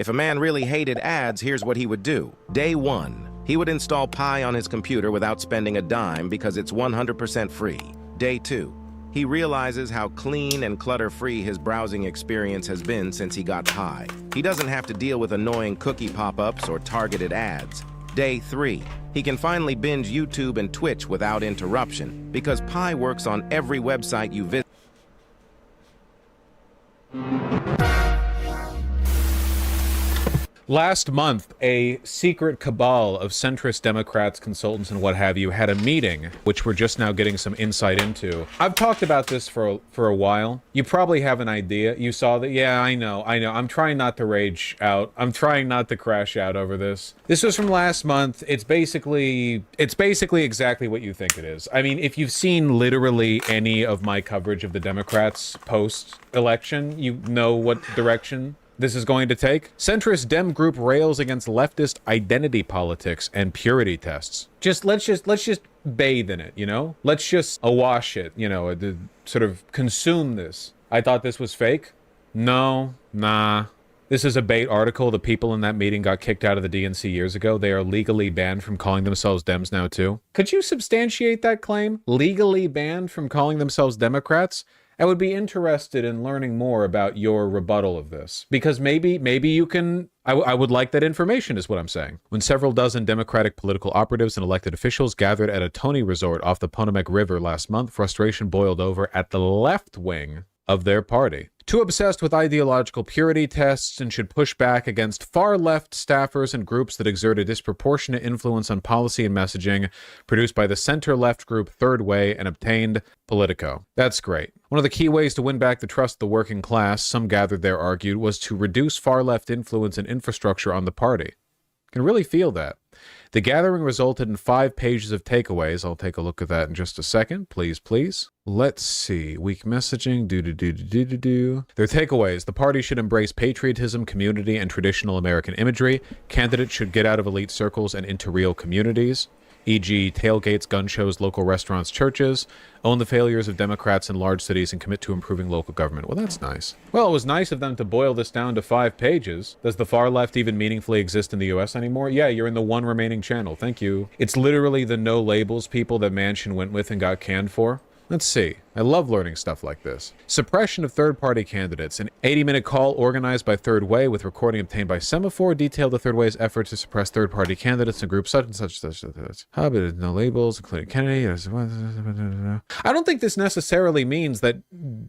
If a man really hated ads, here's what he would do. Day 1, he would install Pi on his computer without spending a dime because it's 100% free. Day 2, he realizes how clean and clutter-free his browsing experience has been since he got Pi. He doesn't have to deal with annoying cookie pop-ups or targeted ads. Day 3, he can finally binge YouTube and Twitch without interruption because Pi works on every website you visit. Last month, a secret cabal of centrist Democrats, consultants, and what have you had a meeting, which we're just now getting some insight into. I've talked about this for a while. You probably have an idea. You saw that? Yeah, I know. I'm trying not to rage out. I'm trying not to crash out over this. This was from last month. It's basically exactly what you think it is. I mean, if you've seen literally any of my coverage of the Democrats post-election, you know what direction this is going to take. Centrist Dem group rails against leftist identity politics and purity tests. Let's just bathe in it, you know? Let's just awash it, you know, sort of consume this. I thought this was fake. No, nah. This is a bait article. The people in that meeting got kicked out of the DNC years ago. They are legally banned from calling themselves Dems now too. Could you substantiate that claim? Legally banned from calling themselves Democrats? I would be interested in learning more about your rebuttal of this, because maybe you can. I would like that information, is what I'm saying. When several dozen Democratic political operatives and elected officials gathered at a Tony resort off the Potomac River last month, frustration boiled over at the left wing of their party. Too obsessed with ideological purity tests and should push back against far-left staffers and groups that exert a disproportionate influence on policy and messaging, produced by the center-left group Third Way and obtained Politico. That's great. One of the key ways to win back the trust of the working class, some gathered there argued, was to reduce far-left influence and infrastructure on the party. Can really feel that. The gathering resulted in 5 pages of takeaways. I'll take a look at that in just a second. Please. Let's see. Weak messaging. Their takeaways. The party should embrace patriotism, community, and traditional American imagery. Candidates should get out of elite circles and into real communities, e.g. tailgates, gun shows, local restaurants, churches. Own the failures of Democrats in large cities and commit to improving local government. Well, that's nice. Well, it was nice of them to boil this down to 5 pages. Does the far left even meaningfully exist in the US anymore? Yeah, you're in the one remaining channel. Thank you. It's literally the no labels people that Manchin went with and got canned for. Let's see. I love learning stuff like this. Suppression of third-party candidates. An 80-minute call organized by Third Way with recording obtained by Semaphore detailed the Third Way's effort to suppress third-party candidates in groups such and such. No labels, including Kennedy. I don't think this necessarily means that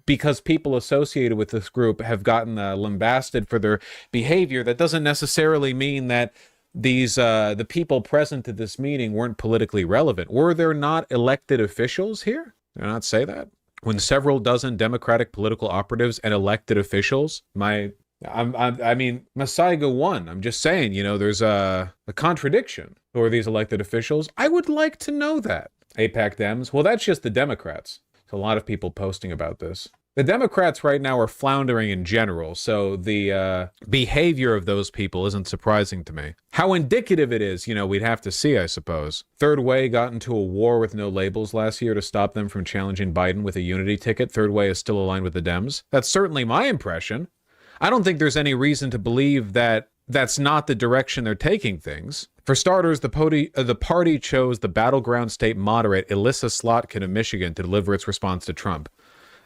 because people associated with this group have gotten lambasted for their behavior, that doesn't necessarily mean that these the people present at this meeting weren't politically relevant. Were there not elected officials here? Did I not say that? When several dozen Democratic political operatives and elected officials, I mean, Masaiga won. I'm just saying, you know, there's a contradiction. Who are these elected officials? I would like to know that. AIPAC Dems? Well, that's just the Democrats. There's a lot of people posting about this. The Democrats right now are floundering in general, so the behavior of those people isn't surprising to me. How indicative it is, you know, we'd have to see, I suppose. Third Way got into a war with no labels last year to stop them from challenging Biden with a unity ticket. Third Way is still aligned with the Dems. That's certainly my impression. I don't think there's any reason to believe that that's not the direction they're taking things. For starters, the party chose the battleground state moderate Elissa Slotkin of Michigan to deliver its response to Trump.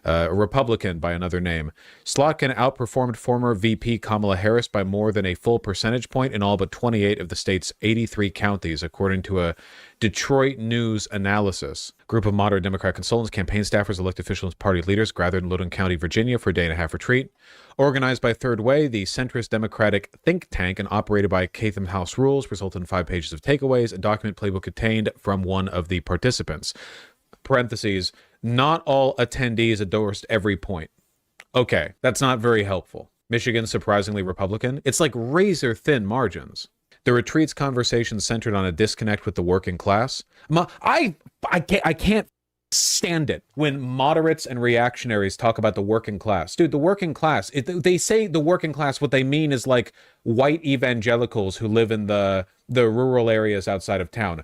A Republican by another name. Slotkin outperformed former VP Kamala Harris by more than a full percentage point in all but 28 of the state's 83 counties, according to a Detroit News analysis. A group of moderate Democrat consultants, campaign staffers, elected officials, and party leaders gathered in Loudoun County, Virginia for a day-and-a-half retreat. Organized by Third Way, the centrist Democratic think tank and operated by Chatham House Rules, resulted in 5 pages of takeaways, a document playbook obtained from one of the participants. Parentheses, not all attendees endorsed every point. Okay, that's not very helpful. Michigan, surprisingly Republican. It's like razor-thin margins. The retreat's conversation centered on a disconnect with the working class. I can't stand it when moderates and reactionaries talk about the working class. Dude, the working class, they say the working class, what they mean is like white evangelicals who live in the rural areas outside of town.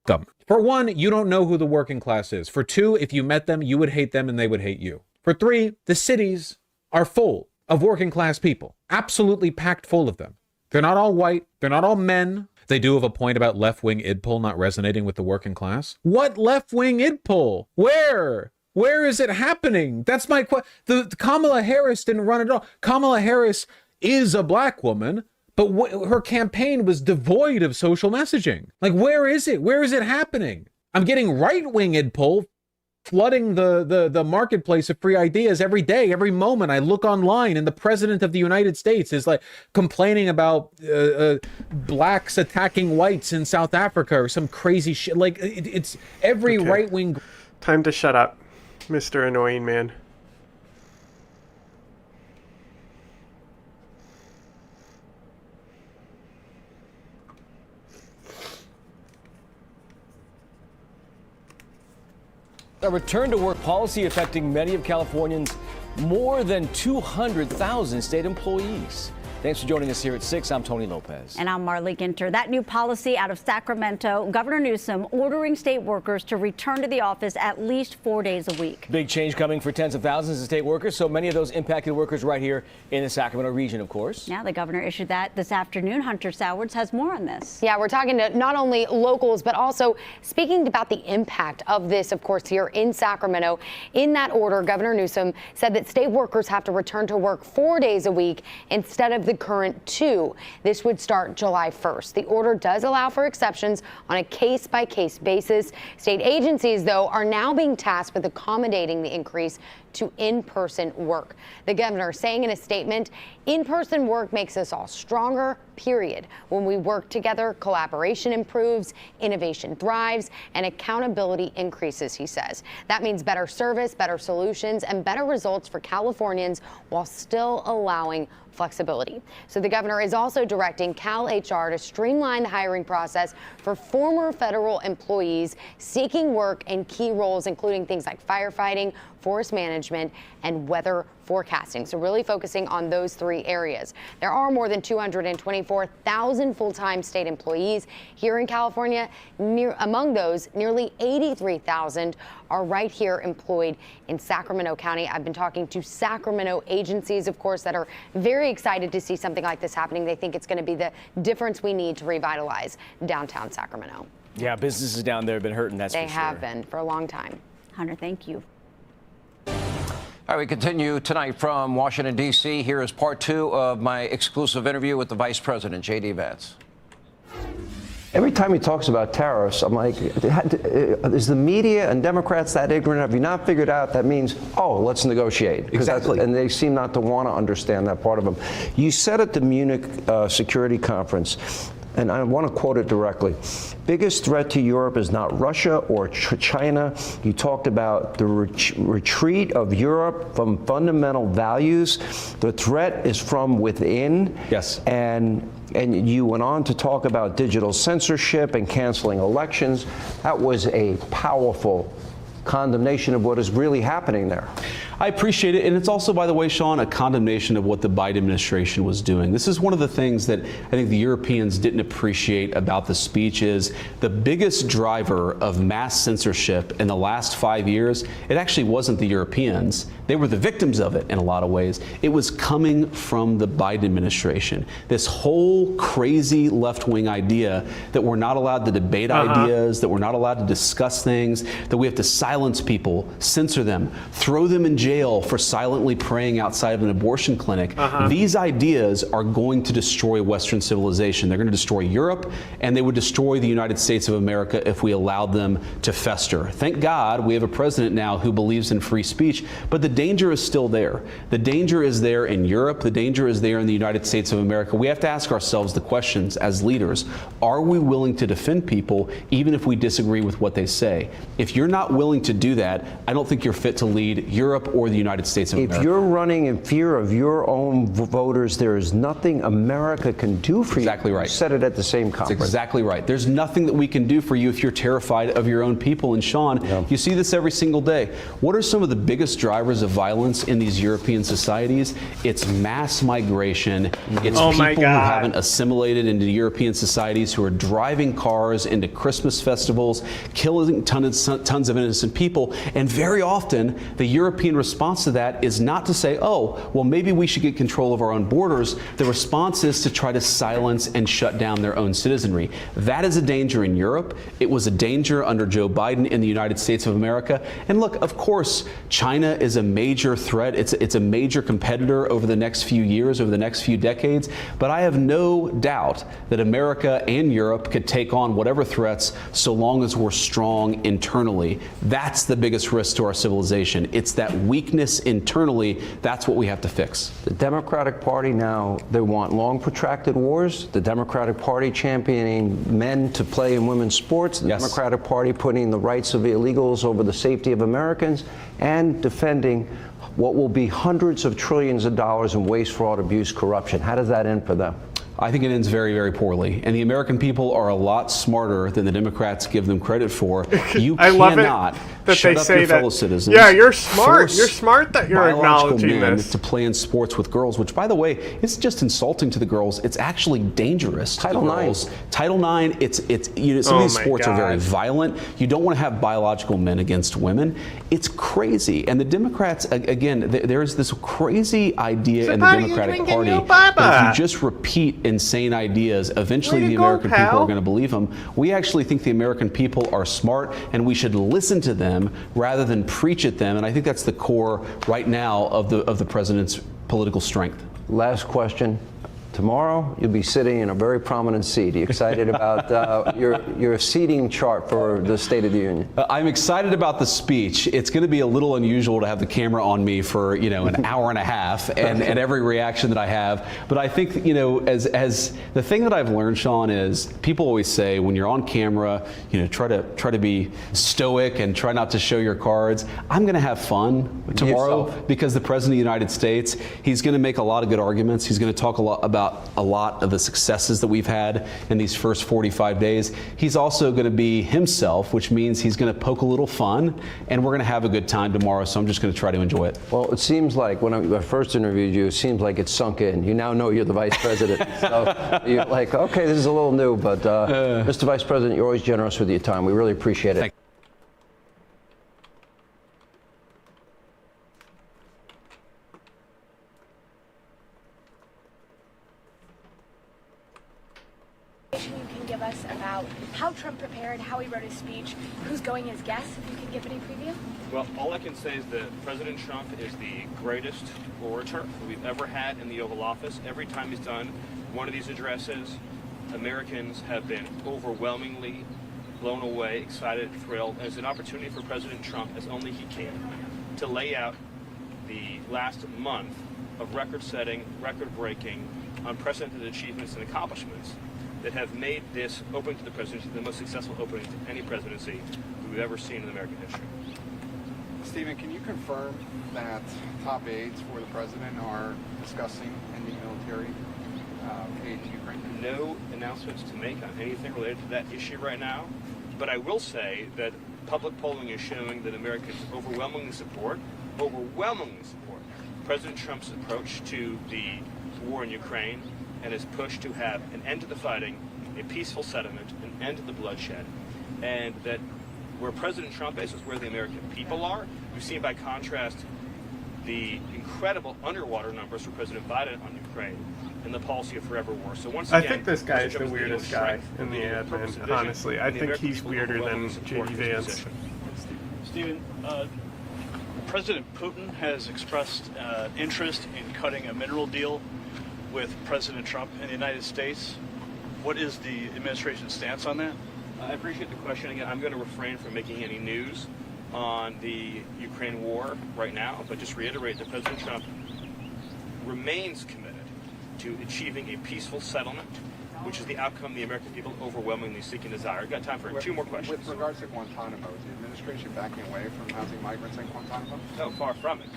Them. For one, you don't know who the working class is. For two, if you met them, you would hate them and they would hate you. For three, the cities are full of working class people. Absolutely packed full of them. They're not all white. They're not all men. They do have a point about left-wing idpol not resonating with the working class. What left-wing idpol? Where? Where is it happening? That's my question. The Kamala Harris didn't run it all. Kamala Harris is a black woman, but her campaign was devoid of social messaging. Like, where is it? Where is it happening? I'm getting right-wing idpol flooding the marketplace of free ideas every day, every moment. I look online and the president of the United States is like complaining about blacks attacking whites in South Africa or some crazy shit. Like it's every right-wing. Time to shut up, Mr. Annoying Man. A return-to-work policy affecting many of Californians' more than 200,000 state employees. Thanks for joining us here at 6. I'm Tony Lopez. And I'm Marley Ginter. That new policy out of Sacramento, Governor Newsom ordering state workers to return to the office at least 4 days a week. Big change coming for tens of thousands of state workers, so many of those impacted workers right here in the Sacramento region, of course. Yeah, the governor issued that this afternoon. Hunter Sowards has more on this. Yeah, we're talking to not only locals, but also speaking about the impact of this, of course, here in Sacramento. In that order, Governor Newsom said that state workers have to return to work 4 days a week instead of the current 2. This would start July 1st. The order does allow for exceptions on a case-by-case basis. State agencies, though, are now being tasked with accommodating the increase to in-person work. The governor saying in a statement, in-person work makes us all stronger, period. When we work together, collaboration improves, innovation thrives, and accountability increases, he says. That means better service, better solutions, and better results for Californians while still allowing flexibility. So the governor is also directing Cal HR to streamline the hiring process for former federal employees seeking work in key roles, including things like firefighting, forest management, and weather forecasting. So really focusing on those 3 areas. There are more than 224,000 full-time state employees here in California. Among those, nearly 83,000 are right here employed in Sacramento County. I've been talking to Sacramento agencies, of course, that are very excited to see something like this happening. They think it's going to be the difference we need to revitalize downtown Sacramento. Yeah, businesses down there have been hurting, that's for sure. They have been for a long time. Hunter, thank you. All right, we continue tonight from Washington, D.C. Here is part 2 of my exclusive interview with the Vice President, J.D. Vance. Every time he talks about tariffs, I'm like, is the media and Democrats that ignorant? Have you not figured out that means, oh, let's negotiate? Exactly. And they seem not to want to understand that part of them. You said at the Munich Security Conference, and I want to quote it directly, biggest threat to Europe is not Russia or China. You talked about the retreat of Europe from fundamental values. The threat is from within. Yes. And you went on to talk about digital censorship and canceling elections. That was a powerful condemnation of what is really happening there. I appreciate it. And it's also, by the way, Sean, a condemnation of what the Biden administration was doing. This is one of the things that I think the Europeans didn't appreciate about the speech is the biggest driver of mass censorship in the last 5 years. It actually wasn't the Europeans. They were the victims of it in a lot of ways. It was coming from the Biden administration. This whole crazy left-wing idea that we're not allowed to debate ideas, that we're not allowed to discuss things, that we have to silence people, censor them, throw them in jail for silently praying outside of an abortion clinic. These ideas are going to destroy Western civilization. They're going to destroy Europe, and they would destroy the United States of America if we allowed them to fester. Thank God we have a president now who believes in free speech, but the danger is still there. The danger is there in Europe. The danger is there in the United States of America. We have to ask ourselves the questions as leaders. Are we willing to defend people even if we disagree with what they say? If you're not willing to do that, I don't think you're fit to lead Europe or the United States of America. If you're running in fear of your own voters, there is nothing America can do for you. Exactly right. You said it at the same conference. That's exactly right. There's nothing that we can do for you if you're terrified of your own people. And Sean, you see this every single day. What are some of the biggest drivers of violence in these European societies? It's mass migration. It's people who haven't assimilated into European societies, who are driving cars into Christmas festivals, killing tons of innocent people. And very often, the European response response to that is not to say, oh, well, maybe we should get control of our own borders. The response is to try to silence and shut down their own citizenry. That is a danger in Europe. It was a danger under Joe Biden in the United States of America. And look, of course, China is a major threat. It's a major competitor over the next few years, over the next few decades. But I have no doubt that America and Europe could take on whatever threats so long as we're strong internally. That's the biggest risk to our civilization. It's that weakness internally. That's what we have to fix. The Democratic Party now, they want long, protracted wars. The Democratic Party championing men to play in women's sports. The Democratic Party putting the rights of illegals over the safety of Americans, and defending what will be hundreds of trillions of dollars in waste, fraud, abuse, corruption. How does that end for them? I think it ends very, very poorly. And the American people are a lot smarter than the Democrats give them credit for. You cannot shut up your fellow citizens. Yeah, you're smart. You're smart that you're acknowledging this. To play in sports with girls, which, by the way, it's just insulting to the girls. It's actually dangerous to the girls. Title IX, some of these sports are very violent. You don't want to have biological men against women. It's crazy. And the Democrats, again, there's this crazy idea in the Democratic Party that if you just repeat insane ideas, eventually the American people are going to believe them. We actually think the American people are smart, and we should listen to them rather than preach at them. And I think that's the core right now of the president's political strength. Last question. Tomorrow, you'll be sitting in a very prominent seat. Are you excited about your seating chart for the State of the Union? I'm excited about the speech. It's going to be a little unusual to have the camera on me for, an hour and a half and every reaction that I have. But I think, as the thing that I've learned, Sean, is people always say when you're on camera, try to be stoic and try not to show your cards. I'm going to have fun tomorrow because the President of the United States, he's going to make a lot of good arguments. He's going to talk a lot about a lot of the successes that we've had in these first 45 days. He's also going to be himself, which means he's going to poke a little fun, and we're going to have a good time tomorrow, so I'm just going to try to enjoy it. Well, it seems like when I first interviewed you, it seems like it's sunk in. You now know you're the Vice President. So you're like, okay, this is a little new, but Mr. Vice President, you're always generous with your time. We really appreciate it. About how Trump prepared, how he wrote his speech, who's going as guests, if you can give any preview? Well, all I can say is that President Trump is the greatest orator we've ever had in the Oval Office. Every time he's done one of these addresses, Americans have been overwhelmingly blown away, excited, thrilled. And it's an opportunity for President Trump, as only he can, to lay out the last month of record-setting, record-breaking, unprecedented achievements and accomplishments that have made this opening to the presidency the most successful opening to any presidency we've ever seen in American history. Stephen, can you confirm that top aides for the president are discussing ending military aid to Ukraine? No announcements to make on anything related to that issue right now, but I will say that public polling is showing that Americans overwhelmingly support President Trump's approach to the war in Ukraine and his push to have an end to the fighting, a peaceful settlement, an end to the bloodshed, and that where President Trump is where the American people are. We've seen, by contrast, the incredible underwater numbers for President Biden on Ukraine and the policy of forever war. So once again, I think this guy is the weirdest guy in the admin, honestly. I think he's weirder than J.D. Vance. Stephen, President Putin has expressed interest in cutting a mineral deal with President Trump in the United States. What is the administration's stance on that? I appreciate the question. Again, I'm going to refrain from making any news on the Ukraine war right now, but just reiterate that President Trump remains committed to achieving a peaceful settlement, which is the outcome the American people overwhelmingly seek and desire. We've got time for two more questions. With regards to Guantanamo, is the administration backing away from housing migrants in Guantanamo? No, far from it.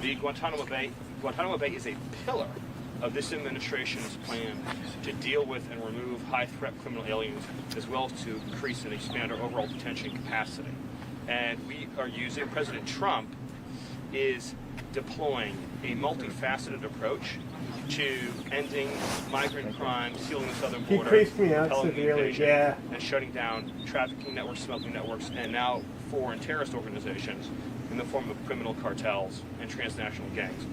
The Guantanamo Bay is a pillar of this administration's plan to deal with and remove high-threat criminal aliens, as well as to increase and expand our overall detention capacity. And we are using, President Trump is deploying a multifaceted approach to ending migrant crime, sealing the southern border, He creased me out severely, and shutting down trafficking networks, smuggling networks, and now foreign terrorist organizations in the form of criminal cartels and transnational gangs.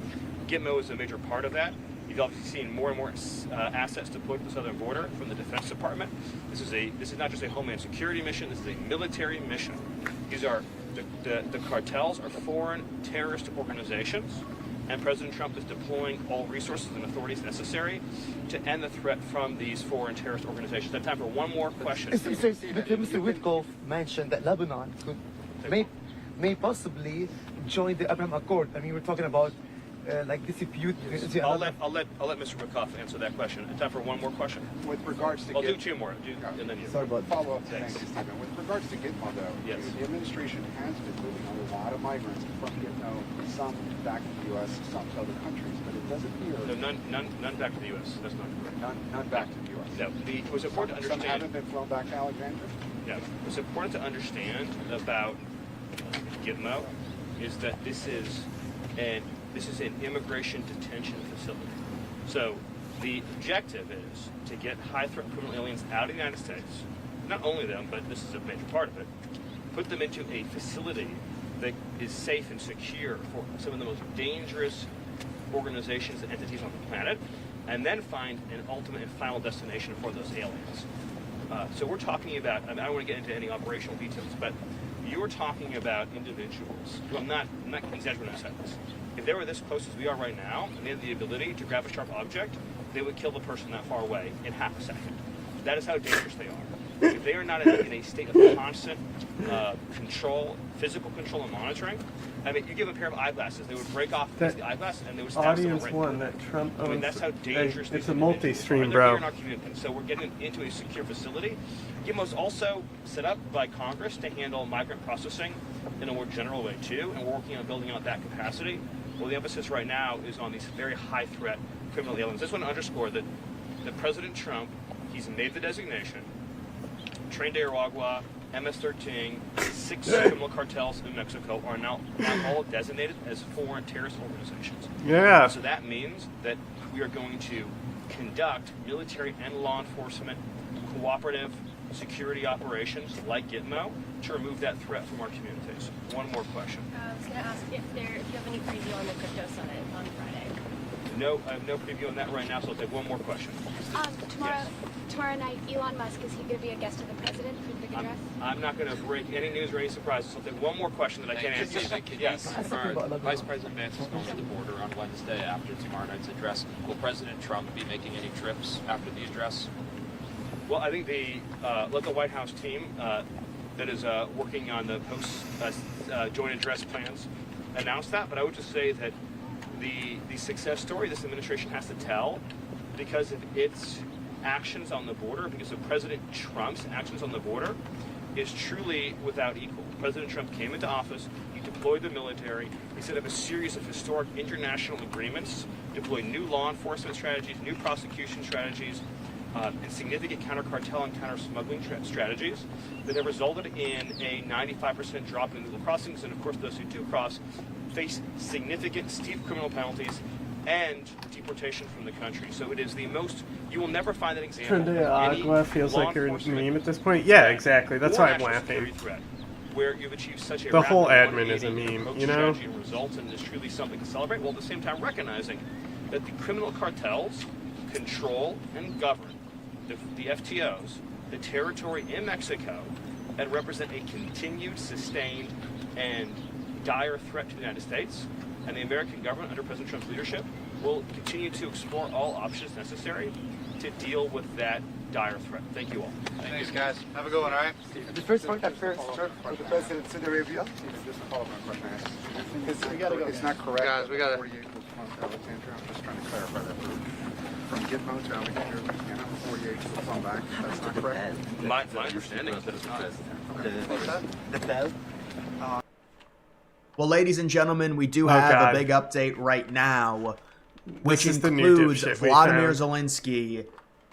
Gitmo is a major part of that. You've obviously seen more and more assets deployed to the southern border from the Defense Department. This is not just a homeland security mission. This is a military mission. These are the cartels are foreign terrorist organizations, and President Trump is deploying all resources and authorities necessary to end the threat from these foreign terrorist organizations. I have time for one more question. Mr. Witkoff mentioned that Lebanon may possibly join the Abraham Accord. I mean, we're talking about like dispute. I'll let Mr. Witkoff answer that question. I have time for one more question. With regards to I'll do two more, and then you. Sorry about follow-up. Thanks, Stephen. With regards to Gitmo, though, yes. the administration has been moving a lot of migrants from Gitmo, some back to the U.S., some to other countries, but it does appear... No, none back to the U.S. That's not correct. None back to the U.S. No, it was important to understand... Some haven't been flown back to Alexandria? Yeah, it was important to understand about Gitmo is that this is an immigration detention facility. So the objective is to get high-threat criminal aliens out of the United States, not only them, but this is a major part of it, put them into a facility that is safe and secure for some of the most dangerous organizations and entities on the planet, and then find an ultimate and final destination for those aliens. So we're talking about, I don't want to get into any operational details, but you're talking about individuals who I'm not exaggerating when I say this. If they were this close as we are right now, and they had the ability to grab a sharp object, they would kill the person that far away in half a second. That is how dangerous they are. If they are not in a state of constant control, physical control and monitoring, I mean, you give a pair of eyeglasses, they would break off the eyeglass and they would stab someone Audience right one through. that Trump owns. I mean, that's how dangerous it's these a multi-stream, are. bro. They're here in our community. So we're getting into a secure facility. Gitmo's also set up by Congress to handle migrant processing in a more general way too, and we're working on building out that capacity. Well, the emphasis right now is on these very high-threat criminal aliens. I just want to underscore that President Trump, he's made the designation. Tren de Aragua, MS-13, 6 criminal cartels in Mexico are now all designated as foreign terrorist organizations. Yeah. So that means that we are going to conduct military and law enforcement cooperative security operations like Gitmo to remove that threat from our communities. One more question. I was going to ask if you have any preview on the crypto summit on Friday. No, I have no preview on that right now, so I'll take one more question. Tomorrow night, Elon Musk, is he going to be a guest of the president for the big address? I'm not going to break any news or any surprises, so I'll take one more question that I can't answer. Yes. Vice President Vance is going to the border on Wednesday after tomorrow night's address. Will President Trump be making any trips after the address? Well, I think let the White House team that is working on the post-joint address plans announce that, but I would just say that the success story this administration has to tell, because of its actions on the border, because of President Trump's actions on the border, is truly without equal. President Trump came into office, he deployed the military, he set up a series of historic international agreements, deployed new law enforcement strategies, new prosecution strategies, and significant counter-cartel and counter-smuggling strategies that have resulted in a 95% drop in illegal crossings, and of course those who do cross face significant steep criminal penalties and deportation from the country. So it is the most, you will never find an example. Tren de Agua feels like you're a meme at this point. Yeah, exactly. That's why I'm laughing. Where you've achieved such a the whole admin is a meme, you know? And results, and is truly something to celebrate, while at the same time recognizing that the criminal cartels control and govern the FTOs, the territory in Mexico, and represent a continued, sustained, and dire threat to the United States. And the American government, under President Trump's leadership, will continue to explore all options necessary to deal with that dire threat. Thank you all. Thanks, guys. Have a good one, all right? The first point at first, for the president of Saudi Arabia. Just a follow-up question I asked. It's not correct. Guys, we got to. 48 was flown to Alexandria. I'm just trying to clarify that. From Gitmo to Alexandria, Louisiana, 48 was flown back. That's not correct. My understanding is that it's not. The bell. Well, ladies and gentlemen, we do have a big update right now, which includes Vladimir Zelenskyy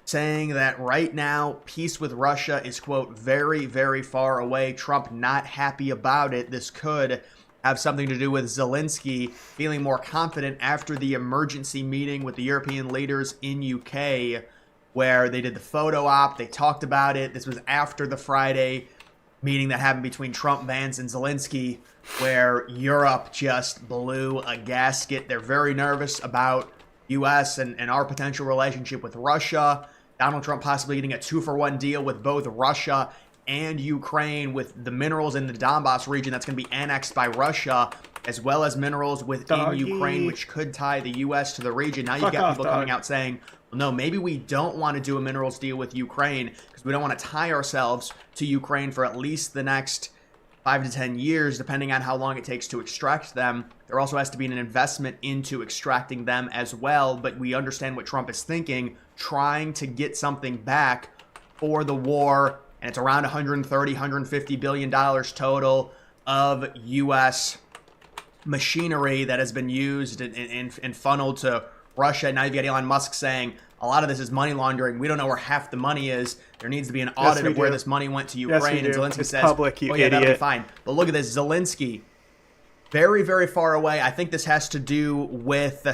saying that right now, peace with Russia is, quote, very, very far away. Trump not happy about it. This could have something to do with Zelenskyy feeling more confident after the emergency meeting with the European leaders in UK, where they did the photo op. They talked about it. This was after the Friday meeting that happened between Trump, Vance, and Zelensky, where Europe just blew a gasket. They're very nervous about U.S. and our potential relationship with Russia. Donald Trump possibly getting a 2-for-1 deal with both Russia and Ukraine, with the minerals in the Donbass region that's going to be annexed by Russia, as well as minerals within Ukraine, which could tie the U.S. to the region. Now you've got people coming out saying, well, no, maybe we don't want to do a minerals deal with Ukraine because we don't want to tie ourselves to Ukraine for at least the next 5 to 10 years, depending on how long it takes to extract them. There also has to be an investment into extracting them as well, but we understand what Trump is thinking, trying to get something back for the war, and it's around $150 billion total of U.S. machinery that has been used and funneled to Russia. Now you've got Elon Musk saying a lot of this is money laundering. We don't know where half the money is. There needs to be an audit of where this money went to Ukraine. And Zelensky says, public, you yeah, idiot. that'll be fine. But look at this. Zelensky, very, very far away. I think this has to do with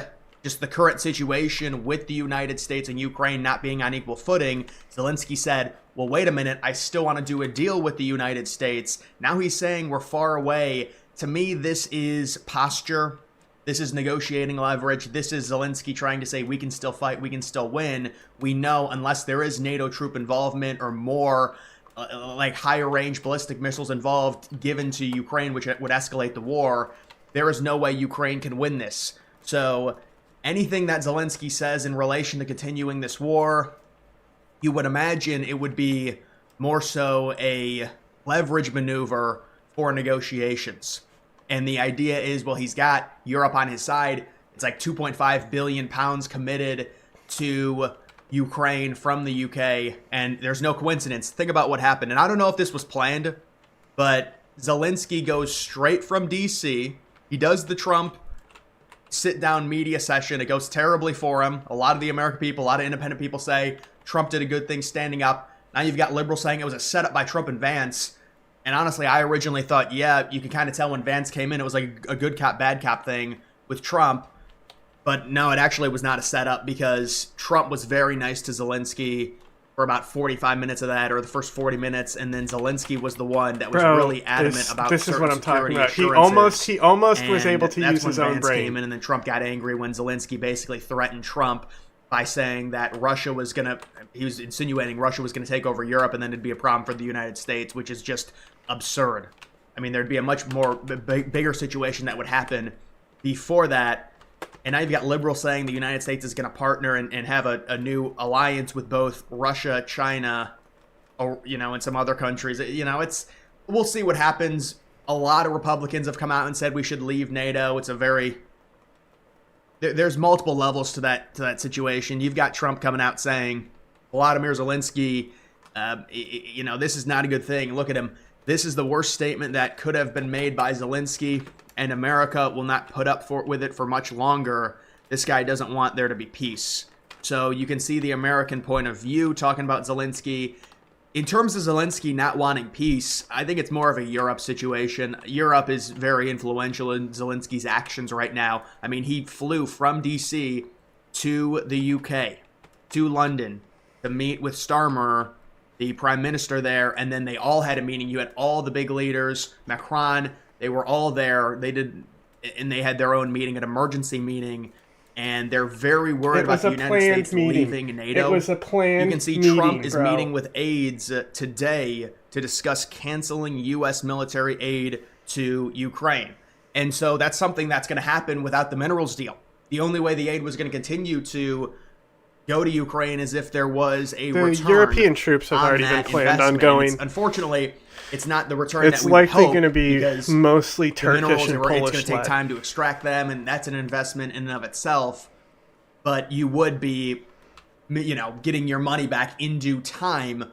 just the current situation with the United States and Ukraine not being on equal footing. Zelensky said, well, wait a minute. I still want to do a deal with the United States. Now he's saying we're far away. To me, this is posture. This is negotiating leverage. This is Zelensky trying to say we can still fight, we can still win. We know unless there is NATO troop involvement or more like higher range ballistic missiles involved given to Ukraine, which would escalate the war, there is no way Ukraine can win this. So anything that Zelensky says in relation to continuing this war, you would imagine it would be more so a leverage maneuver for negotiations. And the idea is, well, he's got Europe on his side. It's like 2.5 billion pounds committed to Ukraine from the UK. And there's no coincidence. Think about what happened. And I don't know if this was planned, but Zelensky goes straight from DC. He does the Trump sit-down media session. It goes terribly for him. A lot of the American people, a lot of independent people say Trump did a good thing standing up. Now you've got liberals saying it was a setup by Trump and Vance. And honestly, I originally thought, yeah, you could kind of tell when Vance came in, it was like a good cop, bad cop thing with Trump. But no, it actually was not a setup because Trump was very nice to Zelensky for about 45 minutes of that, or the first 40 minutes, and then Zelensky was the one that was really adamant about this is what I'm talking about. He assurances. almost was able to use his own Vance brain. Came in, and then Trump got angry when Zelensky basically threatened Trump by saying that Russia was going to, he was insinuating Russia was going to take over Europe and then it'd be a problem for the United States, which is just absurd. I mean, there'd be a much more bigger situation that would happen before that. And now you've got liberals saying the United States is going to partner and have a new alliance with both Russia, China, or, you know, and some other countries. You know, we'll see what happens. A lot of Republicans have come out and said we should leave NATO. It's a very, there's multiple levels to that situation. You've got Trump coming out saying, Volodymyr Zelensky, you know, this is not a good thing. Look at him. This is the worst statement that could have been made by Zelensky, and America will not put up with it for much longer. This guy doesn't want there to be peace. So you can see the American point of view talking about Zelensky. In terms of Zelensky not wanting peace, I think it's more of a Europe situation. Europe is very influential in Zelensky's actions right now. I mean, he flew from DC to the UK, to London, to meet with Starmer, the prime minister there, and then they all had a meeting. You had all the big leaders, Macron, they were all there. They had their own meeting, an emergency meeting, and they're very worried about the United States leaving NATO. It was a planned You can see meeting, Trump is bro. meeting with aides today to discuss canceling U.S. military aid to Ukraine. And so that's something that's going to happen without the minerals deal. The only way the aid was going to continue to go to Ukraine is if there was a return. The European troops have already been planned on going. Unfortunately, it's not the return It's that we would likely hope, going to be because mostly the Turkish minerals and it's Polish going to take led. time to extract them, and that's an investment in and of itself. But you would be, you know, getting your money back in due time.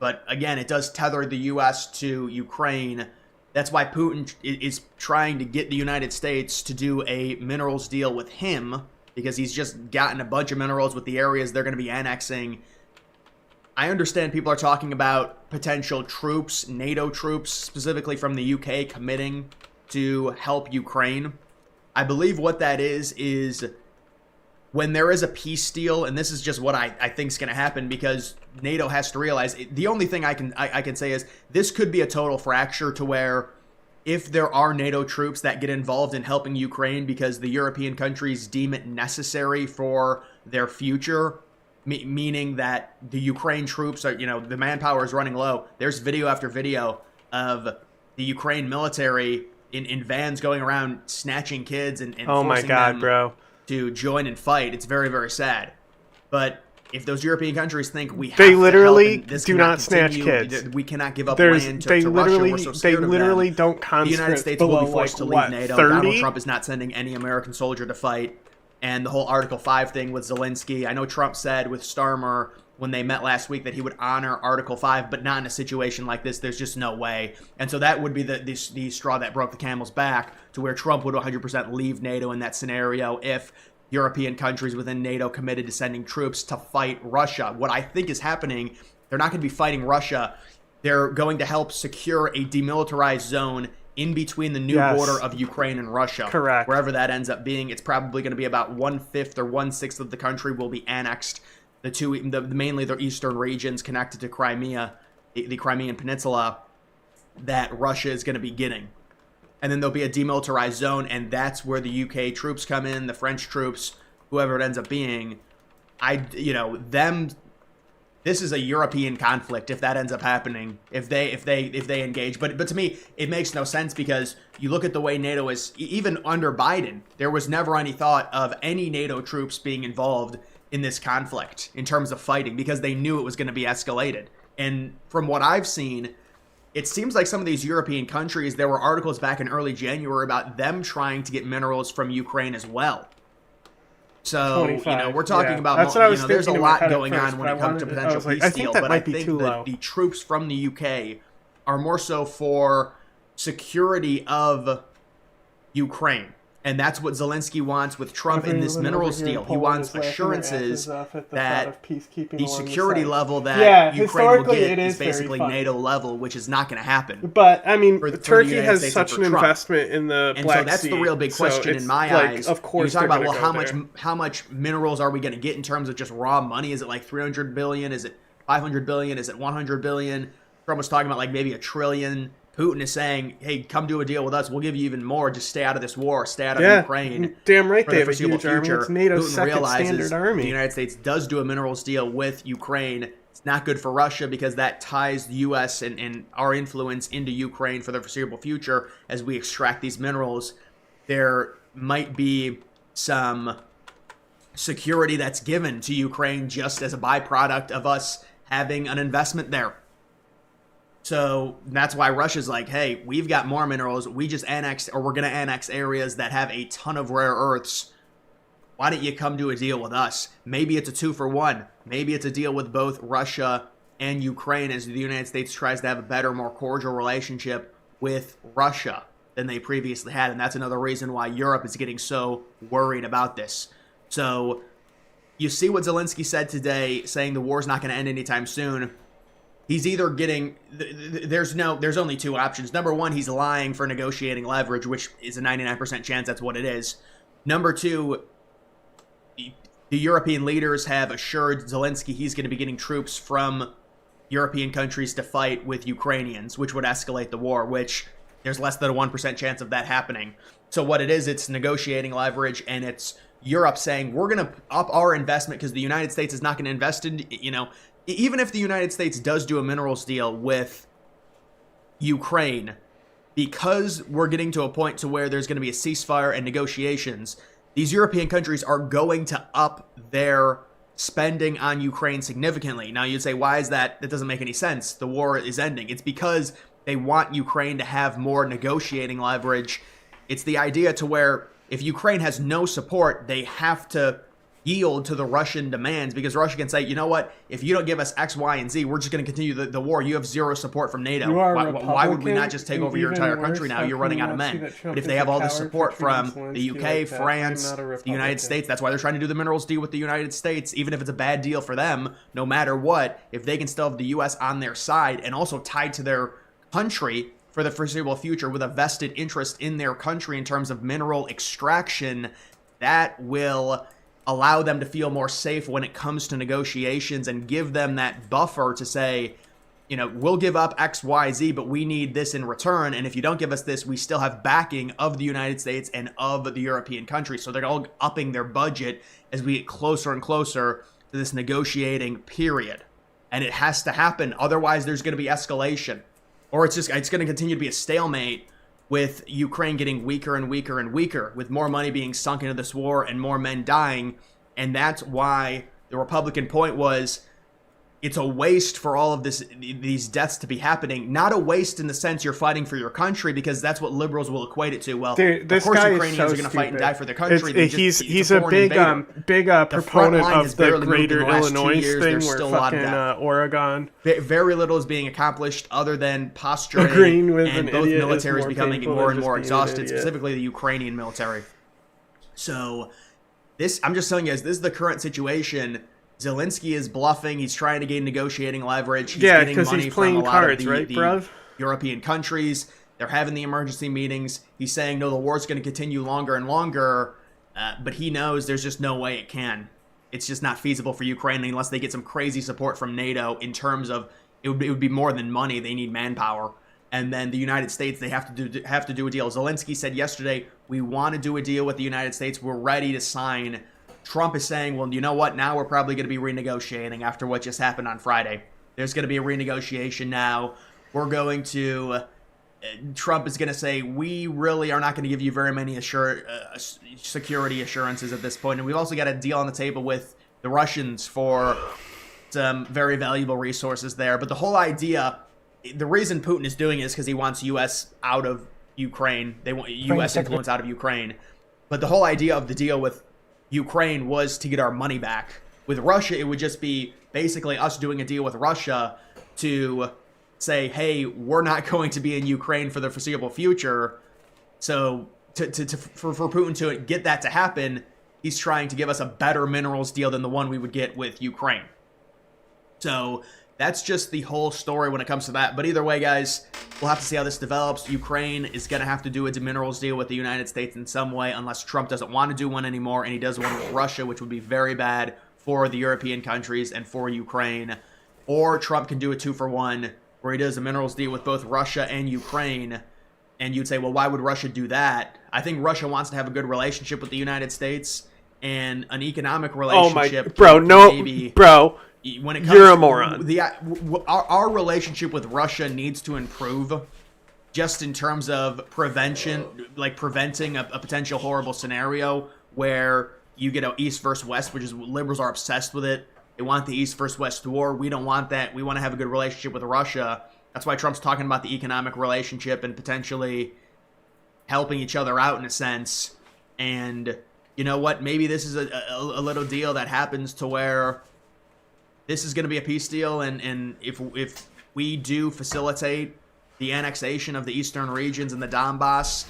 But again, it does tether the U.S. to Ukraine. That's why Putin is trying to get the United States to do a minerals deal with him, because he's just gotten a bunch of minerals with the areas they're going to be annexing. I understand people are talking about potential troops, NATO troops, specifically from the UK, committing to help Ukraine. I believe what that is when there is a peace deal, and this is just what I think is going to happen, because NATO has to realize, the only thing I can say is this could be a total fracture to where if there are NATO troops that get involved in helping Ukraine because the European countries deem it necessary for their future, meaning that the Ukraine troops are, the manpower is running low. There's video after video of the Ukraine military in vans going around snatching kids and oh my forcing God, them bro, to join and fight. It's very, very sad. But if those European countries think we have they to literally help and this do cannot not snatch continue, kids. We cannot give up land to Russia. We're so scared of them. Don't The United States will be forced to leave NATO. 30? Donald Trump is not sending any American soldier to fight. And the whole Article 5 thing with Zelenskyy. I know Trump said with Starmer when they met last week that he would honor Article 5, but not in a situation like this. There's just no way. And so that would be the straw that broke the camel's back, to where Trump would 100% leave NATO in that scenario if European countries within NATO committed to sending troops to fight Russia. What I think is happening, they're not going to be fighting Russia. They're going to help secure a demilitarized zone in between the new border of Ukraine and Russia. Correct. Wherever that ends up being, it's probably going to be about 1/5 or 1/6 of the country will be annexed. Mainly the eastern regions connected to Crimea, the Crimean Peninsula, that Russia is going to be getting. And then there'll be a demilitarized zone, and that's where the UK troops come in, the French troops, whoever it ends up being. This is a European conflict if that ends up happening, if they engage. But to me, it makes no sense, because you look at the way NATO is, even under Biden, there was never any thought of any NATO troops being involved in this conflict in terms of fighting, because they knew it was going to be escalated. And from what I've seen, it seems like some of these European countries, there were articles back in early January about them trying to get minerals from Ukraine as well. So, we're talking about, that's what I was there's a thinking lot at going first, on when it comes to potential peace I deal. think that But might I be think too that low. the troops from the UK are more so for security of Ukraine. And that's what Zelenskyy wants with Trump in this minerals deal. He wants assurances that the security level that Ukraine will get is basically NATO level, which is not going to happen. But, I mean, for Turkey the has States such an investment in the Black Sea. And so that's the real big question in my eyes. Of course, you talk about, how much minerals are we going to get in terms of just raw money? Is it like 300 billion? Is it 500 billion? Is it 100 billion? Trump was talking about like maybe $1 trillion. Putin is saying, hey, come do a deal with us. We'll give you even more. Just stay out of this war. Stay out of Ukraine. Damn right, for they the have a huge army. It's NATO's second standard army. The United States does do a minerals deal with Ukraine. It's not good for Russia, because that ties the U.S. and our influence into Ukraine for the foreseeable future as we extract these minerals. There might be some security that's given to Ukraine just as a byproduct of us having an investment there. So that's why Russia's like, hey, we've got more minerals. We just annexed, or we're going to annex areas that have a ton of rare earths. Why don't you come do a deal with us? Maybe it's a 2-for-1. Maybe it's a deal with both Russia and Ukraine, as the United States tries to have a better, more cordial relationship with Russia than they previously had. And that's another reason why Europe is getting so worried about this. So you see what Zelenskyy said today, saying the war's not going to end anytime soon. He's either getting, there's only two options. Number one, he's lying for negotiating leverage, which is a 99% chance that's what it is. Number two, the European leaders have assured Zelenskyy he's going to be getting troops from European countries to fight with Ukrainians, which would escalate the war, which there's less than a 1% chance of that happening. So what it is, it's negotiating leverage, and it's Europe saying, we're going to up our investment because the United States is not going to invest in, even if the United States does do a minerals deal with Ukraine, because we're getting to a point to where there's going to be a ceasefire and negotiations, these European countries are going to up their spending on Ukraine significantly. Now, you'd say, why is that? That doesn't make any sense. The war is ending. It's because they want Ukraine to have more negotiating leverage. It's the idea to where if Ukraine has no support, they have to yield to the Russian demands, because Russia can say, you know what, if you don't give us X, Y, and Z, we're just going to continue the war. You have zero support from NATO. Why would we not just take over your entire country now? You're running out of men. But if they have all the support from the UK, France, the United States, that's why they're trying to do the minerals deal with the United States, even if it's a bad deal for them, no matter what, if they can still have the US on their side and also tied to their country for the foreseeable future with a vested interest in their country in terms of mineral extraction, that will allow them to feel more safe when it comes to negotiations and give them that buffer to say, you know, we'll give up X, Y, Z, but we need this in return. And if you don't give us this, we still have backing of the United States and of the European countries. So they're all upping their budget as we get closer and closer to this negotiating period. And it has to happen. Otherwise, there's going to be escalation. Or it's going to continue to be a stalemate with Ukraine getting weaker and weaker and weaker, with more money being sunk into this war and more men dying. And that's why the Republican point was, it's a waste for all of these deaths to be happening. Not a waste in the sense you're fighting for your country, because that's what liberals will equate it to. Well, dude, of course Ukrainians are going to fight and die for their country. He's a big proponent of the Greater Illinois thing, where fucking Oregon. Very little is being accomplished other than posturing, agreeing with and both militaries becoming more and more exhausted, specifically the Ukrainian military. So I'm just telling you guys, this is the current situation. Zelenskyy is bluffing. He's trying to gain negotiating leverage. He's getting money from a lot of the European countries. They're having the emergency meetings. He's saying, no, the war's going to continue longer and longer. But he knows there's just no way it can. It's just not feasible for Ukraine unless they get some crazy support from NATO in terms of it would be more than money. They need manpower. And then the United States, they have to do a deal. Zelenskyy said yesterday, we want to do a deal with the United States. We're ready to sign. Trump is saying, well, you know what? Now we're probably going to be renegotiating after what just happened on Friday. There's going to be a renegotiation now. We're going to... Trump is going to say, we really are not going to give you very many security assurances at this point. And we've also got a deal on the table with the Russians for some very valuable resources there. But the whole idea, the reason Putin is doing it is because he wants U.S. out of Ukraine. They want U.S. influence out of Ukraine. But the whole idea of the deal with Ukraine was to get our money back. With Russia, it would just be basically us doing a deal with Russia to say, hey, we're not going to be in Ukraine for the foreseeable future. So for Putin to get that to happen, he's trying to give us a better minerals deal than the one we would get with Ukraine. So that's just the whole story when it comes to that. But either way, guys, we'll have to see how this develops. Ukraine is going to have to do a minerals deal with the United States in some way, unless Trump doesn't want to do one anymore, and he does one with Russia, which would be very bad for the European countries and for Ukraine. Or Trump can do a 2-for-1, where he does a minerals deal with both Russia and Ukraine. And you'd say, well, why would Russia do that? I think Russia wants to have a good relationship with the United States, and an economic relationship. Oh my, bro. When it comes You're a moron. Our relationship with Russia needs to improve, just in terms of preventing a potential horrible scenario where you get an East versus West, which is liberals are obsessed with it. They want the East versus West war. We don't want that. We want to have a good relationship with Russia. That's why Trump's talking about the economic relationship and potentially helping each other out in a sense. And you know what? Maybe this is a little deal that happens to where this is going to be a peace deal, and if we do facilitate the annexation of the eastern regions and the Donbass,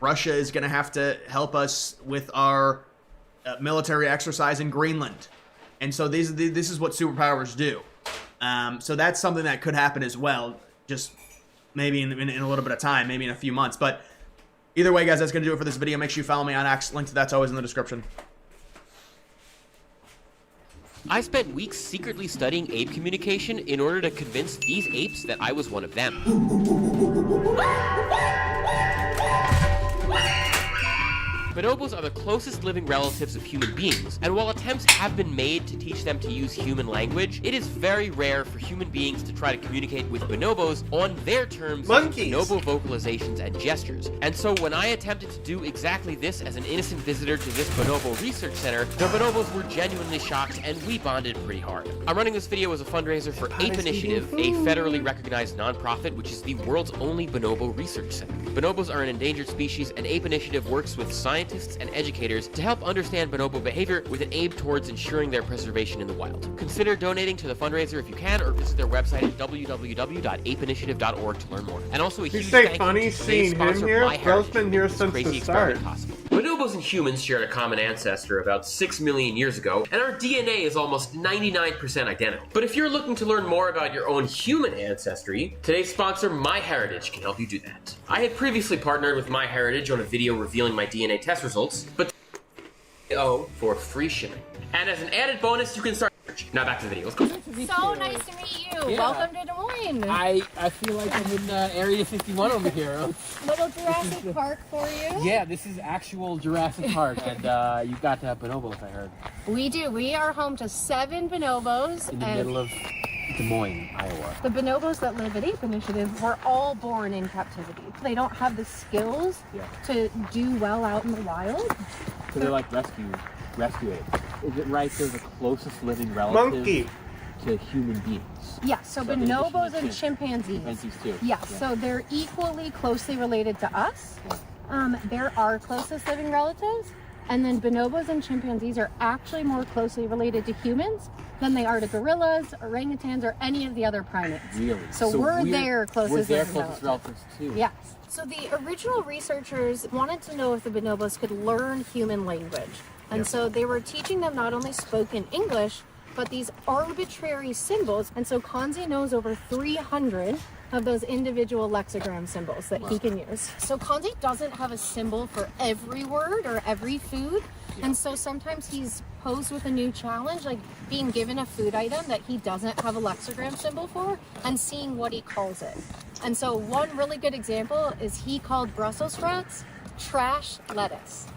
Russia is going to have to help us with our military exercise in Greenland. And so this is what superpowers do. So that's something that could happen as well, just maybe in a little bit of time, maybe in a few months. But either way, guys, that's going to do it for this video. Make sure you follow me on X. Link to that's always in the description. I spent weeks secretly studying ape communication in order to convince these apes that I was one of them. Bonobos are the closest living relatives of human beings, and while attempts have been made to teach them to use human language, it is very rare for human beings to try to communicate with bonobos on their terms using bonobo vocalizations and gestures. And so when I attempted to do exactly this as an innocent visitor to this bonobo research center, the bonobos were genuinely shocked and we bonded pretty hard. I'm running this video as a fundraiser for Ape Initiative, a federally recognized nonprofit which is the world's only bonobo research center. Bonobos are an endangered species, and Ape Initiative works with scientists and educators to help understand bonobo behavior with an aim towards ensuring their preservation in the wild. Consider donating to the fundraiser if you can, or visit their website at www.apeinitiative.org to learn more. And also a huge thank you to today's sponsor, Bro's been here since the start. Bonobos and humans shared a common ancestor about 6 million years ago, and our DNA is almost 99% identical. But if you're looking to learn more about your own human ancestry, today's sponsor, MyHeritage, can help you do that. I had previously partnered with MyHeritage on a video revealing my DNA test results, but for free shipping. And as an added bonus, you can start. Now back to the video. Let's go. So nice to meet you. Yeah. Welcome to Des Moines. I feel like I'm in Area 51 over here. Little Jurassic Park for you. Yeah, this is actual Jurassic Park, and you've got bonobos, I heard. We do. We are home to 7 bonobos. In the middle of Des Moines, Iowa. The bonobos that live at Ape Initiative were all born in captivity. They don't have the skills to do well out in the wild. So they're like rescue apes. Is it right they're the closest living relative to human beings? Yeah, so bonobos and chimpanzees. Chimpanzees too. Yeah, so they're equally closely related to us. They're our closest living relatives. And then bonobos and chimpanzees are actually more closely related to humans than they are to gorillas, orangutans, or any of the other primates. Really? So we're their closest relatives too. Yes. So the original researchers wanted to know if the bonobos could learn human language. And so they were teaching them not only spoken English, but these arbitrary symbols. And so Kanzi knows over 300 of those individual lexigram symbols that he can use. So Kanzi doesn't have a symbol for every word or every food. And so sometimes he's posed with a new challenge, like being given a food item that he doesn't have a lexigram symbol for and seeing what he calls it. And so one really good example is he called Brussels sprouts trash lettuce.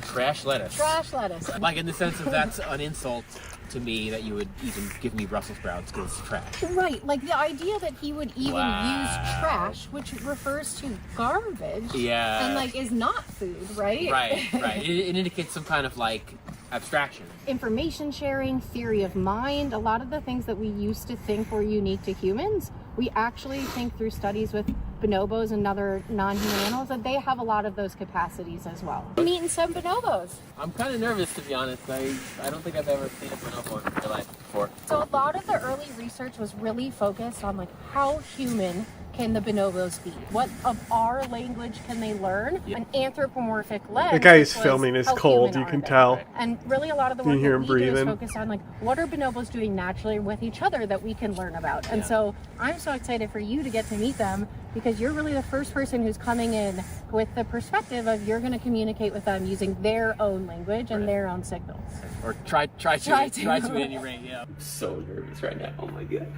Trash lettuce. Trash lettuce. Like in the sense of that's an insult to me that you would even give me Brussels sprouts because it's trash. Right, like the idea that he would even use trash, which refers to garbage, and like is not food, right? Right. It indicates some kind of like abstraction. Information sharing, theory of mind, a lot of the things that we used to think were unique to humans, we actually think through studies with bonobos and other non-human animals that they have a lot of those capacities as well. Meeting some bonobos. I'm kind of nervous, to be honest. I don't think I've ever seen a bonobo in real life before. So a lot of the early research was really focused on like how human can the bonobos be? What of our language can they learn? An anthropomorphic lens. The guy who's filming is cold, you can tell. And really a lot of the work You hear that him we do breathing. is focused on like what are bonobos doing naturally with each other that we can learn about. And so I'm so excited for you to get to meet them because you're really the first person who's coming in with the perspective of you're going to communicate with them using their own language and their own signals. Or try to at any rate, yeah. I'm so nervous right now. Oh my god.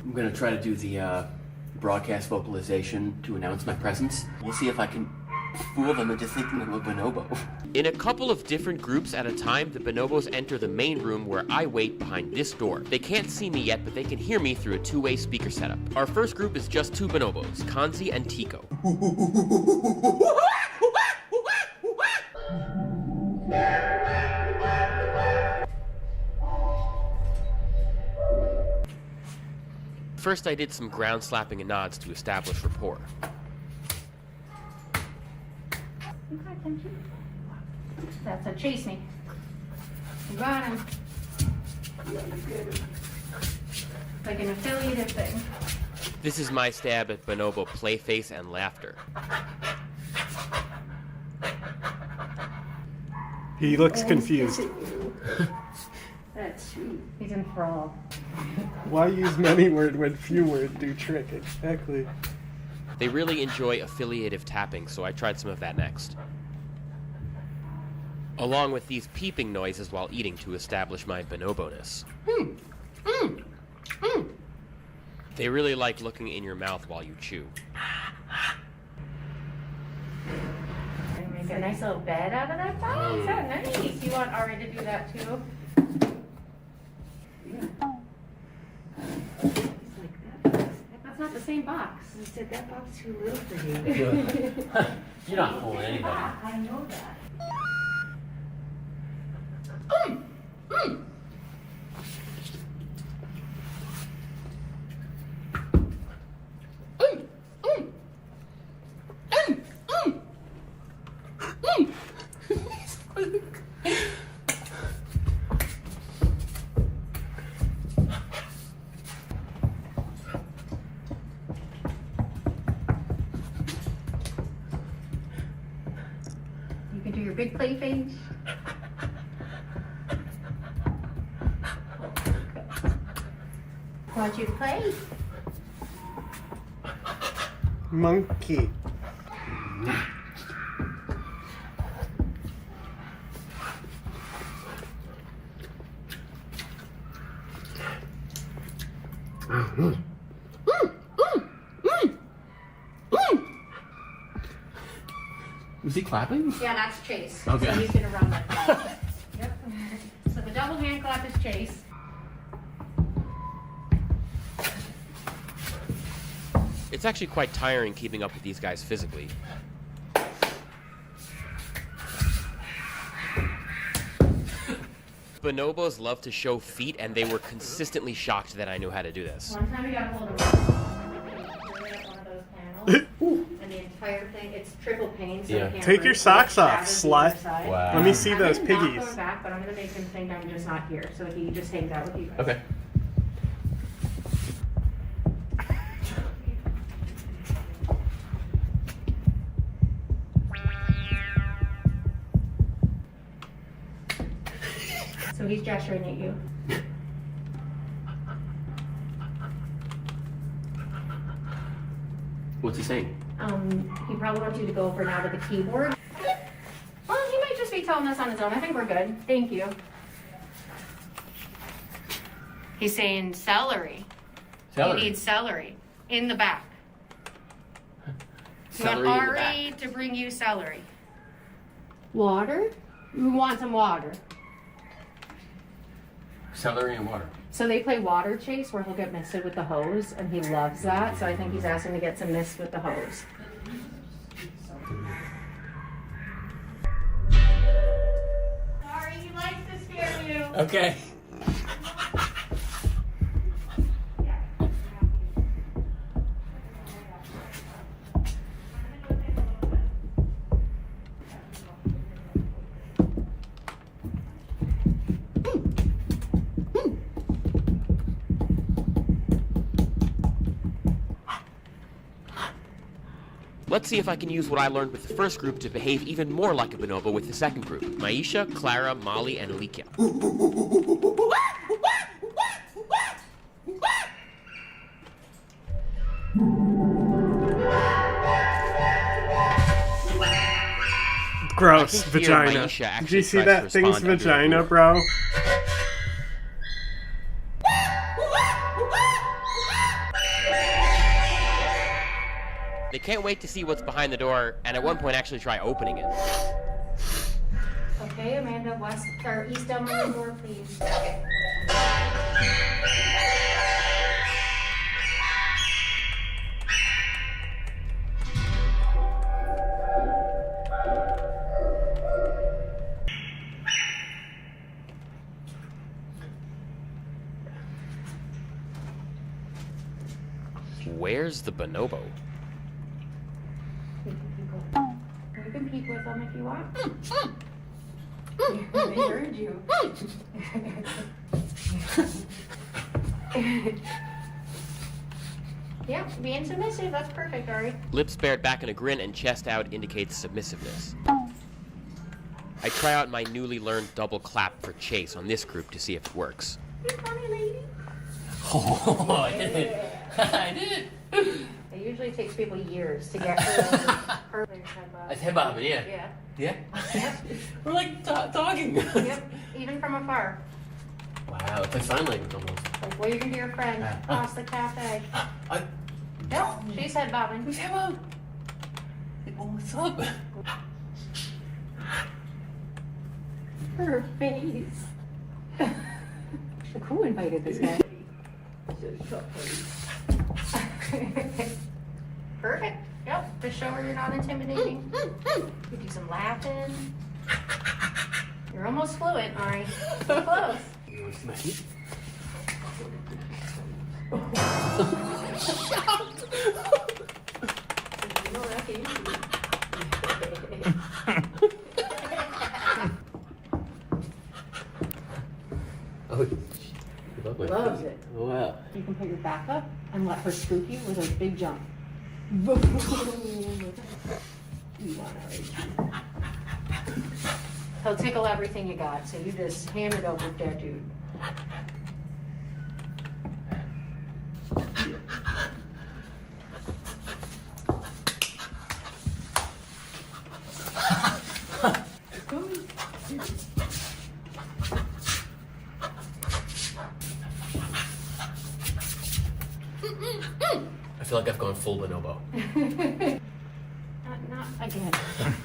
I'm gonna try to do the broadcast vocalization to announce my presence. We'll see if I can fool them into thinking I'm a bonobo. In a couple of different groups at a time, the bonobos enter the main room where I wait behind this door. They can't see me yet, but they can hear me through a two-way speaker setup. Our first group is just 2 bonobos, Kanzi and Tico. First, I did some ground slapping and nods to establish rapport. That's a chase me. You got him. Like an affiliative thing. This is my stab at bonobo playface and laughter. He looks confused. That's sweet. He's enthralled. Why use many word when few word do trick? Exactly. They really enjoy affiliative tapping, so I tried some of that next. Along with these peeping noises while eating to establish my bonobo-ness. They really like looking in your mouth while you chew. Make a nice little bed out of that box. Oh, nice. You want Ari to do that too? That's not the same box. I said that box too little for you. You're not fooling anybody. I know that. You can do your big play face. Want you to play? Monkey. Was he clapping? Yeah, that's Chase. Okay. So he's gonna run that. Yep. So the double hand clap is Chase. It's actually quite tiring keeping up with these guys physically. Bonobos love to show feet, and they were consistently shocked that I knew how to do this. One time we got hold of one of those panels, and the entire thing, it's triple pane, so Yeah. you can't Take your break socks it. off, Gathers slut. either side. Wow. Let me see those I'm not piggies. going back, but I'm gonna make him think I'm just not here, so he just hangs out with you guys. Okay. So he's gesturing at you. What's he saying? He probably wants you to go over now to the keyboard. Well, he might just be telling us on his own. I think we're good. Thank you. He's saying celery. Celery. You need celery in the back. Celery you in want the Ari to bring you celery. Water? You want some water. Celery and water. So they play water chase where he'll get misted with the hose, and he loves that. So I think he's asking to get some mist with the hose. Sorry, he likes to scare you. Okay. Let's see if I can use what I learned with the first group to behave even more like a bonobo with the second group. Maisha, Clara, Molly, and Alicia. Gross. I think here Vagina. Maisha Did actually you see tries to that thing's respond under the vagina, group. bro? They can't wait to see what's behind the door, and at one point actually try opening it. Okay, Amanda, west or east down the door, please. Where's the bonobo? You can peek with them if you want. They heard you. Yeah, being submissive, that's perfect, Ari. Lips bared back in a grin and chest out indicates submissiveness. I try out my newly learned double clap for Chase on this group to see if it works. You funny lady. Oh, I did it. I did it. It usually takes people years to get her. That's head bobbing, yeah. Yeah. Yeah? Yep. We're like talking. Yep. Even from afar. Wow, it's like sign language almost. Like waving to your friend across the cafe. Yep, she's head bobbing. Who's head bobbing? Oh, what's up? Her face. Who invited this guy? Perfect. Yep. Just show her you're not intimidating. You do some laughing. You're almost fluent, Ari. So close. You want to see my feet? Oh, you love my Loves feet. it. Oh, wow. You can put your back up and let her scoop you with a big jump. You want Ari. He'll tickle everything you got, so you just hand it over to that dude. I feel like I've gone full bonobo. Not again.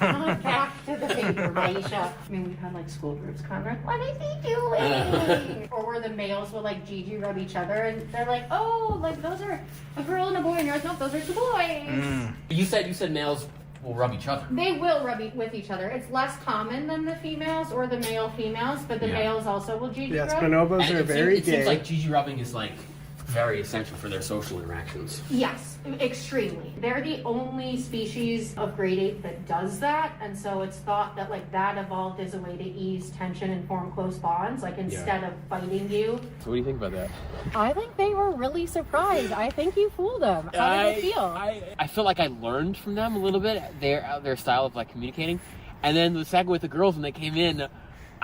Not back to the paper, Maisha. I mean, we've had like school groups come like, what is he doing? Or where the males will like Gigi rub each other, and they're like, oh, like those are a girl and a boy, and you're like, no, those are two boys. You said males will rub each other. They will rub with each other. It's less common than the females or the male-females, but the males also will Gigi rub. Yes, bonobos are very gay. It seems like Gigi rubbing is like very essential for their social interactions. Yes, extremely. They're the only species of great ape that does that, and so it's thought that like that evolved as a way to ease tension and form close bonds, like instead of fighting you. So what do you think about that? I think they were really surprised. I think you fooled them. How did it feel? I feel like I learned from them a little bit, their style of like communicating. And then the second with the girls when they came in,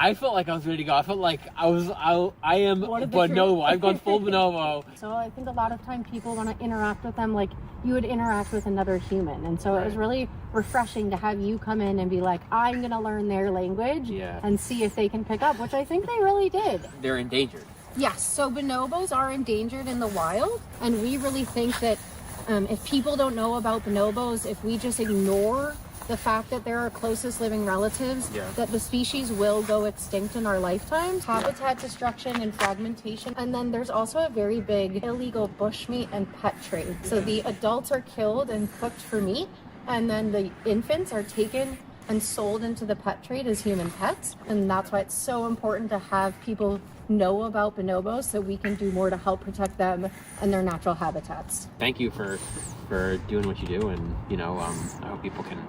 I felt like I was ready to go. I felt like I am bonobo. I've gone full bonobo. So I think a lot of time people want to interact with them like you would interact with another human. And so it was really refreshing to have you come in and be like, I'm going to learn their language and see if they can pick up, which I think they really did. They're endangered. Yes, so bonobos are endangered in the wild. And we really think that if people don't know about bonobos, if we just ignore the fact that they're our closest living relatives, that the species will go extinct in our lifetimes. Habitat destruction and fragmentation. And then there's also a very big illegal bushmeat and pet trade. So the adults are killed and cooked for meat, and then the infants are taken and sold into the pet trade as human pets. And that's why it's so important to have people know about bonobos so we can do more to help protect them and their natural habitats. Thank you for doing what you do, and I hope people can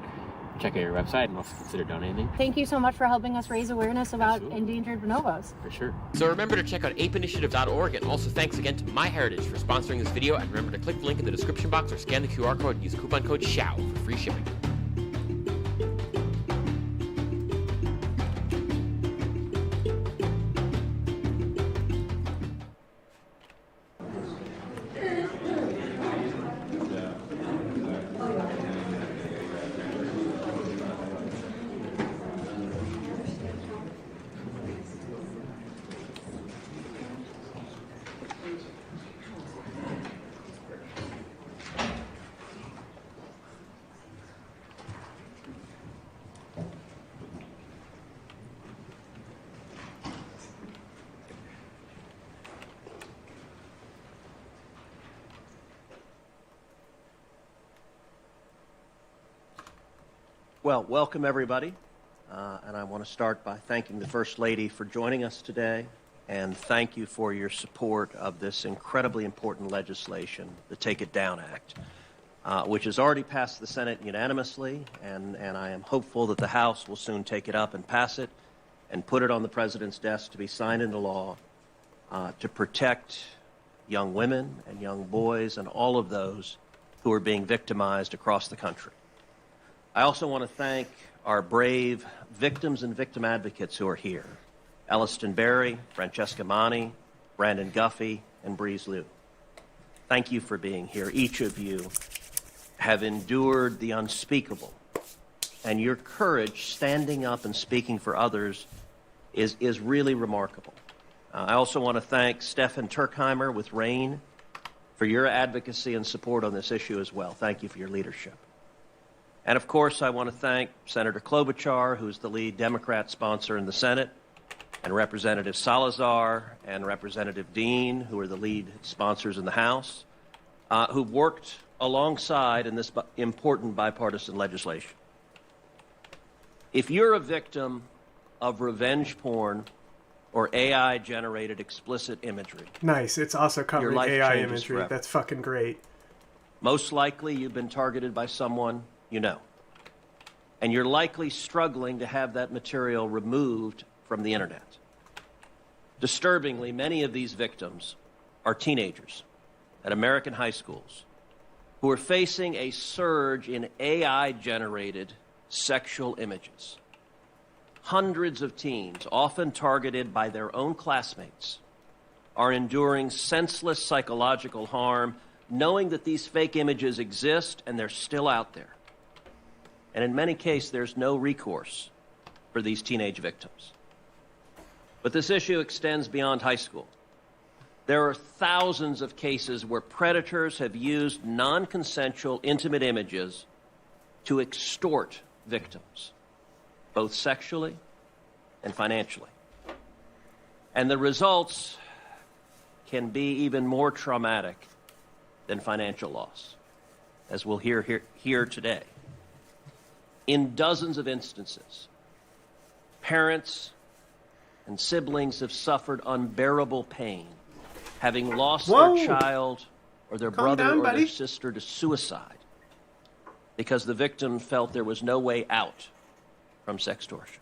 check out your website and also consider donating. Thank you so much for helping us raise awareness about endangered bonobos. For sure. So remember to check out apeinitiative.org, and also thanks again to MyHeritage for sponsoring this video, and remember to click the link in the description box or scan the QR code and use coupon code SHOW for free shipping. Well, welcome everybody, and I want to start by thanking the First Lady for joining us today, and thank you for your support of this incredibly important legislation, the Take It Down Act, which has already passed the Senate unanimously, and I am hopeful that the House will soon take it up and pass it and put it on the President's desk to be signed into law to protect young women and young boys and all of those who are being victimized across the country. I also want to thank our brave victims and victim advocates who are here. Elliston Berry, Francesca Mani, Brandon Guffey, and Breeze Liu. Thank you for being here. Each of you have endured the unspeakable, and your courage standing up and speaking for others is really remarkable. I also want to thank Stefan Turkheimer with RAIN for your advocacy and support on this issue as well. Thank you for your leadership. And of course, I want to thank Senator Klobuchar, who's the lead Democrat sponsor in the Senate, and Representative Salazar and Representative Dean, who are the lead sponsors in the House, who've worked alongside in this important bipartisan legislation. If you're a victim of revenge porn or AI-generated explicit imagery. Nice. It's also covering AI imagery. Forever. That's fucking great. Most likely you've been targeted by someone you know. And you're likely struggling to have that material removed from the internet. Disturbingly, many of these victims are teenagers at American high schools who are facing a surge in AI-generated sexual images. Hundreds of teens, often targeted by their own classmates, are enduring senseless psychological harm, knowing that these fake images exist and they're still out there. And in many cases, there's no recourse for these teenage victims. But this issue extends beyond high school. There are thousands of cases where predators have used non-consensual intimate images to extort victims, both sexually and financially. And the results can be even more traumatic than financial loss, as we'll hear today. In dozens of instances, parents and siblings have suffered unbearable pain, having lost their child or their brother or their sister to suicide because the victim felt there was no way out from sextortion.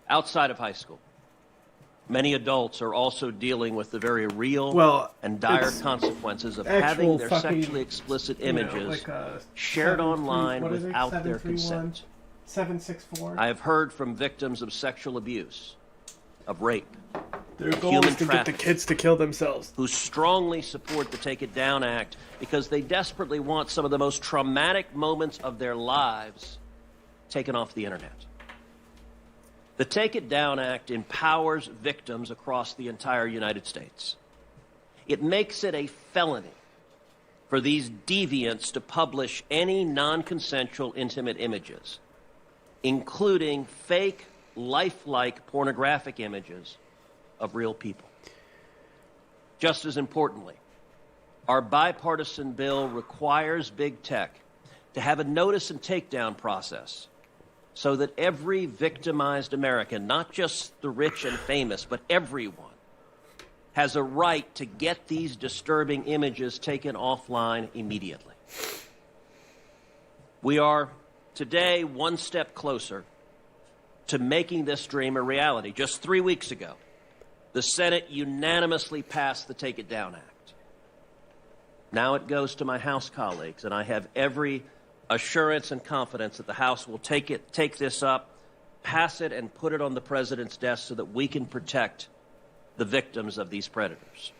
Outside of high school, many adults are also dealing with the very real and dire consequences of having their sexually explicit images shared online without their consent. 764. I have heard from victims of sexual abuse, of rape, Their goal is to get the kids to kill themselves, who strongly support the Take It Down Act because they desperately want some of the most traumatic moments of their lives taken off the internet. The Take It Down Act empowers victims across the entire United States. It makes it a felony for these deviants to publish any non-consensual intimate images, including fake, lifelike pornographic images of real people. Just as importantly, our bipartisan bill requires big tech to have a notice and takedown process so that every victimized American, not just the rich and famous, but everyone, has a right to get these disturbing images taken offline immediately. We are today one step closer to making this dream a reality. Just 3 weeks ago, the Senate unanimously passed the Take It Down Act. Now it goes to my House colleagues, and I have every assurance and confidence that the House will take this up, pass it, and put it on the President's desk so that we can protect the victims of these predators.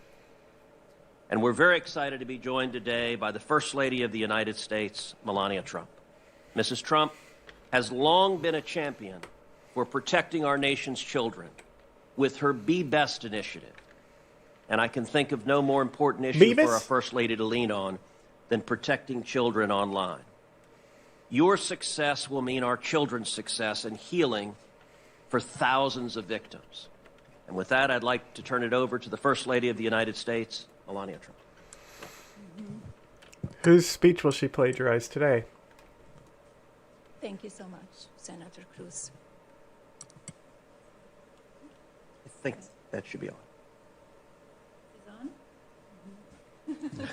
And we're very excited to be joined today by the First Lady of the United States, Melania Trump. Mrs. Trump has long been a champion for protecting our nation's children with her Be Best initiative. And I can think of no more important issue for our First Lady to lean on than protecting children online. Your success will mean our children's success and healing for thousands of victims. And with that, I'd like to turn it over to the First Lady of the United States, Melania Trump. Whose speech will she plagiarize today? Thank you so much, Senator Cruz. I think that should be on. Is on?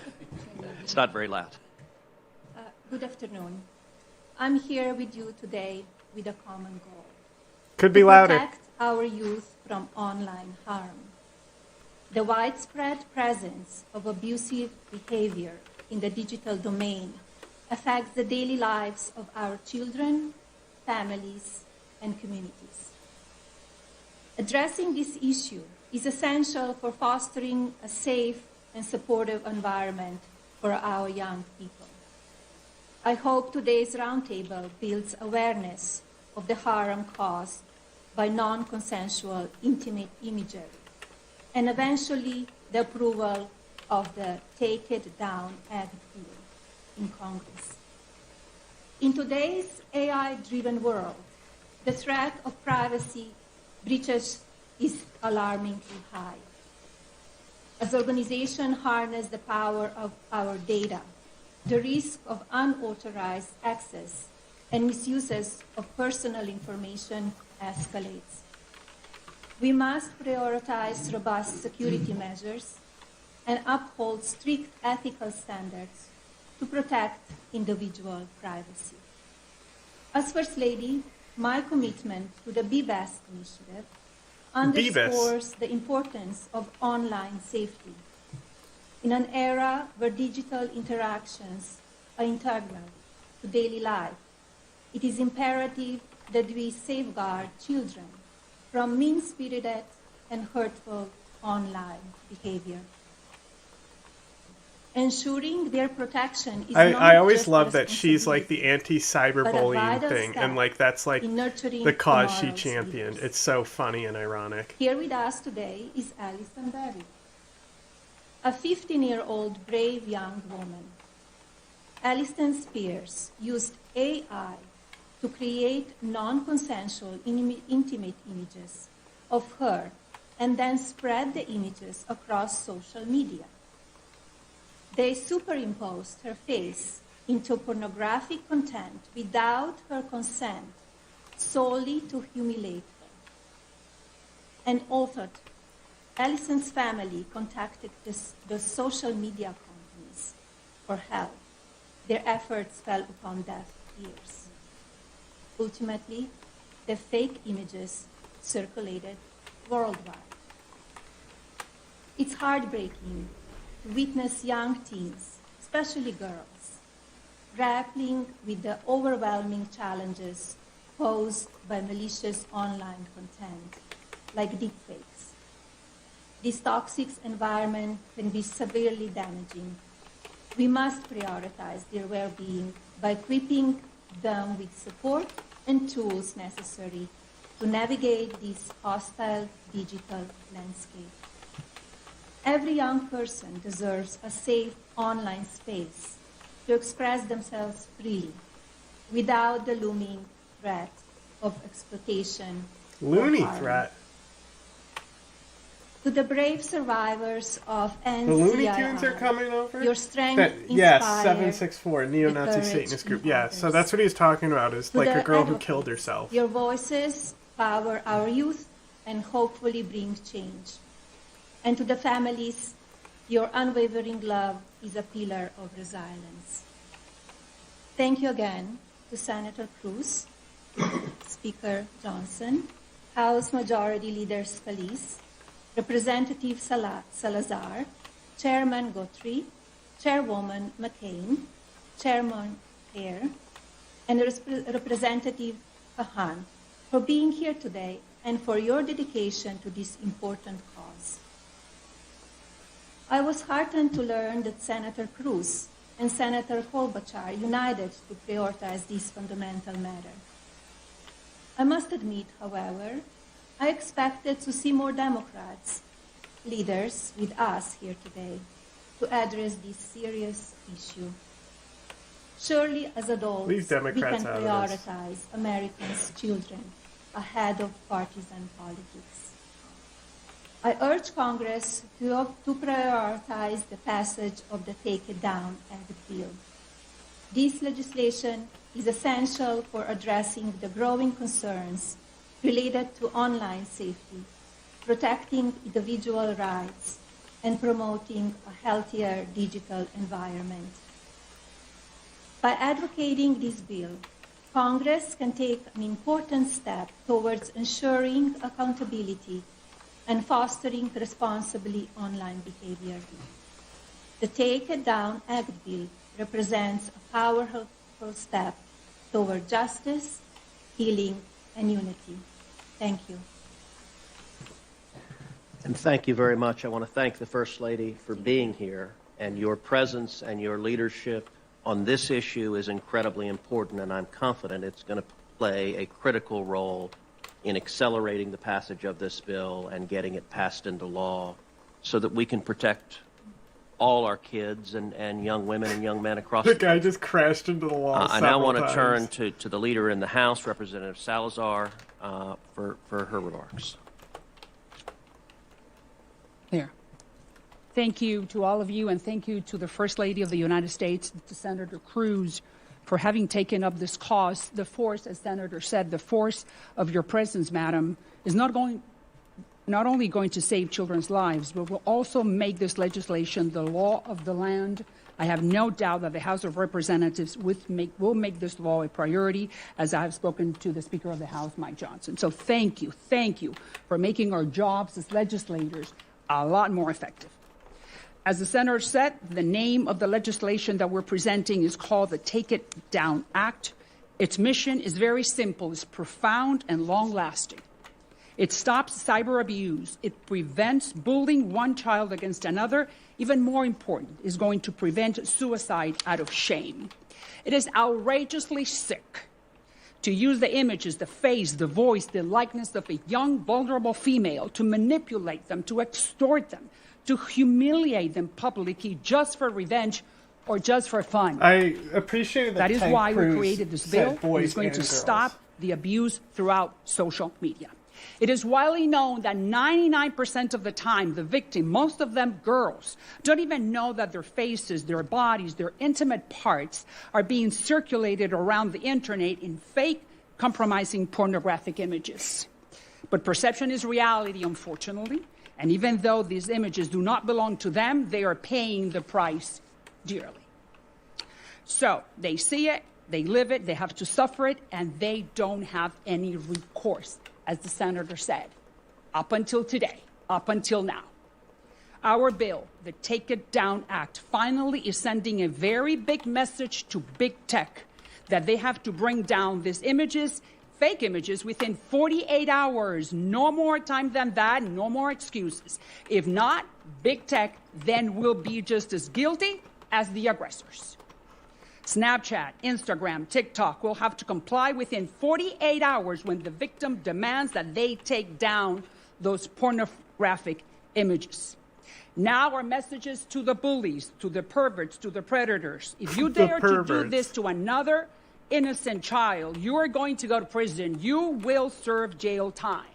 It's not very loud. Good afternoon. I'm here with you today with a common goal. Could be louder. Protect our youth from online harm. The widespread presence of abusive behavior in the digital domain affects the daily lives of our children, families, and communities. Addressing this issue is essential for fostering a safe and supportive environment for our young people. I hope today's roundtable builds awareness of the harm caused by non-consensual intimate imagery, and eventually the approval of the Take It Down Act bill in Congress. In today's AI-driven world, the threat of privacy breaches is alarmingly high. As organizations harness the power of our data, the risk of unauthorized access and misuses of personal information escalates. We must prioritize robust security measures and uphold strict ethical standards to protect individual privacy. As First Lady, my commitment to the Be Best initiative underscores the importance of online safety. In an era where digital interactions are integral to daily life, it is imperative that we safeguard children from mean-spirited and hurtful online behavior. Ensuring their protection is I always love that she's like the anti-cyberbullying thing, and like that's like the cause she championed. It's so funny and ironic. Here with us today is Alison Berry, a 15-year-old brave young woman. Alliston's peers used AI to create non-consensual intimate images of her and then spread the images across social media. They superimposed her face into pornographic content without her consent, solely to humiliate her. An author, Allison's family contacted the social media companies for help. Their efforts fell upon deaf ears. Ultimately, the fake images circulated worldwide. It's heartbreaking to witness young teens, especially girls, grappling with the overwhelming challenges posed by malicious online content, like deepfakes. This toxic environment can be severely damaging. We must prioritize their well-being by equipping them with support and tools necessary to navigate this hostile digital landscape. Every young person deserves a safe online space to express themselves freely without the looming threat of exploitation. Loony threat. To the brave survivors of NCII, The Looney Tunes are coming over? Your strength Yes, inspired 764, neo-Nazi the Satanist courage group. in Yeah, others. so that's what he's talking about, is To like the a girl who advocates, killed herself. Your voices power our youth and hopefully bring change. And to the families, your unwavering love is a pillar of resilience. Thank you again to Senator Cruz, Speaker Johnson, House Majority Leader Scalise, Representative Salazar, Chairman Guthrie, Chairwoman McCain, Chairman Hare, and Representative Kahan for being here today and for your dedication to this important cause. I was heartened to learn that Senator Cruz and Senator Klobuchar united to prioritize this fundamental matter. I must admit, however, I expected to see more Democrats, leaders with us here today, to address this serious issue. Surely, as adults, Leave we Democrats can out of this. prioritize Americans' children ahead of partisan politics. I urge Congress to prioritize the passage of the Take It Down Act bill. This legislation is essential for addressing the growing concerns related to online safety, protecting individual rights, and promoting a healthier digital environment. By advocating this bill, Congress can take an important step towards ensuring accountability and fostering responsibly online behavior. The Take It Down Act bill represents a powerful step toward justice, healing, and unity. Thank you. And thank you very much. I want to thank the First Lady for being here, and your presence and your leadership on this issue is incredibly important, and I'm confident it's going to play a critical role in accelerating the passage of this bill and getting it passed into law so that we can protect all our kids and young women and young men across The guy just crashed into the wall I now want to several turn to the leader in the House, Representative Salazar, for her remarks. There. Thank you to all of you, and thank you to the First Lady of the United States, to Senator Cruz, for having taken up this cause. The force, as Senator said, the force of your presence, Madam, is not only going to save children's lives, but will also make this legislation the law of the land. I have no doubt that the House of Representatives will make this law a priority, as I have spoken to the Speaker of the House, Mike Johnson. So thank you for making our jobs as legislators a lot more effective. As the Senator said, the name of the legislation that we're presenting is called the Take It Down Act. Its mission is very simple. It's profound and long-lasting. It stops cyber abuse. It prevents bullying one child against another. Even more important, is going to prevent suicide out of shame. It is outrageously sick to use the images, the face, the voice, the likeness of a young, vulnerable female to manipulate them, to extort them, to humiliate them publicly just for revenge or just for fun. I appreciate that. Is Ted why Cruz we created this bill. It's going to girls. stop the abuse throughout social media. It is widely known that 99% of the time, the victim, most of them girls, don't even know that their faces, their bodies, their intimate parts are being circulated around the internet in fake, compromising pornographic images. But perception is reality, unfortunately. And even though these images do not belong to them, they are paying the price dearly. So they see it, they live it, they have to suffer it, and they don't have any recourse, as the senator said, up until today, up until now. Our bill, the Take It Down Act, finally is sending a very big message to big tech that they have to bring down these images, fake images, within 48 hours. No more time than that, no more excuses. If not, big tech then will be just as guilty as the aggressors. Snapchat, Instagram, TikTok will have to comply within 48 hours when the victim demands that they take down those pornographic images. Now our messages to the bullies, to the perverts, to the predators. If you dare to do this to another innocent child, you are going to go to prison. You will serve jail time.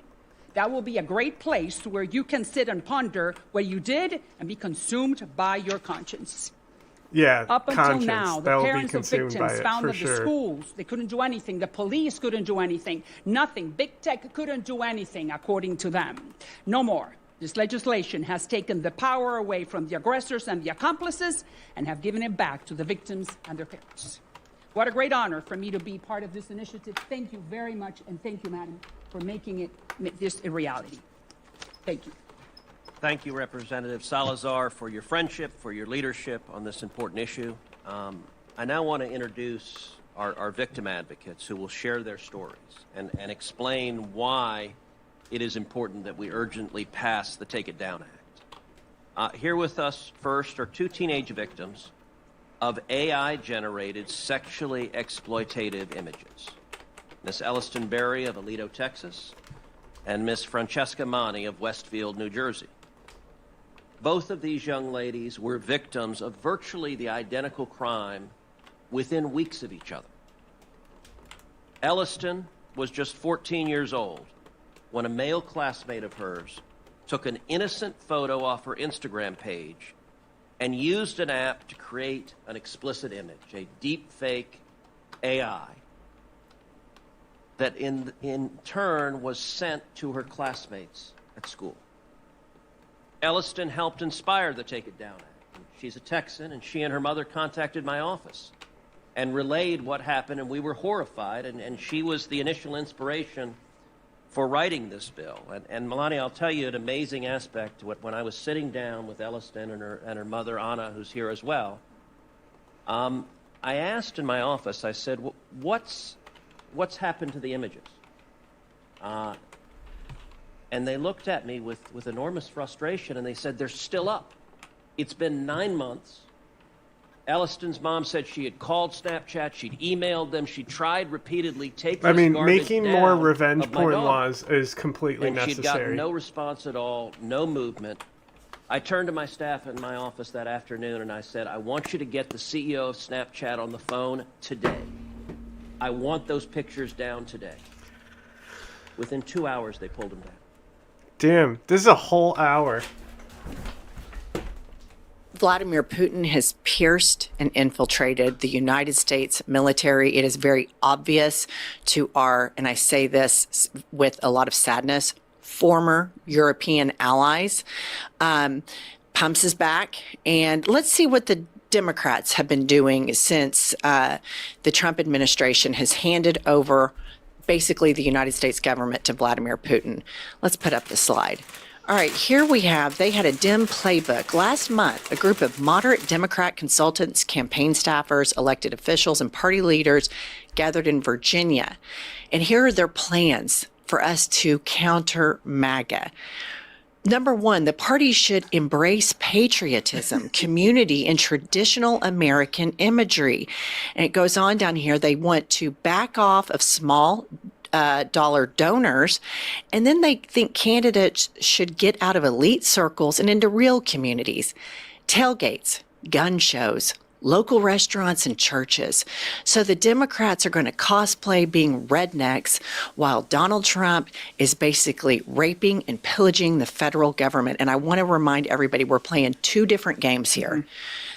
That will be a great place where you can sit and ponder what you did and be consumed by your conscience. Yeah, up until conscience. now, the parents of victims found that the schools, they couldn't do anything. The police couldn't do anything. Nothing. Big tech couldn't do anything, according to them. No more. This legislation has taken the power away from the aggressors and the accomplices and have given it back to the victims and their parents. What a great honor for me to be part of this initiative. Thank you very much, and thank you, Madam, for making this a reality. Thank you. Thank you, Representative Salazar, for your friendship, for your leadership on this important issue. I now want to introduce our victim advocates who will share their stories and explain why it is important that we urgently pass the Take It Down Act. Here with us first are two teenage victims of AI-generated sexually exploitative images. Miss Elliston Berry of Aledo, Texas, and Miss Francesca Mani of Westfield, New Jersey. Both of these young ladies were victims of virtually the identical crime within weeks of each other. Elliston was just 14 years old when a male classmate of hers took an innocent photo off her Instagram page and used an app to create an explicit image, a deep fake AI, that in turn was sent to her classmates at school. Elliston helped inspire the Take It Down Act. She's a Texan, and she and her mother contacted my office and relayed what happened, and we were horrified, and she was the initial inspiration for writing this bill. And Melania, I'll tell you an amazing aspect. When I was sitting down with Elliston and her mother, Anna, who's here as well, I asked in my office, I said, what's happened to the images? And they looked at me with enormous frustration, and they said, they're still up. It's been 9 months. Elliston's mom said she had called Snapchat, she'd emailed them, she tried repeatedly taking this garbage making down more revenge of my porn dog. laws is completely And necessary. she'd gotten no response at all, no movement. I turned to my staff in my office that afternoon and I said, I want you to get the CEO of Snapchat on the phone today. I want those pictures down today. Within 2 hours, they pulled them down. Damn, this is a whole hour. Vladimir Putin has pierced and infiltrated the United States military. It is very obvious to our, and I say this with a lot of sadness, former European allies. Pumps is back. And let's see what the Democrats have been doing since the Trump administration has handed over basically the United States government to Vladimir Putin. Let's put up the slide. All right, here we have, they had a dim playbook. Last month, a group of moderate Democrat consultants, campaign staffers, elected officials, and party leaders gathered in Virginia. And here are their plans for us to counter MAGA. Number one, the party should embrace patriotism, community, and traditional American imagery. And it goes on down here. They want to back off of small dollar donors. And then they think candidates should get out of elite circles and into real communities. Tailgates, gun shows, local restaurants and churches. So the Democrats are going to cosplay being rednecks while Donald Trump is basically raping and pillaging the federal government. And I want to remind everybody we're playing two different games here.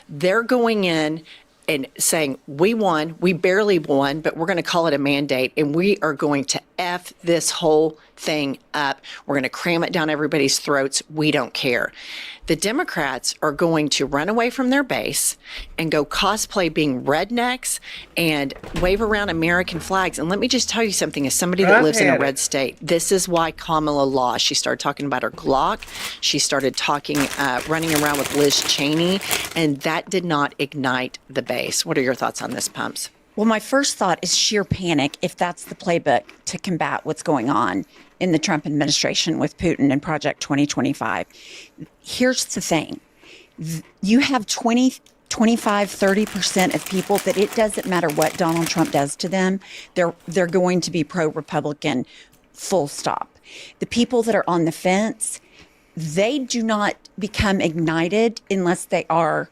They're going in and saying, we won, we barely won, but we're going to call it a mandate, and we are going to F this whole thing up. We're going to cram it down everybody's throats. We don't care. The Democrats are going to run away from their base and go cosplay being rednecks and wave around American flags. And let me just tell you something, as somebody that lives in a red state, this is why Kamala lost. She started talking about her Glock. She started talking, running around with Liz Cheney, and that did not ignite the base. What are your thoughts on this, Pumps? Well, my first thought is sheer panic if that's the playbook to combat what's going on in the Trump administration with Putin and Project 2025. Here's the thing. You have 20, 25, 30% of people that it doesn't matter what Donald Trump does to them, they're going to be pro-Republican, full stop. The people that are on the fence, they do not become ignited unless they are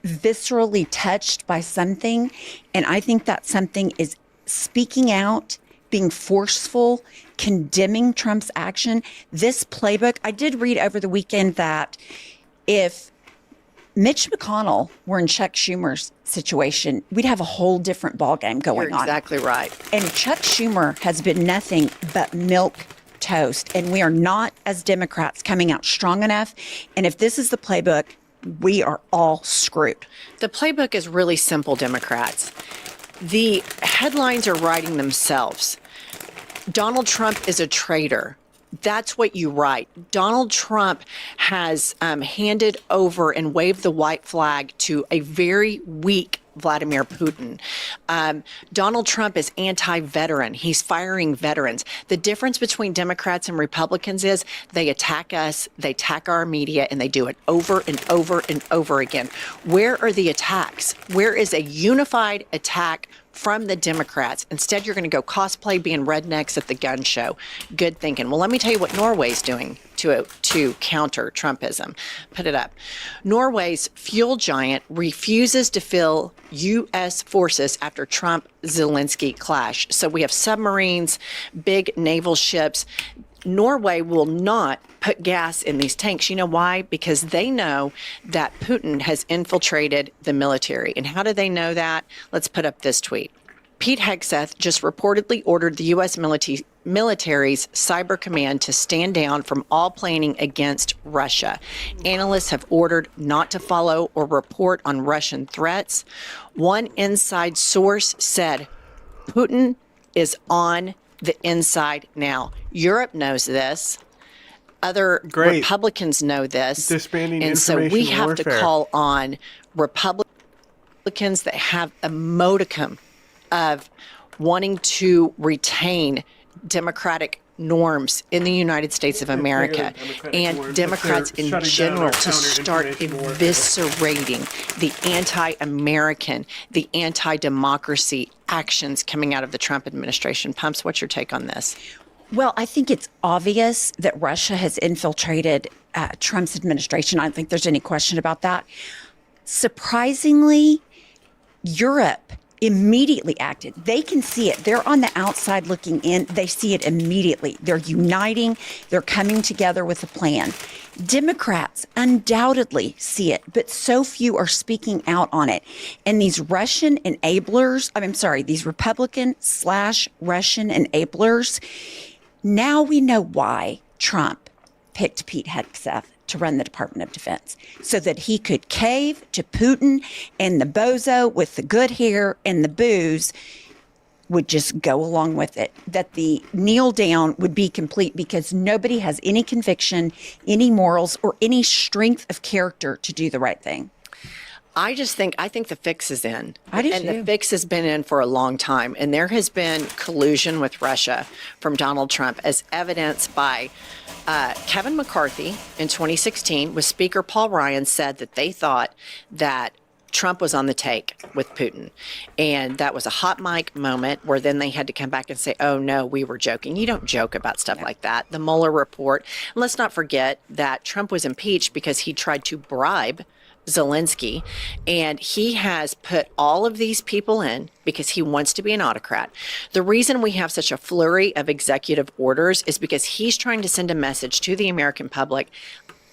viscerally touched by something. And I think that something is speaking out, being forceful, condemning Trump's action. This playbook, I did read over the weekend that if Mitch McConnell were in Chuck Schumer's situation, we'd have a whole different ballgame going on. You're exactly right. And Chuck Schumer has been nothing but milk toast. And we are not, as Democrats, coming out strong enough. And if this is the playbook, we are all screwed. The playbook is really simple, Democrats. The headlines are writing themselves. Donald Trump is a traitor. That's what you write. Donald Trump has handed over and waved the white flag to a very weak Vladimir Putin. Donald Trump is anti-veteran. He's firing veterans. The difference between Democrats and Republicans is they attack us, they attack our media, and they do it over and over and over again. Where are the attacks? Where is a unified attack from the Democrats? Instead, you're going to go cosplay being rednecks at the gun show. Good thinking. Well, let me tell you what Norway's doing to counter Trumpism. Put it up. Norway's fuel giant refuses to fill U.S. forces after Trump-Zelenskyy clash. So we have submarines, big naval ships. Norway will not put gas in these tanks. You know why? Because they know that Putin has infiltrated the military. And how do they know that? Let's put up this tweet. Pete Hegseth just reportedly ordered the U.S. military's cyber command to stand down from all planning against Russia. Analysts have ordered not to follow or report on Russian threats. One inside source said Putin is on the inside now. Europe knows this. Other Republicans know this. Disbanding and so we have warfare. to call on Republicans that have a modicum of wanting to retain democratic norms in the United States of America and Democrats in general to start eviscerating the anti-American, the anti-democracy actions coming out of the Trump administration. Pumps, what's your take on this? Well, I think it's obvious that Russia has infiltrated Trump's administration. I don't think there's any question about that. Surprisingly, Europe immediately acted. They can see it. They're on the outside looking in. They see it immediately. They're uniting. They're coming together with a plan. Democrats undoubtedly see it, but so few are speaking out on it. And these Russian enablers, these Republican/Russian enablers, now we know why Trump picked Pete Hegseth to run the Department of Defense, so that he could cave to Putin, and the bozo with the good hair and the booze would just go along with it, that the kneel down would be complete because nobody has any conviction, any morals, or any strength of character to do the right thing. I think the fix is in. I do and too. The fix has been in for a long time. And there has been collusion with Russia from Donald Trump, as evidenced by Kevin McCarthy in 2016, with Speaker Paul Ryan said that they thought that Trump was on the take with Putin. And that was a hot mic moment where then they had to come back and say, oh, no, we were joking. You don't joke about stuff like that. The Mueller report. And let's not forget that Trump was impeached because he tried to bribe Zelenskyy, and he has put all of these people in because he wants to be an autocrat. The reason we have such a flurry of executive orders is because he's trying to send a message to the American public.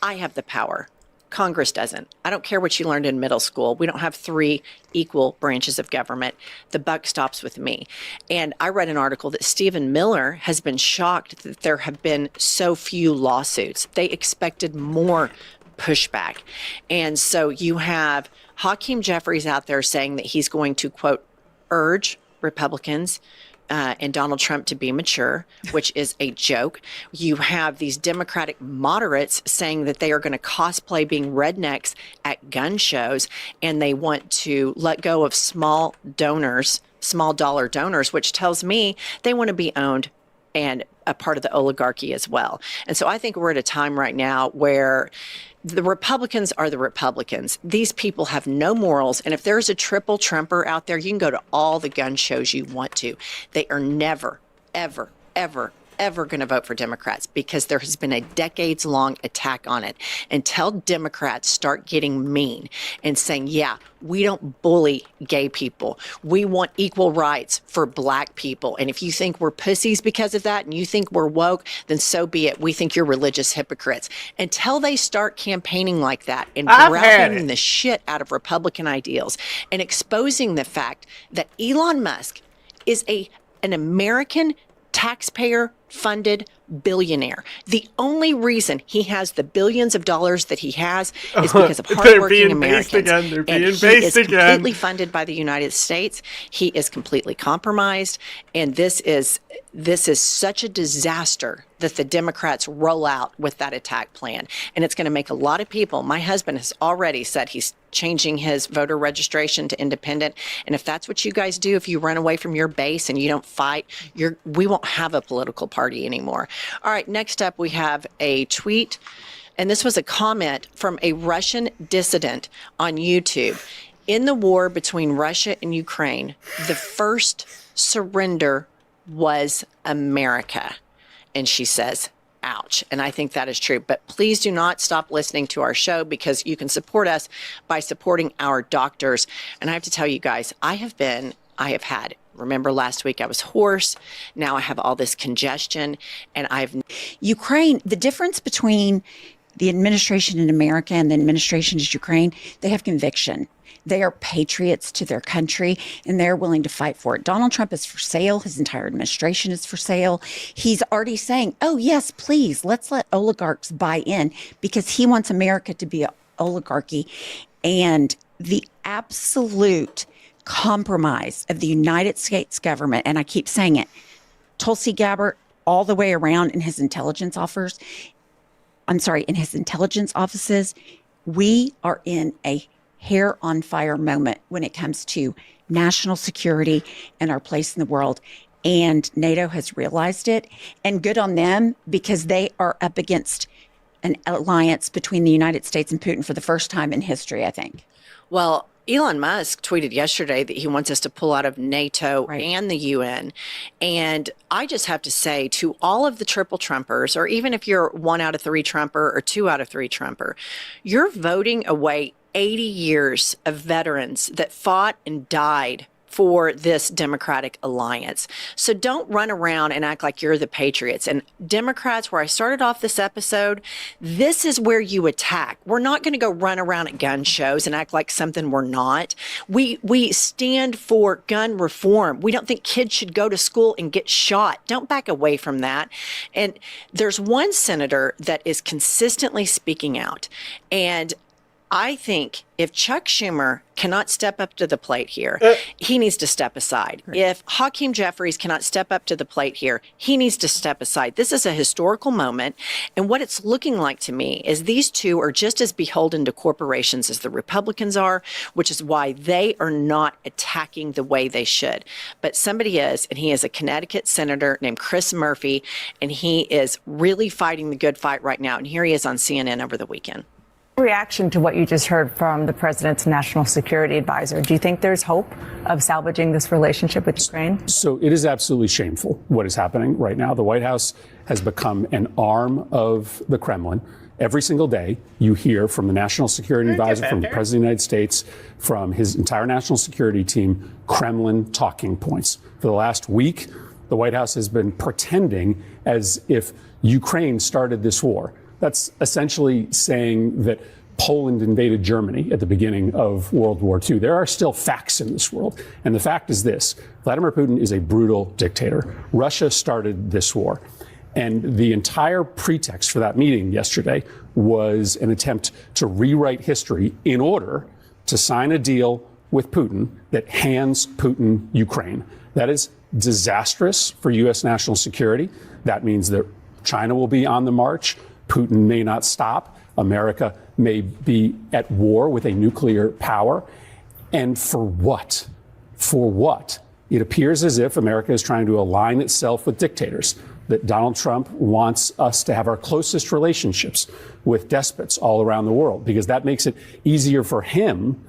I have the power. Congress doesn't. I don't care what you learned in middle school. We don't have 3 equal branches of government. The buck stops with me. And I read an article that Stephen Miller has been shocked that there have been so few lawsuits. They expected more pushback. And so you have Hakeem Jeffries out there saying that he's going to, quote, urge Republicans and Donald Trump to be mature, which is a joke. You have these Democratic moderates saying that they are going to cosplay being rednecks at gun shows, and they want to let go of small dollar donors, which tells me they want to be owned and a part of the oligarchy as well. And so I think we're at a time right now where the Republicans are the Republicans. These people have no morals. And if there's a triple Trumper out there, you can go to all the gun shows you want to. They are never, ever, ever, ever going to vote for Democrats because there has been a decades-long attack on it. Until Democrats start getting mean and saying, yeah, we don't bully gay people. We want equal rights for black people. And if you think we're pussies because of that and you think we're woke, then so be it. We think you're religious hypocrites. Until they start campaigning like that and grabbing the shit out of Republican ideals and exposing the fact that Elon Musk is an American taxpayer-funded billionaire. The only reason he has the billions of dollars that he has is because of hardworking Americans. They're being and he is completely funded by the United States. He is completely compromised, and this is such a disaster that the Democrats roll out with that attack plan. And it's going to make a lot of people. My husband has already said he's changing his voter registration to independent. And if that's what you guys do, if you run away from your base and you don't fight, we won't have a political party anymore. All right, next up we have a tweet. And this was a comment from a Russian dissident on YouTube. In the war between Russia and Ukraine, the first surrender was America. And she says, ouch. And I think that is true. But please do not stop listening to our show because you can support us by supporting our doctors. And I have to tell you guys, I have had, remember last week I was hoarse. Now I have all this congestion and Ukraine, the difference between the administration in America and the administration in Ukraine, they have conviction. They are patriots to their country, and they're willing to fight for it. Donald Trump is for sale. His entire administration is for sale. He's already saying, oh, yes, please, let's let oligarchs buy in because he wants America to be an oligarchy. And the absolute compromise of the United States government, and I keep saying it, Tulsi Gabbard all the way around in his intelligence offices, we are in a hair on fire moment when it comes to national security and our place in the world. And NATO has realized it, and good on them because they are up against an alliance between the United States and Putin for the first time in history, I think. Well, Elon Musk tweeted yesterday that he wants us to pull out of NATO and the UN. And I just have to say to all of the triple Trumpers, or even if you're 1 out of 3 Trumper or 2 out of 3 Trumper, you're voting away 80 years of veterans that fought and died for this Democratic alliance. So don't run around and act like you're the patriots. And Democrats, where I started off this episode, this is where you attack. We're not going to go run around at gun shows and act like something we're not. We stand for gun reform. We don't think kids should go to school and get shot. Don't back away from that. And there's one senator that is consistently speaking out. And I think if Chuck Schumer cannot step up to the plate here, he needs to step aside. Right. If Hakeem Jeffries cannot step up to the plate here, he needs to step aside. This is a historical moment. And what it's looking like to me is these two are just as beholden to corporations as the Republicans are, which is why they are not attacking the way they should. But somebody is, and he is a Connecticut senator named Chris Murphy, and he is really fighting the good fight right now. And here he is on CNN over the weekend. Reaction to what you just heard from the president's national security advisor. Do you think there's hope of salvaging this relationship with Ukraine? So it is absolutely shameful what is happening right now. The White House has become an arm of the Kremlin. Every single day, you hear from the National Security Advisor, from the President of the United States, from his entire national security team, Kremlin talking points. For the last week, the White House has been pretending as if Ukraine started this war. That's essentially saying that Poland invaded Germany at the beginning of World War II. There are still facts in this world. And the fact is this: Vladimir Putin is a brutal dictator. Russia started this war. And the entire pretext for that meeting yesterday was an attempt to rewrite history in order to sign a deal with Putin that hands Putin Ukraine. That is disastrous for U.S. national security. That means that China will be on the march. Putin may not stop. America may be at war with a nuclear power. And for what? For what? It appears as if America is trying to align itself with dictators, that Donald Trump wants us to have our closest relationships with despots all around the world, because that makes it easier for him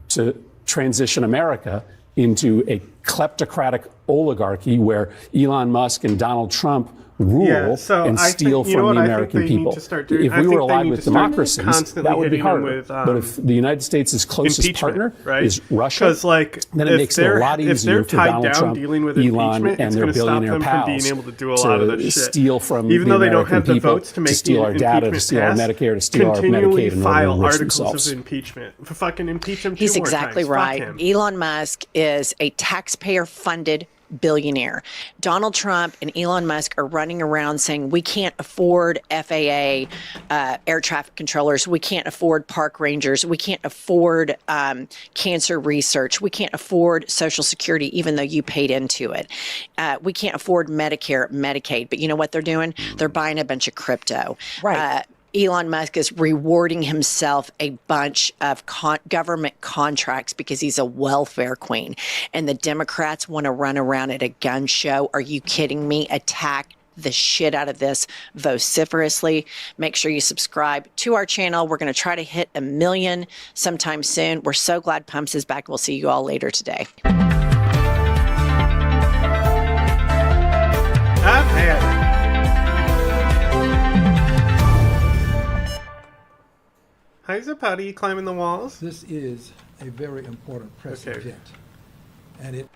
to transition America into a kleptocratic oligarchy where Elon Musk and Donald Trump rule and steal from the American people. If we were allied with democracies, that would be harder. But if the United States' closest partner is Russia, then it makes it a lot easier for Donald Trump, Elon, and their billionaire pals to steal from the American people, to steal our data, to steal our Medicare, to steal our Medicaid, and order to enrich themselves. For fucking impeach him. He's exactly right. Elon Musk is a taxpayer-funded billionaire. Donald Trump and Elon Musk are running around saying we can't afford FAA air traffic controllers, we can't afford park rangers, we can't afford cancer research, we can't afford Social Security even though you paid into it, we can't afford Medicare, Medicaid. But you know what they're doing? They're buying a bunch of crypto. Right. Elon Musk is rewarding himself a bunch of government contracts because he's a welfare queen. And the Democrats want to run around at a gun show. Are you kidding me? Attack the shit out of this vociferously. Make sure you subscribe to our channel. We're going to try to hit 1 million sometime soon. We're so glad Pumps is back. We'll see you all later today. Hi, Zapata, you climbing the walls? This is a very important press event. And it...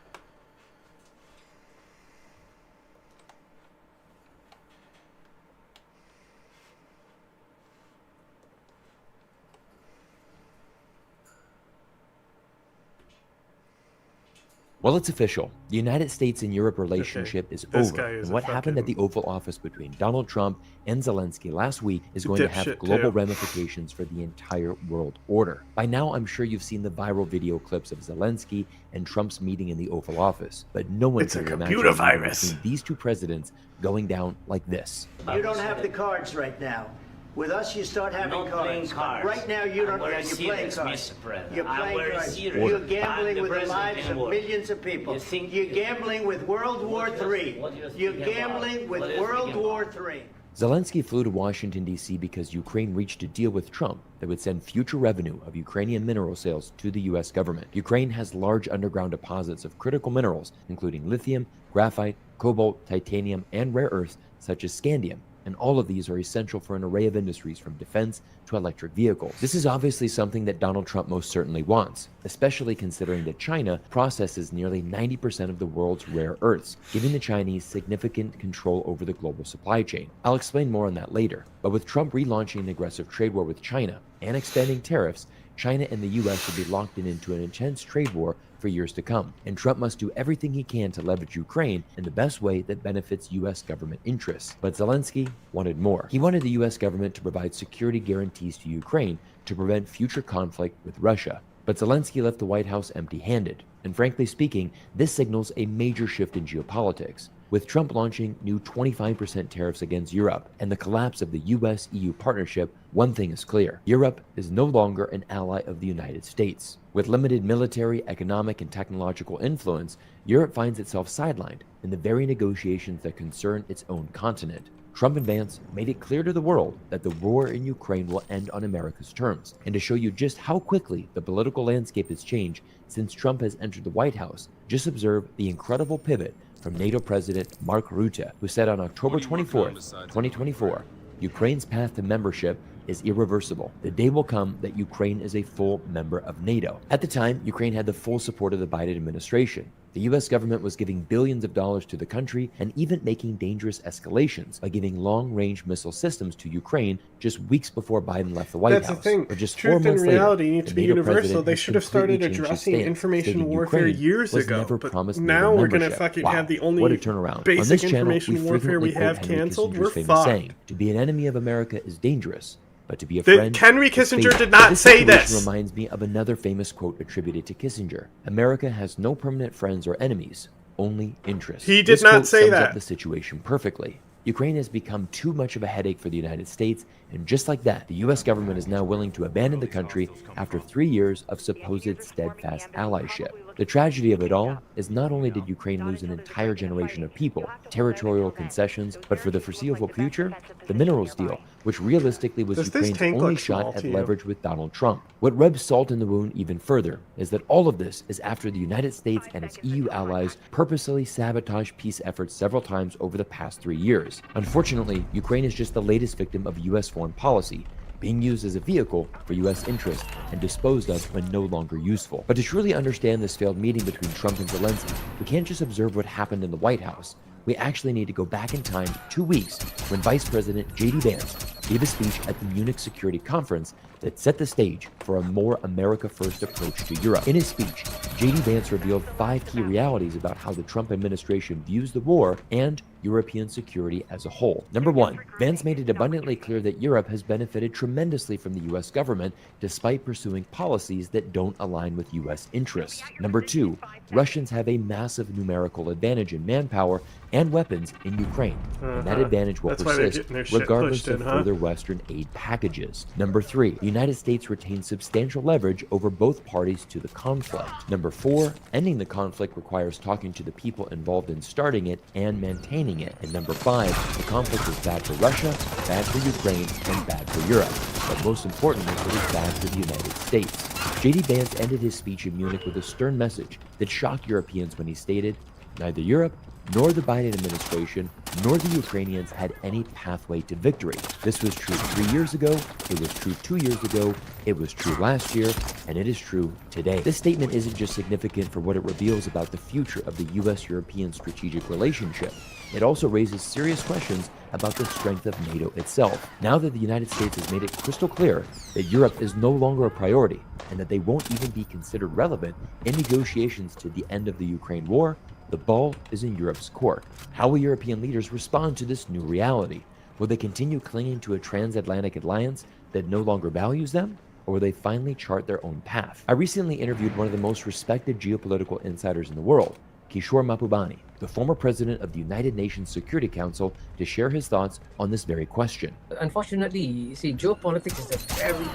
Well, it's official. The United States and Europe relationship is over. And what happened at the Oval Office between Donald Trump and Zelenskyy last week is going to have global ramifications for the entire world order. By now, I'm sure you've seen the viral video clips of Zelenskyy and Trump's meeting in the Oval Office. But no one can imagine seeing these two presidents going down like this. You don't have the cards right now. With us, you start having cards. Right now, you don't. You're playing cards. You're playing cards. You're gambling with the lives of millions of people. You're gambling with World War III. You're gambling with World War III. Zelenskyy flew to Washington, D.C. because Ukraine reached a deal with Trump that would send future revenue of Ukrainian mineral sales to the U.S. government. Ukraine has large underground deposits of critical minerals, including lithium, graphite, cobalt, titanium, and rare earths such as scandium. And all of these are essential for an array of industries from defense to electric vehicles. This is obviously something that Donald Trump most certainly wants, especially considering that China processes nearly 90% of the world's rare earths, giving the Chinese significant control over the global supply chain. I'll explain more on that later. But with Trump relaunching an aggressive trade war with China and expanding tariffs, China and the U.S. will be locked into an intense trade war for years to come. And Trump must do everything he can to leverage Ukraine in the best way that benefits U.S. government interests. But Zelenskyy wanted more. He wanted the U.S. government to provide security guarantees to Ukraine to prevent future conflict with Russia. But Zelenskyy left the White House empty-handed. And frankly speaking, this signals a major shift in geopolitics. With Trump launching new 25% tariffs against Europe and the collapse of the US-EU partnership, one thing is clear. Europe is no longer an ally of the United States. With limited military, economic, and technological influence, Europe finds itself sidelined in the very negotiations that concern its own continent. Trump and Vance made it clear to the world that the war in Ukraine will end on America's terms. And to show you just how quickly the political landscape has changed since Trump has entered the White House, just observe the incredible pivot from NATO President Mark Rutte, who said on October 24, 2024, Ukraine's path to membership is irreversible. The day will come that Ukraine is a full member of NATO. At the time, Ukraine had the full support of the Biden administration. The US government was giving billions of dollars to the country and even making dangerous escalations by giving long-range missile systems to Ukraine just weeks before Biden left the White That's House. the thing. But just Truth 4 months and reality later, need the to be NATO universal. president They has should have completely started changed his addressing stance, information stating warfare Ukraine years was ago. never But promised now NATO we're going to membership. fucking Wow, have the what a only turnaround. On basic this channel, information we warfare frequently we quote have Henry canceled. Kissinger's We're famous fucked. saying, "To be an enemy of America is dangerous, but to be a friend." Henry is Kissinger fatal. did not This say situation this. reminds me of another famous quote attributed to Kissinger: "America has no permanent friends or enemies, only interests." He did This not quote say sums that. up the situation perfectly. Ukraine has become too much of a headache for the United States, and just like that, the US government is now willing to abandon the country after 3 years of supposed steadfast allyship. The tragedy of it all is not only did Ukraine lose an entire generation of people, territorial concessions, but for the foreseeable future, the minerals deal, which realistically was Does this Ukraine's tank only look small shot at to you? leverage with Donald Trump. What rubs salt in the wound even further is that all of this is after the United States and its EU allies purposely sabotaged peace efforts several times over the past 3 years. Unfortunately, Ukraine is just the latest victim of US foreign policy, being used as a vehicle for US interests and disposed of when no longer useful. But to truly understand this failed meeting between Trump and Zelenskyy, we can't just observe what happened in the White House. We actually need to go back in time 2 weeks when Vice President J.D. Vance gave a speech at the Munich Security Conference that set the stage for a more America-first approach to Europe. In his speech, J.D. Vance revealed 5 key realities about how the Trump administration views the war and European security as a whole. Number 1, Vance made it abundantly clear that Europe has benefited tremendously from the U.S. government despite pursuing policies that don't align with U.S. interests. Number 2, Russians have a massive numerical advantage in manpower and weapons in Ukraine, and that advantage will That's why they're persist getting their shit regardless pushed in, of huh? further Western aid packages. Number 3, the United States retains substantial leverage over both parties to the conflict. Number 4, ending the conflict requires talking to the people involved in starting it and maintaining it. And number 5, the conflict is bad for Russia, bad for Ukraine, and bad for Europe. But most importantly, it is bad for the United States. J.D. Vance ended his speech in Munich with a stern message that shocked Europeans when he stated, "Neither Europe nor the Biden administration, nor the Ukrainians had any pathway to victory. This was true 3 years ago, it was true 2 years ago, it was true last year, and it is true today." This statement isn't just significant for what it reveals about the future of the US-European strategic relationship. It also raises serious questions about the strength of NATO itself. Now that the United States has made it crystal clear that Europe is no longer a priority, and that they won't even be considered relevant in negotiations to the end of the Ukraine war, the ball is in Europe's court. How will European leaders respond to this new reality? Will they continue clinging to a transatlantic alliance that no longer values them? Or will they finally chart their own path? I recently interviewed one of the most respected geopolitical insiders in the world, Kishore Mahbubani, the former president of the United Nations Security Council, to share his thoughts on this very question. Unfortunately, you see, geopolitics is a very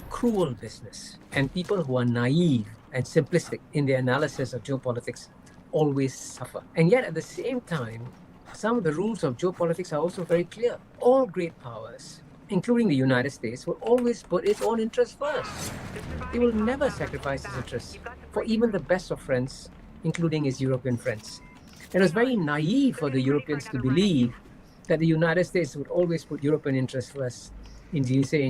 cruel business, and people who are naive and simplistic in their analysis of geopolitics always suffer. And yet, at the same time, some of the rules of geopolitics are also very clear. All great powers, including the United States, will always put its own interests first. It will never sacrifice its interests for even the best of friends, including its European friends. It was very naive for the Europeans to believe that the United States would always put European interests first in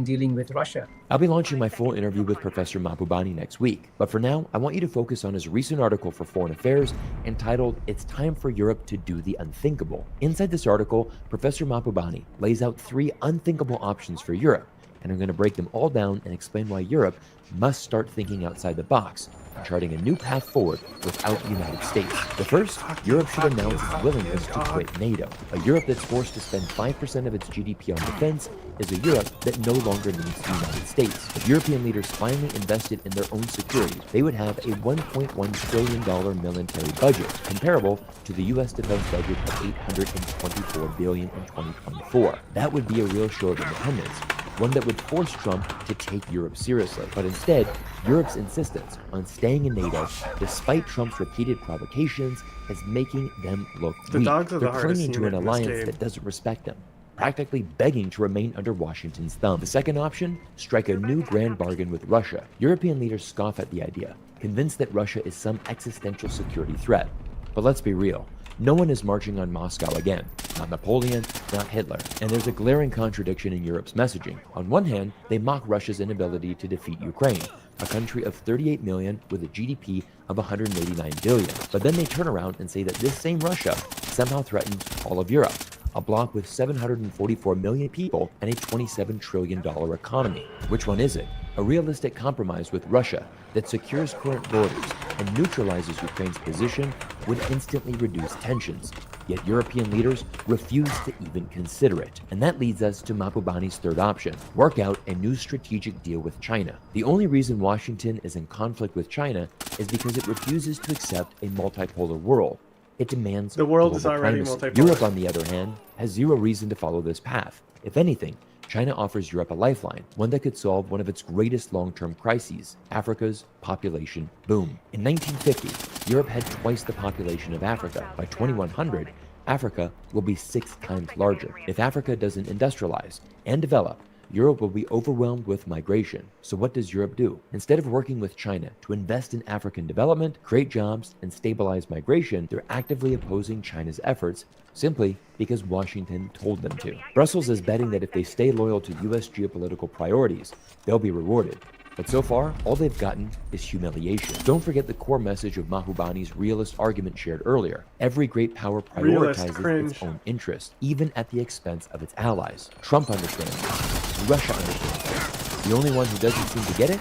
dealing with Russia. I'll be launching my full interview with Professor Mahbubani next week, but for now, I want you to focus on his recent article for Foreign Affairs entitled, "It's Time for Europe to Do the Unthinkable." Inside this article, Professor Mahbubani lays out 3 unthinkable options for Europe, and I'm going to break them all down and explain why Europe must start thinking outside the box, charting a new path forward without the United States. The first, Europe should announce its willingness to quit NATO. A Europe that's forced to spend 5% of its GDP on defense is a Europe that no longer needs the United States. If European leaders finally invested in their own security, they would have a $1.1 trillion military budget, comparable to the US defense budget of $824 billion in 2024. That would be a real show of independence, one that would force Trump to take Europe seriously. But instead, Europe's insistence on staying in NATO, despite Trump's repeated provocations, is making them look The weak. dogs are the They're hardest clinging to unit an in this alliance game. that doesn't respect them, practically begging to remain under Washington's thumb. The second option, strike a new grand bargain with Russia. European leaders scoff at the idea, convinced that Russia is some existential security threat. But let's be real. No one is marching on Moscow again. Not Napoleon, not Hitler. And there's a glaring contradiction in Europe's messaging. On one hand, they mock Russia's inability to defeat Ukraine, a country of 38 million with a GDP of 189 billion. But then they turn around and say that this same Russia somehow threatens all of Europe, a bloc with 744 million people and a $27 trillion economy. Which one is it? A realistic compromise with Russia that secures current borders and neutralizes Ukraine's position would instantly reduce tensions. Yet European leaders refuse to even consider it. And that leads us to Mahbubani's third option: work out a new strategic deal with China. The only reason Washington is in conflict with China is because it refuses to accept a multipolar world. It demands the world is already primacy. multipolar. Europe, on the other hand, has zero reason to follow this path. If anything, China offers Europe a lifeline, one that could solve one of its greatest long-term crises, Africa's population boom. In 1950, Europe had twice the population of Africa. By 2100, Africa will be 6 times larger. If Africa doesn't industrialize and develop, Europe will be overwhelmed with migration. So what does Europe do? Instead of working with China to invest in African development, create jobs, and stabilize migration, they're actively opposing China's efforts simply because Washington told them to. Brussels is betting that if they stay loyal to US geopolitical priorities, they'll be rewarded. But so far, all they've gotten is humiliation. Don't forget the core message of Mahbubani's realist argument shared earlier. Every great power prioritizes its own interest, even at the expense of its allies. Trump understands this. Russia understands this. The only one who doesn't seem to get it?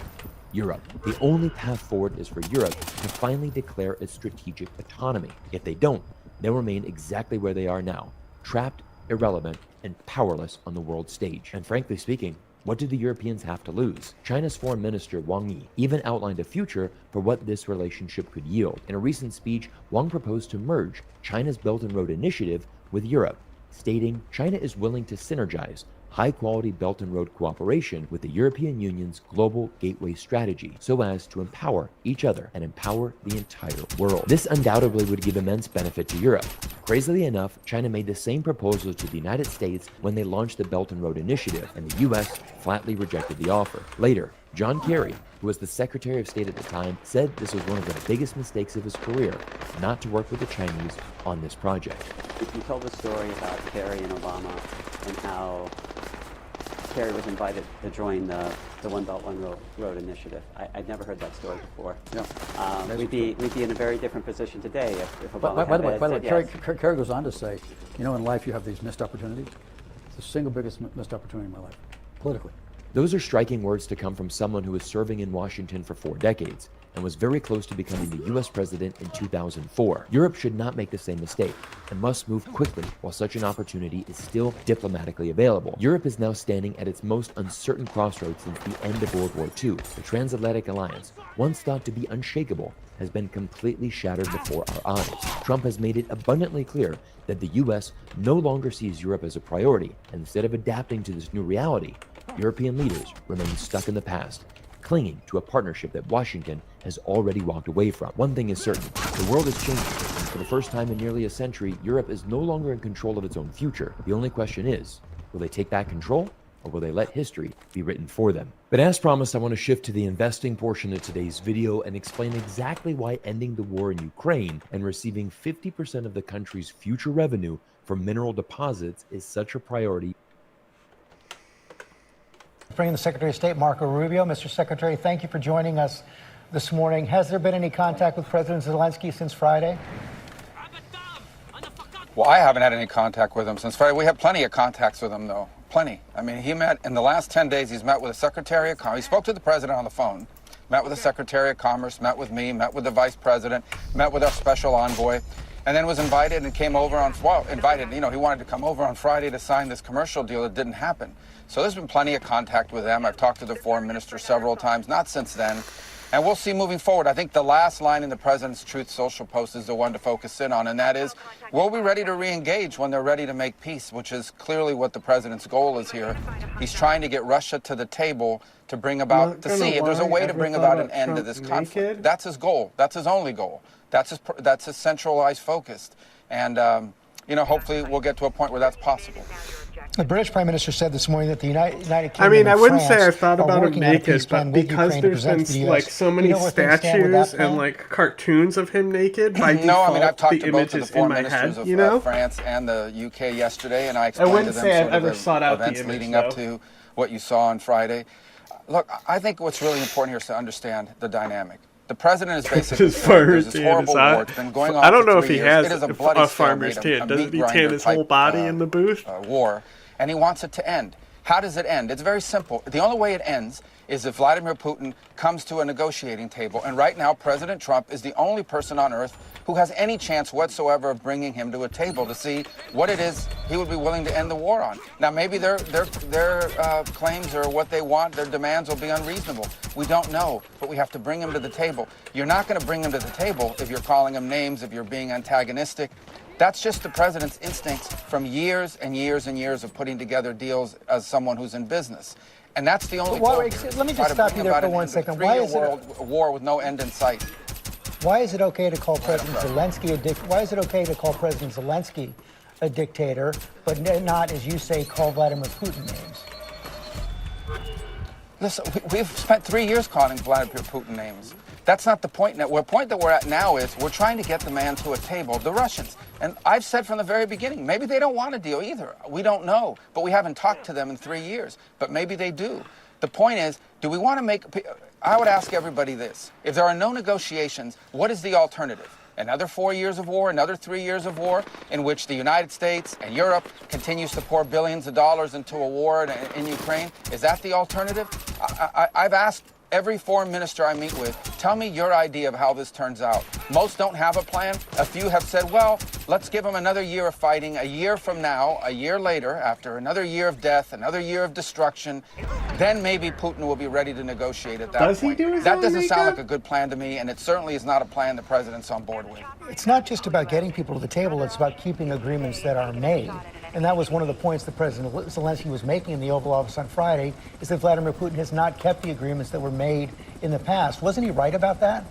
Europe. The only path forward is for Europe to finally declare its strategic autonomy. If they don't, they'll remain exactly where they are now, trapped, irrelevant, and powerless on the world stage. And frankly speaking, what do the Europeans have to lose? China's foreign minister, Wang Yi, even outlined a future for what this relationship could yield. In a recent speech, Wang proposed to merge China's Belt and Road Initiative with Europe, stating China is willing to synergize high-quality Belt and Road cooperation with the European Union's Global Gateway Strategy so as to empower each other and empower the entire world. This undoubtedly would give immense benefit to Europe. Crazily enough, China made the same proposal to the United States when they launched the Belt and Road Initiative, and the US flatly rejected the offer. Later, John Kerry, who was the Secretary of State at the time, said this was one of the biggest mistakes of his career, not to work with the Chinese on this project. You told the story about Kerry and Obama and how Kerry was invited to join the One Belt, One Road initiative. I'd never heard that story before. Yeah. We'd be in a very different position today if Obama By the way, yes. Kerry goes on to say, you know, in life you have these missed opportunities. It's the single biggest missed opportunity in my life, politically. Those are striking words to come from someone who was serving in Washington for 4 decades and was very close to becoming the US president in 2004. Europe should not make the same mistake and must move quickly while such an opportunity is still diplomatically available. Europe is now standing at its most uncertain crossroads since the end of World War II. The transatlantic alliance, once thought to be unshakable, has been completely shattered before our eyes. Trump has made it abundantly clear that the US no longer sees Europe as a priority, and instead of adapting to this new reality, European leaders remain stuck in the past, clinging to a partnership that Washington has already walked away from. One thing is certain, the world is changing, and for the first time in nearly a century, Europe is no longer in control of its own future. The only question is, will they take back control, or will they let history be written for them? But as promised, I want to shift to the investing portion of today's video and explain exactly why ending the war in Ukraine and receiving 50% of the country's future revenue from mineral deposits is such a priority. Bringing the Secretary of State, Marco Rubio. Mr. Secretary, thank you for joining us this morning. Has there been any contact with President Zelenskyy since Friday? Well, I haven't had any contact with him since Friday. We have plenty of contacts with him, though. Plenty. I mean, he met in the last 10 days, he's met with the Secretary of Commerce. He spoke to the President on the phone, met with the Secretary of Commerce, met with me, met with the Vice President, met with our special envoy, and then was invited and came over on, well, invited, you know, he wanted to come over on Friday to sign this commercial deal. It didn't happen. So there's been plenty of contact with them. I've talked to the foreign minister several times, not since then. And we'll see moving forward. I think the last line in the president's Truth Social post is the one to focus in on, and that is, we'll be ready to re-engage when they're ready to make peace, which is clearly what the president's goal is here. He's trying to get Russia to the table to bring about, to see if there's a way to bring about an end to this conflict. That's his goal. That's his only goal. That's his centralized focus. And hopefully we'll get to a point where that's possible. The British Prime Minister said this morning that the United Kingdom I mean, I and wouldn't France say I thought are about him working on a naked, peace plan but with because Ukraine to there's present been to the US. like so Do many you know where things stand with that statues plan? and like cartoons of him naked, by No, default, I mean, I've talked the to both image of the is in foreign my ministers head, you know? of France and the UK yesterday, and I explained to wouldn't them say I've sort of ever the sought out the events image, leading up though. to what you saw on Friday. Look, I think what's really important here is to understand the dynamic. The president is basically His farmer's there's this tan horrible is war. It's been going on I don't for know if 3 he years. has It is a bloody farmer's stalemate, tan. a Doesn't meat he tan his whole grinder-type, body in the booth? War, and he wants it to end. How does it end? It's very simple. The only way it ends is if Vladimir Putin comes to a negotiating table. And right now, President Trump is the only person on earth who has any chance whatsoever of bringing him to a table to see what it is he would be willing to end the war on. Now, maybe their claims or what they want, their demands will be unreasonable. We don't know, but we have to bring him to the table. You're not going to bring him to the table if you're calling him names, if you're being antagonistic. That's just the president's instincts from years and years and years of putting together deals as someone who's in business. And that's the only goal. Let me just stop you there for 1 second. Why is it a war with no end in sight? Why is it okay to call President Zelensky Why is it okay to call President Zelensky a dictator, but not, as you say, call Vladimir Putin names? Listen, we've spent 3 years calling Vladimir Putin names. That's not the point. The point that we're at now is we're trying to get the man to a table, the Russians. And I've said from the very beginning, maybe they don't want a deal either. We don't know. But we haven't talked to them in 3 years. But maybe they do. The point is, do we want to make... I would ask everybody this. If there are no negotiations, what is the alternative? Another 4 years of war, another 3 years of war, in which the United States and Europe continues to pour billions of dollars into a war in Ukraine? Is that the alternative? I've asked every foreign minister I meet with, tell me your idea of how this turns out. Most don't have a plan. A few have said, well, let's give them another year of fighting. A year from now, a year later, after another year of death, another year of destruction, then maybe Putin will be ready to negotiate at that point. Does he do his That own doesn't sound makeup? like a good plan to me, and it certainly is not a plan the president's on board with. It's not just about getting people to the table, it's about keeping agreements that are made. And that was one of the points that President Zelensky was making in the Oval Office on Friday, is that Vladimir Putin has not kept the agreements that were made in the past. Wasn't he right about that?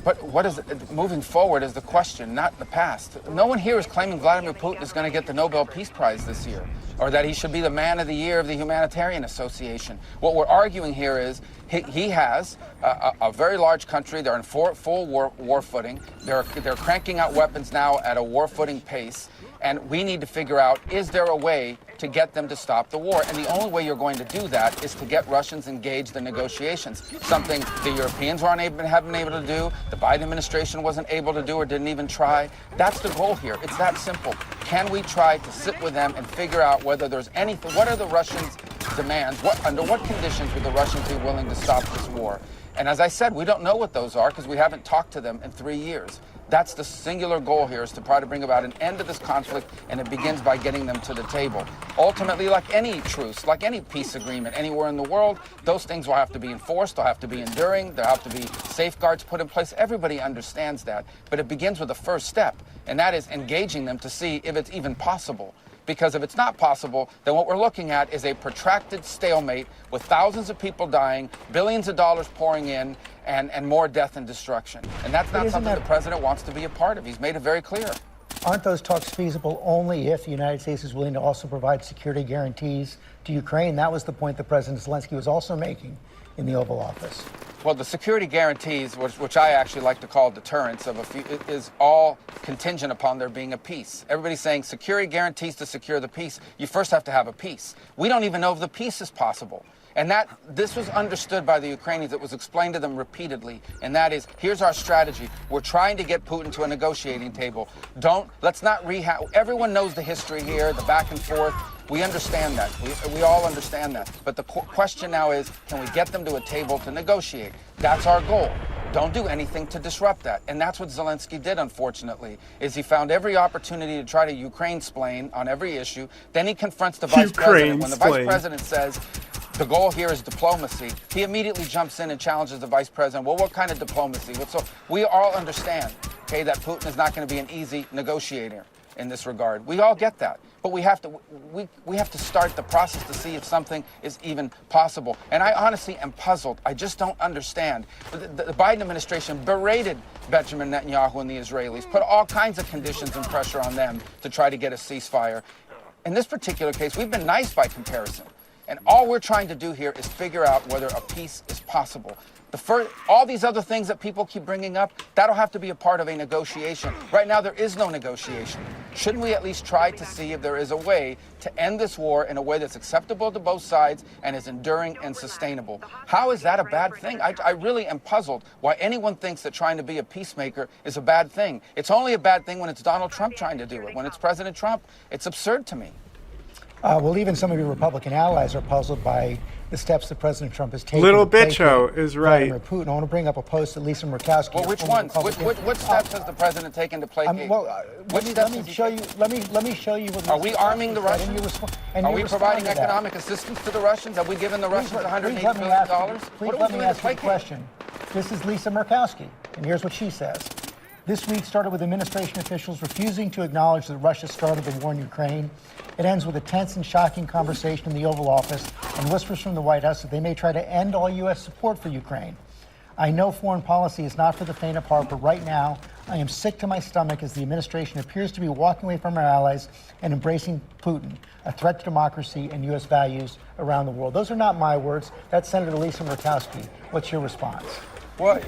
But what is moving forward is the question, not the past. No one here is claiming Vladimir Putin is going to get the Nobel Peace Prize this year, or that he should be the Man of the Year of the Humanitarian Association. What we're arguing here is he has a very large country. They're in full war footing. They're cranking out weapons now at a war footing pace. And we need to figure out, is there a way to get them to stop the war? And the only way you're going to do that is to get Russians engaged in negotiations, something the Europeans haven't been able to do, the Biden administration wasn't able to do or didn't even try. That's the goal here. It's that simple. Can we try to sit with them and figure out whether there's anything, what are the Russians' demands? Under what conditions would the Russians be willing to stop this war? And as I said, we don't know what those are because we haven't talked to them in 3 years. That's the singular goal here, is to try to bring about an end to this conflict, and it begins by getting them to the table. Ultimately, like any truce, like any peace agreement anywhere in the world, those things will have to be enforced, they'll have to be enduring, there'll have to be safeguards put in place. Everybody understands that, but it begins with the first step, and that is engaging them to see if it's even possible. Because if it's not possible, then what we're looking at is a protracted stalemate with thousands of people dying, billions of dollars pouring in, and more death and destruction. And that's not something the president wants to be a part of. He's made it very clear. Aren't those talks feasible only if the United States is willing to also provide security guarantees to Ukraine? That was the point that President Zelensky was also making in the Oval Office. Well, the security guarantees, which I actually like to call deterrence, is all contingent upon there being a peace. Everybody's saying security guarantees to secure the peace. You first have to have a peace. We don't even know if the peace is possible. And this was understood by the Ukrainians. It was explained to them repeatedly. And that is, here's our strategy. We're trying to get Putin to a negotiating table. Let's not rehash. Everyone knows the history here, the back and forth. We understand that. We all understand that. But the question now is, can we get them to a table to negotiate? That's our goal. Don't do anything to disrupt that. And that's what Zelensky did, unfortunately, is he found every opportunity to try to Ukraine-splain on every issue. Then he confronts the vice president. When the vice president says, the goal here is diplomacy, he immediately jumps in and challenges the vice president. Well, what kind of diplomacy? So we all understand, okay, that Putin is not going to be an easy negotiator. in this regard. We all get that. But we have to start the process to see if something is even possible. And I honestly am puzzled. I just don't understand. The Biden administration berated Benjamin Netanyahu and the Israelis, put all kinds of conditions and pressure on them to try to get a ceasefire. In this particular case, we've been nice by comparison. And all we're trying to do here is figure out whether a peace is possible. All these other things that people keep bringing up, that'll have to be a part of a negotiation. Right now, there is no negotiation. Shouldn't we at least try to see if there is a way to end this war in a way that's acceptable to both sides and is enduring and sustainable? How is that a bad thing? I really am puzzled why anyone thinks that trying to be a peacemaker is a bad thing. It's only a bad thing when it's Donald Trump trying to do it. When it's President Trump, it's absurd to me. Well, even some of your Republican allies are puzzled by the steps that President Trump has taken. Little Bitcho is right. Vladimir Putin. I want to bring up a post that Lisa Murkowski. Well, which ones? What steps has the president taken to placate? Let me show you. Let me show you what. Are we arming the Russians? Are we providing economic assistance to the Russians? Have we given the Russians $180 billion? Please let me ask you a question. This is Lisa Murkowski, and here's what she says. This week started with administration officials refusing to acknowledge that Russia started the war in Ukraine. It ends with a tense and shocking conversation in the Oval Office and whispers from the White House that they may try to end all U.S. support for Ukraine. I know foreign policy is not for the faint of heart, but right now I am sick to my stomach as the administration appears to be walking away from our allies and embracing Putin, a threat to democracy and U.S. values around the world. Those are not my words. That's Senator Lisa Murkowski. What's your response? Well,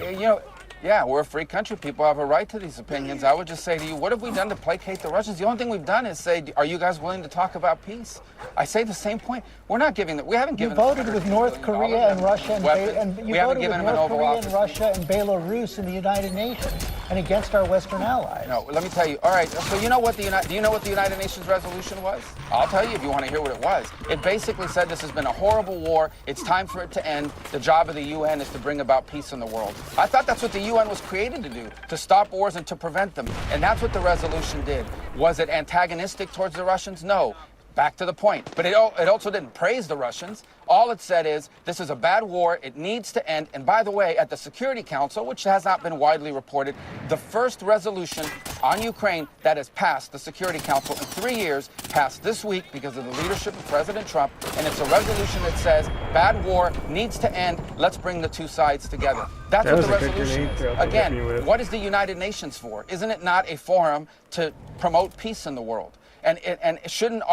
yeah, we're a free country. People have a right to these opinions. I would just say to you, what have we done to placate the Russians? The only thing we've done is say, are you guys willing to talk about peace? I say the same point. We're not giving that. We haven't given. You voted with North Korea and Russia and you voted with North Korea and Russia and Belarus in the United Nations and against our Western allies. No, let me tell you. All right. So you know what do you know what the United Nations resolution was? I'll tell you if you want to hear what it was. It basically said this has been a horrible war. It's time for it to end. The job of the UN is to bring about peace in the world. I thought that's what the UN was created to do, to stop wars and to prevent them. And that's what the resolution did. Was it antagonistic towards the Russians? No. Back to the point. But it also didn't praise the Russians. All it said is, this is a bad war, it needs to end. And by the way, at the Security Council, which has not been widely reported, the first resolution on Ukraine that has passed the Security Council in 3 years passed this week because of the leadership of President Trump. And it's a resolution that says, bad war needs to end, let's bring the two sides together. That's what the resolution is. Again, what is the United Nations for? Isn't it not a forum to promote peace in the world? And shouldn't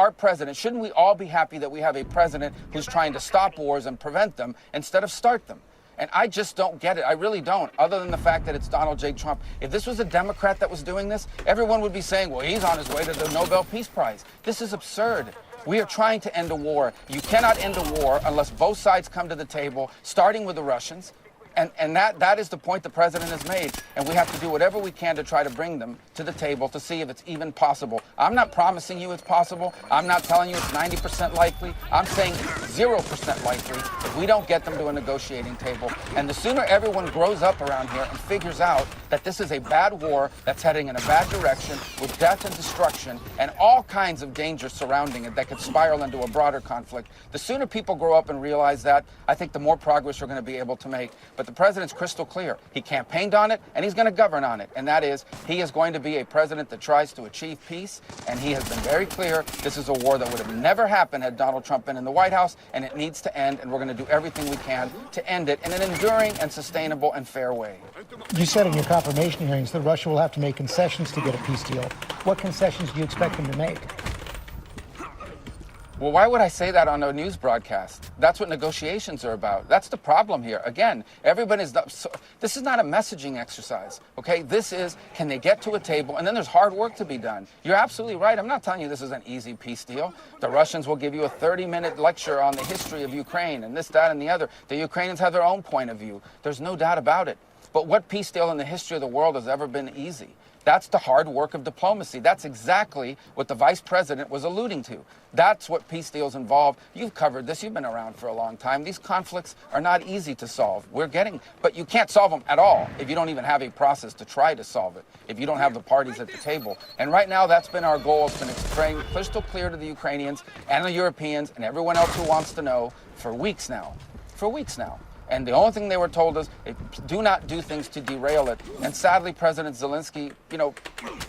we all be happy that we have a president who's trying to stop wars and prevent them instead of start them? And I just don't get it. I really don't, other than the fact that it's Donald J. Trump. If this was a Democrat that was doing this, everyone would be saying, well, he's on his way to the Nobel Peace Prize. This is absurd. We are trying to end a war. You cannot end a war unless both sides come to the table, starting with the Russians. And that is the point the president has made. And we have to do whatever we can to try to bring them to the table to see if it's even possible. I'm not promising you it's possible. I'm not telling you it's 90% likely. I'm saying 0% likely if we don't get them to a negotiating table. And the sooner everyone grows up around here and figures out that this is a bad war that's heading in a bad direction with death and destruction and all kinds of dangers surrounding it that could spiral into a broader conflict, the sooner people grow up and realize that, I think the more progress we're going to be able to make. But the president's crystal clear. He campaigned on it, and he's going to govern on it. And that is, he is going to be a president that tries to achieve peace, and he has been very clear this is a war that would have never happened had Donald Trump been in the White House, and it needs to end, and we're going to do everything we can to end it in an enduring and sustainable and fair way. You said in your confirmation hearings that Russia will have to make concessions to get a peace deal. What concessions do you expect them to make? Well, why would I say that on a news broadcast? That's what negotiations are about. That's the problem here. Again, this is not a messaging exercise, okay? This is, can they get to a table? And then there's hard work to be done. You're absolutely right. I'm not telling you this is an easy peace deal. The Russians will give you a 30-minute lecture on the history of Ukraine and this, that, and the other. The Ukrainians have their own point of view. There's no doubt about it. But what peace deal in the history of the world has ever been easy? That's the hard work of diplomacy. That's exactly what the vice president was alluding to. That's what peace deals involve. You've covered this. You've been around for a long time. These conflicts are not easy to solve. But you can't solve them at all if you don't even have a process to try to solve it, if you don't have the parties at the table. And right now, that's been our goal. It's been crystal clear to the Ukrainians and the Europeans and everyone else who wants to know for weeks now. And the only thing they were told is, do not do things to derail it. And sadly, President Zelenskyy,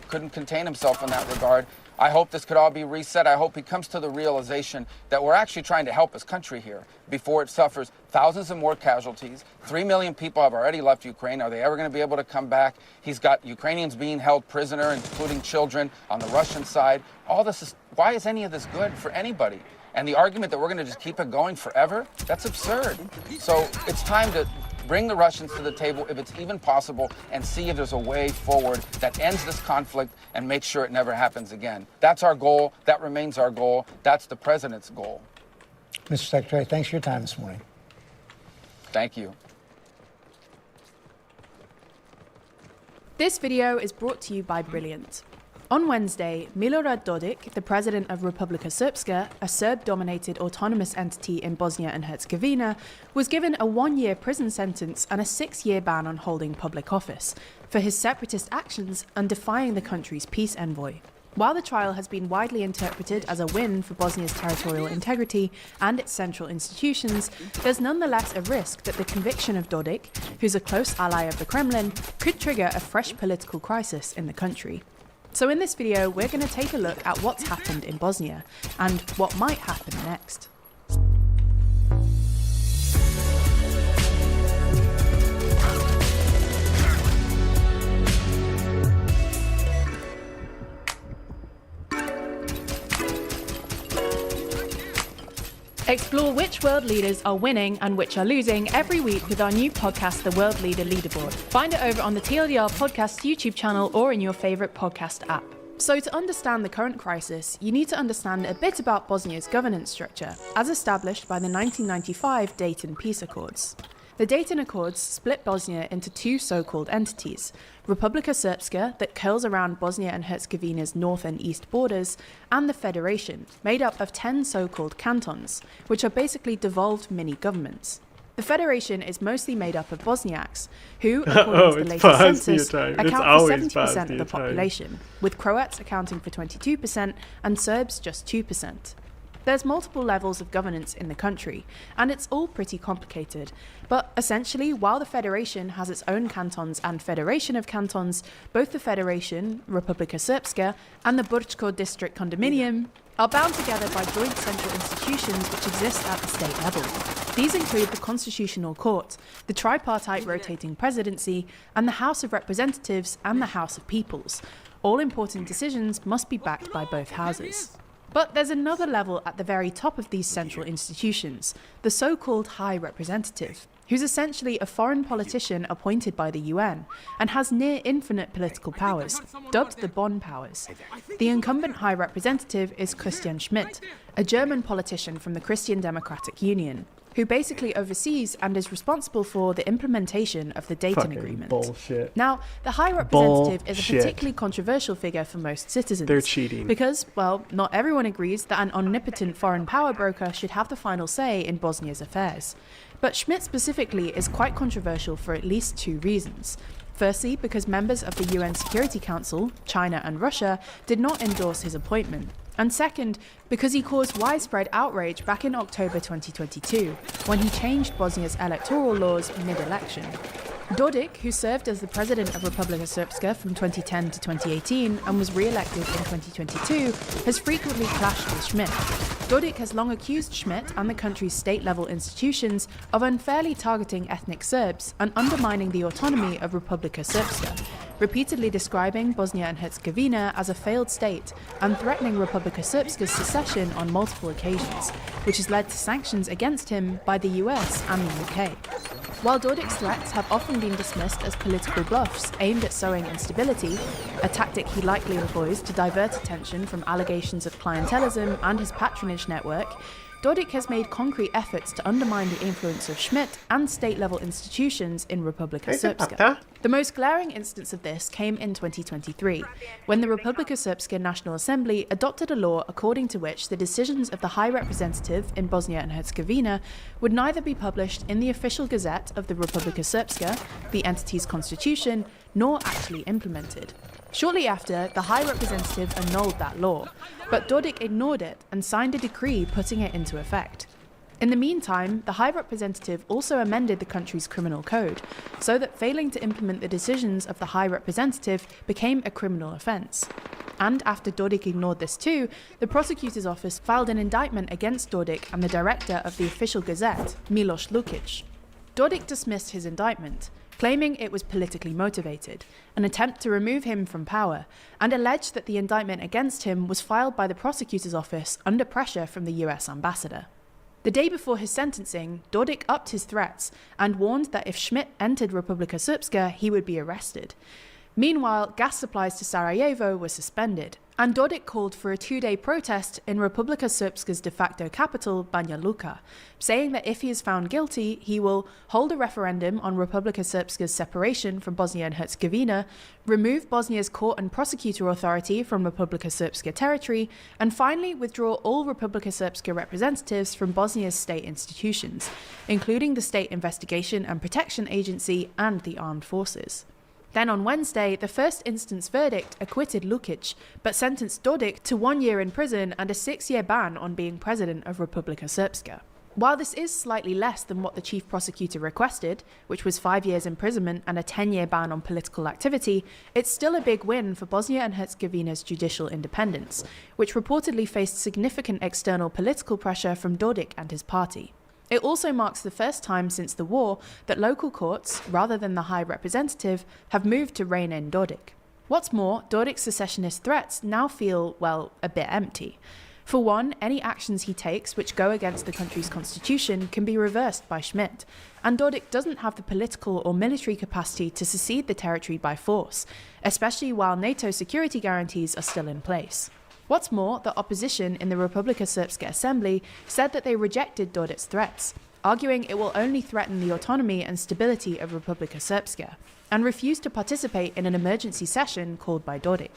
couldn't contain himself in that regard. I hope this could all be reset. I hope he comes to the realization that we're actually trying to help his country here before it suffers thousands of more casualties. 3 million people have already left Ukraine. Are they ever going to be able to come back? He's got Ukrainians being held prisoner, including children, on the Russian side. All this is, why is any of this good for anybody? And the argument that we're going to just keep it going forever, that's absurd. So it's time to bring the Russians to the table, if it's even possible, and see if there's a way forward that ends this conflict and makes sure it never happens again. That's our goal. That remains our goal. That's the president's goal. Mr. Secretary, thanks for your time this morning. Thank you. This video is brought to you by Brilliant. On Wednesday, Milorad Dodik, the president of Republika Srpska, a Serb-dominated autonomous entity in Bosnia and Herzegovina, was given a 1-year prison sentence and a 6-year ban on holding public office for his separatist actions and defying the country's peace envoy. While the trial has been widely interpreted as a win for Bosnia's territorial integrity and its central institutions, there's nonetheless a risk that the conviction of Dodik, who's a close ally of the Kremlin, could trigger a fresh political crisis in the country. So in this video, we're going to take a look at what's happened in Bosnia and what might happen next. Explore which world leaders are winning and which are losing every week with our new podcast, The World Leader Leaderboard. Find it over on the TLDR Podcast YouTube channel or in your favourite podcast app. So to understand the current crisis, you need to understand a bit about Bosnia's governance structure, as established by the 1995 Dayton Peace Accords. The Dayton Accords split Bosnia into two so-called entities, Republika Srpska, that curls around Bosnia and Herzegovina's north and east borders, and the Federation, made up of 10 so-called cantons, which are basically devolved mini-governments. The Federation is mostly made up of Bosniaks, who, according to the latest census, account for 70% of the population, with Croats accounting for 22% and Serbs just 2%. There's multiple levels of governance in the country, and it's all pretty complicated. But essentially, while the Federation has its own cantons and Federation of cantons, both the Federation, Republika Srpska, and the Brčko district condominium are bound together by joint central institutions which exist at the state level. These include the Constitutional Court, the tripartite rotating presidency, and the House of Representatives and the House of Peoples. All important decisions must be backed by both houses. But there's another level at the very top of these central institutions, the so-called High Representative, who's essentially a foreign politician appointed by the UN and has near infinite political powers, dubbed the Bonn powers. The incumbent High Representative is Christian Schmidt, a German politician from the Christian Democratic Union, who basically oversees and is responsible for the implementation of the Dayton Agreement. Bullshit. Now, the High Representative is a particularly controversial figure for most citizens. They're cheating. Because, well, not everyone agrees that an omnipotent foreign power broker should have the final say in Bosnia's affairs. But Schmidt specifically is quite controversial for at least two reasons. Firstly, because members of the UN Security Council, China and Russia, did not endorse his appointment. And second, because he caused widespread outrage back in October 2022, when he changed Bosnia's electoral laws mid-election. Dodik, who served as the president of Republika Srpska from 2010 to 2018 and was re-elected in 2022, has frequently clashed with Schmidt. Dodik has long accused Schmidt and the country's state-level institutions of unfairly targeting ethnic Serbs and undermining the autonomy of Republika Srpska, repeatedly describing Bosnia and Herzegovina as a failed state and threatening Republika Srpska's secession on multiple occasions, which has led to sanctions against him by the US and the UK. While Dodik's threats have often been dismissed as political bluffs aimed at sowing instability, a tactic he likely employs to divert attention from allegations of clientelism and his patronage network, Dodik has made concrete efforts to undermine the influence of Schmidt and state-level institutions in Republika Srpska. The most glaring instance of this came in 2023, when the Republika Srpska National Assembly adopted a law according to which the decisions of the High Representative in Bosnia and Herzegovina would neither be published in the official gazette of the Republika Srpska, the entity's constitution, nor actually implemented. Shortly after, the High Representative annulled that law, but Dodik ignored it and signed a decree putting it into effect. In the meantime, the High Representative also amended the country's criminal code so that failing to implement the decisions of the High Representative became a criminal offence. And after Dodik ignored this too, the prosecutor's office filed an indictment against Dodik and the director of the official gazette, Miloš Lukic. Dodik dismissed his indictment, claiming it was politically motivated, an attempt to remove him from power, and alleged that the indictment against him was filed by the prosecutor's office under pressure from the US ambassador. The day before his sentencing, Dodik upped his threats and warned that if Schmidt entered Republika Srpska, he would be arrested. Meanwhile, gas supplies to Sarajevo were suspended, and Dodik called for a 2-day protest in Republika Srpska's de facto capital, Banja Luka, saying that if he is found guilty, he will hold a referendum on Republika Srpska's separation from Bosnia and Herzegovina, remove Bosnia's court and prosecutor authority from Republika Srpska territory, and finally withdraw all Republika Srpska representatives from Bosnia's state institutions, including the State Investigation and Protection Agency and the armed forces. Then on Wednesday, the first instance verdict acquitted Lukic, but sentenced Dodik to 1 year in prison and a 6-year ban on being president of Republika Srpska. While this is slightly less than what the chief prosecutor requested, which was 5 years imprisonment and a 10-year ban on political activity, it's still a big win for Bosnia and Herzegovina's judicial independence, which reportedly faced significant external political pressure from Dodik and his party. It also marks the first time since the war that local courts, rather than the High Representative, have moved to rein in Dodik. What's more, Dodik's secessionist threats now feel, well, a bit empty. For one, any actions he takes which go against the country's constitution can be reversed by Schmidt, and Dodik doesn't have the political or military capacity to secede the territory by force, especially while NATO security guarantees are still in place. What's more, the opposition in the Republika Srpska Assembly said that they rejected Dodik's threats, arguing it will only threaten the autonomy and stability of Republika Srpska, and refused to participate in an emergency session called by Dodik.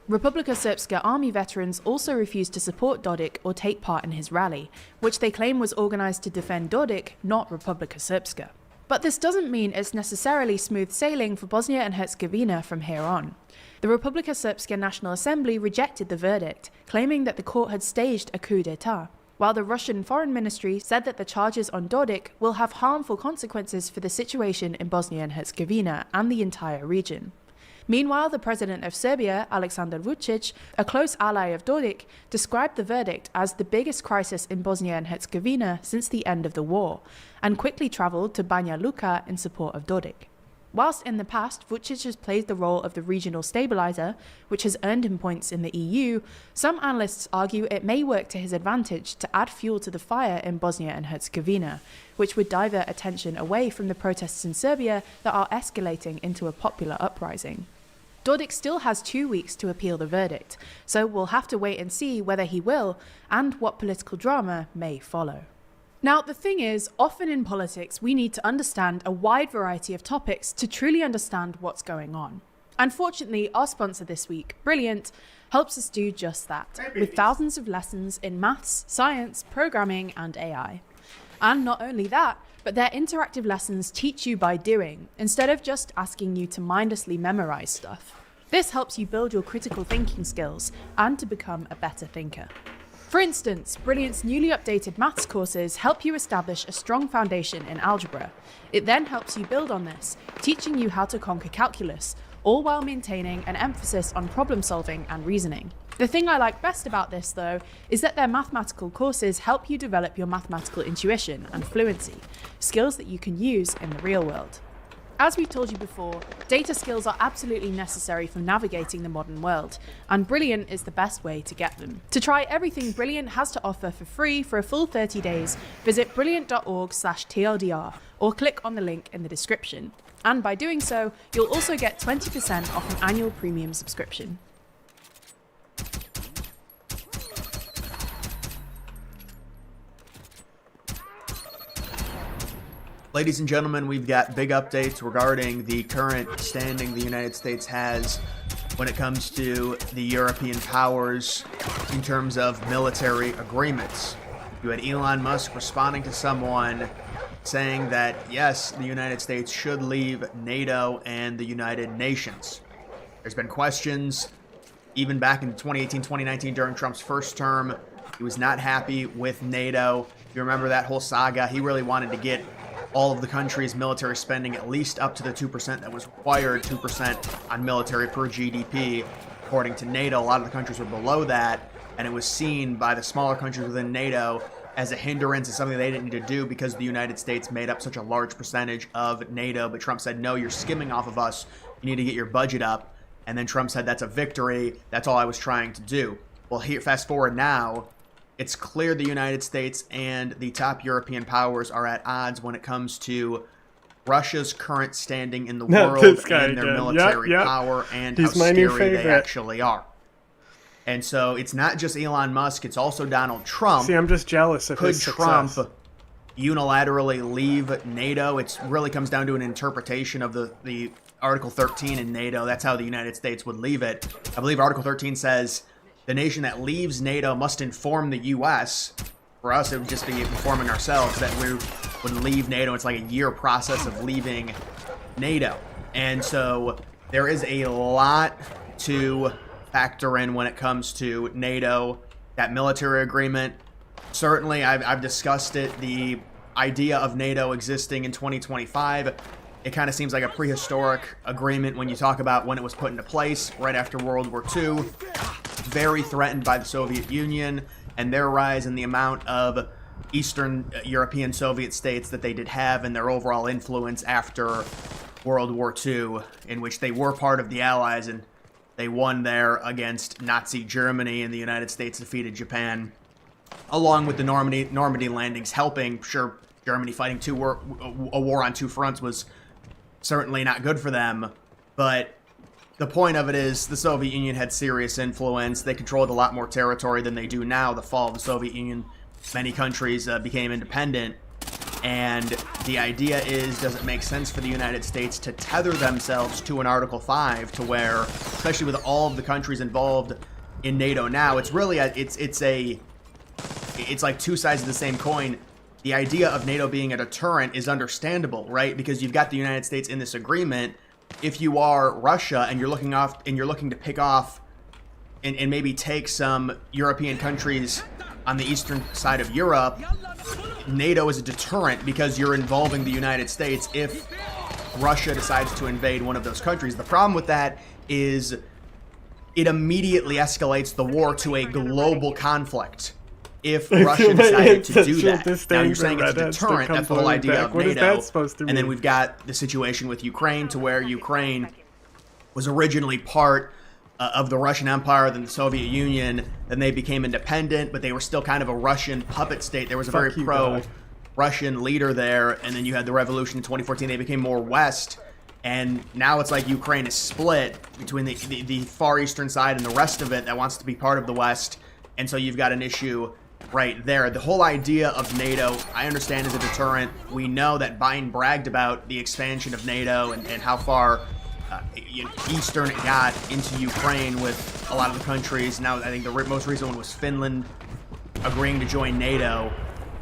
Republika Srpska army veterans also refused to support Dodik or take part in his rally, which they claim was organised to defend Dodik, not Republika Srpska. But this doesn't mean it's necessarily smooth sailing for Bosnia and Herzegovina from here on. The Republika Srpska National Assembly rejected the verdict, claiming that the court had staged a coup d'etat, while the Russian Foreign Ministry said that the charges on Dodik will have harmful consequences for the situation in Bosnia and Herzegovina and the entire region. Meanwhile, the president of Serbia, Aleksandar Vučić, a close ally of Dodik, described the verdict as the biggest crisis in Bosnia and Herzegovina since the end of the war, and quickly travelled to Banja Luka in support of Dodik. Whilst in the past, Vučić has played the role of the regional stabiliser, which has earned him points in the EU, some analysts argue it may work to his advantage to add fuel to the fire in Bosnia and Herzegovina, which would divert attention away from the protests in Serbia that are escalating into a popular uprising. Dodik still has 2 weeks to appeal the verdict, so we'll have to wait and see whether he will, and what political drama may follow. Now, the thing is, often in politics, we need to understand a wide variety of topics to truly understand what's going on. Unfortunately, our sponsor this week, Brilliant, helps us do just that, with thousands of lessons in maths, science, programming, and AI. And not only that, but their interactive lessons teach you by doing, instead of just asking you to mindlessly memorize stuff. This helps you build your critical thinking skills and to become a better thinker. For instance, Brilliant's newly updated maths courses help you establish a strong foundation in algebra. It then helps you build on this, teaching you how to conquer calculus, all while maintaining an emphasis on problem solving and reasoning. The thing I like best about this, though, is that their mathematical courses help you develop your mathematical intuition and fluency, skills that you can use in the real world. As we've told you before, data skills are absolutely necessary for navigating the modern world, and Brilliant is the best way to get them. To try everything Brilliant has to offer for free for a full 30 days, visit brilliant.org/TLDR or click on the link in the description. And by doing so, you'll also get 20% off an annual premium subscription. Ladies and gentlemen, we've got big updates regarding the current standing the United States has when it comes to the European powers in terms of military agreements. You had Elon Musk responding to someone saying that, yes, the United States should leave NATO and the United Nations. There's been questions, even back in 2018, 2019, during Trump's first term. He was not happy with NATO. You remember that whole saga? He really wanted to get all of the country's military spending at least up to the 2% that was required, 2% on military per GDP. According to NATO, a lot of the countries were below that, and it was seen by the smaller countries within NATO as a hindrance and something they didn't need to do because the United States made up such a large percentage of NATO. But Trump said, no, you're skimming off of us. You need to get your budget up. And then Trump said, that's a victory. That's all I was trying to do. Well, here, fast forward now, it's clear the United States and the top European powers are at odds when it comes to Russia's current standing in the world and their military power and how scary they actually are. And so it's not just Elon Musk, it's also Donald Trump. See, I'm just jealous of his success. Could Trump unilaterally leave NATO? It really comes down to an interpretation of the Article 13 in NATO. That's how the United States would leave it. I believe Article 13 says the nation that leaves NATO must inform the U.S. For us, it would just be informing ourselves that we would leave NATO. It's like a year process of leaving NATO. And so there is a lot to factor in when it comes to NATO, that military agreement. Certainly, I've discussed it. The idea of NATO existing in 2025, it kind of seems like a prehistoric agreement when you talk about when it was put into place, right after World War II. Very threatened by the Soviet Union and their rise in the amount of Eastern European Soviet states that they did have and their overall influence after World War II, in which they were part of the Allies and they won there against Nazi Germany, and the United States defeated Japan, along with the Normandy landings helping. Sure, Germany fighting a war on two fronts was certainly not good for them, but the point of it is the Soviet Union had serious influence. They controlled a lot more territory than they do now. The fall of the Soviet Union, many countries became independent. And the idea is, does it make sense for the United States to tether themselves to an Article 5 to where, especially with all of the countries involved in NATO now, it's really, it's like two sides of the same coin. The idea of NATO being a deterrent is understandable, right? Because you've got the United States in this agreement. If you are Russia and you're looking to pick off and maybe take some European countries on the eastern side of Europe, NATO is a deterrent because you're involving the United States if Russia decides to invade one of those countries. The problem with that is it immediately escalates the war to a global conflict. If Russia decided to do that. Now you're saying it's a deterrent, that's the whole idea of NATO. And then we've got the situation with Ukraine, to where Ukraine was originally part of the Russian Empire, then the Soviet Union, then they became independent, but they were still kind of a Russian puppet state. There was a very pro-Russian leader there, and then you had the revolution in 2014. They became more West, and now it's like Ukraine is split between the far eastern side and the rest of it that wants to be part of the West, and so you've got an issue right there. The whole idea of NATO, I understand, is a deterrent. We know that Biden bragged about the expansion of NATO and how far Eastern it got into Ukraine with a lot of the countries. Now, I think the most recent one was Finland agreeing to join NATO.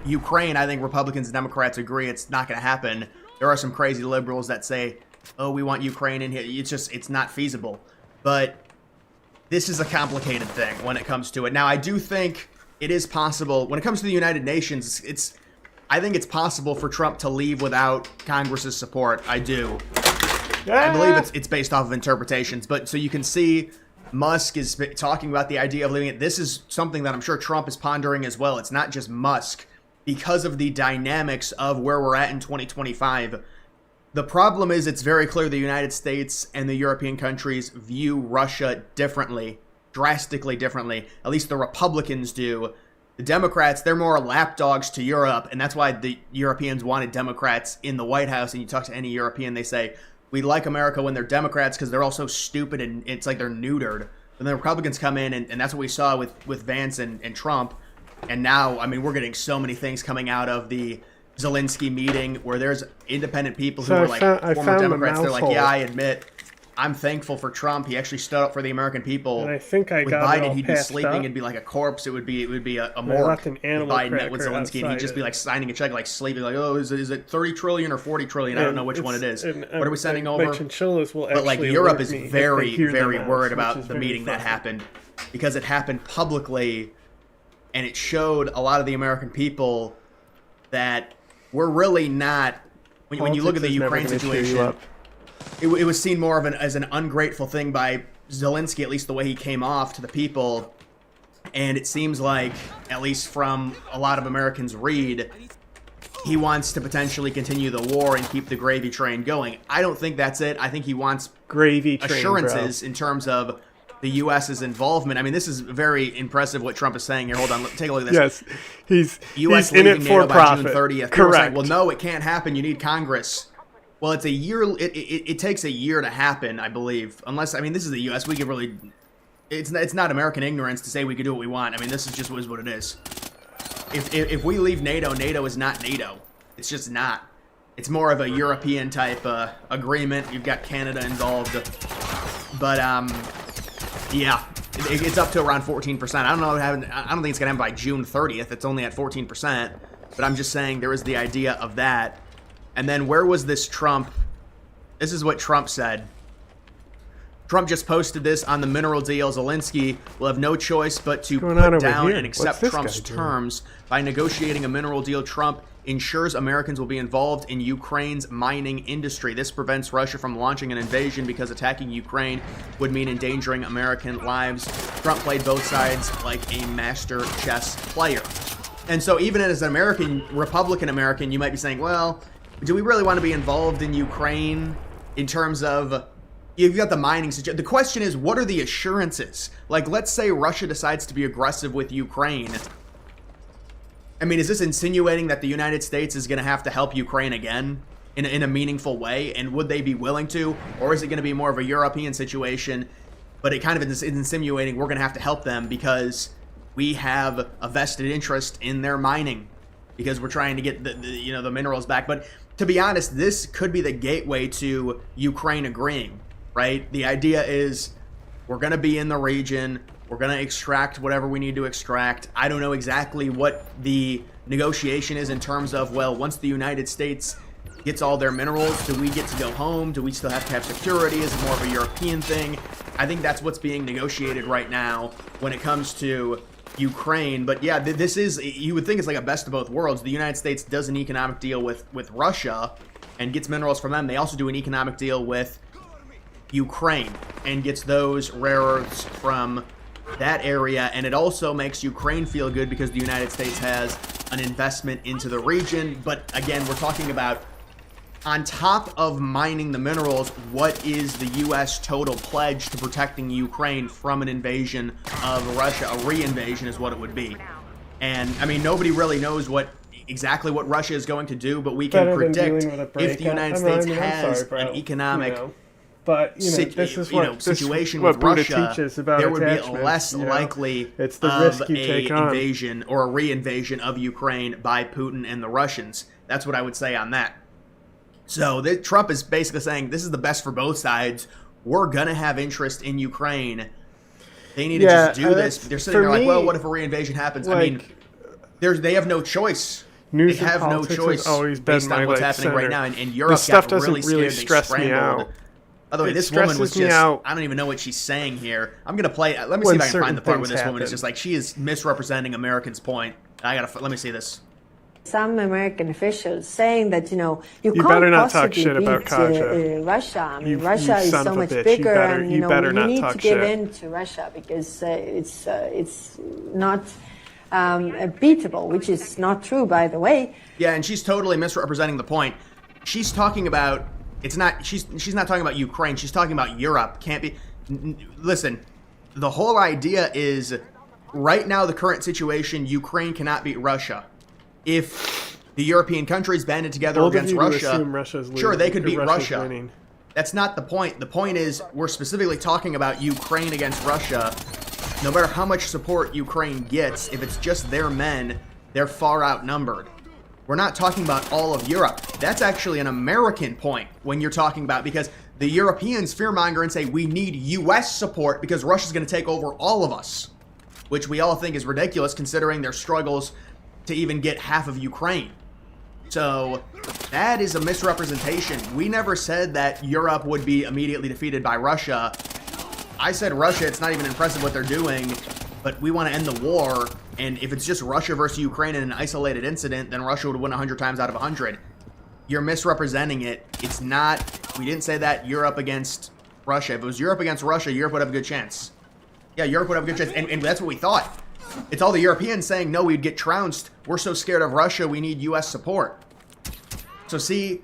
Ukraine, I think Republicans and Democrats agree it's not going to happen. There are some crazy liberals that say, oh, we want Ukraine in here. It's not feasible. But this is a complicated thing when it comes to it. Now, I do think it is possible, when it comes to the United Nations, I think it's possible for Trump to leave without Congress's support. I do. I believe it's based off of interpretations. But so you can see Musk is talking about the idea of leaving it. This is something that I'm sure Trump is pondering as well. It's not just Musk. Because of the dynamics of where we're at in 2025, the problem is it's very clear the United States and the European countries view Russia differently, drastically differently. At least the Republicans do. The Democrats, they're more lapdogs to Europe, and that's why the Europeans wanted Democrats in the White House. And you talk to any European, they say, we like America when they're Democrats because they're all so stupid and it's like they're neutered. And the Republicans come in, and that's what we saw with Vance and Trump. And now, I mean, we're getting so many things coming out of the Zelenskyy meeting where there's independent people who are like former Democrats. They're like, yeah, I admit, I'm thankful for Trump. He actually stood up for the American people. And I think with Biden, he'd be sleeping and be like a corpse. It would be a morgue. If Biden met with Zelenskyy, and he'd just be like signing a check, like sleeping, like, oh, is it 30 trillion or 40 trillion? I don't know which one it is. What are we sending over? But like Europe is very, very worried about the meeting that happened because it happened publicly, and it showed a lot of the American people that we're really not, when you look at the Ukraine situation, it was seen more of as an ungrateful thing by Zelenskyy, at least the way he came off to the people. And it seems like, at least from a lot of Americans read, he wants to potentially continue the war and keep the gravy train going. I don't think that's it. I think he wants gravy train, assurances in terms of the U.S.'s involvement. I mean, this is very impressive what Trump is saying here. Hold on, take a look at this. Yes, U.S. he's in it for profit. June 30th. Correct. Saying, well, no, it can't happen. You need Congress. Well, it's a year. It takes a year to happen, I believe. Unless, I mean, this is the U.S. We could really. It's not American ignorance to say we could do what we want. I mean, this is just what it is. If we leave NATO, NATO is not NATO. It's just not. It's more of a European type agreement. You've got Canada involved, but yeah, it's up to around 14%. I don't know. I don't think it's gonna happen by June 30th. It's only at 14%. But I'm just saying there is the idea of that. And then where was this Trump? This is what Trump said. Trump just posted this on the mineral deal. Zelenskyy will have no choice but to put down and accept Trump's terms. By negotiating a mineral deal, Trump ensures Americans will be involved in Ukraine's mining industry. This prevents Russia from launching an invasion because attacking Ukraine would mean endangering American lives. Trump played both sides like a master chess player. And so even as an American, Republican American, you might be saying, well, do we really want to be involved in Ukraine in terms of... You've got the mining situation. The question is, what are the assurances? Like, let's say Russia decides to be aggressive with Ukraine. I mean, is this insinuating that the United States is going to have to help Ukraine again in a meaningful way? And would they be willing to? Or is it going to be more of a European situation? But it kind of is insinuating we're going to have to help them because we have a vested interest in their mining. Because we're trying to get the minerals back. But to be honest, this could be the gateway to Ukraine agreeing. Right? The idea is we're going to be in the region. We're going to extract whatever we need to extract. I don't know exactly what the negotiation is in terms of, well, once the United States gets all their minerals, do we get to go home? Do we still have to have security? Is it more of a European thing? I think that's what's being negotiated right now when it comes to Ukraine. But yeah, this is, you would think it's like a best of both worlds. The United States does an economic deal with Russia and gets minerals from them. They also do an economic deal with Ukraine and gets those rare earths from that area, and it also makes Ukraine feel good because the United States has an investment into the region. But again, we're talking about on top of mining the minerals, what is the U.S. total pledge to protecting Ukraine from an invasion of Russia? A reinvasion is what it would be. And I mean, nobody really knows exactly what Russia is going to do, but we can predict if the United States has an economic But this is what situation what with Buddha Russia, teaches about there would be attachment, less likely it's the of risk you take a on. invasion or a reinvasion of Ukraine by Putin and the Russians. That's what I would say on that. So Trump is basically saying this is the best for both sides. We're gonna have interest in Ukraine. They need to just do this. They're sitting there like, well, what if a reinvasion happens? I mean, they have no choice. News they have no choice based on what's happening right now. And Europe got really scared. They scrambled. By the way, this woman was just, I don't even know what she's saying here. I'm going to play, let me see if I can find the part where this woman is just like, she is misrepresenting Americans' point. Let me see this. Some American officials saying that, you can't better not possibly talk shit about beat Russia. I mean, Russia is so much bigger, and, you need to give in to Russia because it's not beatable, which is not true, by the way. Yeah, and she's totally misrepresenting the point. She's talking about... It's not. She's not talking about Ukraine. She's talking about Europe. Can't be. Listen, the whole idea is right now the current situation. Ukraine cannot beat Russia. If the European countries banded together against Russia, sure they could beat Russia. Winning. That's not the point. The point is we're specifically talking about Ukraine against Russia. No matter how much support Ukraine gets, if it's just their men, they're far outnumbered. We're not talking about all of Europe. That's actually an American point when you're talking about, because the Europeans fearmonger and say we need U.S. support because Russia's going to take over all of us, which we all think is ridiculous considering their struggles to even get half of Ukraine. So that is a misrepresentation. We never said that Europe would be immediately defeated by Russia. I said Russia, it's not even impressive what they're doing. but we want to end the war, and if it's just Russia versus Ukraine in an isolated incident, then Russia would win 100 times out of 100. You're misrepresenting it. It's not, we didn't say that Europe against Russia. If it was Europe against Russia, Europe would have a good chance. Yeah, Europe would have a good chance, and that's what we thought. It's all the Europeans saying, no, we'd get trounced. We're so scared of Russia, we need U.S. support. So see,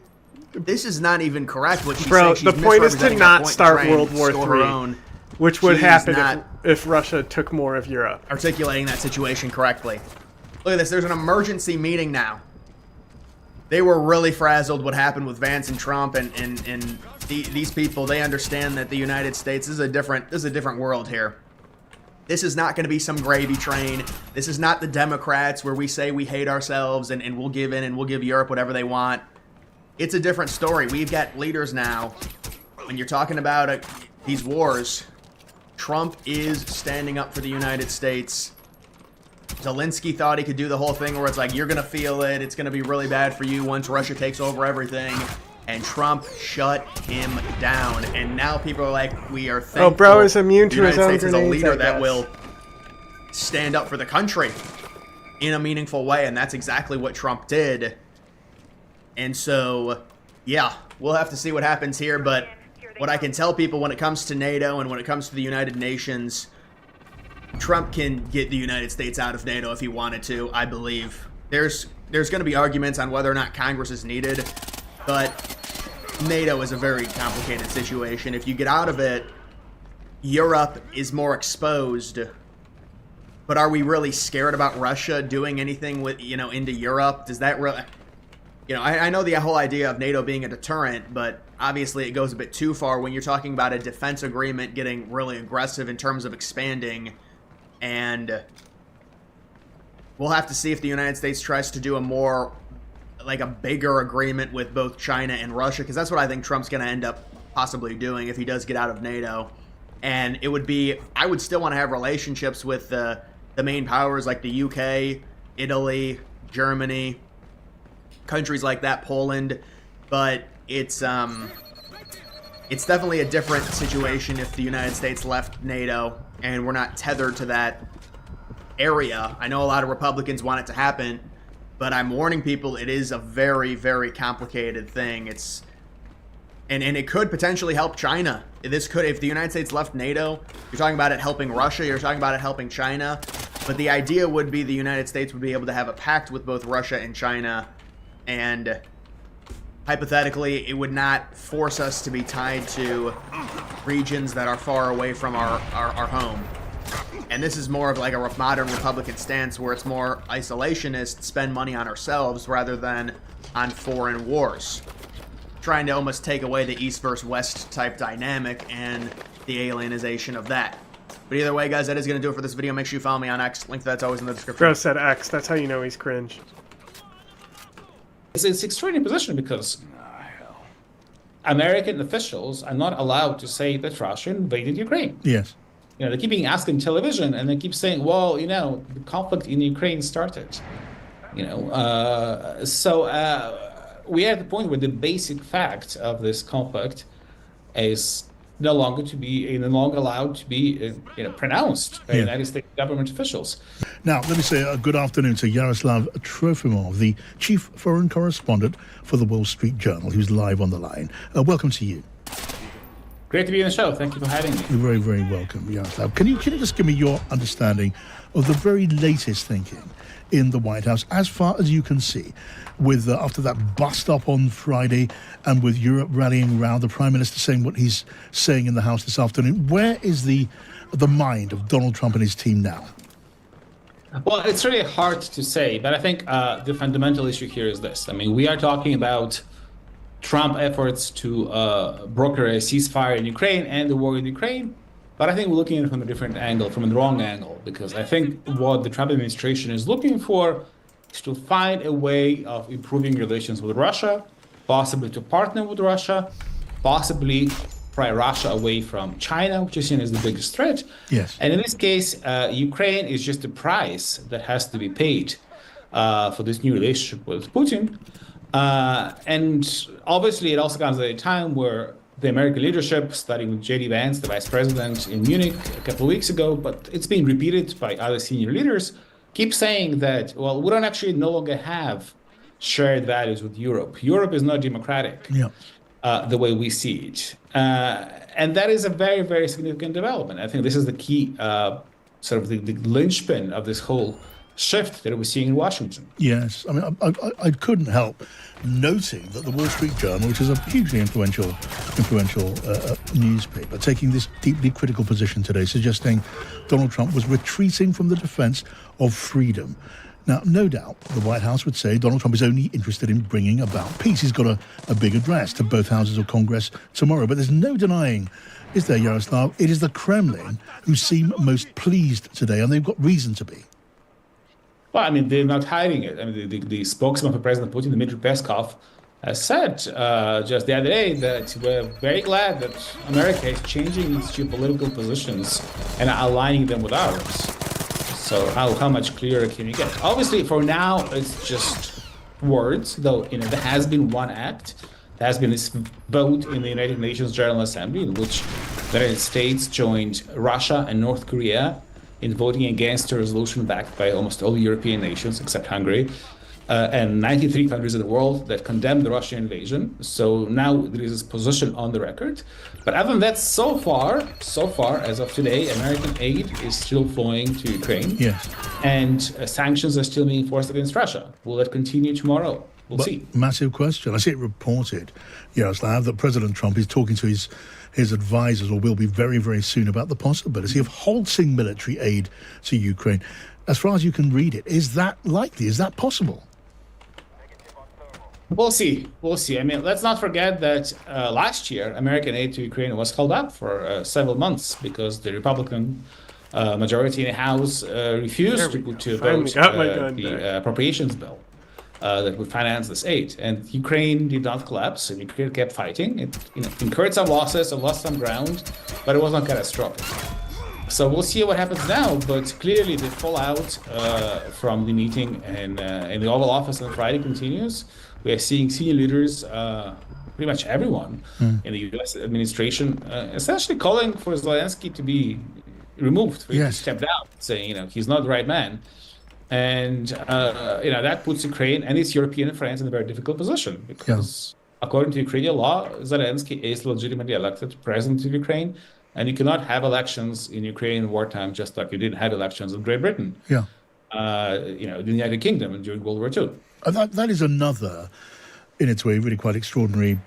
this is not even correct what she's saying. She's the point is to not start World War III. Which would happen if Russia took more of Europe. Articulating that situation correctly. Look at this. There's an emergency meeting now. They were really frazzled what happened with Vance and Trump, and these people, they understand that the United States is a different world here. This is not going to be some gravy train. This is not the Democrats where we say we hate ourselves and we'll give in and we'll give Europe whatever they want. It's a different story. We've got leaders now. When you're talking about these wars, Trump is standing up for the United States. Zelenskyy thought he could do the whole thing where it's like, you're going to feel it. It's going to be really bad for you once Russia takes over everything. And Trump shut him down. And now people are like, we are thankful. Oh, bro is immune to his own United States is a grenades, leader that will stand up for the country in a meaningful way. And that's exactly what Trump did. And so, yeah, we'll have to see what happens here. But what I can tell people when it comes to NATO and when it comes to the United Nations, Trump can get the United States out of NATO if he wanted to, I believe. There's going to be arguments on whether or not Congress is needed, but NATO is a very complicated situation. If you get out of it, Europe is more exposed. But are we really scared about Russia doing anything with, into Europe? Does that really... I know the whole idea of NATO being a deterrent, but obviously it goes a bit too far when you're talking about a defense agreement getting really aggressive in terms of expanding. And we'll have to see if the United States tries to do a bigger agreement with both China and Russia, because that's what I think Trump's going to end up possibly doing if he does get out of NATO. And it would be, I would still want to have relationships with the main powers like the UK, Italy, Germany, countries like that, Poland, but it's definitely a different situation if the United States left NATO and we're not tethered to that area. I know a lot of Republicans want it to happen, but I'm warning people it is a very, very complicated thing. And it could potentially help China. If the United States left NATO, you're talking about it helping Russia, you're talking about it helping China, but the idea would be the United States would be able to have a pact with both Russia and China. And hypothetically, it would not force us to be tied to regions that are far away from our home. And this is more of like a modern Republican stance where it's more isolationist, spend money on ourselves rather than on foreign wars. Trying to almost take away the East versus West type dynamic and the alienization of that. But either way, guys, that is going to do it for this video. Make sure you follow me on X. Link to that's always in the description. Bro said X. That's how you know he's cringe. It's an extraordinary position because American officials are not allowed to say that Russia invaded Ukraine. Yes. They keep being asked in television, and they keep saying, well, the conflict in Ukraine started. So we are at the point where the basic fact of this conflict is no longer allowed to be pronounced by United States government officials. Now, let me say good afternoon to Yaroslav Trofimov, the chief foreign correspondent for the Wall Street Journal, who's live on the line. Welcome to you. Great to be on the show. Thank you for having me. You're very, very welcome, Yaroslav. Can you just give me your understanding of the very latest thinking in the White House, as far as you can see, with after that bust-up on Friday and with Europe rallying around, the Prime Minister saying what he's saying in the House this afternoon? Where is the mind of Donald Trump and his team now? Well, it's really hard to say, but I think the fundamental issue here is this. I mean, we are talking about Trump efforts to broker a ceasefire in Ukraine and the war in Ukraine, but I think we're looking at it from a different angle, from the wrong angle, because I think what the Trump administration is looking for is to find a way of improving relations with Russia, possibly to partner with Russia, possibly pry Russia away from China, which is seen as the biggest threat. Yes. And in this case, Ukraine is just a price that has to be paid for this new relationship with Putin. And obviously, it also comes at a time where the American leadership, starting with J.D. Vance, the vice president in Munich a couple of weeks ago, but it's been repeated by other senior leaders, keep saying that, well, we don't actually no longer have shared values with Europe. Europe is not democratic the way we see it. And that is a very, very significant development. I think this is the key, sort of the linchpin of this whole shift that we're seeing in Washington. Yes, I mean, I couldn't help noting that the Wall Street Journal, which is a hugely influential newspaper, taking this deeply critical position today, suggesting Donald Trump was retreating from the defense of freedom. Now, no doubt, the White House would say Donald Trump is only interested in bringing about peace. He's got a big address to both houses of Congress tomorrow. But there's no denying, is there, Yaroslav? It is the Kremlin who seem most pleased today, and they've got reason to be. Well, I mean, they're not hiding it. I mean, the spokesman for President Putin, Dmitry Peskov, said just the other day that we're very glad that America is changing its geopolitical positions and aligning them with ours. So how much clearer can you get? Obviously, for now, it's just words, though, there has been one act. There has been this vote in the United Nations General Assembly in which the United States joined Russia and North Korea in voting against a resolution backed by almost all European nations, except Hungary, and 93 countries in the world that condemned the Russian invasion. So now there is this position on the record. But other than that, so far, as of today, American aid is still flowing to Ukraine. Yes. And sanctions are still being enforced against Russia. Will that continue tomorrow? We'll see. Massive question. I see it reported, Yaroslav, that President Trump is talking to his advisors, or will be very, very soon, about the possibility of halting military aid to Ukraine. As far as you can read it, is that likely? Is that possible? We'll see. I mean, let's not forget that last year, American aid to Ukraine was held up for several months because the Republican majority in the House refused to vote the appropriations bill that would finance this aid. And Ukraine did not collapse, and Ukraine kept fighting. It incurred some losses and lost some ground, but it was not catastrophic. So we'll see what happens now, but clearly the fallout from the meeting in the Oval Office on Friday continues. We are seeing senior leaders, pretty much everyone in the U.S. administration, essentially calling for Zelenskyy to be removed, for him to step down, saying, he's not the right man. And, that puts Ukraine and its European friends in a very difficult position because, according to Ukrainian law, Zelenskyy is legitimately elected president of Ukraine, and you cannot have elections in Ukraine in wartime just like you didn't have elections in Great Britain. The United Kingdom during World War II. That is another, in its way, really quite extraordinary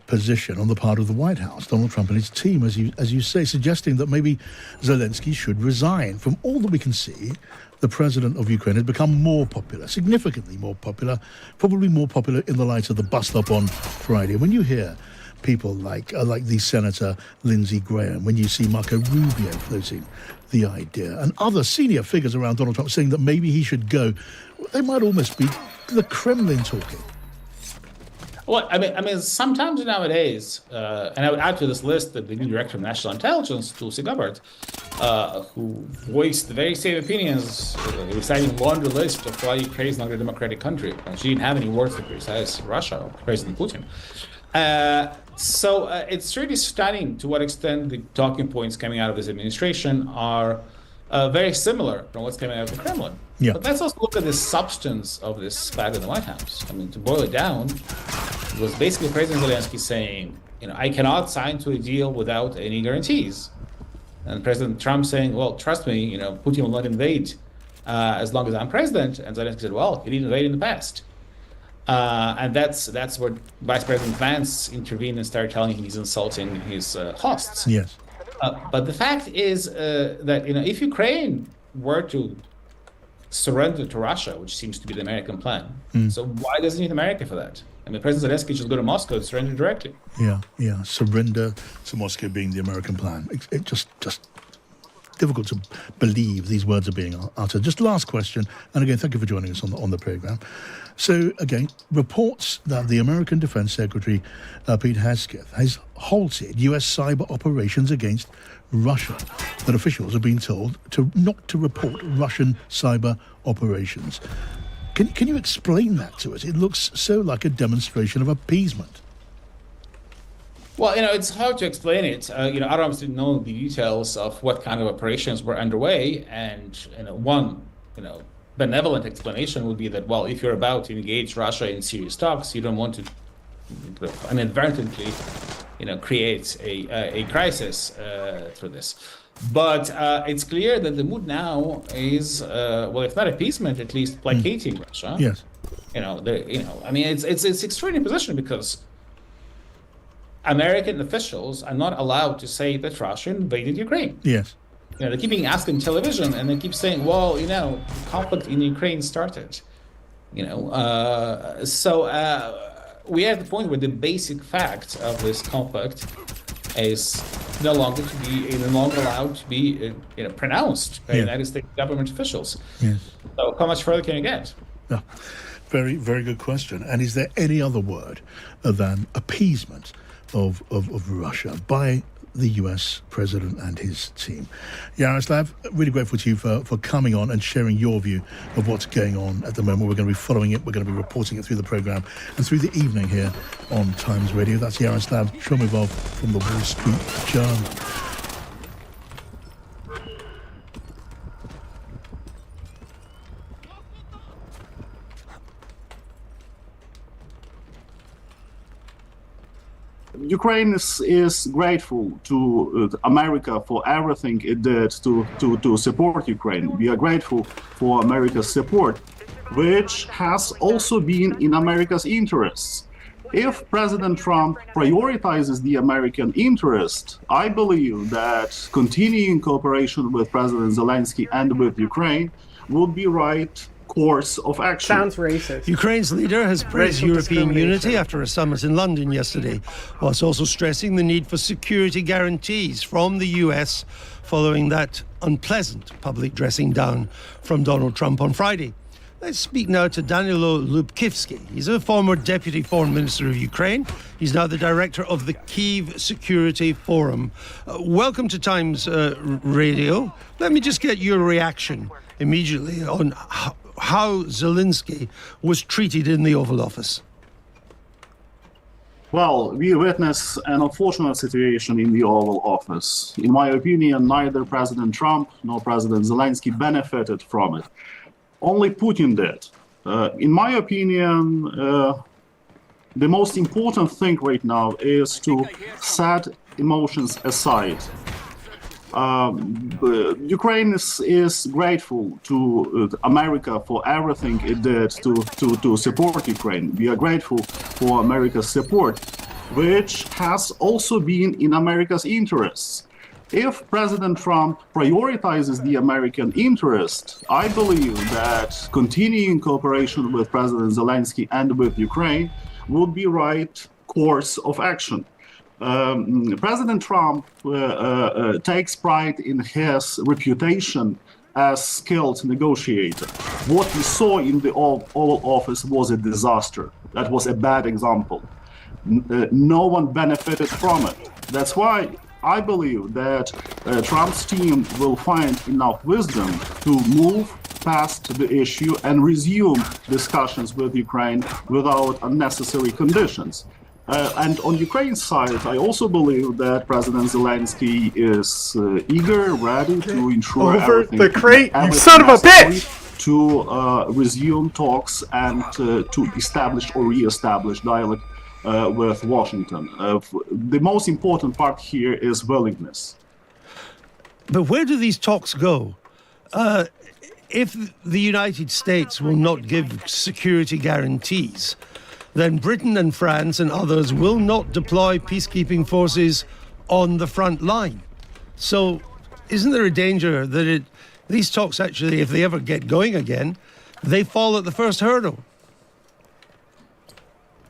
position on the part of the White House, Donald Trump and his team, as you say, suggesting that maybe Zelenskyy should resign. From all that we can see, the president of Ukraine has become more popular, significantly more popular, probably more popular in the light of the bust-up on Friday. When you hear people like the Senator Lindsey Graham, when you see Marco Rubio floating the idea, and other senior figures around Donald Trump saying that maybe he should go, they might almost be the Kremlin talking. Well, I mean, sometimes nowadays, and I would add to this list the new director of national intelligence, Tulsi Gabbard, who voiced the very same opinions, reciting a laundry list of why Ukraine is not a democratic country. She didn't have any words to criticize Russia or President Putin. So it's really stunning to what extent the talking points coming out of this administration are very similar from what's coming out of the Kremlin. But let's also look at the substance of this fight in the White House. I mean, to boil it down, it was basically President Zelenskyy saying, I cannot sign to a deal without any guarantees. And President Trump saying, well, trust me, Putin will not invade as long as I'm president. And Zelenskyy said, well, he didn't invade in the past. And that's where Vice President Vance intervened and started telling him he's insulting his hosts. Yes. But the fact is that if Ukraine were to surrender to Russia, which seems to be the American plan, so why does it need America for that? I mean, President Zelenskyy should go to Moscow and surrender directly. Yeah. Surrender to Moscow being the American plan. It just difficult to believe these words are being uttered. Just last question, and again, thank you for joining us on the program. So again, reports that the American Defense Secretary Pete Hegseth has halted U.S. cyber operations against Russia. That officials have been told not to report Russian cyber operations. Can you explain that to us? It looks so like a demonstration of appeasement. Well, it's hard to explain it. I obviously know the details of what kind of operations were underway, and one, benevolent explanation would be that, well, if you're about to engage Russia in serious talks, you don't want to inadvertently, create a crisis through this. But it's clear that the mood now is, well, if not appeasement, at least placating Russia. Yes. It's extraordinary position because American officials are not allowed to say that Russia invaded Ukraine. Yes. They keep being asked on television, and they keep saying, well, the conflict in Ukraine started. So we are at the point where the basic fact of this conflict is no longer allowed to be pronounced by United States government officials. Yes. So how much further can you get? Yeah. Very, very good question. And is there any other word than appeasement of Russia by the US president and his team? Yaroslav, really grateful to you for coming on and sharing your view of what's going on at the moment. We're going to be following it. We're going to be reporting it through the program and through the evening here on Times Radio. That's Yaroslav Chomivov from the Wall Street Journal. Ukraine is grateful to America for everything it did to support Ukraine. We are grateful for America's support, which has also been in America's interests. If President Trump prioritizes the American interest, I believe that continuing cooperation with President Zelenskyy and with Ukraine would be right course of action. Sounds racist. Ukraine's leader has praised European unity after a summit in London yesterday, whilst also stressing the need for security guarantees from the US following that unpleasant public dressing down from Donald Trump on Friday. Let's speak now to Danilo Lubkivsky. He's a former Deputy Foreign Minister of Ukraine. He's now the director of the Kyiv Security Forum. Welcome to Times Radio. Let me just get your reaction immediately on how Zelenskyy was treated in the Oval Office. Well, we witness an unfortunate situation in the Oval Office. In my opinion, neither President Trump nor President Zelenskyy benefited from it. Only Putin did. In my opinion, the most important thing right now is to set emotions aside. Ukraine is grateful to America for everything it did to support Ukraine. We are grateful for America's support, which has also been in America's interests. If President Trump prioritizes the American interest, I believe that continuing cooperation with President Zelenskyy and with Ukraine would be right course of action. President Trump takes pride in his reputation as skilled negotiator. What we saw in the Oval Office was a disaster. That was a bad example. No one benefited from it. That's why I believe that Trump's team will find enough wisdom to move past the issue and resume discussions with Ukraine without unnecessary conditions. And on Ukraine's side, I also believe that President Zelenskyy is eager, ready to ensure everything, you son of a bitch! To resume talks and to establish or re-establish dialogue with Washington. The most important part here is willingness. But where do these talks go? If the United States will not give security guarantees, then Britain and France and others will not deploy peacekeeping forces on the front line. So isn't there a danger that these talks actually, if they ever get going again, they fall at the first hurdle?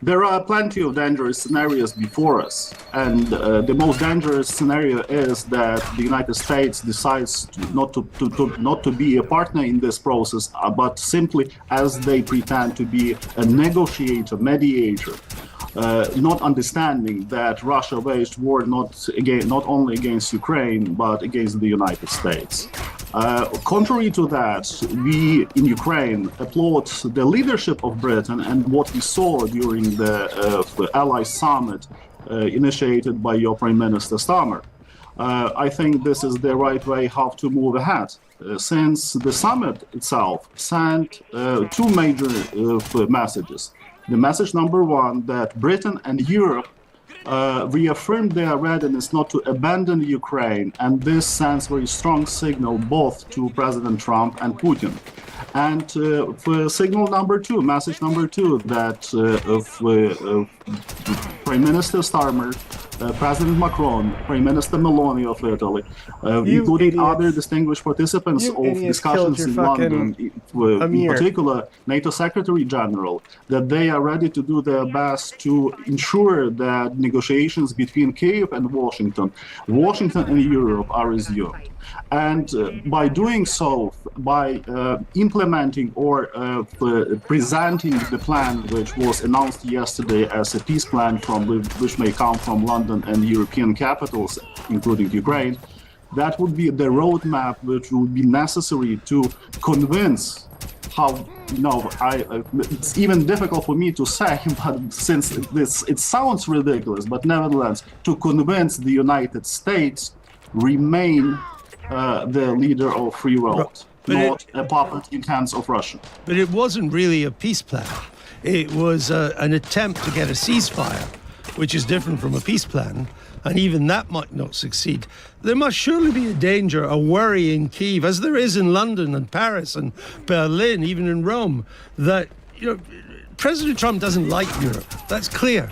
There are plenty of dangerous scenarios before us, and the most dangerous scenario is that the United States decides not to be a partner in this process, but simply as they pretend to be a negotiator, mediator, not understanding that Russia waged war not only against Ukraine but against the United States. Contrary to that, we in Ukraine applaud the leadership of Britain and what we saw during the Allies summit initiated by your Prime Minister Starmer. I think this is the right way how to move ahead. Since the summit itself sent two major messages. The message number one, that Britain and Europe reaffirmed their readiness not to abandon Ukraine, and this sends very strong signal both to President Trump and Putin. And for signal number two, message number two, that Prime Minister Starmer, President Macron, Prime Minister Meloni of Italy, including other distinguished participants of discussions in London, in particular NATO Secretary General, that they are ready to do their best to ensure that negotiations between Kyiv and Washington and Europe are resumed. And by doing so, by implementing or presenting the plan which was announced yesterday as a peace plan which may come from London and European capitals, including Ukraine, that would be the roadmap which would be necessary to convince it's even difficult for me to say, but since it sounds ridiculous, but nevertheless, to convince the United States remain the leader of free world, not a puppet in hands of Russia. But it wasn't really a peace plan. It was an attempt to get a ceasefire, which is different from a peace plan, and even that might not succeed. There must surely be a danger, a worry in Kyiv, as there is in London and Paris and Berlin, even in Rome, that President Trump doesn't like Europe. That's clear.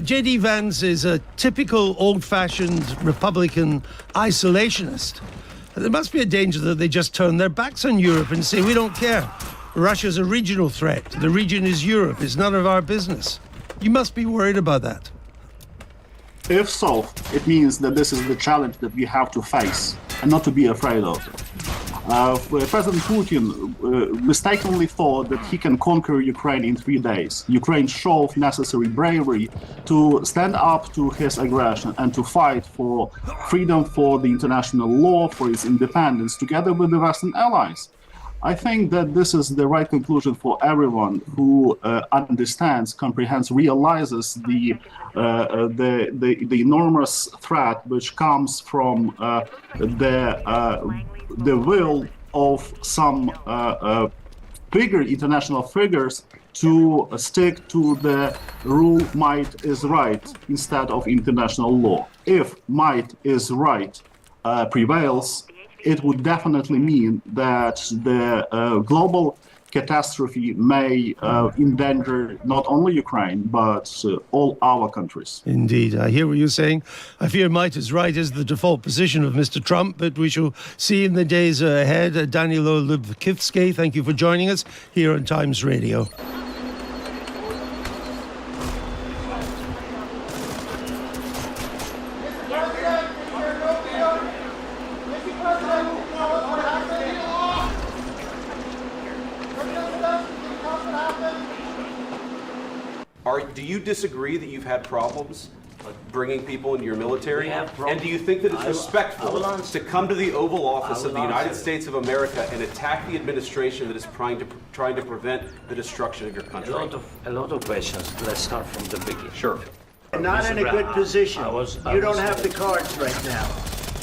J.D. Vance is a typical old-fashioned Republican isolationist. There must be a danger that they just turn their backs on Europe and say, we don't care. Russia's a regional threat. The region is Europe. It's none of our business. You must be worried about that. If so, it means that this is the challenge that we have to face and not to be afraid of it. President Putin mistakenly thought that he can conquer Ukraine in 3 days. Ukraine showed necessary bravery to stand up to his aggression and to fight for freedom, for the international law, for its independence, together with the Western allies. I think that this is the right conclusion for everyone who understands, comprehends, realizes the enormous threat which comes from the will of some bigger international figures to stick to the rule might is right instead of international law. If might is right prevails, it would definitely mean that the global catastrophe may endanger not only Ukraine, but all our countries. Indeed. I hear what you're saying. I fear might is right is the default position of Mr. Trump, but we shall see in the days ahead. Danilo Lubkivsky, thank you for joining us here on Times Radio. Do you disagree that you've had problems bringing people into your military? And do you think that it's respectful to come to the Oval Office of the United States of America and attack the administration that is trying to prevent the destruction of your country? A lot of questions. Let's start from the beginning. Sure. You're not in a good position. You don't have the cards right now.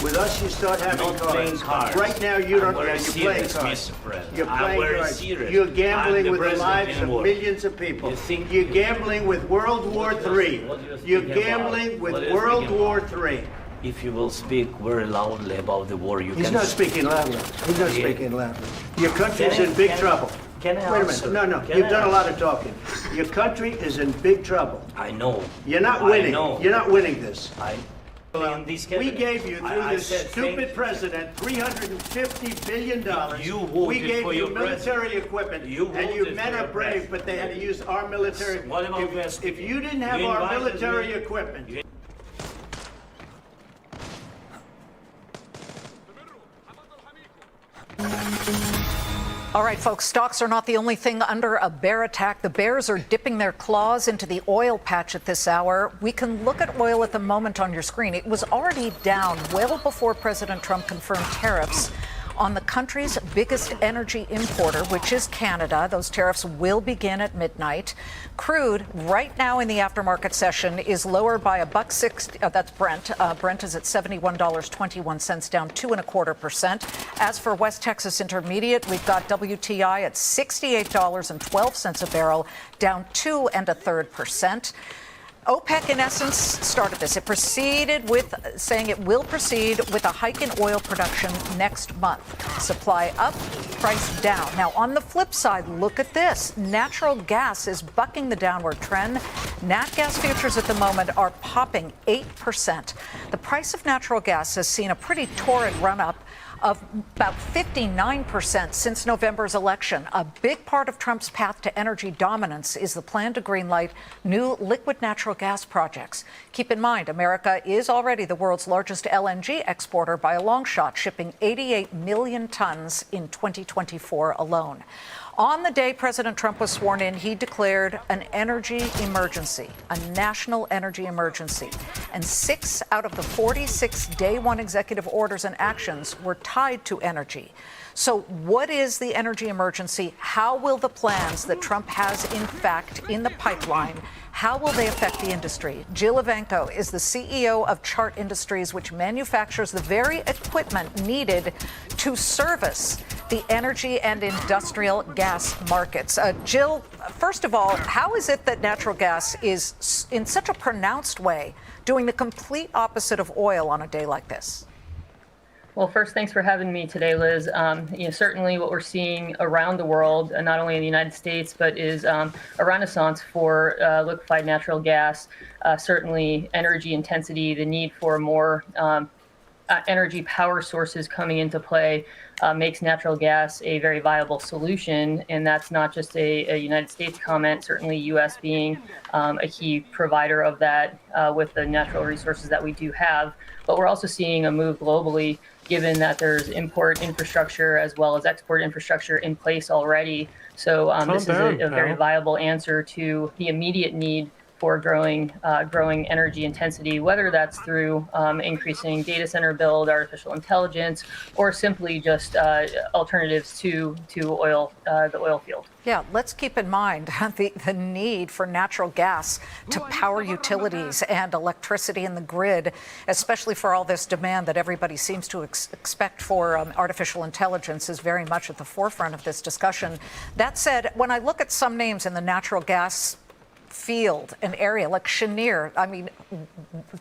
With us, you start having cards. Right now, you don't. You're playing cards. You're playing cards. You're gambling with the lives of millions of people. You're gambling with World War III. You're gambling with World War III. If you will speak very loudly about the war, you can... He's not speaking loudly. He's not speaking loudly. Your country's in big trouble. Can I Wait a minute. No. You've done a lot of talking. Your country is in big trouble. I know. You're not winning. You're not winning this. We gave you, through this stupid president, $350 billion. We gave you military equipment, and your men are brave, but they had to use our military. If you didn't have our military equipment... All right, folks, stocks are not the only thing under a bear attack. The bears are dipping their claws into the oil patch at this hour. We can look at oil at the moment on your screen. It was already down well before President Trump confirmed tariffs on the country's biggest energy importer, which is Canada. Those tariffs will begin at midnight. Crude, right now in the aftermarket session, is lower by $1.60. That's Brent. Brent is at $71.21, down 2.25%. As for West Texas Intermediate, we've got WTI at $68.12 a barrel, down 2.33%. OPEC, in essence, started this. It proceeded with saying it will proceed with a hike in oil production next month. Supply up, price down. Now, on the flip side, look at this. Natural gas is bucking the downward trend. Nat gas futures at the moment are popping 8%. The price of natural gas has seen a pretty torrid run-up of about 59% since November's election. A big part of Trump's path to energy dominance is the plan to greenlight new liquid natural gas projects. Keep in mind, America is already the world's largest LNG exporter by a long shot, shipping 88 million tons in 2024 alone. On the day President Trump was sworn in, he declared an energy emergency, a national energy emergency. And 6 out of the 46 day one executive orders and actions were tied to energy. So what is the energy emergency? How will the plans that Trump has, in fact, in the pipeline, how will they affect the industry? Jill Evanko is the CEO of Chart Industries, which manufactures the very equipment needed to service the energy and industrial gas markets. Jill, first of all, how is it that natural gas is, in such a pronounced way, doing the complete opposite of oil on a day like this? Well, first, thanks for having me today, Liz. Certainly what we're seeing around the world, not only in the United States, but is a renaissance for liquefied natural gas. Certainly energy intensity, the need for more energy power sources coming into play makes natural gas a very viable solution. And that's not just a United States comment, certainly U.S. being a key provider of that with the natural resources that we do have. But we're also seeing a move globally, given that there's import infrastructure as well as export infrastructure in place already. So this is a very viable answer to the immediate need for growing energy intensity, whether that's through increasing data center build, artificial intelligence, or simply just alternatives to oil, the oil field. Yeah, let's keep in mind the need for natural gas to power utilities and electricity in the grid, especially for all this demand that everybody seems to expect for artificial intelligence, is very much at the forefront of this discussion. That said, when I look at some names in the natural gas field, an area like Cheniere,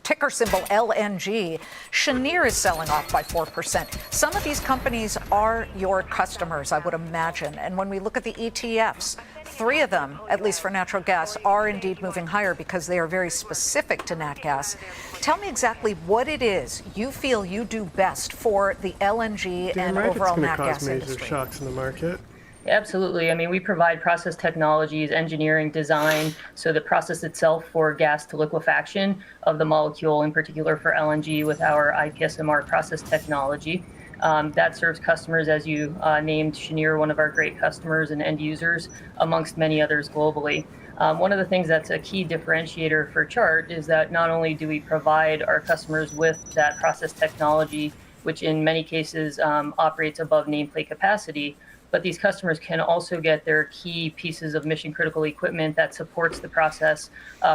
ticker symbol LNG, Cheniere is selling off by 4%. Some of these companies are your customers, I would imagine. And when we look at the ETFs, 3 of them, at least for natural gas, are indeed moving higher because they are very specific to nat gas. Tell me exactly what it is you feel you do best for the LNG and overall nat gas industry. It's going to cause major shocks in the market. Absolutely. We provide process technologies, engineering, design, so the process itself for gas to liquefaction of the molecule, in particular for LNG with our IPSMR process technology. That serves customers, as you named Cheniere, one of our great customers and end users, amongst many others globally. One of the things that's a key differentiator for Chart is that not only do we provide our customers with that process technology, which in many cases operates above nameplate capacity, but these customers can also get their key pieces of mission critical equipment that supports the process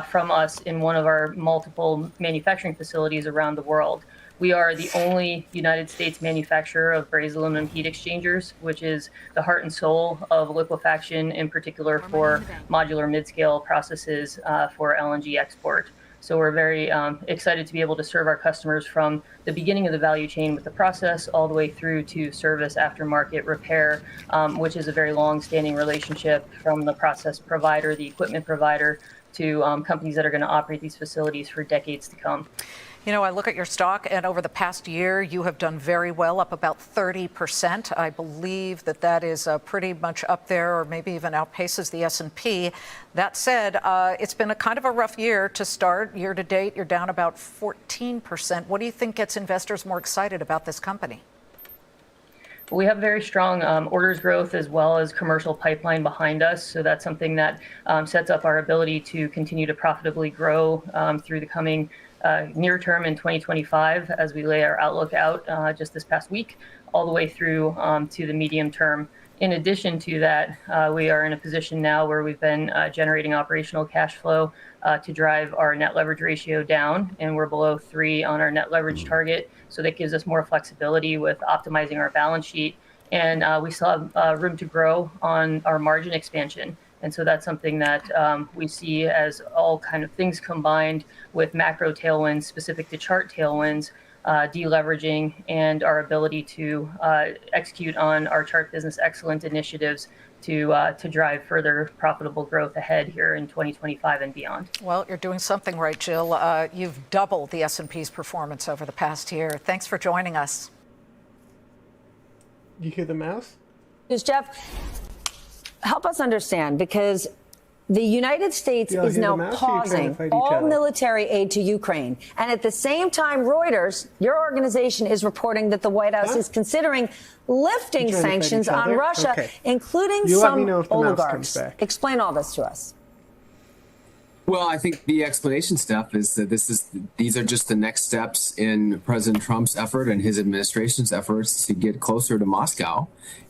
from us in one of our multiple manufacturing facilities around the world. We are the only United States manufacturer of brazed aluminum heat exchangers, which is the heart and soul of liquefaction, in particular for modular mid-scale processes for LNG export. So we're very excited to be able to serve our customers from the beginning of the value chain with the process all the way through to service, aftermarket, repair, which is a very long-standing relationship from the process provider, the equipment provider, to companies that are going to operate these facilities for decades to come. You know, I look at your stock, and over the past year, you have done very well, up about 30%. I believe that is pretty much up there, or maybe even outpaces the S&P. That said, it's been a kind of a rough year to start. Year to date, you're down about 14%. What do you think gets investors more excited about this company? We have very strong orders growth as well as commercial pipeline behind us. So that's something that sets up our ability to continue to profitably grow through the coming near term in 2025 as we lay our outlook out just this past week, all the way through to the medium term. In addition to that, we are in a position now where we've been generating operational cash flow to drive our net leverage ratio down, and we're below 3 on our net leverage target. So that gives us more flexibility with optimizing our balance sheet. And we still have room to grow on our margin expansion. And so that's something that we see as all kind of things combined with macro tailwinds specific to chart tailwinds, deleveraging, and our ability to execute on our chart business excellence initiatives to drive further profitable growth ahead here in 2025 and beyond. Well, you're doing something right, Jill. You've doubled the S&P's performance over the past year. Thanks for joining us. You hear the mouse? Jeff, help us understand, because the United States is now pausing all military aid to Ukraine. And at the same time, Reuters, your organization, is reporting that the White House is considering lifting sanctions on Russia, including some oligarchs. Explain all this to us. Well, I think the explanation, Steph, is that these are just the next steps in President Trump's effort and his administration's efforts to get closer to Moscow.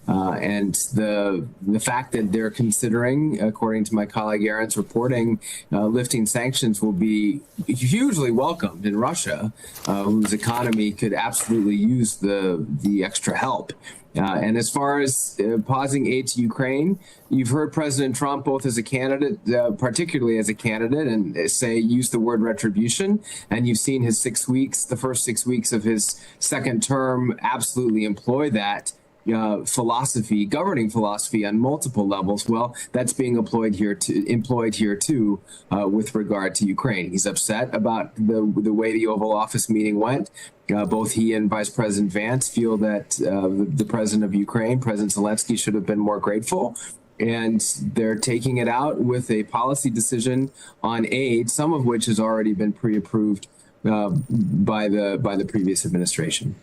And the fact that they're considering, according to my colleague Aaron's reporting, lifting sanctions will be hugely welcomed in Russia, whose economy could absolutely use the extra help. And as far as pausing aid to Ukraine, you've heard President Trump, both as a candidate, particularly as a candidate, and use the word retribution. And you've seen his the first 6 weeks of his second term, absolutely employ that governing philosophy on multiple levels. Well, that's being employed here too, with regard to Ukraine. He's upset about the way the Oval Office meeting went. Both he and Vice President Vance feel that the president of Ukraine, President Zelenskyy, should have been more grateful. And they're taking it out with a policy decision on aid, some of which has already been pre-approved by the previous administration.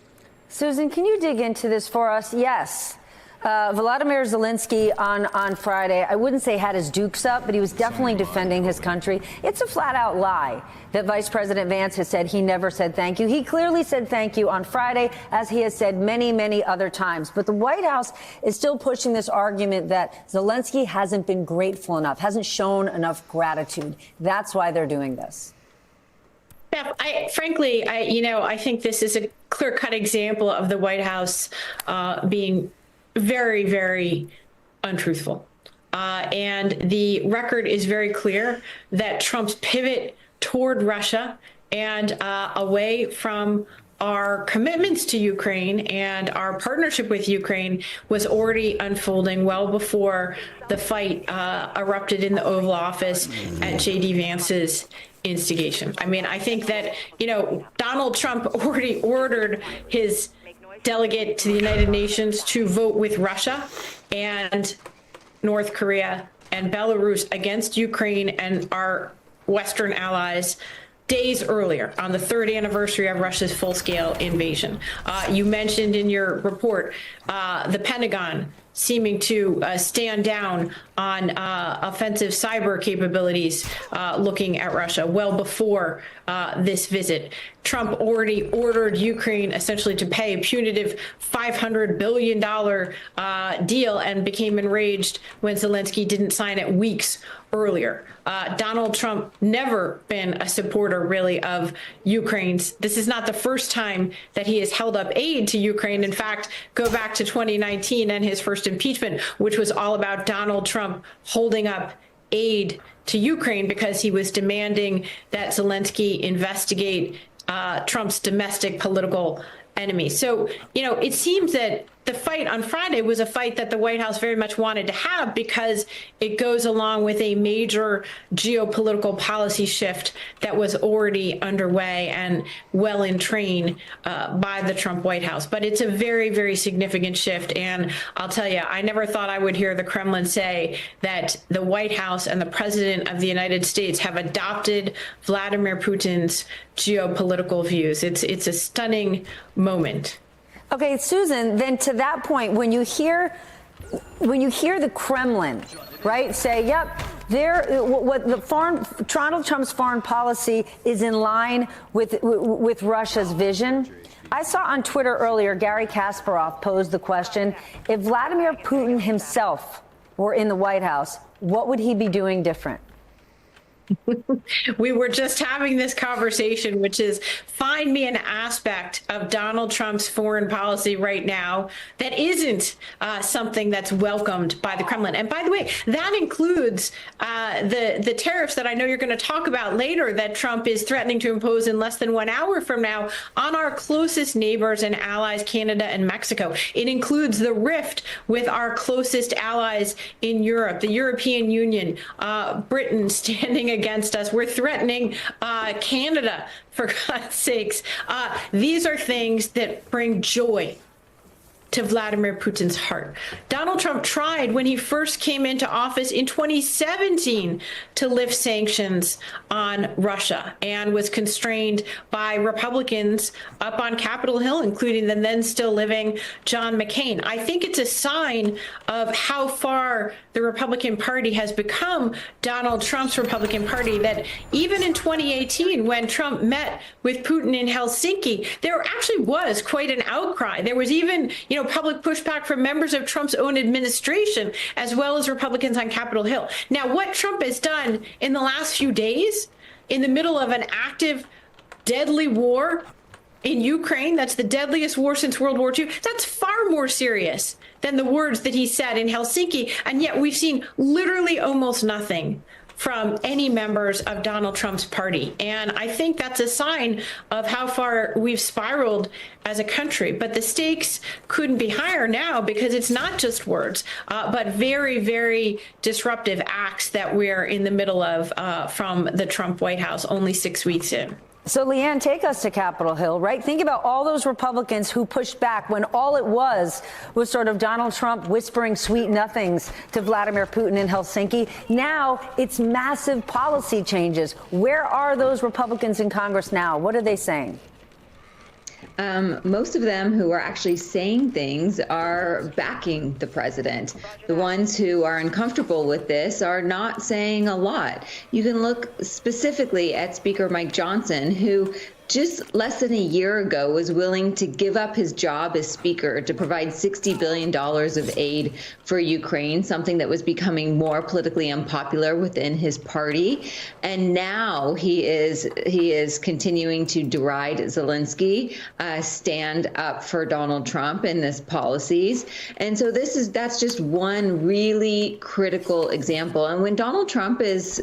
Susan, can you dig into this for us? Yes. Volodymyr Zelenskyy on Friday, I wouldn't say had his dukes up, but he was definitely defending his country. It's a flat out lie that Vice President Vance has said he never said thank you. He clearly said thank you on Friday, as he has said many, many other times. But the White House is still pushing this argument that Zelenskyy hasn't been grateful enough, hasn't shown enough gratitude. That's why they're doing this. Beth, frankly, I think this is a clear-cut example of the White House being very, very untruthful. And the record is very clear that Trump's pivot toward Russia and away from our commitments to Ukraine and our partnership with Ukraine was already unfolding well before the fight erupted in the Oval Office at J.D. Vance's instigation. I mean, I think that, Donald Trump already ordered his delegate to the United Nations to vote with Russia and North Korea and Belarus against Ukraine and our Western allies days earlier, on the third anniversary of Russia's full-scale invasion. You mentioned in your report the Pentagon seeming to stand down on offensive cyber capabilities looking at Russia well before this visit. Trump already ordered Ukraine essentially to pay a punitive $500 billion deal and became enraged when Zelenskyy didn't sign it weeks earlier. Donald Trump never been a supporter really of Ukraine's. This is not the first time that he has held up aid to Ukraine. In fact, go back to 2019 and his first impeachment, which was all about Donald Trump holding up aid to Ukraine because he was demanding that Zelenskyy investigate Trump's domestic political enemies. So, it seems that the fight on Friday was a fight that the White House very much wanted to have because it goes along with a major geopolitical policy shift that was already underway and well in train by the Trump White House. But it's a very, very significant shift. And I'll tell you, I never thought I would hear the Kremlin say that the White House and the President of the United States have adopted Vladimir Putin's geopolitical views. It's a stunning moment. Okay, Susan, then to that point, when you hear the Kremlin, right, say, yep, Donald Trump's foreign policy is in line with Russia's vision. I saw on Twitter earlier, Gary Kasparov posed the question, if Vladimir Putin himself were in the White House, what would he be doing different? We were just having this conversation, which is find me an aspect of Donald Trump's foreign policy right now that isn't something that's welcomed by the Kremlin. And by the way, that includes the tariffs that I know you're going to talk about later that Trump is threatening to impose in less than 1 hour from now on our closest neighbors and allies, Canada and Mexico. It includes the rift with our closest allies in Europe, the European Union, Britain standing against us. We're threatening Canada, for God's sakes. These are things that bring joy to Vladimir Putin's heart. Donald Trump tried when he first came into office in 2017 to lift sanctions on Russia and was constrained by Republicans up on Capitol Hill, including the then still living John McCain. I think it's a sign of how far the Republican Party has become Donald Trump's Republican Party that even in 2018, when Trump met with Putin in Helsinki, there actually was quite an outcry. There was even, public pushback from members of Trump's own administration, as well as Republicans on Capitol Hill. Now, what Trump has done in the last few days, in the middle of an active, deadly war in Ukraine, that's the deadliest war since World War II, that's far more serious than the words that he said in Helsinki. And yet we've seen literally almost nothing from any members of Donald Trump's party. And I think that's a sign of how far we've spiraled as a country. But the stakes couldn't be higher now because it's not just words, but very, very disruptive acts that we're in the middle of from the Trump White House only 6 weeks in. So, Leanne, take us to Capitol Hill, right? Think about all those Republicans who pushed back when all it was sort of Donald Trump whispering sweet nothings to Vladimir Putin in Helsinki. Now it's massive policy changes. Where are those Republicans in Congress now? What are they saying? Most of them who are actually saying things are backing the president. The ones who are uncomfortable with this are not saying a lot. You can look specifically at Speaker Mike Johnson, who just less than a year ago was willing to give up his job as speaker to provide $60 billion of aid for Ukraine, something that was becoming more politically unpopular within his party. And now he is continuing to deride Zelenskyy, stand up for Donald Trump and his policies. And so that's just one really critical example. And when Donald Trump is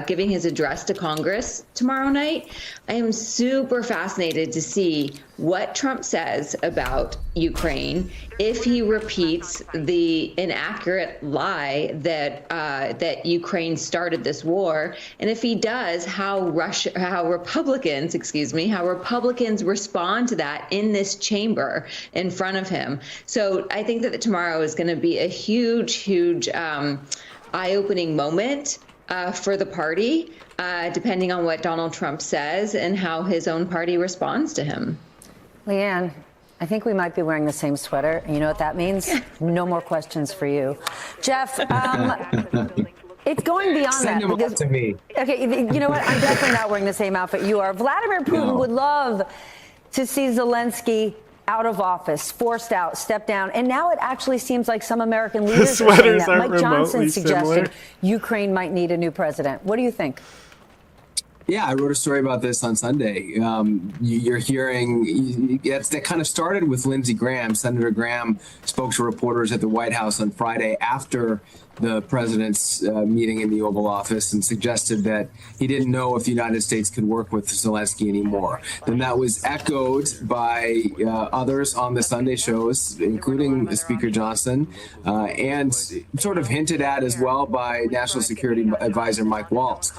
giving his address to Congress tomorrow night, I am super fascinated to see what Trump says about Ukraine if he repeats the inaccurate lie that Ukraine started this war, and if he does, how Republicans respond to that in this chamber in front of him. So I think that tomorrow is going to be a huge eye-opening moment for the party, depending on what Donald Trump says and how his own party responds to him. Leanne, I think we might be wearing the same sweater. You know what that means? No more questions for you. Jeff, it's going beyond Send that. them up to me. Okay, you know what? I'm definitely not wearing the same outfit you are. Vladimir Putin would love to see Zelenskyy out of office, forced out, stepped down. And now it actually seems like some American leaders are saying that. Mike Johnson suggested Ukraine might need a new president. What do you think? Yeah, I wrote a story about this on Sunday. You're hearing that kind of started with Lindsey Graham. Senator Graham spoke to reporters at the White House on Friday after the president's meeting in the Oval Office and suggested that he didn't know if the United States could work with Zelenskyy anymore. Then that was echoed by others on the Sunday shows, including Speaker Johnson, and sort of hinted at as well by National Security Advisor Mike Waltz.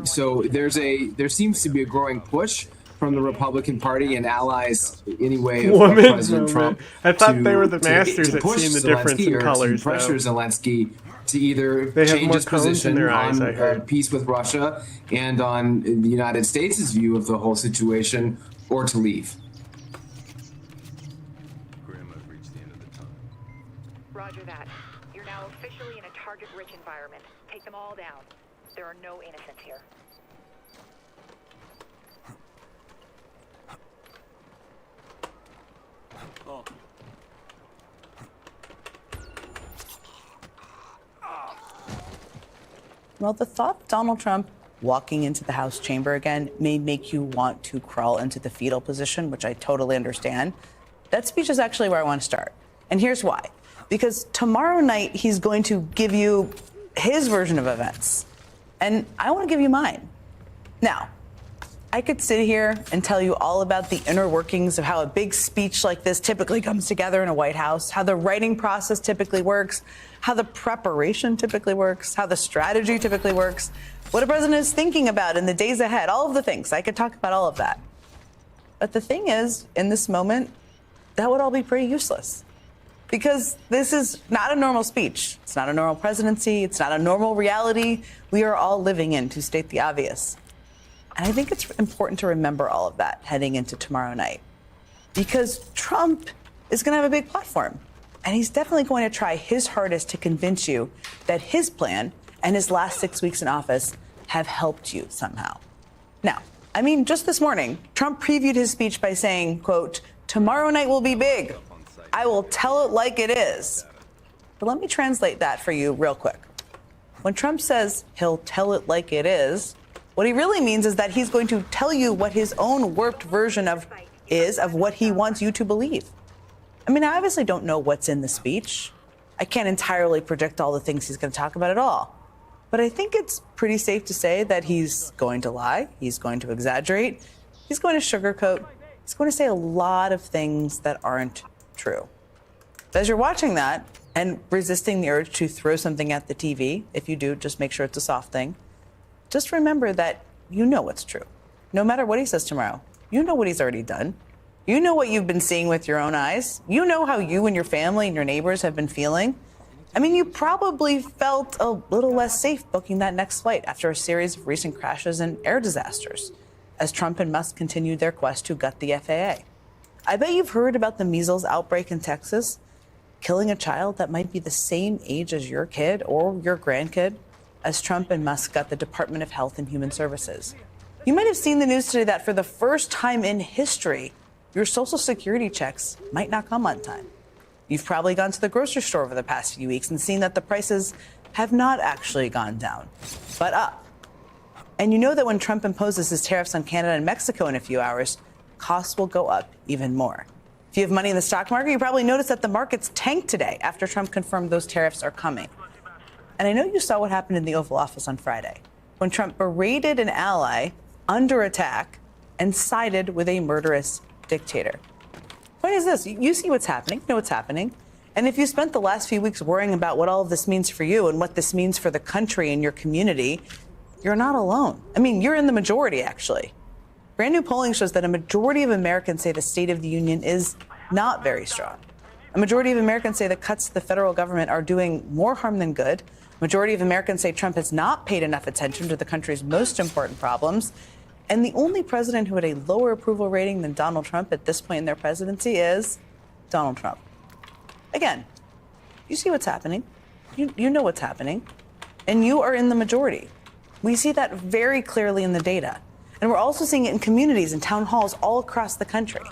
So there seems to be a growing push from the Republican Party and allies, anyway, of President Trump. I thought they were the masters at seeing the difference in colors. To pressure Zelenskyy to either change his position on peace with Russia and on the United States' view of the whole situation, or to leave. Roger that. You're now officially in a target-rich environment. Take them all down. There are no innocents here. Oh. Well, the thought of Donald Trump walking into the House chamber again may make you want to crawl into the fetal position, which I totally understand. That speech is actually where I want to start. And here's why. Because tomorrow night, he's going to give you his version of events. And I want to give you mine. Now, I could sit here and tell you all about the inner workings of how a big speech like this typically comes together in a White House, how the writing process typically works, how the preparation typically works, how the strategy typically works, what a president is thinking about in the days ahead, all of the things. I could talk about all of that. But the thing is, in this moment, that would all be pretty useless. Because this is not a normal speech. It's not a normal presidency. It's not a normal reality we are all living in, to state the obvious. And I think it's important to remember all of that heading into tomorrow night. Because Trump is going to have a big platform. And he's definitely going to try his hardest to convince you that his plan and his last 6 weeks in office have helped you somehow. Now, I mean, just this morning, Trump previewed his speech by saying, quote, "Tomorrow night will be big. I will tell it like it is." But let me translate that for you real quick. When Trump says he'll tell it like it is, what he really means is that he's going to tell you what his own warped version of what he wants you to believe. I mean, I obviously don't know what's in the speech. I can't entirely predict all the things he's going to talk about at all. But I think it's pretty safe to say that he's going to lie, he's going to exaggerate, he's going to sugarcoat, he's going to say a lot of things that aren't true. But as you're watching that and resisting the urge to throw something at the TV, if you do, just make sure it's a soft thing. Just remember that you know what's true. No matter what he says tomorrow, you know what he's already done. You know what you've been seeing with your own eyes. You know how you and your family and your neighbors have been feeling. I mean, you probably felt a little less safe booking that next flight after a series of recent crashes and air disasters, as Trump and Musk continued their quest to gut the FAA. I bet you've heard about the measles outbreak in Texas, killing a child that might be the same age as your kid or your grandkid, as Trump and Musk got the Department of Health and Human Services. You might have seen the news today that for the first time in history, your Social Security checks might not come on time. You've probably gone to the grocery store over the past few weeks and seen that the prices have not actually gone down, but up. And you know that when Trump imposes his tariffs on Canada and Mexico in a few hours, costs will go up even more. If you have money in the stock market, you probably noticed that the markets tanked today after Trump confirmed those tariffs are coming. And I know you saw what happened in the Oval Office on Friday, when Trump berated an ally under attack and sided with a murderous dictator. Point is this, you see what's happening, you know what's happening. And if you spent the last few weeks worrying about what all of this means for you and what this means for the country and your community, you're not alone. I mean, you're in the majority, actually. Brand new polling shows that a majority of Americans say the State of the Union is not very strong. A majority of Americans say the cuts to the federal government are doing more harm than good. Majority of Americans say Trump has not paid enough attention to the country's most important problems. And the only president who had a lower approval rating than Donald Trump at this point in their presidency is Donald Trump. Again, you see what's happening. You know what's happening. And you are in the majority. We see that very clearly in the data. And we're also seeing it in communities and town halls all across the country.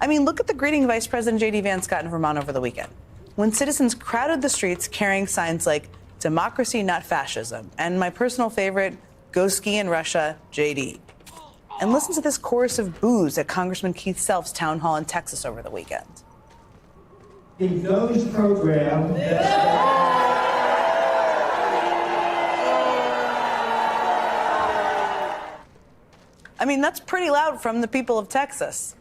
I mean, look at the greeting Vice President J.D. Vance got in Vermont over the weekend, when citizens crowded the streets carrying signs like "Democracy, not fascism," and my personal favorite, "Go ski in Russia, J.D." And listen to this chorus of boos at Congressman Keith Self's town hall in Texas over the weekend. The Doge program. I mean, that's pretty loud from the people of Texas.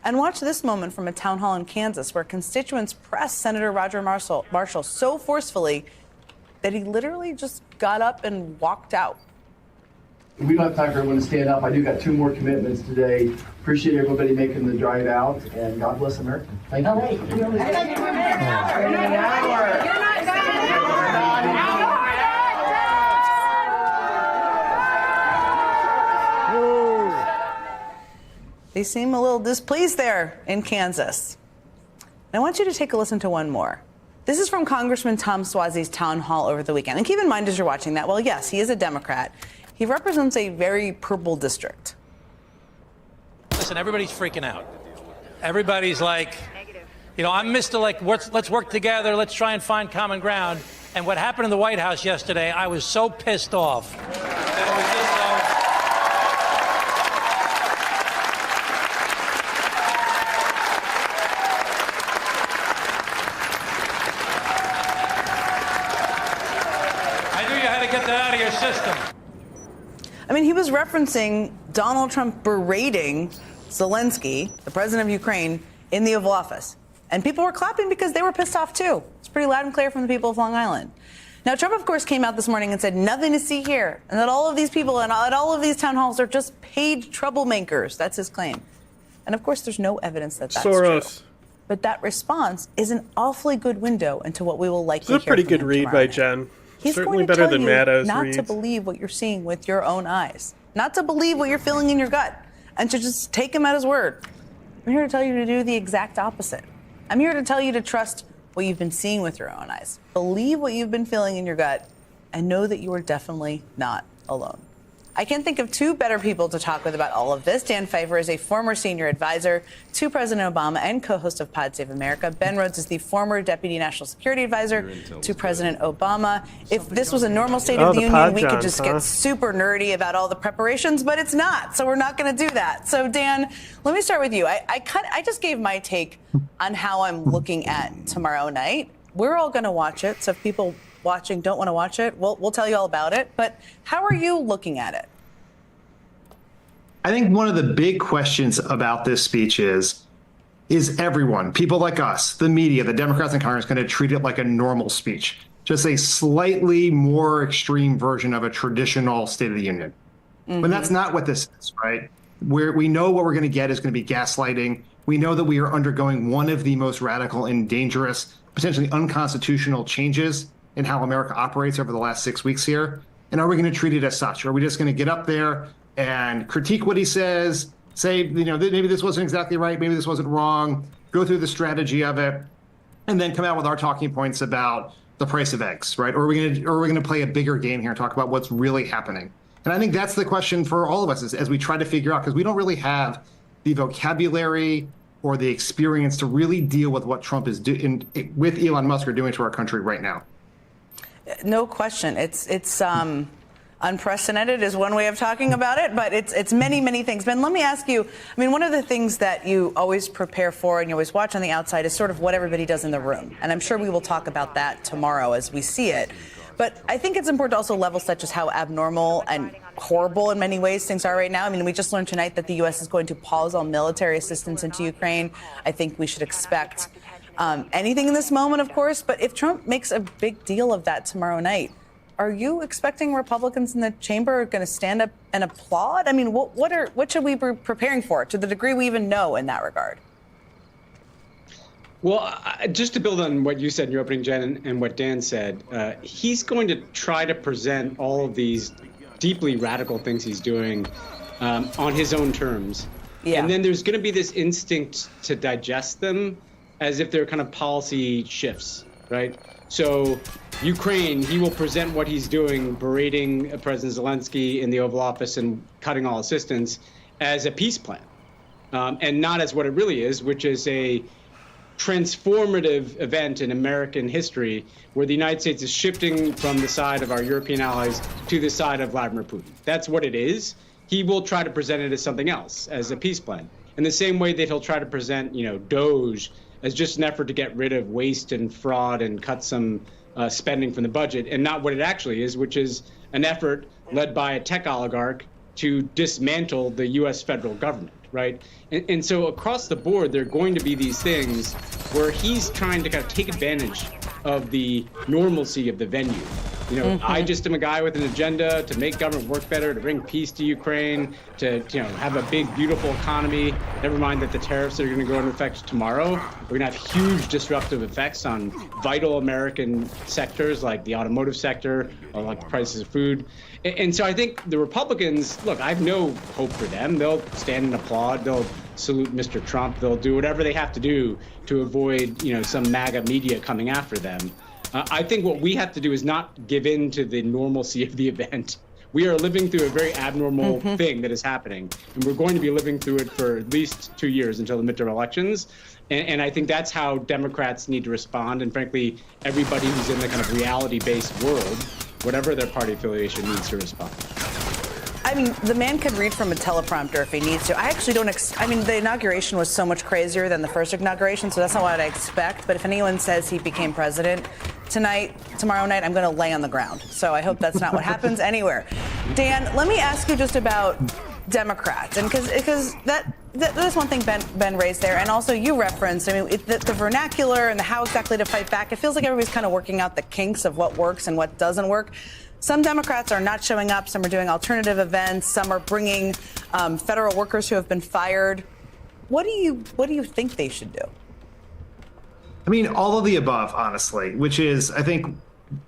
And watch this moment from a town hall in Kansas where constituents pressed Senator Roger Marshall so forcefully that he literally just got up and walked out. We don't have time for everyone to stand up. I do got 2 more commitments today. Appreciate everybody making the drive out, and God bless America. Thank you. You're not They seem a little displeased there in Kansas. And I want you to take a listen to one more. This is from Congressman Tom Suozzi's town hall over the weekend. And keep in mind as you're watching that, well, yes, he is a Democrat. He represents a very purple district. Listen, everybody's freaking out. Everybody's like, you know, I'm Mr. Like, let's work together. Let's try and find common ground. And what happened in the White House yesterday, I was so pissed off. It was just so... I knew you had to get that out of your system. I mean, he was referencing Donald Trump berating Zelenskyy, the president of Ukraine, in the Oval Office. And people were clapping because they were pissed off, too. It's pretty loud and clear from the people of Long Island. Now, Trump, of course, came out this morning and said nothing to see here, and that all of these people and at all of these town halls are just paid troublemakers. That's his claim. And, of course, there's no evidence that that's true. But that response is an awfully good window into what we will likely hear. It's a pretty good read by Jen. He's certainly going to better tell than you Maddow's not reads. to believe what you're seeing with your own eyes, not to believe what you're feeling in your gut, and to just take him at his word. I'm here to tell you to do the exact opposite. I'm here to tell you to trust what you've been seeing with your own eyes. Believe what you've been feeling in your gut, and know that you are definitely not alone. I can't think of two better people to talk with about all of this. Dan Pfeiffer is a former senior advisor to President Obama and co-host of Pod Save America. Ben Rhodes is the former deputy national security advisor to President Obama. If this was a normal State of the Union, we could just get super nerdy about all the preparations, but it's not. So we're not going to do that. So Dan, let me start with you. I just gave my take on how I'm looking at tomorrow night. We're all going to watch it. So if people watching don't want to watch it, we'll tell you all about it. But how are you looking at it? I think one of the big questions about this speech is everyone, people like us, the media, the Democrats in Congress, going to treat it like a normal speech? Just a slightly more extreme version of a traditional State of the Union. But that's not what this is, right? We know what we're going to get is going to be gaslighting. We know that we are undergoing one of the most radical and dangerous, potentially unconstitutional changes in how America operates over the last 6 weeks here. And are we going to treat it as such? Are we just going to get up there and critique what he says, say, you know, maybe this wasn't exactly right, maybe this wasn't wrong, go through the strategy of it, and then come out with our talking points about the price of eggs, right? Or are we going to play a bigger game here and talk about what's really happening? And I think that's the question for all of us as we try to figure out, because we don't really have the vocabulary or the experience to really deal with what Trump is doing, with Elon Musk are doing to our country right now. No question. It's unprecedented is one way of talking about it, but it's many, many things. Ben, let me ask you, I mean, one of the things that you always prepare for and you always watch on the outside is sort of what everybody does in the room. And I'm sure we will talk about that tomorrow as we see it. But I think it's important to also level set just how abnormal and horrible in many ways things are right now. I mean, we just learned tonight that the U.S. is going to pause all military assistance into Ukraine. I think we should expect anything in this moment, of course. But if Trump makes a big deal of that tomorrow night, are you expecting Republicans in the chamber are going to stand up and applaud? I mean, what should we be preparing for, to the degree we even know in that regard? Well, just to build on what you said in your opening, Jen, and what Dan said, he's going to try to present all of these deeply radical things he's doing on his own terms. Yeah. And then there's going to be this instinct to digest them as if they're kind of policy shifts, right? So Ukraine, he will present what he's doing, berating President Zelenskyy in the Oval Office and cutting all assistance, as a peace plan, and not as what it really is, which is a transformative event in American history where the United States is shifting from the side of our European allies to the side of Vladimir Putin. That's what it is. He will try to present it as something else, as a peace plan. In the same way that he'll try to present, DOGE as just an effort to get rid of waste and fraud and cut some spending from the budget, and not what it actually is, which is an effort led by a tech oligarch to dismantle the U.S. federal government, right? And so across the board, there are going to be these things where he's trying to kind of take advantage of the normalcy of the venue I just am a guy with an agenda to make government work better, to bring peace to Ukraine, to have a big, beautiful economy. Never mind that the tariffs are going to go into effect tomorrow. We're going to have huge disruptive effects on vital American sectors like the automotive sector or like the prices of food. And so I think the Republicans, look, I have no hope for them. They'll stand and applaud. They'll salute Mr. Trump. They'll do whatever they have to do to avoid, some MAGA media coming after them. I think what we have to do is not give in to the normalcy of the event. We are living through a very abnormal thing that is happening, and we're going to be living through it for at least 2 years until the midterm elections. And I think that's how Democrats need to respond. And frankly, everybody who's in the kind of reality-based world, whatever their party affiliation, needs to respond. I mean, the man could read from a teleprompter if he needs to. I actually don't. The inauguration was so much crazier than the first inauguration, so that's not what I expect. But if anyone says he became president tomorrow night, I'm going to lay on the ground. So I hope that's not what happens anywhere. Dan, let me ask you just about Democrats, and because that's one thing Ben raised there, and also you referenced. I mean, the vernacular and the how exactly to fight back. It feels like everybody's kind of working out the kinks of what works and what doesn't work. Some Democrats are not showing up. Some are doing alternative events. Some are bringing federal workers who have been fired. What do you think they should do? I mean, all of the above, honestly, which is, I think,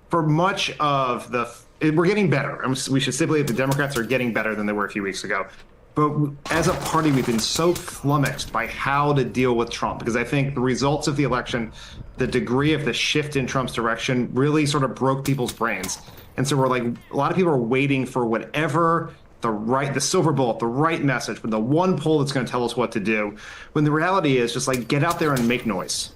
for much of we're getting better. We should stipulate the Democrats are getting better than they were a few weeks ago. But as a party, we've been so flummoxed by how to deal with Trump, because I think the results of the election, the degree of the shift in Trump's direction really sort of broke people's brains. And so a lot of people are waiting for whatever the silver bullet, the right message, the one poll that's going to tell us what to do. When the reality is just get out there and make noise,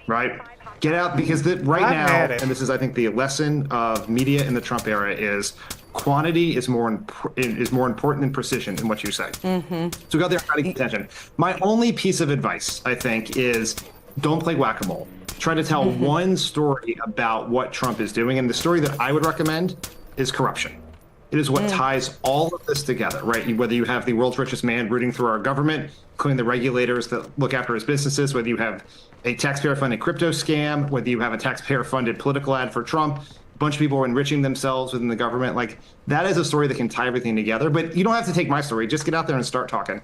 right? Get out, because right now, and this is, I think, the lesson of media in the Trump era is quantity is more important than precision in what you say. So go out there and try to get attention. My only piece of advice, I think, is don't play whack-a-mole. Try to tell one story about what Trump is doing. And the story that I would recommend is corruption. It is what ties all of this together, right? Whether you have the world's richest man rooting through our government, including the regulators that look after his businesses, whether you have a taxpayer-funded crypto scam, whether you have a taxpayer-funded political ad for Trump, a bunch of people are enriching themselves within the government. That is a story that can tie everything together. But you don't have to take my story. Just get out there and start talking.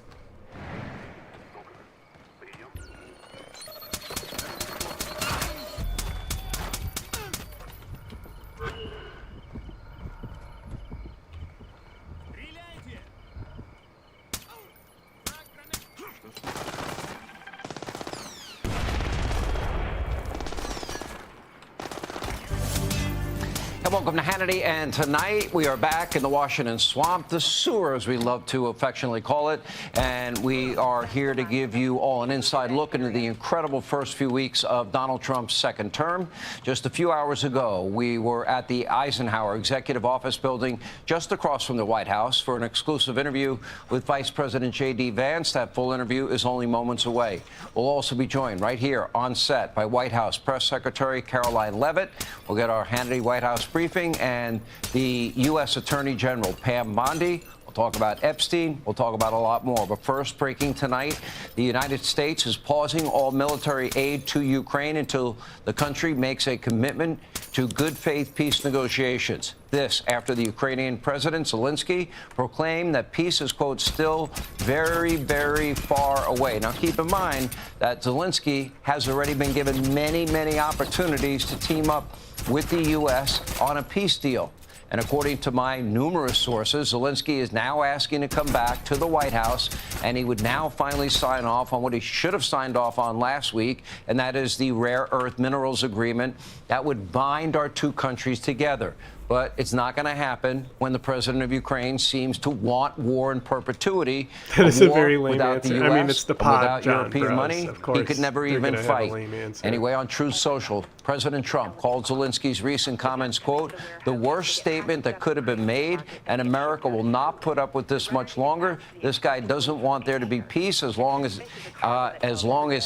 Welcome to Hannity, and tonight we are back in the Washington swamp, the sewer as we love to affectionately call it, and we are here to give you all an inside look into the incredible first few weeks of Donald Trump's second term. Just a few hours ago, we were at the Eisenhower Executive Office building just across from the White House for an exclusive interview with Vice President J.D. Vance. That full interview is only moments away. We'll also be joined right here on set by White House Press Secretary Caroline Leavitt. We'll get our Hannity White House briefing, and the U.S. Attorney General Pam Bondi. We'll talk about Epstein. We'll talk about a lot more. But first, breaking tonight, the United States is pausing all military aid to Ukraine until the country makes a commitment to good faith peace negotiations. This after the Ukrainian President Zelenskyy proclaimed that peace is, quote, still very, very far away. Now, keep in mind that Zelenskyy has already been given many, many opportunities to team up with the U.S. on a peace deal. And according to my numerous sources, Zelenskyy is now asking to come back to the White House, and he would now finally sign off on what he should have signed off on last week, and that is the rare earth minerals agreement that would bind our two countries together. But it's not going to happen when the president of Ukraine seems to want war in perpetuity. That is a very lame without the answer. US, I mean, it's the pod, without John European Bros. money, Of course, he could never they're even gonna have a fight. lame answer. Anyway, on Truth Social, President Trump called Zelensky's recent comments, quote, the worst statement that could have been made, and America will not put up with this much longer. This guy doesn't want there to be peace as long as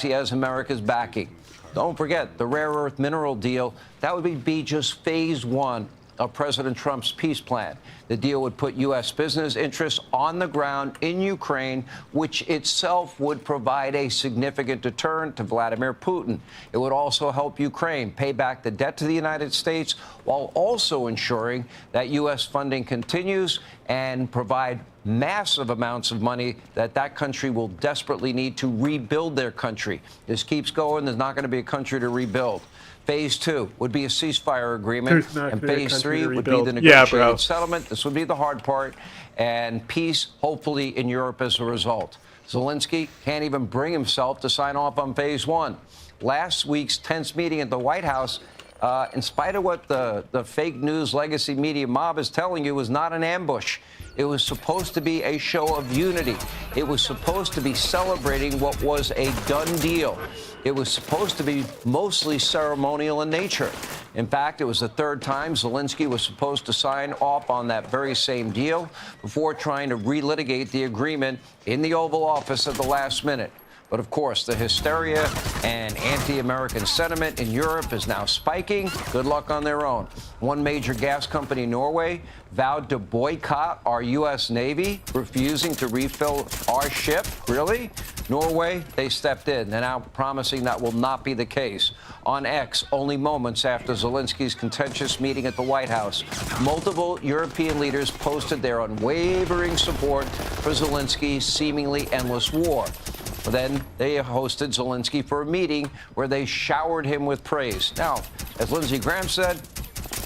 he has America's backing. Don't forget, the rare earth mineral deal, that would be just phase one of President Trump's peace plan. The deal would put U.S. business interests on the ground in Ukraine, which itself would provide a significant deterrent to Vladimir Putin. It would also help Ukraine pay back the debt to the United States while also ensuring that U.S. funding continues and provide massive amounts of money that country will desperately need to rebuild their country. This keeps going. There's not going to be a country to rebuild. Phase 2 would be a ceasefire agreement, and Phase 3 would be the negotiated settlement. This would be the hard part, and peace, hopefully, in Europe as a result. Zelenskyy can't even bring himself to sign off on Phase 1. Last week's tense meeting at the White House, in spite of what the fake news legacy media mob is telling you, was not an ambush. It was supposed to be a show of unity. It was supposed to be celebrating what was a done deal. It was supposed to be mostly ceremonial in nature. In fact, it was the third time Zelenskyy was supposed to sign off on that very same deal before trying to relitigate the agreement in the Oval Office at the last minute. But of course, the hysteria and anti-American sentiment in Europe is now spiking. Good luck on their own. One major gas company, Norway, vowed to boycott our U.S. Navy, refusing to refill our ship. Really? Norway, they stepped in. They're now promising that will not be the case. On X, only moments after Zelenskyy's contentious meeting at the White House, multiple European leaders posted their unwavering support for Zelenskyy's seemingly endless war. Then they hosted Zelenskyy for a meeting where they showered him with praise. Now, as Lindsey Graham said,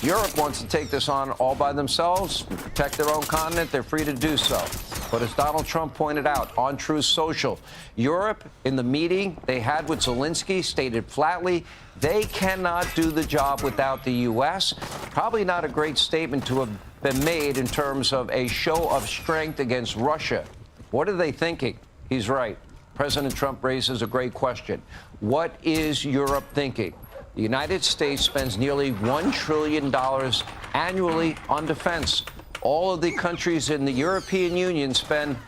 Europe wants to take this on all by themselves, protect their own continent. They're free to do so. But as Donald Trump pointed out on Truth Social, Europe, in the meeting they had with Zelenskyy, stated flatly they cannot do the job without the U.S. Probably not a great statement to have been made in terms of a show of strength against Russia. What are they thinking? He's right. President Trump raises a great question. What is Europe thinking? The United States spends nearly $1 trillion annually on defense. All of the countries in the European Union spend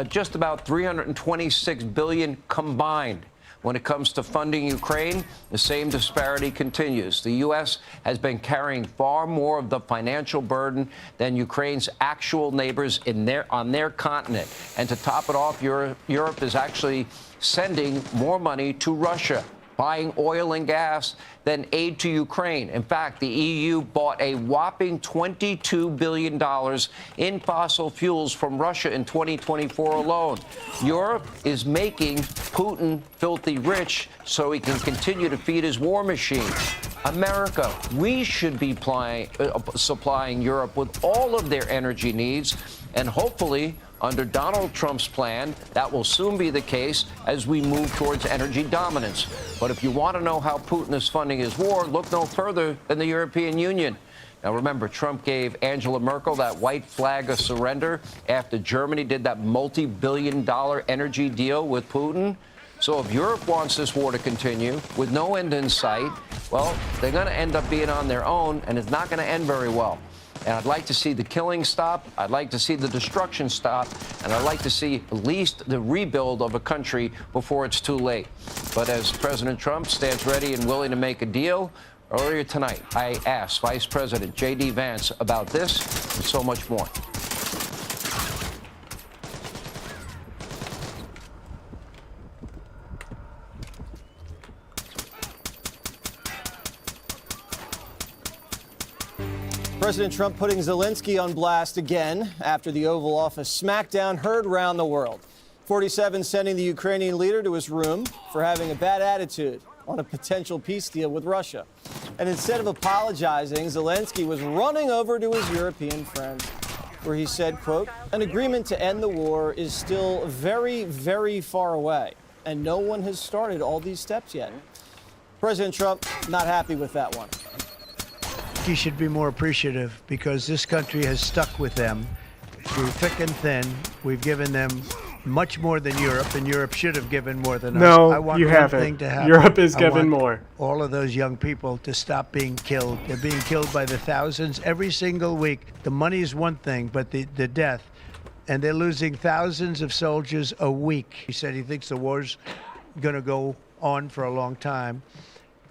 just about $326 billion combined. When it comes to funding Ukraine, the same disparity continues. The U.S. has been carrying far more of the financial burden than Ukraine's actual neighbors on their continent. And to top it off, Europe is actually sending more money to Russia, buying oil and gas than aid to Ukraine. In fact, the EU bought a whopping $22 billion in fossil fuels from Russia in 2024 alone. Europe is making Putin filthy rich so he can continue to feed his war machine. America, we should be supplying Europe with all of their energy needs, and hopefully, under Donald Trump's plan, that will soon be the case as we move towards energy dominance. But if you want to know how Putin is funding his war, look no further than the European Union. Now, remember, Trump gave Angela Merkel that white flag of surrender after Germany did that multi-billion-dollar energy deal with Putin. So if Europe wants this war to continue with no end in sight, well, they're going to end up being on their own, and it's not going to end very well. And I'd like to see the killing stop. I'd like to see the destruction stop. And I'd like to see at least the rebuild of a country before it's too late. But as President Trump stands ready and willing to make a deal, earlier tonight, I asked Vice President J.D. Vance about this and so much more. President Trump putting Zelenskyy on blast again after the Oval Office smackdown heard around the world. 47 sending the Ukrainian leader to his room for having a bad attitude on a potential peace deal with Russia. And instead of apologizing, Zelenskyy was running over to his European friends, where he said, quote, "An agreement to end the war is still very, very far away, and no one has started all these steps yet." President Trump not happy with that one. He should be more appreciative because this country has stuck with them through thick and thin. We've given them much more than Europe, and Europe should have given more than us. No, I want you one haven't. thing to happen. Europe is given I want more. All of those young people to stop being killed. They're being killed by the thousands every single week. The money is one thing, but the death. And they're losing thousands of soldiers a week. He said he thinks the war's going to go on for a long time.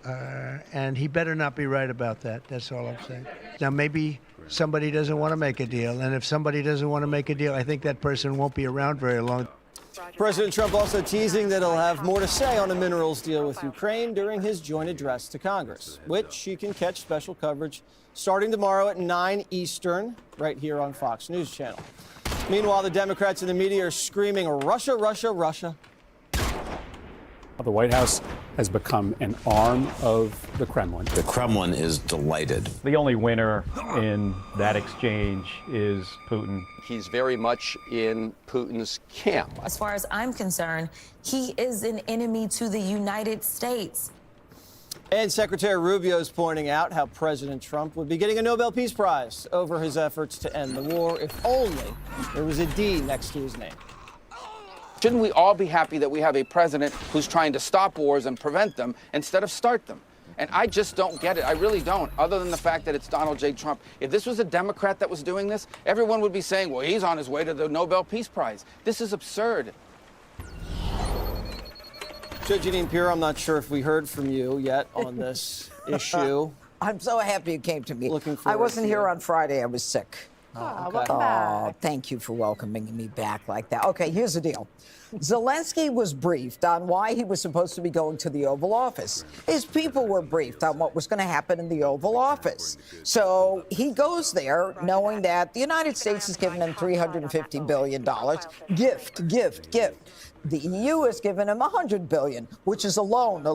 And he better not be right about that. That's all I'm saying. Now, maybe somebody doesn't want to make a deal. And if somebody doesn't want to make a deal, I think that person won't be around very long. President Trump also teasing that he'll have more to say on a minerals deal with Ukraine during his joint address to Congress, which you can catch special coverage starting tomorrow at 9 Eastern, right here on Fox News Channel. Meanwhile, the Democrats and the media are screaming, Russia, Russia, Russia. The White House has become an arm of the Kremlin. The Kremlin is delighted. The only winner in that exchange is Putin. He's very much in Putin's camp. As far as I'm concerned, he is an enemy to the United States. And Secretary Rubio is pointing out how President Trump would be getting a Nobel Peace Prize over his efforts to end the war if only there was a D next to his name. Shouldn't we all be happy that we have a president who's trying to stop wars and prevent them instead of start them? And I just don't get it. I really don't, other than the fact that it's Donald J. Trump. If this was a Democrat that was doing this, everyone would be saying, well, he's on his way to the Nobel Peace Prize. This is absurd. Judge Jeanine Pirro, I'm not sure if we heard from you yet on this issue. I'm so happy you came to me. I wasn't here on Friday. I was sick. Welcome back. Thank you for welcoming me back like that. Okay, here's the deal. Zelenskyy was briefed on why he was supposed to be going to the Oval Office. His people were briefed on what was going to happen in the Oval Office. So he goes there knowing that the United States has given him $350 billion. Gift. The EU has given him $100 billion, which is a loan.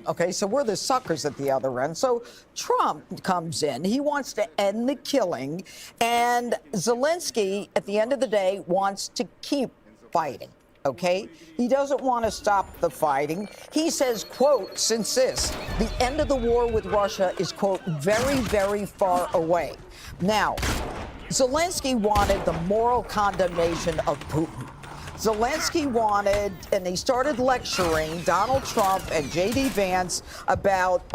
Okay, so we're the suckers at the other end. So Trump comes in. He wants to end the killing. And Zelenskyy, at the end of the day, wants to keep fighting. Okay? He doesn't want to stop the fighting. He says, quote, since the end of the war with Russia is, quote, very, very far away. Now, Zelenskyy wanted the moral condemnation of Putin. Zelenskyy wanted, and he started lecturing Donald Trump and J.D. Vance about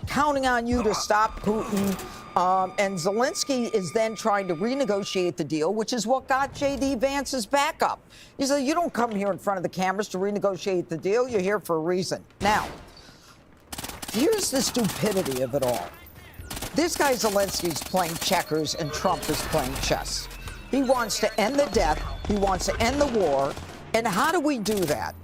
counting on you to stop Putin. And Zelenskyy is then trying to renegotiate the deal, which is what got J.D. Vance's backup. He said, you don't come here in front of the cameras to renegotiate the deal. You're here for a reason. Now, here's the stupidity of it all. This guy Zelenskyy is playing checkers and Trump is playing chess. He wants to end the death. He wants to end the war. And how do we do that?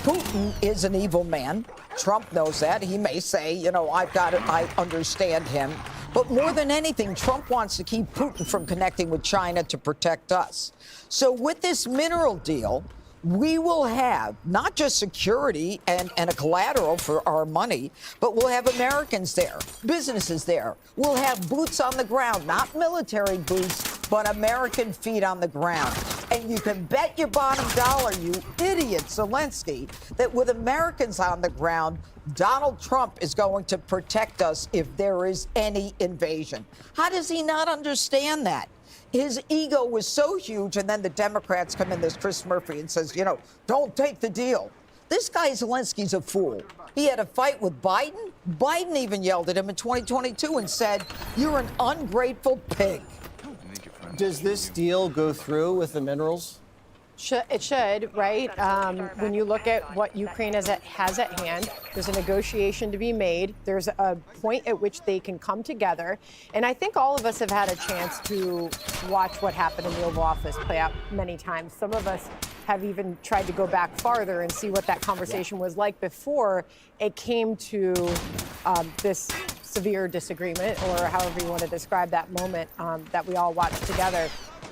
Putin is an evil man. Trump knows that. He may say, you know, I've got it. I understand him. But more than anything, Trump wants to keep Putin from connecting with China to protect us. So with this mineral deal, we will have not just security and a collateral for our money, but we'll have Americans there, businesses there. We'll have boots on the ground, not military boots, but American feet on the ground. And you can bet your bottom dollar, you idiot Zelenskyy, that with Americans on the ground, Donald Trump is going to protect us if there is any invasion. How does he not understand that? His ego was so huge, and then the Democrats come in, this Chris Murphy, and says, you know, don't take the deal. This guy Zelensky's a fool. He had a fight with Biden. Biden even yelled at him in 2022 and said, you're an ungrateful pig. Does this deal go through with the minerals? It should, right? When you look at what Ukraine has at hand, there's a negotiation to be made. There's a point at which they can come together. And I think all of us have had a chance to watch what happened in the Oval Office play out many times. Some of us have even tried to go back farther and see what that conversation was like before it came to this severe disagreement, or however you want to describe that moment that we all watched together.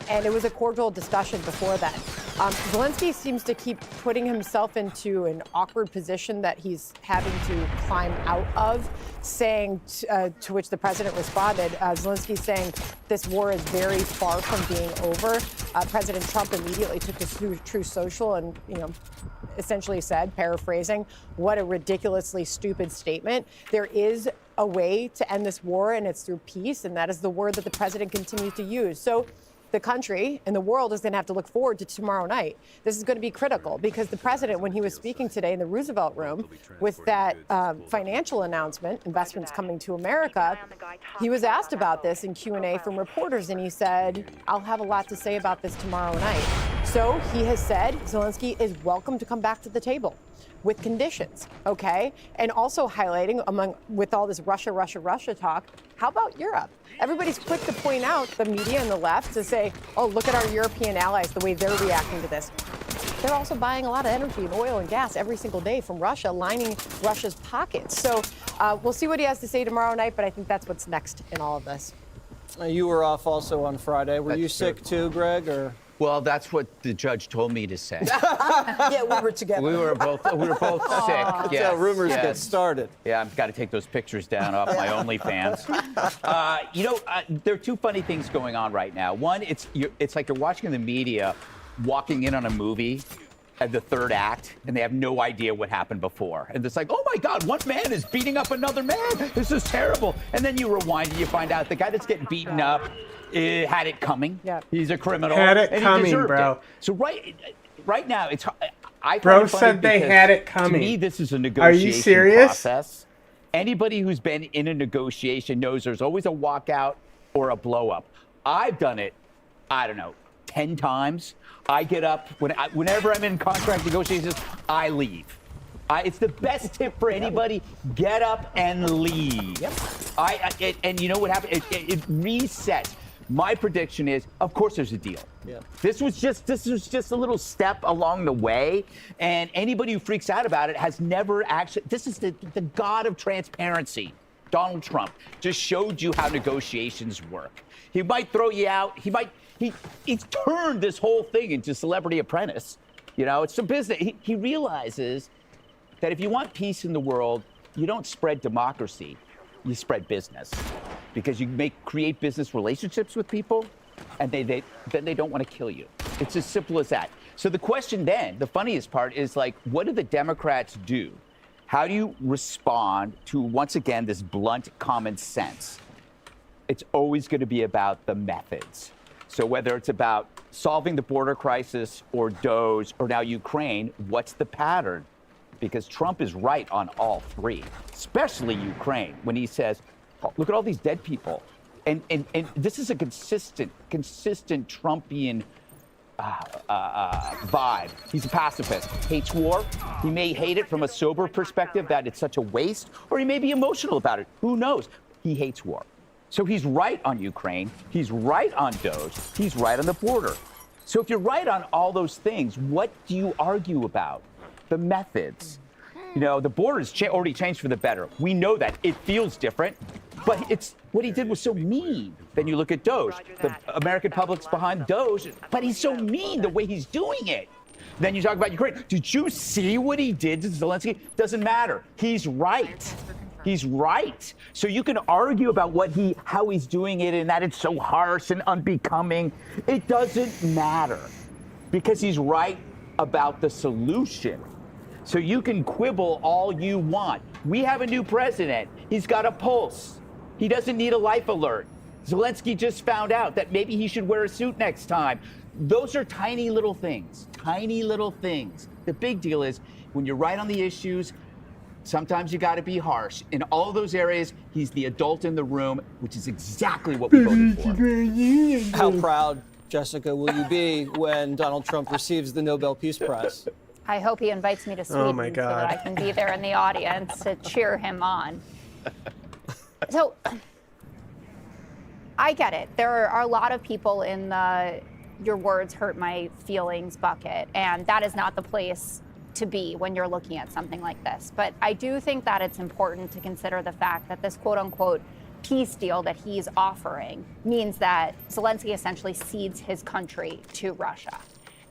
And it was a cordial discussion before that. Zelenskyy seems to keep putting himself into an awkward position that he's having to climb out of, saying, to which the president responded, Zelenskyy saying this war is very far from being over. President Trump immediately took this to Truth Social and, you know, essentially said, paraphrasing, what a ridiculously stupid statement. There is a way to end this war, and it's through peace, and that is the word that the president continues to use. So the country and the world is going to have to look forward to tomorrow night. This is going to be critical because the president, when he was speaking today in the Roosevelt Room with that financial announcement, investments coming to America, he was asked about this in Q&A from reporters, and he said, I'll have a lot to say about this tomorrow night. So he has said Zelenskyy is welcome to come back to the table with conditions, okay? And also highlighting with all this Russia talk, how about Europe? Everybody's quick to point out, the media and the left, to say, oh, look at our European allies, the way they're reacting to this. They're also buying a lot of energy and oil and gas every single day from Russia, lining Russia's pockets. So we'll see what he has to say tomorrow night, but I think that's what's next in all of this. You were off also on Friday. Were you sick too, Greg, or? Well, that's what the judge told me to say. Yeah, we were together. We were both sick. That's how rumors get started. Yeah, I've got to take those pictures down off my OnlyFans. There are two funny things going on right now. One, it's like you're watching the media walking in on a movie at the third act, and they have no idea what happened before. And it's like, oh my God, one man is beating up another man. This is terrible. And then you rewind and you find out the guy that's getting beaten up had it coming. Yeah. He's a criminal. Had it and coming, he deserved bro. It. So right now, it's. I Bro find it funny said they because had it coming. To me, this is a Are negotiation you serious? process. Anybody who's been in a negotiation knows there's always a walkout or a blow up. I've done it, I don't know, 10 times. I get up, whenever I'm in contract negotiations, I leave. It's the best tip for anybody. Get up and leave. Yep. And you know what happened? It resets. My prediction is, of course, there's a deal. Yeah. This was just a little step along the way, and anybody who freaks out about it has never actually. This is the god of transparency. Donald Trump just showed you how negotiations work. He might throw you out. He's turned this whole thing into Celebrity Apprentice. You know, it's a business. He realizes that if you want peace in the world, you don't spread democracy, you spread business. Because you create business relationships with people, and then they don't want to kill you. It's as simple as that. So the question then, the funniest part is like, what do the Democrats do? How do you respond to, once again, this blunt common sense? It's always going to be about the methods. So whether it's about solving the border crisis or DOGE or now Ukraine, what's the pattern? Because Trump is right on all three, especially Ukraine, when he says, oh, look at all these dead people. And this is a consistent Trumpian vibe. He's a pacifist, hates war. He may hate it from a sober perspective that it's such a waste, or he may be emotional about it. Who knows? He hates war. So he's right on Ukraine. He's right on DOGE. He's right on the border. So if you're right on all those things, what do you argue about? The methods. You know, the border's already changed for the better. We know that. It feels different, but what he did was so mean. Then you look at DOGE. The American public's behind DOGE, but he's so mean the way he's doing it. Then you talk about Ukraine. Did you see what he did to Zelenskyy? Doesn't matter. He's right. He's right. So you can argue about how he's doing it and that it's so harsh and unbecoming. It doesn't matter because he's right about the solution. So you can quibble all you want. We have a new president. He's got a pulse. He doesn't need a life alert. Zelenskyy just found out that maybe he should wear a suit next time. Those are tiny little things, tiny little things. The big deal is when you're right on the issues, sometimes you got to be harsh. In all those areas, he's the adult in the room, which is exactly what we voted for. How proud, Jessica, will you be when Donald Trump receives the Nobel Peace Prize? I hope he invites me to Sweden so that I can be there in the audience to cheer him on. So I get it. There are a lot of people in the your words hurt my feelings bucket, and that is not the place to be when you're looking at something like this. But I do think that it's important to consider the fact that this quote unquote peace deal that he's offering means that Zelenskyy essentially cedes his country to Russia.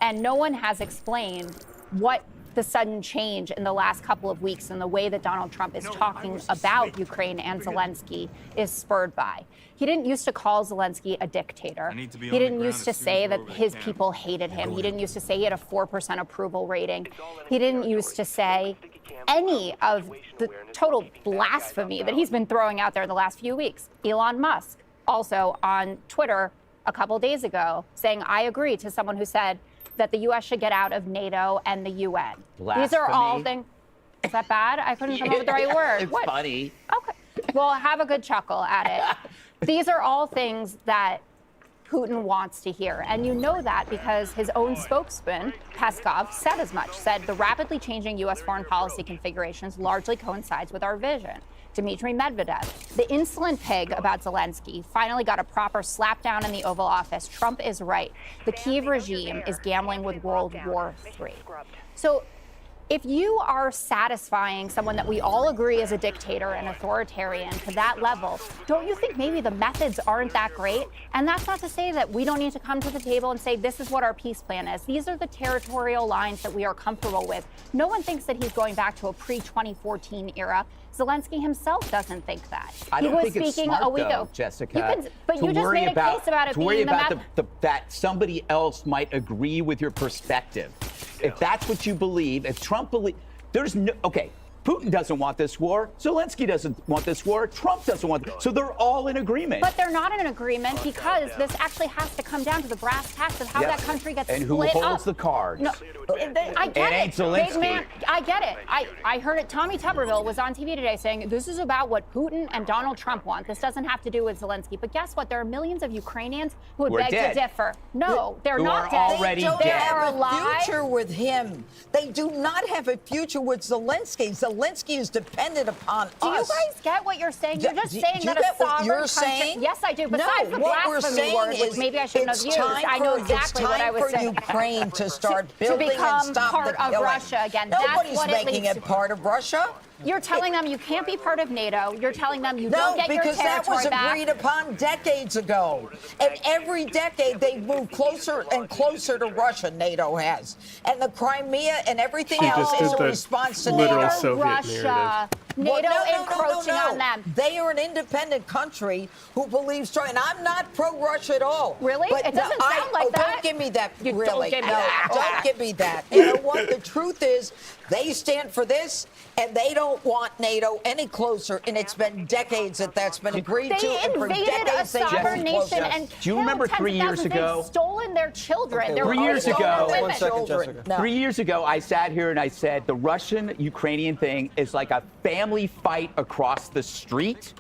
And no one has explained what the sudden change in the last couple of weeks and the way that Donald Trump is talking about Ukraine and Zelenskyy is spurred by. He didn't used to call Zelenskyy a dictator. He didn't used to say that his people hated him. He didn't used to say he had a 4% approval rating. He didn't used to say any of the total blasphemy that he's been throwing out there the last few weeks. Elon Musk also on Twitter a couple days ago saying, I agree, to someone who said that the U.S. should get out of NATO and the UN. These are all things. Is that bad? I couldn't come up with the right word. It's funny. Okay. Well, have a good chuckle at it. These are all things that Putin wants to hear. And you know that because his own spokesman, Peskov, said as much, said the rapidly changing U.S. foreign policy configurations largely coincides with our vision. Dmitry Medvedev, the insolent pig about Zelensky, finally got a proper slapdown in the Oval Office. Trump is right. The Kyiv regime is gambling with World War III. So if you are satisfying someone that we all agree is a dictator and authoritarian to that level, don't you think maybe the methods aren't that great? And that's not to say that we don't need to come to the table and say this is what our peace plan is. These are the territorial lines that we are comfortable with. No one thinks that he's going back to a pre-2014 era. Zelensky himself doesn't think that. I don't think it's smart, a week though, ago. Jessica. But you just made a case about it being that somebody else might agree with your perspective. If that's what you believe, if Trump believes, there's no, okay, Putin doesn't want this war. Zelensky doesn't want this war. Trump doesn't want this. So they're all in agreement. But they're not in agreement because this actually has to come down to the brass tacks of how that country gets split up. And who holds the cards? No, I get it. Ain't Zelensky. Big man, I get it. I heard it. Tommy Tuberville was on TV today saying this is about what Putin and Donald Trump want. This doesn't have to do with Zelensky. But guess what? There are millions of Ukrainians who would beg to differ. No, they're not dead. Already they don't dead. have a future with him. They do not have a future with Zelensky. Zelensky is dependent upon us. Do you guys get what you're saying? You're just saying that a sovereign country. Saying? Yes, I do. Besides the blasphemy word, which maybe I shouldn't have used. I know exactly what I was saying. It's time for Ukraine to start building to become and stop part the of killing. Russia again. Nobody's That's what making it part of Russia. You're telling them you can't be part of NATO. You're telling them you don't get your territory back. No, because that was agreed upon decades ago. And every decade they move closer and closer to Russia, NATO has. And the Crimea and everything else is a response to NATO. Russia. NATO encroaching on them. They are an independent country who believes, and I'm not pro-Russia at all. Really? It doesn't sound like that. Don't give me that, really. Don't give me that. Don't give me that. You know what? The truth is, they stand for this, and they don't want NATO any closer. And it's been decades that's been agreed to. They invaded a sovereign nation and do you remember 3 years ago? They've stolen their children. Okay, 3 years ago. 1 second, Jessica. No. 3 years ago, I sat here and I said the Russian-Ukrainian thing is like a family fight across the street.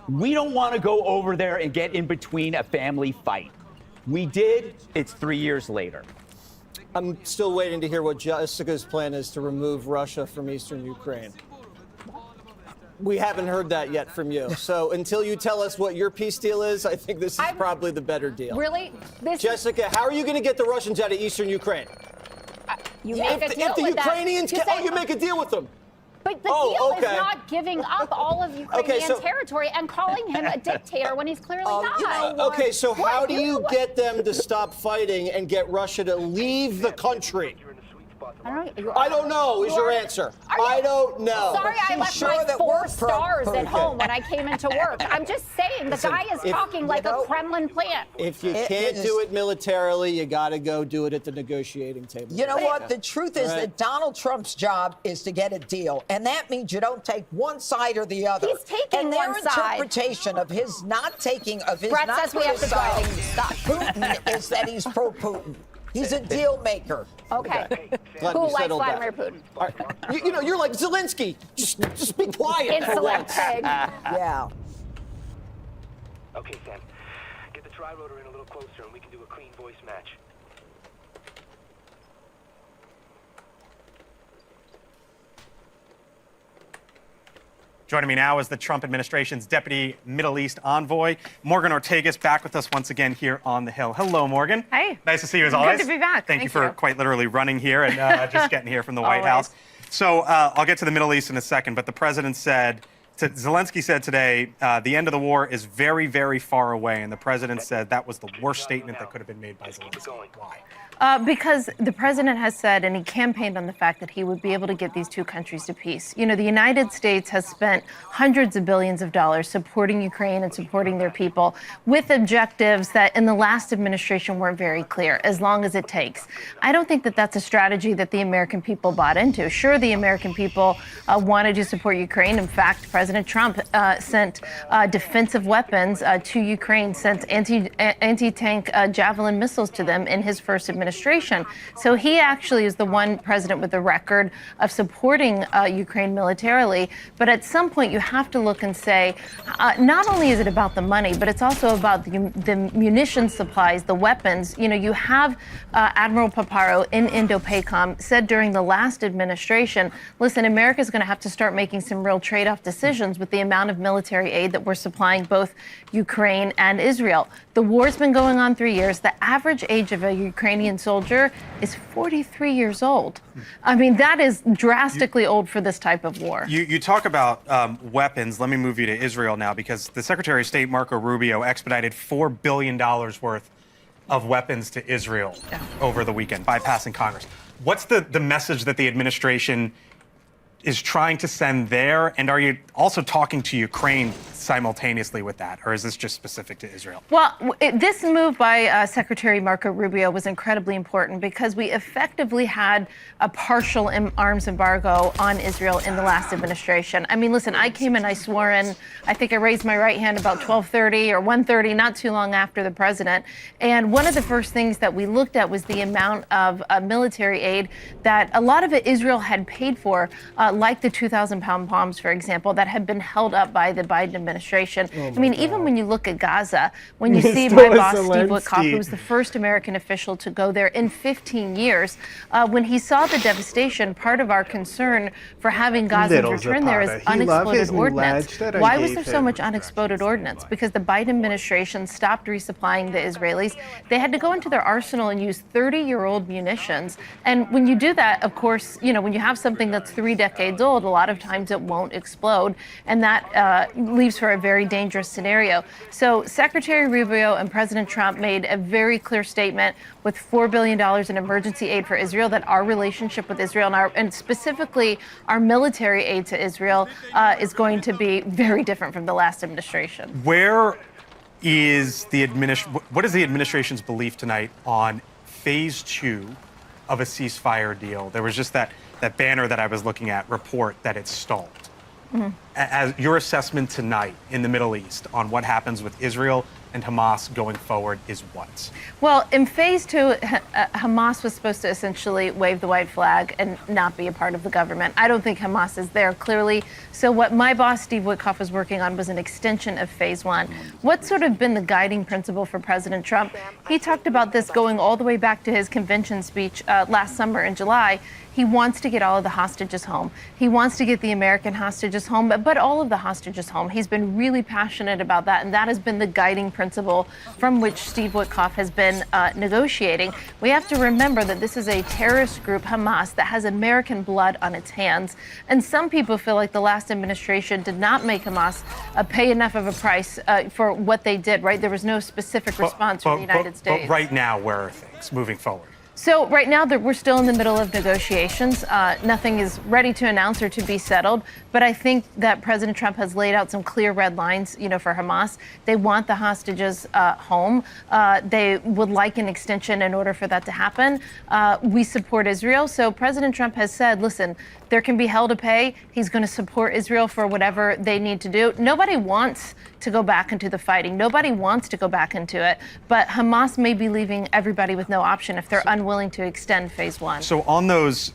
We don't want to go over there and get in between a family fight. We did. It's 3 years later. I'm still waiting to hear what Jessica's plan is to remove Russia from eastern Ukraine. We haven't heard that yet from you. So until you tell us what your peace deal is, I think this is probably the better deal. Really? Jessica, how are you going to get the Russians out of eastern Ukraine? You make a deal if the with Ukrainians them. you make a deal with them. But the deal is not giving up all of Ukrainian territory and calling him a dictator when he's clearly not. Okay, so how do you get them to stop fighting and get Russia to leave the country? I don't know is your answer. I don't know. Sorry, I left my 4 stars at home when I came into work. I'm just saying, the guy is talking like a Kremlin plant. If you can't do it militarily, you got to go do it at the negotiating table. You know what? The truth is that Donald Trump's job is to get a deal, and that means you don't take one side or the other. He's taking one side. And their interpretation of his not taking, of his Brett not says we have to drive. Putin is that he's pro-Putin. He's a deal maker. Okay. Who likes Vladimir Putin? You know, you're like Zelensky. Just be quiet for once. Yeah. Okay, Sam. Get the tri-rotor in a little closer and we can do a clean voice match. Joining me now is the Trump administration's deputy Middle East envoy, Morgan Ortagus, back with us once again here on the Hill. Hello, Morgan. Hi. Nice to see you as always. Good to be back. Thank you for quite literally running here and just getting here from the White House. So I'll get to the Middle East in a second, but the president said, Zelensky said today, the end of the war is very, very far away, and the president said that was the worst statement that could have been made by Zelensky. Why? Because the president has said, and he campaigned on the fact that he would be able to get these two countries to peace. You know, the United States has spent hundreds of billions of dollars supporting Ukraine and supporting their people with objectives that in the last administration weren't very clear, as long as it takes. I don't think that that's a strategy that the American people bought into. Sure, the American people wanted to support Ukraine. In fact, President President Trump sent defensive weapons to Ukraine, sent anti-tank Javelin missiles to them in his first administration. So he actually is the one president with the record of supporting Ukraine militarily. But at some point, you have to look and say, not only is it about the money, but it's also about the munitions supplies, the weapons. You know, you have Admiral Paparo in Indo-PACOM said during the last administration, listen, America's going to have to start making some real trade-off decisions with the amount of military aid that we're supplying both Ukraine and Israel. The war's been going on 3 years. The average age of a Ukrainian soldier is 43 years old. I mean, that is drastically old for this type of war. You talk about weapons. Let me move you to Israel now, because the Secretary of State, Marco Rubio, expedited $4 billion worth of weapons to Israel over the weekend, bypassing Congress. What's the message that the administration is trying to send there? And are you also talking to Ukraine simultaneously with that? Or is this just specific to Israel? Well, this move by Secretary Marco Rubio was incredibly important because we effectively had a partial arms embargo on Israel in the last administration. I mean, listen, I came in, I swore in, I think I raised my right hand about 12:30 or 1:30, not too long after the president. And one of the first things that we looked at was the amount of military aid that a lot of it Israel had paid for, like the 2,000-pound bombs, for example, that had been held up by the Biden administration. I mean, even when you look at Gaza, when you see my boss, Steve Witkoff, who was the first American official to go there in 15 years, when he saw the devastation, part of our concern for having Gazans return there is unexploded ordnance. Why was there so much unexploded ordnance? Because the Biden administration stopped resupplying the Israelis. They had to go into their arsenal and use 30-year-old munitions. And when you do that, of course, you know, when you have something that's 3 decades old, a lot of times it won't explode. And that leaves for a very dangerous scenario. So Secretary Rubio and President Trump made a very clear statement with $4 billion in emergency aid for Israel that our relationship with Israel and specifically our military aid to Israel is going to be very different from the last administration. What is the administration's belief tonight on phase 2 of a ceasefire deal? There was just that banner that I was looking at report that it's stalled. Mm-hmm. As your assessment tonight in the Middle East on what happens with Israel and Hamas going forward is what? Well, in phase 2, Hamas was supposed to essentially wave the white flag and not be a part of the government. I don't think Hamas is there, clearly. So what my boss, Steve Witkoff, was working on was an extension of phase 1. What's sort of been the guiding principle for President Trump? He talked about this going all the way back to his convention speech last summer in July. He wants to get all of the hostages home. He wants to get the American hostages home, but all of the hostages home. He's been really passionate about that, and that has been the guiding principle from which Steve Witkoff has been negotiating. We have to remember that this is a terrorist group, Hamas, that has American blood on its hands. And some people feel like the last administration did not make Hamas pay enough of a price for what they did, right? There was no specific response from the United States. But right now, where are things moving forward? So right now we're still in the middle of negotiations. Nothing is ready to announce or to be settled. But I think that President Trump has laid out some clear red lines, you know, for Hamas. They want the hostages home. They would like an extension in order for that to happen. We support Israel. So President Trump has said, listen, there can be hell to pay. He's going to support Israel for whatever they need to do. Nobody wants to go back into the fighting. Nobody wants to go back into it. But Hamas may be leaving everybody with no option if they're unwilling to extend phase 1. So on those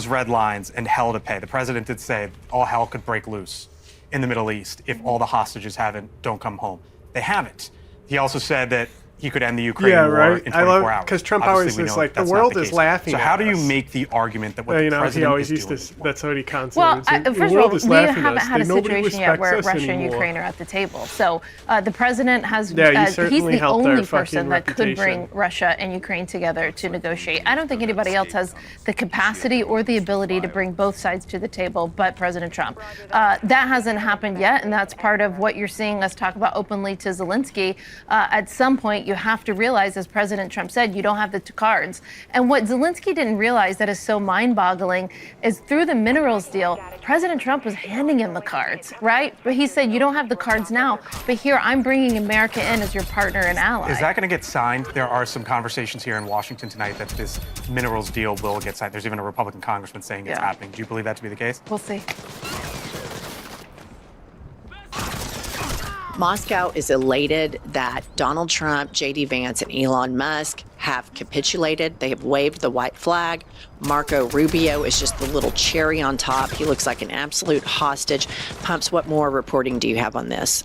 red lines and hell to pay, the president did say all hell could break loose in the Middle East if all the hostages don't come home. They haven't. He also said that he could end the Ukraine war in 24 hours. Because Trump always is like, the world is laughing at us. So how do you make the argument that what the president he always is used to, that's what he constantly Well, first of all, we haven't had a Nobody situation yet where respects us Russia and anymore. Ukraine are at the table. So the president has, Yeah, you he's certainly the helped our only fucking person that could bring reputation. Russia and Ukraine together to negotiate. I don't think anybody else has the capacity or the ability to bring both sides to the table but President Trump. That hasn't happened yet, and that's part of what you're seeing us talk about openly to Zelenskyy. At some point, you have to realize, as President Trump said, you don't have the cards. And what Zelenskyy didn't realize that is so mind-boggling is through the minerals deal, President Trump was handing him the cards, right? But he said, you don't have the cards now, but here, I'm bringing America in as your partner and ally. Is that going to get signed? There are some conversations here in Washington tonight that this minerals deal will get signed. There's even a Republican congressman saying it's happening. Do you believe that to be the case? We'll see. Moscow is elated that Donald Trump, J.D. Vance, and Elon Musk have capitulated. They have waved the white flag. Marco Rubio is just the little cherry on top. He looks like an absolute hostage. Pumps, what more reporting do you have on this?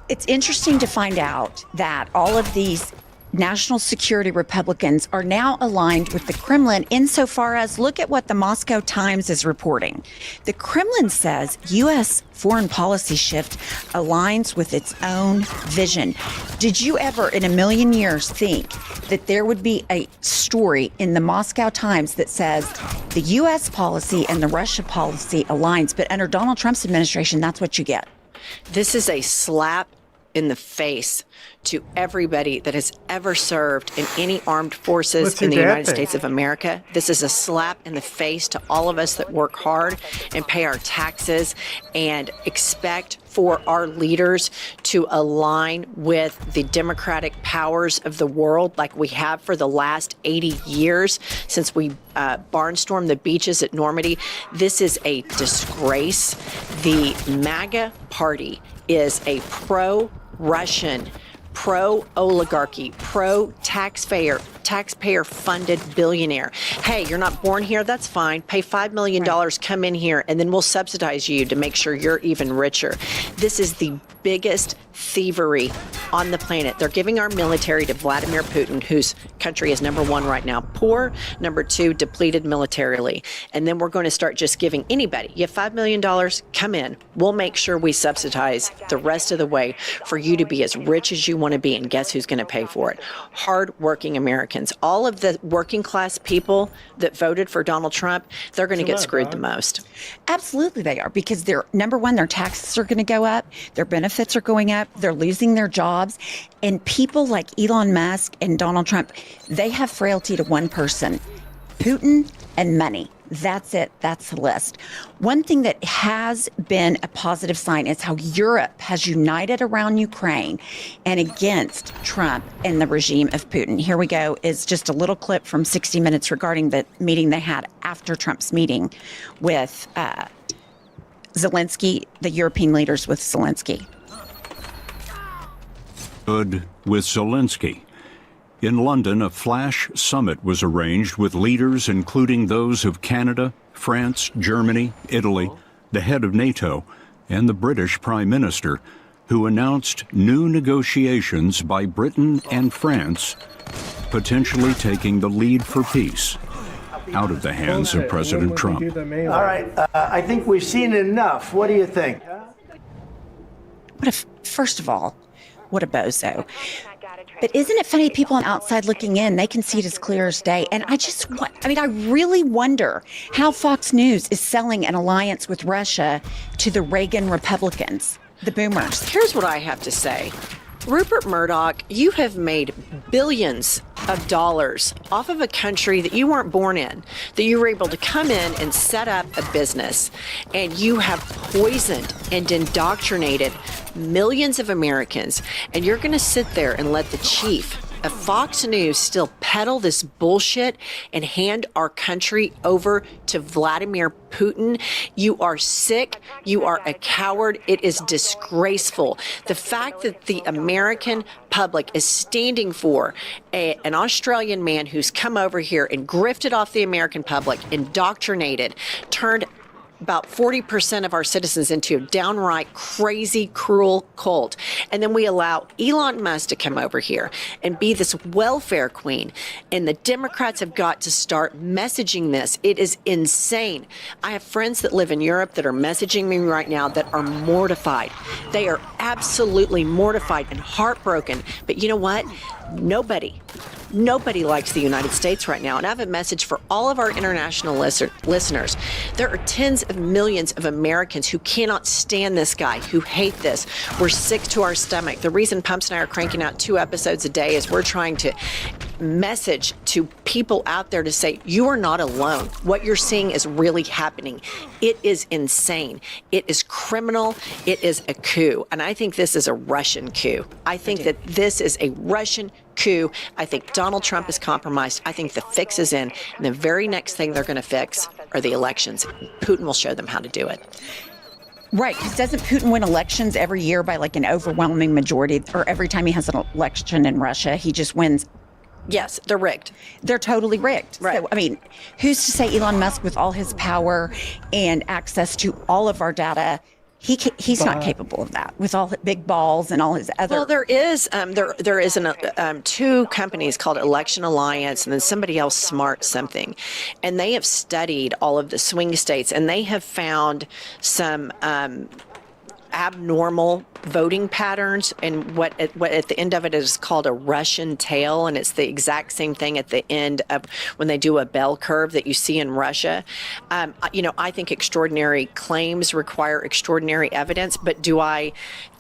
It's interesting to find out that all of these national security Republicans are now aligned with the Kremlin insofar as look at what the Moscow Times is reporting. The Kremlin says U.S. foreign policy shift aligns with its own vision. Did you ever in a million years think that there would be a story in the Moscow Times that says the U.S. policy and the Russia policy aligns, but under Donald Trump's administration, that's what you get? This is a slap in the face to everybody that has ever served in any armed forces in the United States of America. This is a slap in the face to all of us that work hard and pay our taxes and expect for our leaders to align with the democratic powers of the world like we have for the last 80 years since we barnstormed the beaches at Normandy. This is a disgrace. The MAGA party is a pro-Russian, pro-oligarchy, taxpayer-funded billionaire. Hey, you're not born here? That's fine. Pay $5 million, come in here, and then we'll subsidize you to make sure you're even richer. This is the biggest thievery on the planet. They're giving our military to Vladimir Putin, whose country is number one right now, poor, number two, depleted militarily. And then we're going to start just giving anybody, you have $5 million, come in. We'll make sure we subsidize the rest of the way for you to be as rich as you want to be. And guess who's going to pay for it? Hard-working Americans. All of the working class people that voted for Donald Trump, they're going to get screwed the most. Absolutely they are, because they're, number one, their taxes are going to go up, their benefits are going up, they're losing their jobs, and people like Elon Musk and Donald Trump, they have frailty to one person, Putin and money. That's it. That's the list. One thing that has been a positive sign is how Europe has united around Ukraine and against Trump and the regime of Putin. Here we go is just a little clip from 60 Minutes regarding the meeting they had after Trump's meeting with Zelenskyy, the European leaders with Zelenskyy. Good with Zelenskyy. In London, a flash summit was arranged with leaders including those of Canada, France, Germany, Italy, the head of NATO, and the British Prime Minister, who announced new negotiations by Britain and France, potentially taking the lead for peace out of the hands of President Trump. All right, I think we've seen enough. What do you think? First of all, what a bozo. But isn't it funny, people on outside looking in, they can see it as clear as day. And I really wonder how Fox News is selling an alliance with Russia to the Reagan Republicans, the boomers. Here's what I have to say. Rupert Murdoch, you have made billions of dollars off of a country that you weren't born in, that you were able to come in and set up a business, and you have poisoned and indoctrinated millions of Americans, and you're going to sit there and let the chief of Fox News still peddle this bullshit and hand our country over to Vladimir Putin. You are sick. You are a coward. It is disgraceful. The fact that the American public is standing for an Australian man who's come over here and grifted off the American public, indoctrinated, turned about 40% of our citizens into a downright crazy, cruel cult. And then we allow Elon Musk to come over here and be this welfare queen. And the Democrats have got to start messaging this. It is insane. I have friends that live in Europe that are messaging me right now that are mortified. They are absolutely mortified and heartbroken. But you know what? Nobody likes the United States right now. And I have a message for all of our international listeners. There are tens of millions of Americans who cannot stand this guy, who hate this. We're sick to our stomach. The reason Pumps and I are cranking out 2 episodes a day is we're trying to message to people out there to say, you are not alone. What you're seeing is really happening. It is insane. It is criminal. It is a coup. And I think this is a Russian coup. I think that this is a Russian coup. I think Donald Trump is compromised. I think the fix is in. And the very next thing they're going to fix are the elections. Putin will show them how to do it. Right, because doesn't Putin win elections every year by like an overwhelming majority, or every time he has an election in Russia, he just wins? Yes, they're rigged. They're totally rigged. Right. So, I mean, who's to say Elon Musk, with all his power and access to all of our data, he's not capable of that with all his big balls and all his other. Well, there is two companies called Election Alliance and then somebody else, Smart something, and they have studied all of the swing states and they have found some abnormal voting patterns, and what at the end of it is called a Russian tail, and it's the exact same thing at the end of when they do a bell curve that you see in Russia. I think extraordinary claims require extraordinary evidence, but do I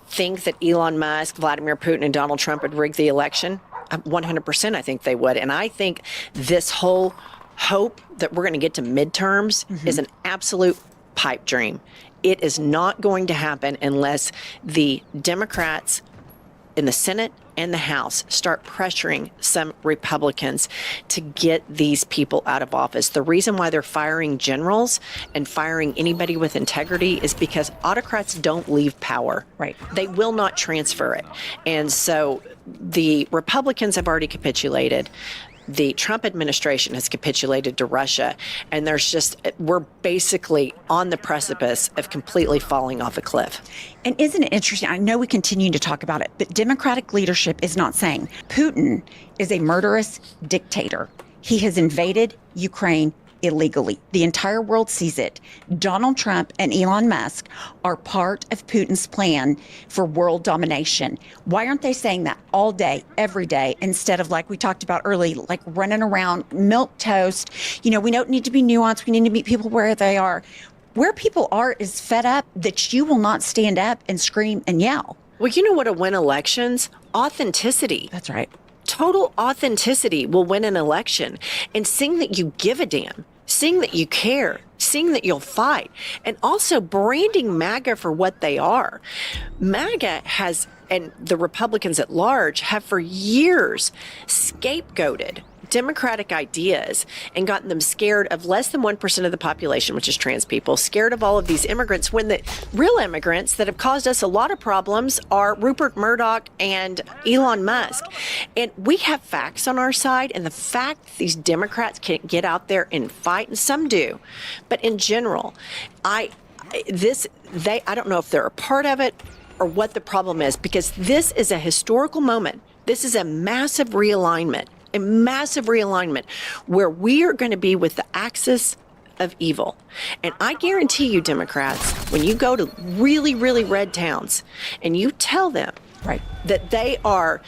think that Elon Musk, Vladimir Putin, and Donald Trump would rig the election? 100% I think they would. And I think this whole hope that we're going to get to midterms is an absolute pipe dream. It is not going to happen unless the Democrats in the Senate and the House start pressuring some Republicans to get these people out of office. The reason why they're firing generals and firing anybody with integrity is because autocrats don't leave power. Right. They will not transfer it. And so the Republicans have already capitulated. The Trump administration has capitulated to Russia, and we're basically on the precipice of completely falling off a cliff. And isn't it interesting? I know we continue to talk about it, but Democratic leadership is not saying Putin is a murderous dictator. He has invaded Ukraine illegally. The entire world sees it. Donald Trump and Elon Musk are part of Putin's plan for world domination. Why aren't they saying that all day, every day, instead of, like we talked about early, like running around milquetoast? We don't need to be nuanced. We need to meet people where they are. Where people are is fed up that you will not stand up and scream and yell. Well, you know what will win elections? Authenticity. That's right. Total authenticity will win an election. And seeing that you give a damn, seeing that you care, seeing that you'll fight, and also branding MAGA for what they are. MAGA has, and the Republicans at large, have for years scapegoated Democratic ideas and gotten them scared of less than 1% of the population, which is trans people, scared of all of these immigrants, when the real immigrants that have caused us a lot of problems are Rupert Murdoch and Elon Musk. And we have facts on our side, and the fact that these Democrats can't get out there and fight, and some do, but in general, I don't know if they're a part of it or what the problem is, because this is a historical moment. This is a massive realignment where we are going to be with the axis of evil. And I guarantee you, Democrats, when you go to really, really red towns and you tell them that they are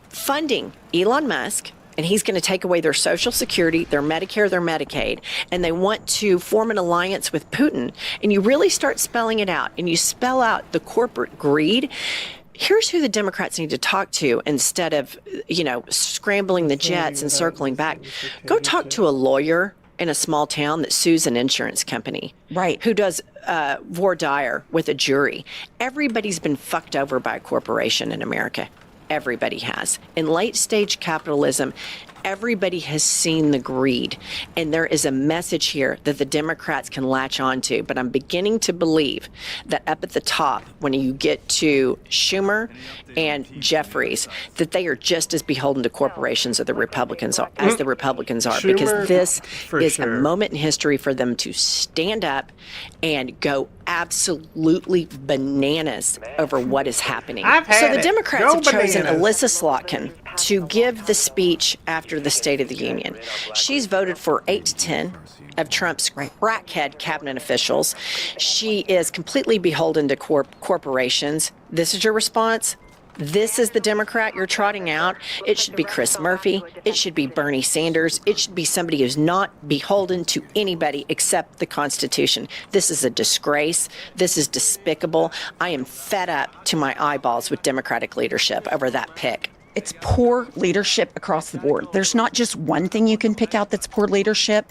funding Elon Musk, and he's going to take away their Social Security, their Medicare, their Medicaid, and they want to form an alliance with Putin, and you really start spelling it out, and you spell out the corporate greed, here's who the Democrats need to talk to instead of, scrambling the jets and circling back. Go talk to a lawyer in a small town that sues an insurance company. Right. Who does voir dire with a jury. Everybody's been fucked over by a corporation in America. Everybody has. In late stage capitalism, everybody has seen the greed. And there is a message here that the Democrats can latch onto. But I'm beginning to believe that up at the top, when you get to Schumer and Jeffries, that they are just as beholden to corporations as the Republicans are, because this is a moment in history for them to stand up and go absolutely bananas over what is happening. So the Democrats have chosen Alyssa Slotkin to give the speech after the State of the Union. She's voted for 8 to 10 of Trump's crackhead cabinet officials. She is completely beholden to corporations. This is your response? This is the Democrat you're trotting out? It should be Chris Murphy. It should be Bernie Sanders. It should be somebody who's not beholden to anybody except the Constitution. This is a disgrace. This is despicable. I am fed up to my eyeballs with Democratic leadership over that pick. It's poor leadership across the board. There's not just one thing you can pick out that's poor leadership.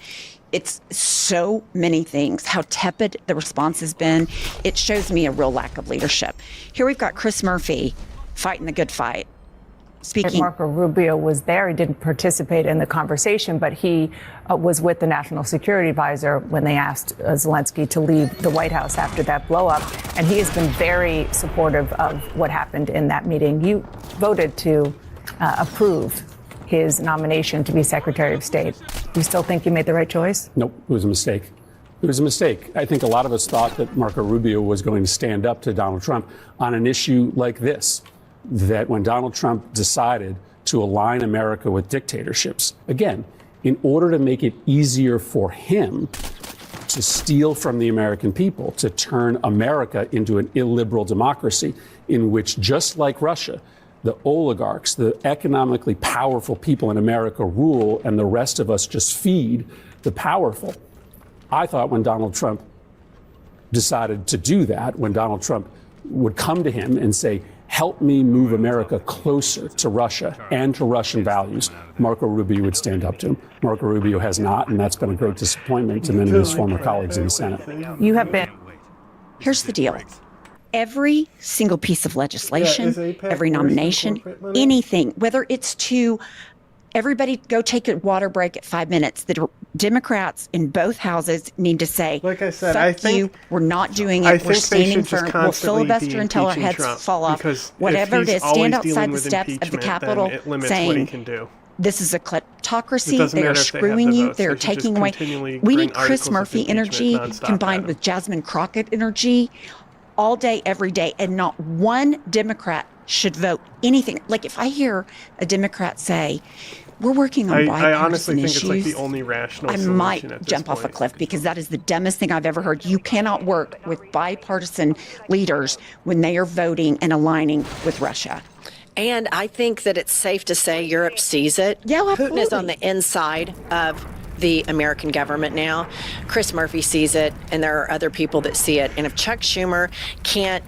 It's so many things. How tepid the response has been. It shows me a real lack of leadership. Here we've got Chris Murphy fighting the good fight. speaking. Marco Rubio was there. He didn't participate in the conversation, but he was with the National Security Advisor when they asked Zelensky to leave the White House after that blow-up. And he has been very supportive of what happened in that meeting. You voted to approve his nomination to be Secretary of State. Do you still think you made the right choice? Nope, it was a mistake. It was a mistake. I think a lot of us thought that Marco Rubio was going to stand up to Donald Trump on an issue like this, that when Donald Trump decided to align America with dictatorships, again, in order to make it easier for him to steal from the American people, to turn America into an illiberal democracy in which, just like Russia, the oligarchs, the economically powerful people in America rule and the rest of us just feed the powerful. I thought when Donald Trump decided to do that, when Donald Trump would come to him and say, help me move America closer to Russia and to Russian values, Marco Rubio would stand up to him. Marco Rubio has not, and that's been a great disappointment to many of his former colleagues in the Senate. You have been. Here's the deal. Every single piece of legislation, every nomination, anything, whether it's to everybody go take a water break at 5 minutes. The Democrats in both houses need to say, like I said, I think we're not doing it. We're standing firm. We'll filibuster until our heads fall off. Whatever it is, stand outside the steps of the Capitol saying, this is a kleptocracy. They are screwing you. They're taking away. We need Chris Murphy energy combined with Jasmine Crockett energy all day, every day. And not one Democrat should vote anything. Like if I hear a Democrat say, we're working on bipartisan I honestly think issues, it's like the only rational I solution might at this jump off a point. cliff because that is the dumbest thing I've ever heard. You cannot work with bipartisan leaders when they are voting and aligning with Russia. And I think that it's safe to say Europe sees it. Yeah, Putin is on the inside of the American government now. Chris Murphy sees it, and there are other people that see it. And if Chuck Schumer can't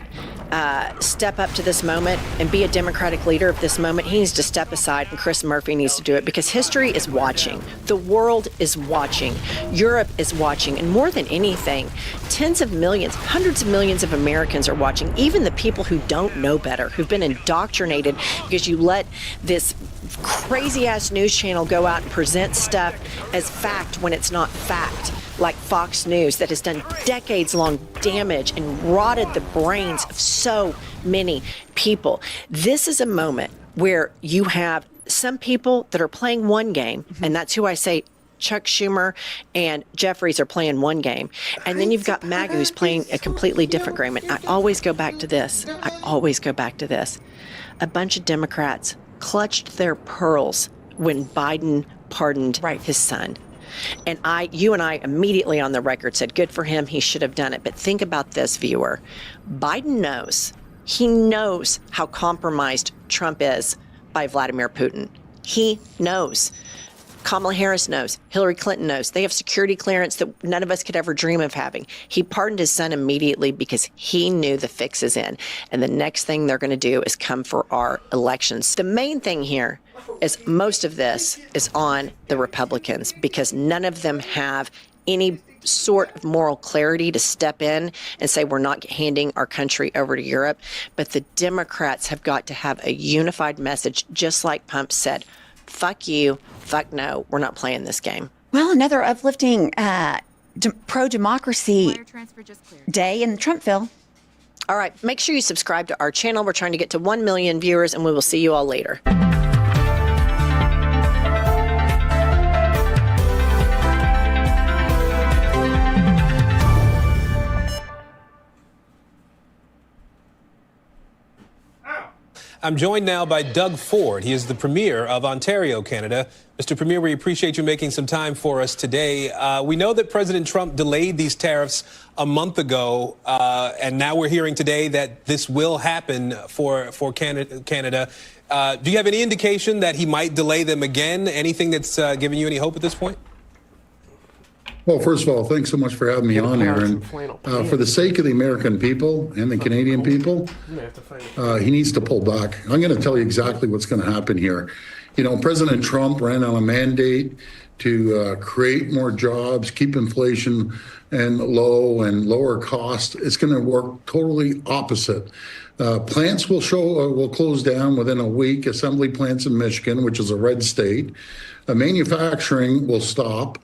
step up to this moment and be a Democratic leader of this moment, he needs to step aside, and Chris Murphy needs to do it because history is watching. The world is watching. Europe is watching. And more than anything, tens of millions, hundreds of millions of Americans are watching, even the people who don't know better, who've been indoctrinated because you let this crazy-ass news channel go out and present stuff as fact when it's not fact, like Fox News, that has done decades-long damage and rotted the brains of so many people. This is a moment where you have some people that are playing one game, and that's who I say Chuck Schumer and Jeffries are playing one game. And then you've got MAGA who's playing a completely different game. And I always go back to this. A bunch of Democrats clutched their pearls when Biden pardoned his son. And you and I immediately on the record said, good for him, he should have done it. But think about this, viewer. Biden knows, he knows how compromised Trump is by Vladimir Putin. He knows. Kamala Harris knows. Hillary Clinton knows. They have security clearance that none of us could ever dream of having. He pardoned his son immediately because he knew the fix is in. And the next thing they're going to do is come for our elections. The main thing here is most of this is on the Republicans because none of them have any sort of moral clarity to step in and say we're not handing our country over to Europe. But the Democrats have got to have a unified message, just like Pump said. Fuck you, fuck no, we're not playing this game. Well, another uplifting pro-democracy day in Trumpville. All right, make sure you subscribe to our channel. We're trying to get to 1 million viewers, and we will see you all later. I'm joined now by Doug Ford. He is the Premier of Ontario, Canada. Mr. Premier, we appreciate you making some time for us today. We know that President Trump delayed these tariffs a month ago, and now we're hearing today that this will happen for Canada. Do you have any indication that he might delay them again? Anything that's giving you any hope at this point? Well, first of all, thanks so much for having me on here. And for the sake of the American people and the Canadian people, he needs to pull back. I'm going to tell you exactly what's going to happen here. You know, President Trump ran on a mandate to create more jobs, keep inflation and low and lower cost. It's going to work totally opposite. Plants will close down within a week. Assembly plants in Michigan, which is a red state. Manufacturing will stop.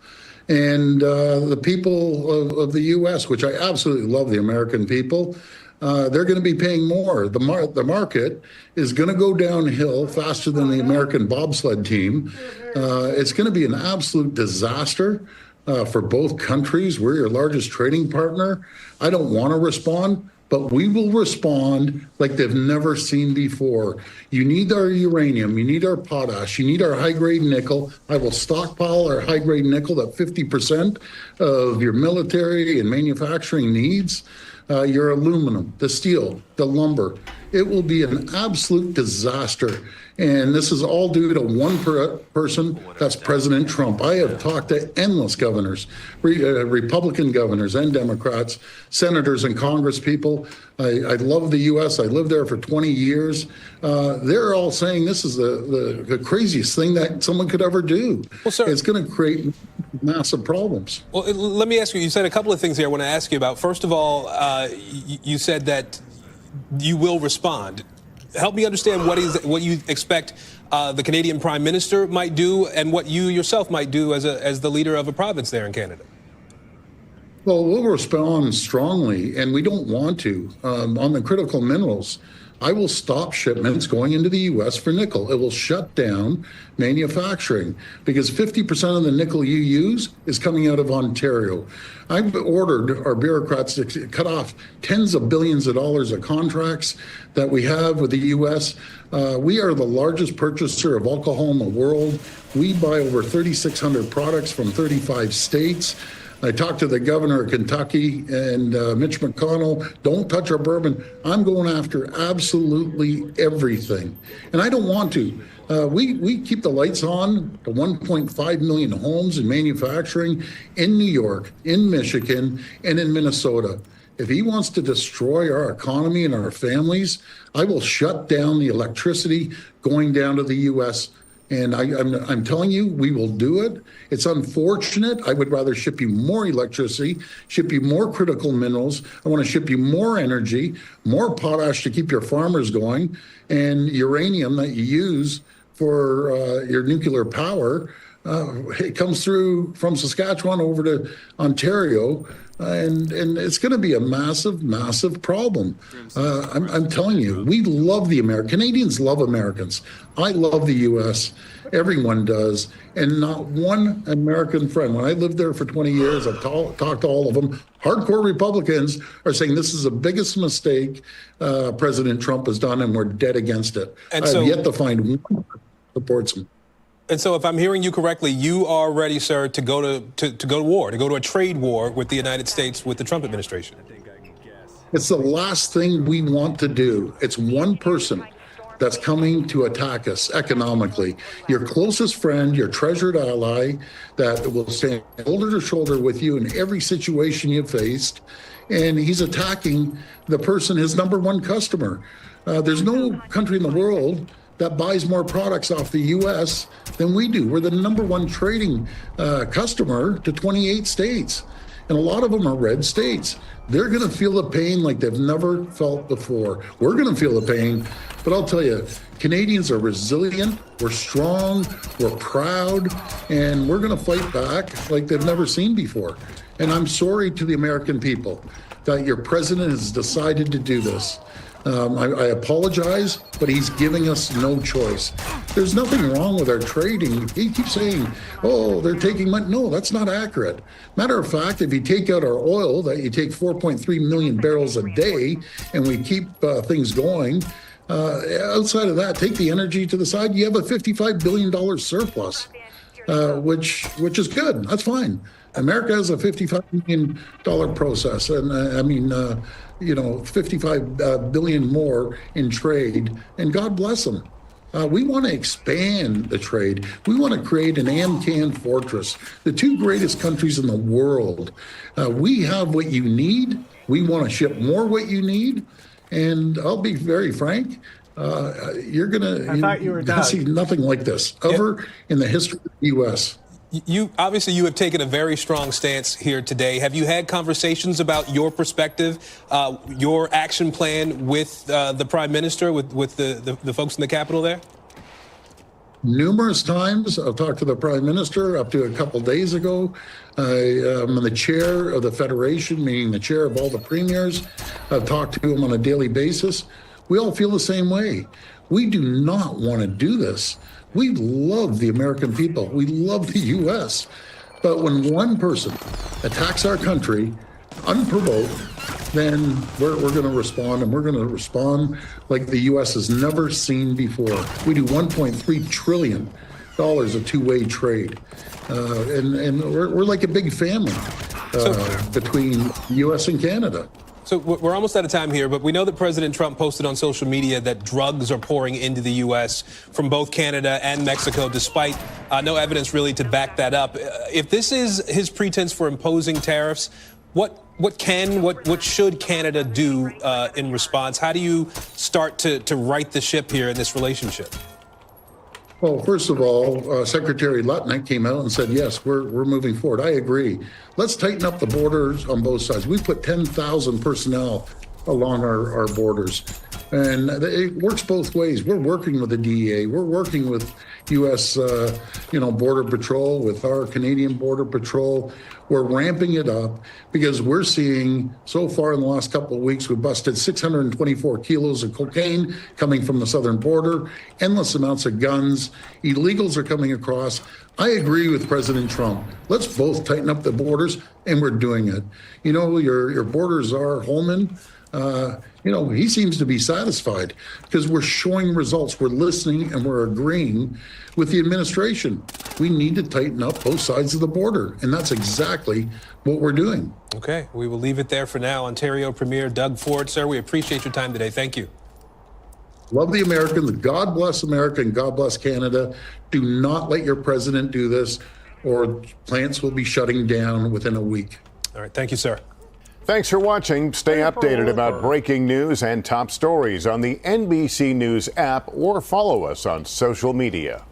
And the people of the U.S., which I absolutely love, the American people, they're going to be paying more. The market is going to go downhill faster than the American bobsled team. It's going to be an absolute disaster for both countries. We're your largest trading partner. I don't want to respond, but we will respond like they've never seen before. You need our uranium, you need our potash, you need our high-grade nickel. I will stockpile our high-grade nickel at 50% of your military and manufacturing needs. Your aluminum, the steel, the lumber. It will be an absolute disaster. And this is all due to one person, that's President Trump. I have talked to endless governors, Republican governors and Democrats, senators and Congress people. I love the U.S. I lived there for 20 years. They're all saying this is the craziest thing that someone could ever do. Well, sir, it's going to create massive problems. Well, let me ask you, you said a couple of things here I want to ask you about. First of all, you said that you will respond. Help me understand what you expect the Canadian Prime Minister might do and what you yourself might do as the leader of a province there in Canada. Well, we'll respond strongly, and we don't want to. On the critical minerals, I will stop shipments going into the U.S. for nickel. It will shut down manufacturing because 50% of the nickel you use is coming out of Ontario. I've ordered our bureaucrats to cut off tens of billions of dollars of contracts that we have with the U.S. We are the largest purchaser of alcohol in the world. We buy over 3,600 products from 35 states. I talked to the governor of Kentucky and Mitch McConnell, don't touch our bourbon. I'm going after absolutely everything. And I don't want to. We keep the lights on to 1.5 million homes and manufacturing in New York, in Michigan, and in Minnesota. If he wants to destroy our economy and our families, I will shut down the electricity going down to the U.S. And I'm telling you, we will do it. It's unfortunate. I would rather ship you more electricity, ship you more critical minerals. I want to ship you more energy, more potash to keep your farmers going, and uranium that you use for your nuclear power. It comes through from Saskatchewan over to Ontario, and it's going to be a massive, massive problem. I'm telling you, we love the Canadians love Americans. I love the U.S. Everyone does, and not one American friend. When I lived there for 20 years, I've talked to all of them. Hardcore Republicans are saying this is the biggest mistake President Trump has done, and we're dead against it. And I've yet to find one who supports him. And so, if I'm hearing you correctly, you are ready, sir, to go to war, to go to a trade war with the United States, with the Trump administration. It's the last thing we want to do. It's one person that's coming to attack us economically. Your closest friend, your treasured ally, that will stand shoulder to shoulder with you in every situation you've faced, and he's attacking the person, his number one customer. There's no country in the world that buys more products off the U.S. than we do. We're the number one trading customer to 28 states, and a lot of them are red states. They're going to feel the pain like they've never felt before. We're going to feel the pain, but I'll tell you, Canadians are resilient, we're strong, we're proud, and we're going to fight back like they've never seen before. And I'm sorry to the American people that your president has decided to do this. I apologize, but he's giving us no choice. There's nothing wrong with our trading. He keeps saying, oh, they're taking money. No, that's not accurate. Matter of fact, if you take out our oil, that you take 4.3 million barrels a day, and we keep things going, outside of that, take the energy to the side, you have a $55 billion surplus, which is good. That's fine. America has a $55 million process, and 55 billion more in trade, and God bless them. We want to expand the trade. We want to create an AMCAN fortress, the two greatest countries in the world. We have what you need. We want to ship more what you need, and I'll be very frank. You're going to see nothing like this ever in the history of the U.S. You obviously you have taken a very strong stance here today. Have you had conversations about your perspective, your action plan with the Prime Minister, with the folks in the Capitol there? Numerous times. I've talked to the Prime Minister up to a couple days ago. I'm the chair of the Federation, meaning the chair of all the premiers. I've talked to him on a daily basis. We all feel the same way. We do not want to do this. We love the American people. We love the U.S. But when one person attacks our country unprovoked, then we're going to respond, and we're going to respond like the U.S. has never seen before. We do $1.3 trillion of two-way trade, and we're like a big family between the U.S. and Canada. So we're almost out of time here, but we know that President Trump posted on social media that drugs are pouring into the U.S. from both Canada and Mexico, despite no evidence really to back that up. If this is his pretense for imposing tariffs, what should Canada do in response? How do you start to right the ship here in this relationship? Well, first of all, Secretary Lutnick came out and said, yes, we're moving forward. I agree. Let's tighten up the borders on both sides. We put 10,000 personnel along our borders, and it works both ways. We're working with the DEA. We're working with U.S. Border Patrol, with our Canadian Border Patrol. We're ramping it up because we're seeing, so far in the last couple of weeks, we've busted 624 kilos of cocaine coming from the southern border, endless amounts of guns, illegals are coming across. I agree with President Trump. Let's both tighten up the borders, and we're doing it. You know, your border czar, Holman, he seems to be satisfied because we're showing results. We're listening and we're agreeing with the administration. We need to tighten up both sides of the border, and that's exactly what we're doing. Okay, we will leave it there for now. Ontario Premier Doug Ford, sir, we appreciate your time today. Thank you. Love the Americans. God bless America and God bless Canada. Do not let your president do this, or plants will be shutting down within a week. All right, thank you, sir. Thanks for watching. Stay updated about breaking news and top stories on the NBC News app, or follow us on social media.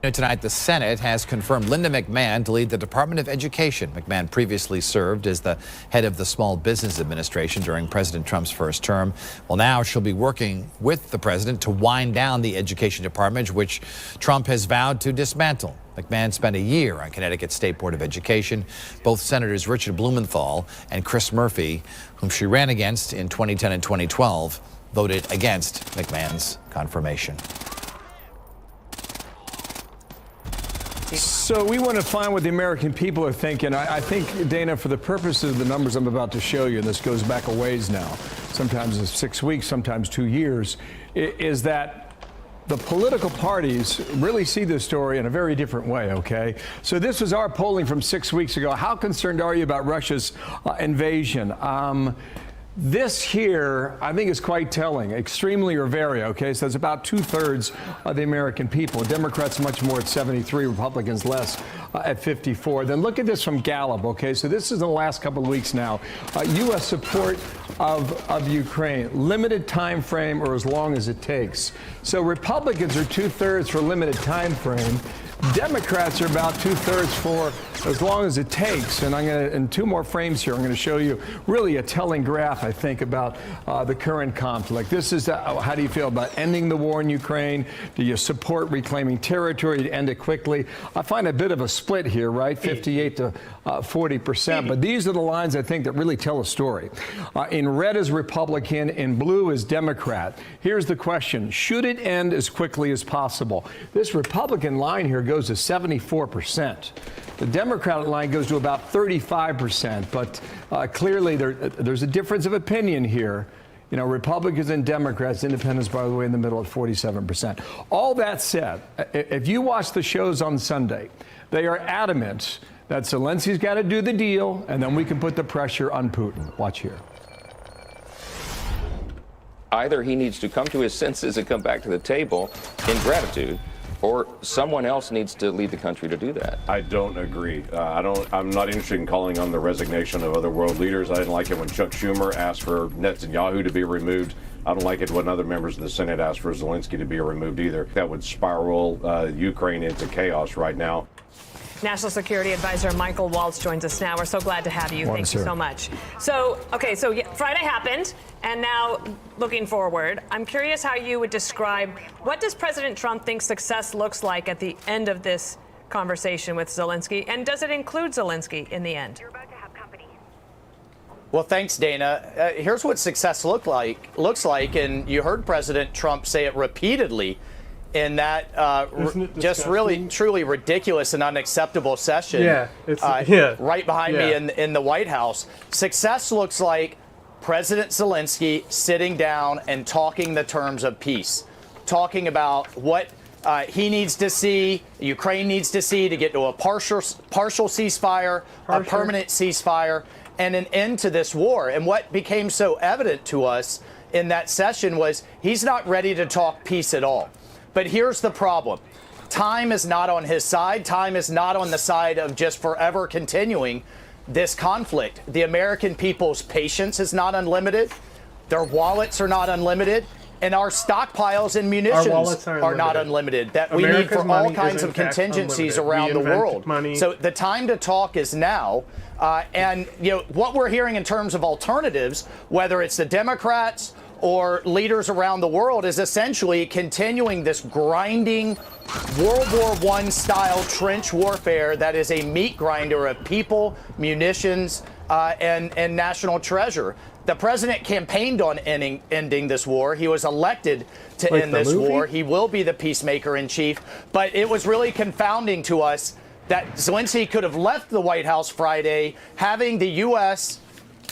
Tonight, the Senate has confirmed Linda McMahon to lead the Department of Education. McMahon previously served as the head of the Small Business Administration during President Trump's first term. Well, now she'll be working with the president to wind down the Education Department, which Trump has vowed to dismantle. McMahon spent a year on Connecticut's State Board of Education. Both Senators Richard Blumenthal and Chris Murphy, whom she ran against in 2010 and 2012, voted against McMahon's confirmation. So we want to find what the American people are thinking. I think, Dana, for the purposes of the numbers I'm about to show you, and this goes back a ways now, sometimes it's 6 weeks, sometimes 2 years, is that the political parties really see this story in a very different way, okay? So this was our polling from 6 weeks ago. How concerned are you about Russia's invasion? This here, I think, is quite telling, extremely or very, okay? So it's about 2/3 of the American people. Democrats much more at 73, Republicans less at 54. Then look at this from Gallup, okay? So this is in the last couple of weeks now. U.S. support of Ukraine, limited time frame or as long as it takes. So Republicans are 2/3 for limited time frame. Democrats are about 2/3 for as long as it takes. And I'm going to, in 2 more frames here, I'm going to show you really a telling graph, I think, about the current conflict. This is how do you feel about ending the war in Ukraine? Do you support reclaiming territory to end it quickly? I find a bit of a split here, right? 58 to 40%. But these are the lines, I think, that really tell a story. In red is Republican, in blue is Democrat. Here's the question. Should it end as quickly as possible? This Republican line here goes to 74%. The Democratic line goes to about 35%. But clearly there's a difference of opinion here. You know, Republicans and Democrats, independents, by the way, in the middle at 47%. All that said, if you watch the shows on Sunday, they are adamant that Zelensky's got to do the deal, and then we can put the pressure on Putin. Watch here. Either he needs to come to his senses and come back to the table in gratitude, or someone else needs to lead the country to do that. I don't agree. I'm not interested in calling on the resignation of other world leaders. I didn't like it when Chuck Schumer asked for Netanyahu to be removed I don't like it when other members of the Senate ask for Zelensky to be removed either. That would spiral Ukraine into chaos right now. National Security Advisor Michael Waltz joins us now. We're so glad to have you. Morning, Thank you sir. so much. So Friday happened, and now looking forward, I'm curious how you would describe what does President Trump think success looks like at the end of this conversation with Zelensky, and does it include Zelensky in the end? Well, thanks, Dana. Here's what success looks like, and you heard President Trump say it repeatedly in that just really, truly ridiculous and unacceptable session right behind me in the White House. Success looks like President Zelensky sitting down and talking the terms of peace, talking about what he needs to see, Ukraine needs to see to get to a partial ceasefire, a permanent ceasefire, and an end to this war. And what became so evident to us in that session was he's not ready to talk peace at all. But here's the problem. Time is not on his side. Time is not on the side of just forever continuing this conflict. The American people's patience is not unlimited. Their wallets are not unlimited. And our stockpiles and munitions are not unlimited that we need for all kinds of contingencies around the world. So the time to talk is now. And what we're hearing in terms of alternatives, whether it's the Democrats or leaders around the world, is essentially continuing this grinding World War I style trench warfare that is a meat grinder of people, munitions, and national treasure. The president campaigned on ending this war. He was elected to end this war. He will be the peacemaker in chief. But it was really confounding to us that Zelensky could have left the White House Friday having the U.S.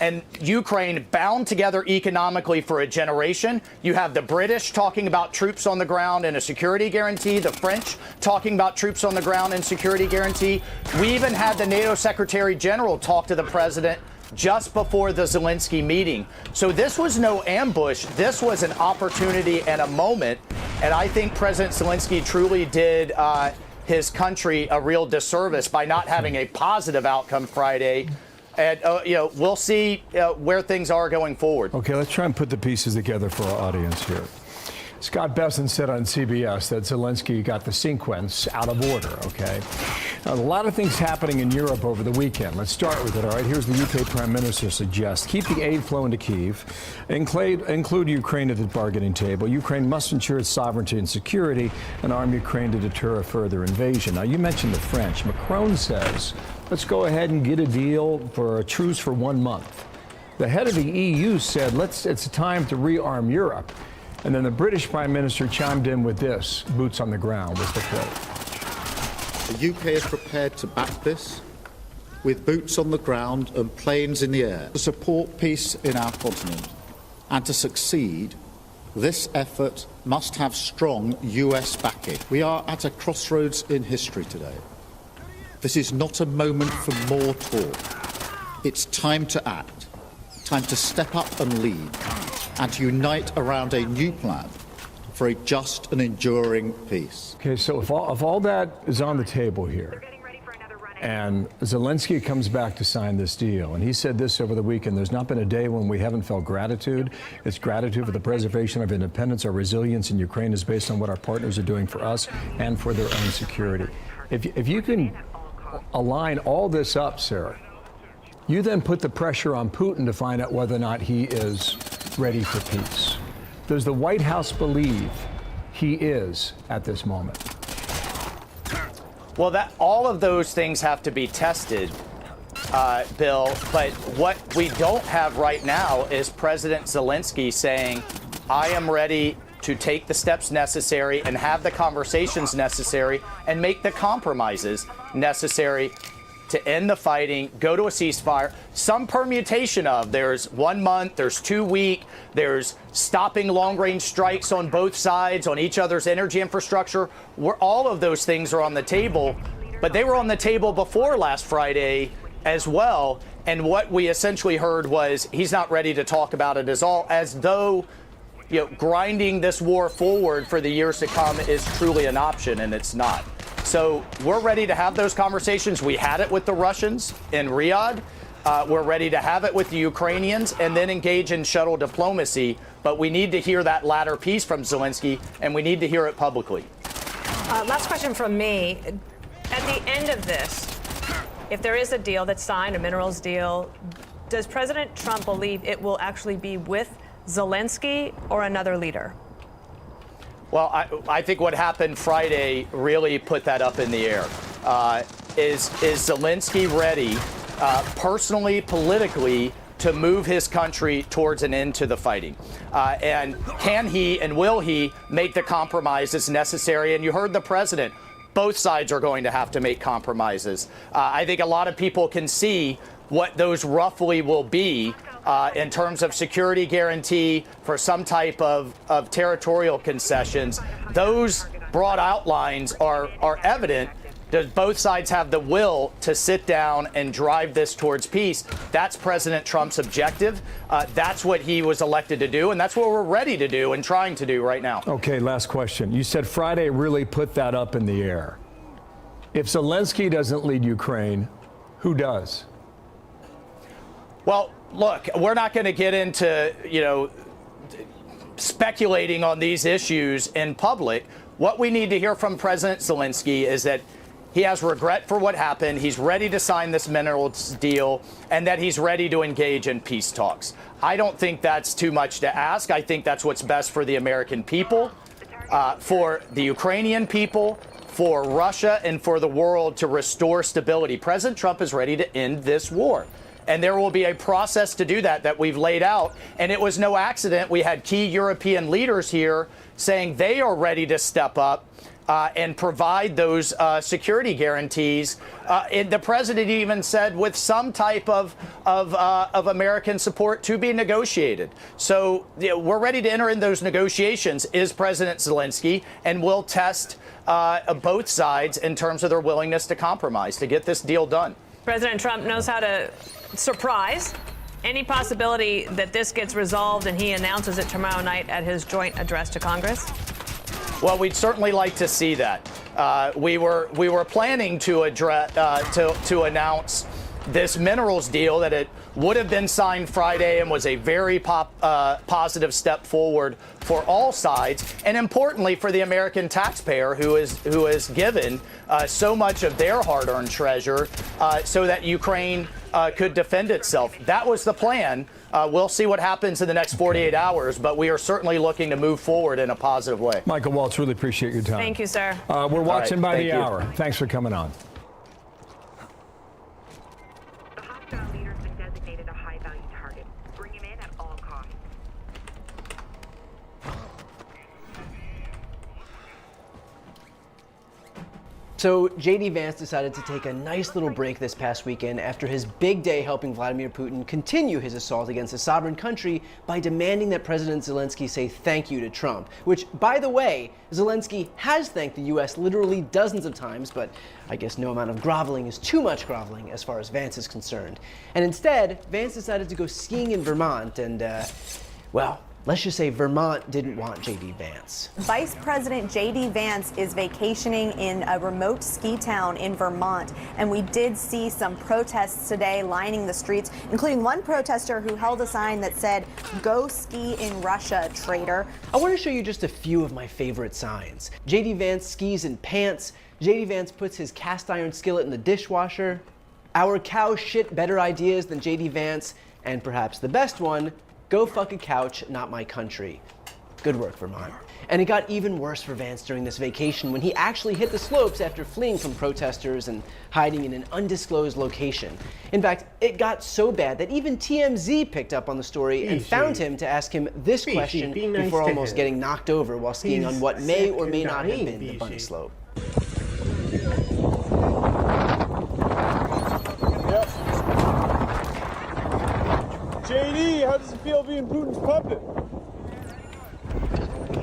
and Ukraine bound together economically for a generation. You have the British talking about troops on the ground and a security guarantee, the French talking about troops on the ground and security guarantee. We even had the NATO Secretary General talk to the president just before the Zelensky meeting. So this was no ambush. This was an opportunity and a moment. And I think President Zelensky truly did his country a real disservice by not having a positive outcome Friday. And, we'll see where things are going forward. Okay, let's try and put the pieces together for our audience here. Scott Besson said on CBS that Zelensky got the sequence out of order, okay? Now, a lot of things happening in Europe over the weekend. Let's start with it, all right? Here's the UK Prime Minister suggests keep the aid flow into Kyiv, include Ukraine at the bargaining table. Ukraine must ensure its sovereignty and security and arm Ukraine to deter a further invasion. Now, you mentioned the French. Macron says, let's go ahead and get a deal for a truce for 1 month. The head of the EU said, it's time to rearm Europe. And then the British Prime Minister chimed in with this, boots on the ground was the quote. The UK is prepared to back this with boots on the ground and planes in the air to support peace in our continent. And to succeed, this effort must have strong US backing. We are at a crossroads in history today. This is not a moment for more talk. It's time to act, time to step up and lead, and to unite around a new plan for a just and enduring peace. Okay, so if all that is on the table here, and Zelensky comes back to sign this deal, and he said this over the weekend, there's not been a day when we haven't felt gratitude. It's gratitude for the preservation of independence. Our resilience in Ukraine is based on what our partners are doing for us and for their own security. If you can align all this up, Sarah, you then put the pressure on Putin to find out whether or not he is ready for peace. Does the White House believe he is at this moment? Well, all of those things have to be tested, Bill. But what we don't have right now is President Zelensky saying, I am ready to take the steps necessary and have the conversations necessary and make the compromises necessary to end the fighting, go to a ceasefire, some permutation of there's 1 month, there's 2 weeks, there's stopping long-range strikes on both sides, on each other's energy infrastructure. All of those things are on the table, but they were on the table before last Friday as well. And what we essentially heard was he's not ready to talk about it as though grinding this war forward for the years to come is truly an option, and it's not. So we're ready to have those conversations. We had it with the Russians in Riyadh. We're ready to have it with the Ukrainians and then engage in shuttle diplomacy. But we need to hear that latter piece from Zelensky, and we need to hear it publicly. Last question from me. At the end of this, if there is a deal that's signed, a minerals deal, does President Trump believe it will actually be with Zelensky or another leader? Well, I think what happened Friday really put that up in the air. Is Zelensky ready, personally, politically, to move his country towards an end to the fighting? And can he and will he make the compromises necessary? And you heard the president. Both sides are going to have to make compromises. I think a lot of people can see what those roughly will be in terms of security guarantee for some type of territorial concessions. Those broad outlines are evident. Does both sides have the will to sit down and drive this towards peace? That's President Trump's objective. That's what he was elected to do, and that's what we're ready to do and trying to do right now. Okay, last question. You said Friday really put that up in the air. If Zelensky doesn't lead Ukraine, who does? Well, look, we're not going to get into, speculating on these issues in public. What we need to hear from President Zelensky is that he has regret for what happened, he's ready to sign this minerals deal, and that he's ready to engage in peace talks. I don't think that's too much to ask. I think that's what's best for the American people, for the Ukrainian people, for Russia, and for the world to restore stability. President Trump is ready to end this war. And there will be a process to do that we've laid out. And it was no accident we had key European leaders here saying they are ready to step up and provide those security guarantees. The president even said with some type of American support to be negotiated. So we're ready to enter in those negotiations, is President Zelensky, and we'll test both sides in terms of their willingness to compromise to get this deal done. President Trump knows how to surprise. Any possibility that this gets resolved and he announces it tomorrow night at his joint address to Congress? Well, we'd certainly like to see that. We were planning to to announce this minerals deal, that it would have been signed Friday and was a very positive step forward for all sides, and importantly for the American taxpayer who is given so much of their hard-earned treasure so that Ukraine could defend itself. That was the plan. We'll see what happens in the next 48 hours, but we are certainly looking to move forward in a positive way. Michael Waltz, really appreciate your time. Thank you, sir. We're watching by the you. hour. Thanks for coming on. The hostile leader's been designated a high-value target. Bring him in at all costs. So J.D. Vance decided to take a nice little break this past weekend after his big day helping Vladimir Putin continue his assault against a sovereign country by demanding that President Zelensky say thank you to Trump, which, by the way, Zelensky has thanked the U.S. literally dozens of times, but I guess no amount of groveling is too much groveling as far as Vance is concerned. And instead, Vance decided to go skiing in Vermont and, well, let's just say Vermont didn't want J.D. Vance. Vice President J.D. Vance is vacationing in a remote ski town in Vermont, and we did see some protests today lining the streets, including one protester who held a sign that said, "Go ski in Russia, traitor." I want to show you just a few of my favorite signs. J.D. Vance skis in pants. J.D. Vance puts his cast iron skillet in the dishwasher. Our cows shit better ideas than J.D. Vance. And perhaps the best one, go fuck a couch, not my country. Good work, Vermont. And it got even worse for Vance during this vacation when he actually hit the slopes after fleeing from protesters and hiding in an undisclosed location. In fact, it got so bad that even TMZ picked up on the story and found him to ask him this question before almost getting knocked over while skiing on what may or may not have been the bunny slope. JD, how does it feel being Putin's puppet? Oh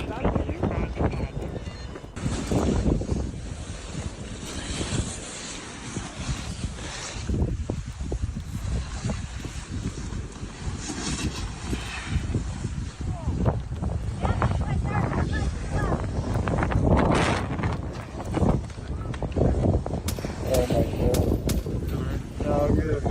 my God. Oh, good.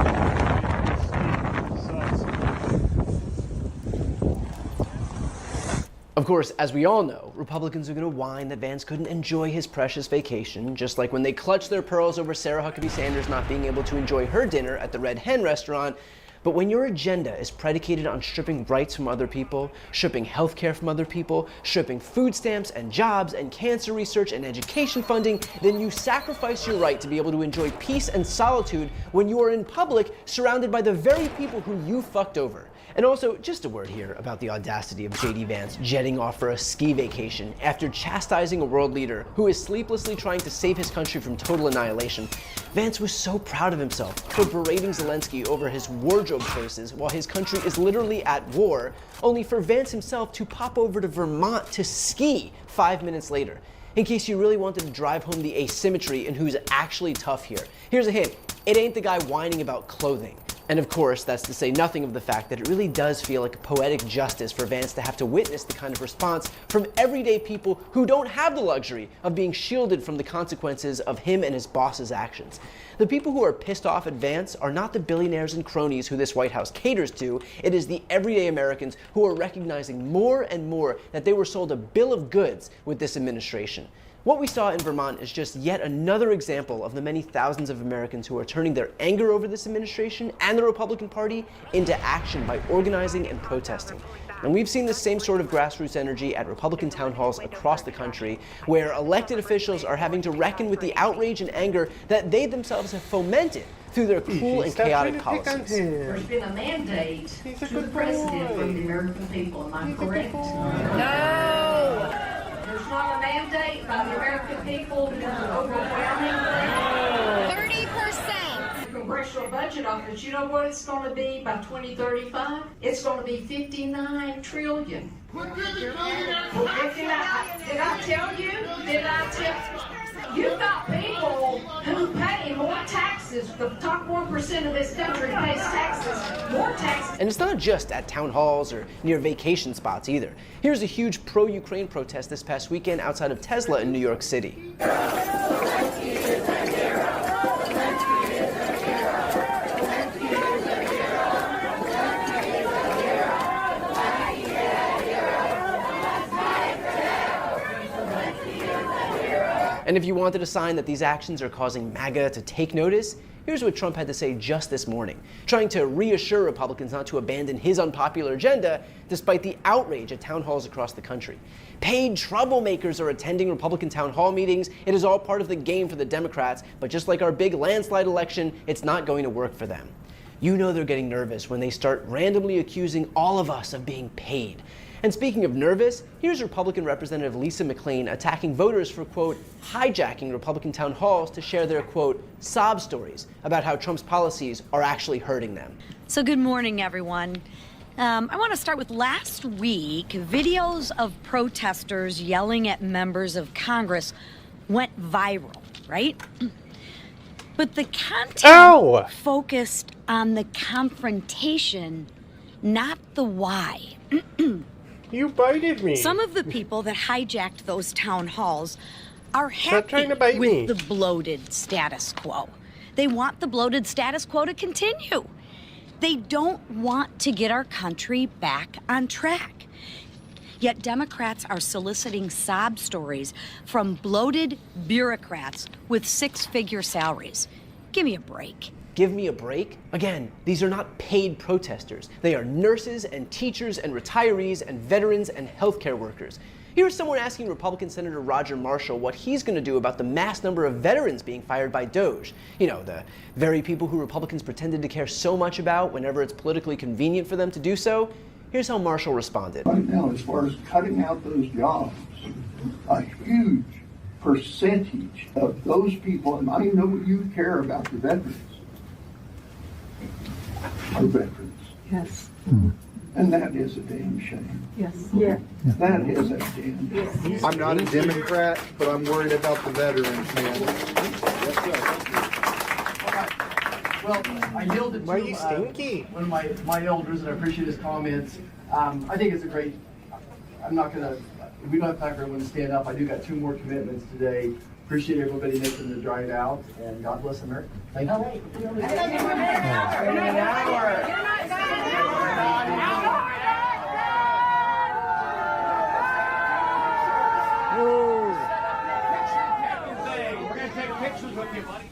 Of course, as we all know, Republicans are going to whine that Vance couldn't enjoy his precious vacation, just like when they clutched their pearls over Sarah Huckabee Sanders not being able to enjoy her dinner at the Red Hen restaurant. But when your agenda is predicated on stripping rights from other people, stripping healthcare from other people, stripping food stamps and jobs and cancer research and education funding, then you sacrifice your right to be able to enjoy peace and solitude when you are in public surrounded by the very people who you fucked over. And also, just a word here about the audacity of JD Vance jetting off for a ski vacation after chastising a world leader who is sleeplessly trying to save his country from total annihilation. Vance was so proud of himself for berating Zelenskyy over his wardrobe choices while his country is literally at war, only for Vance himself to pop over to Vermont to ski 5 minutes later. In case you really wanted to drive home the asymmetry in who's actually tough here, here's a hint. It ain't the guy whining about clothing. And of course, that's to say nothing of the fact that it really does feel like a poetic justice for Vance to have to witness the kind of response from everyday people who don't have the luxury of being shielded from the consequences of him and his boss's actions. The people who are pissed off at Vance are not the billionaires and cronies who this White House caters to. It is the everyday Americans who are recognizing more and more that they were sold a bill of goods with this administration. What we saw in Vermont is just yet another example of the many thousands of Americans who are turning their anger over this administration and the Republican Party into action by organizing and protesting. And we've seen the same sort of grassroots energy at Republican town halls across the country, where elected officials are having to reckon with the outrage and anger that they themselves have fomented through their cruel and chaotic policies. There's been a mandate to the president from the American people, am I correct? No! There's not a mandate by the American people because of overwhelming 30%. Congressional Budget Office, you know what it's going to be by 2035? It's going to be $59 trillion. Did I tell you? You've got people who pay more taxes. The top 1% of this country pays taxes, more taxes. And it's not just at town halls or near vacation spots either. Here's a huge pro-Ukraine protest this past weekend outside of Tesla in New York City. And if you wanted a sign that these actions are causing MAGA to take notice, here's what Trump had to say just this morning, trying to reassure Republicans not to abandon his unpopular agenda despite the outrage at town halls across the country. Paid troublemakers are attending Republican town hall meetings. It is all part of the game for the Democrats, but just like our big landslide election, it's not going to work for them. You know they're getting nervous when they start randomly accusing all of us of being paid. And speaking of nervous, here's Republican Representative Lisa McClain attacking voters for, quote, hijacking Republican town halls to share their, quote, sob stories about how Trump's policies are actually hurting them. So good morning, everyone. I want to start with last week. Videos of protesters yelling at members of Congress went viral, right? But the content focused on the confrontation, not the why. You bited me. Some of the people that hijacked those town halls are happy with the bloated status quo. They want the bloated status quo to continue. They don't want to get our country back on track. Yet Democrats are soliciting sob stories from bloated bureaucrats with six-figure salaries. Give me a break. Give me a break? Again, these are not paid protesters. They are nurses and teachers and retirees and veterans and healthcare workers. Here's someone asking Republican Senator Roger Marshall what he's going to do about the mass number of veterans being fired by DOJ. You know, the very people who Republicans pretended to care so much about whenever it's politically convenient for them to do so. Here's how Marshall responded. Right now, as far as cutting out those jobs, a huge percentage of those people, and I know you care about the veterans, are veterans. Yes. And that is a damn shame. Yes. Yeah. That is a damn shame. I'm not a Democrat, but I'm worried about the veterans, man. Well, I yielded to one of my elders, and I appreciate his comments. I think it's a great, I'm not going to, we don't have time for everyone to stand up. I do got 2 more commitments today. Appreciate everybody making the drive out, and God bless America. Thank you.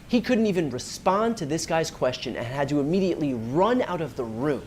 He couldn't even respond to this guy's question and had to immediately run out of the room.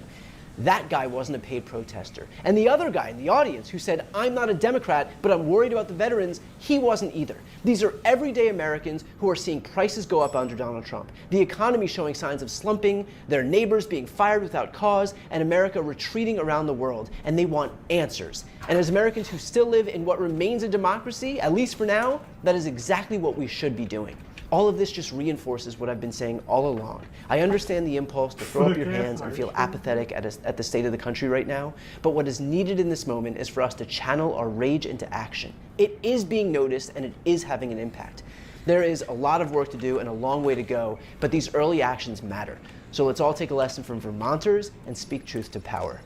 That guy wasn't a paid protester. And the other guy in the audience who said, I'm not a Democrat, but I'm worried about the veterans, he wasn't either. These are everyday Americans who are seeing prices go up under Donald Trump, the economy showing signs of slumping, their neighbors being fired without cause, and America retreating around the world. And they want answers. And as Americans who still live in what remains a democracy, at least for now, that is exactly what we should be doing. All of this just reinforces what I've been saying all along. I understand the impulse to throw up your hands and feel apathetic at the state of the country right now, but what is needed in this moment is for us to channel our rage into action. It is being noticed and it is having an impact. There is a lot of work to do and a long way to go, but these early actions matter. So let's all take a lesson from Vermonters and speak truth to power.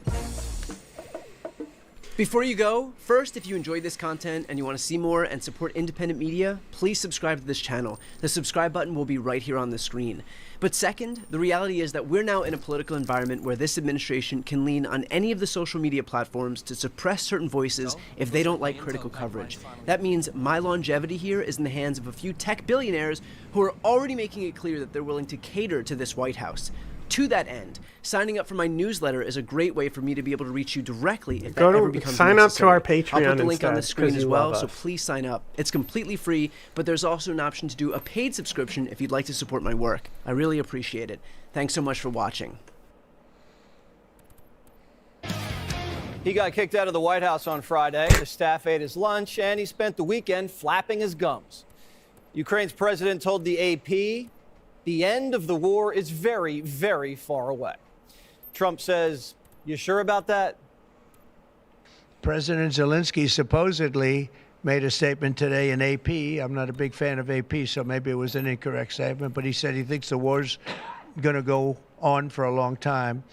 Before you go, first, if you enjoyed this content and you want to see more and support independent media, please subscribe to this channel. The subscribe button will be right here on the screen. But second, the reality is that we're now in a political environment where this administration can lean on any of the social media platforms to suppress certain voices if they don't like critical coverage. That means my longevity here is in the hands of a few tech billionaires who are already making it clear that they're willing to cater to this White House. To that end, signing up for my newsletter is a great way for me to be able to reach you directly if that ever becomes sign necessary. up to our Patreon. I'll put the link on the screen as well, so us. please sign up. It's completely free, but there's also an option to do a paid subscription if you'd like to support my work. I really appreciate it. Thanks so much for watching. He got kicked out of the White House on Friday. The staff ate his lunch, and he spent the weekend flapping his gums. Ukraine's president told the AP, the end of the war is very, very far away. Trump says, you sure about that? President Zelenskyy supposedly made a statement today in AP. I'm not a big fan of AP, so maybe it was an incorrect statement, but he said he thinks the war's going to go on for a long time.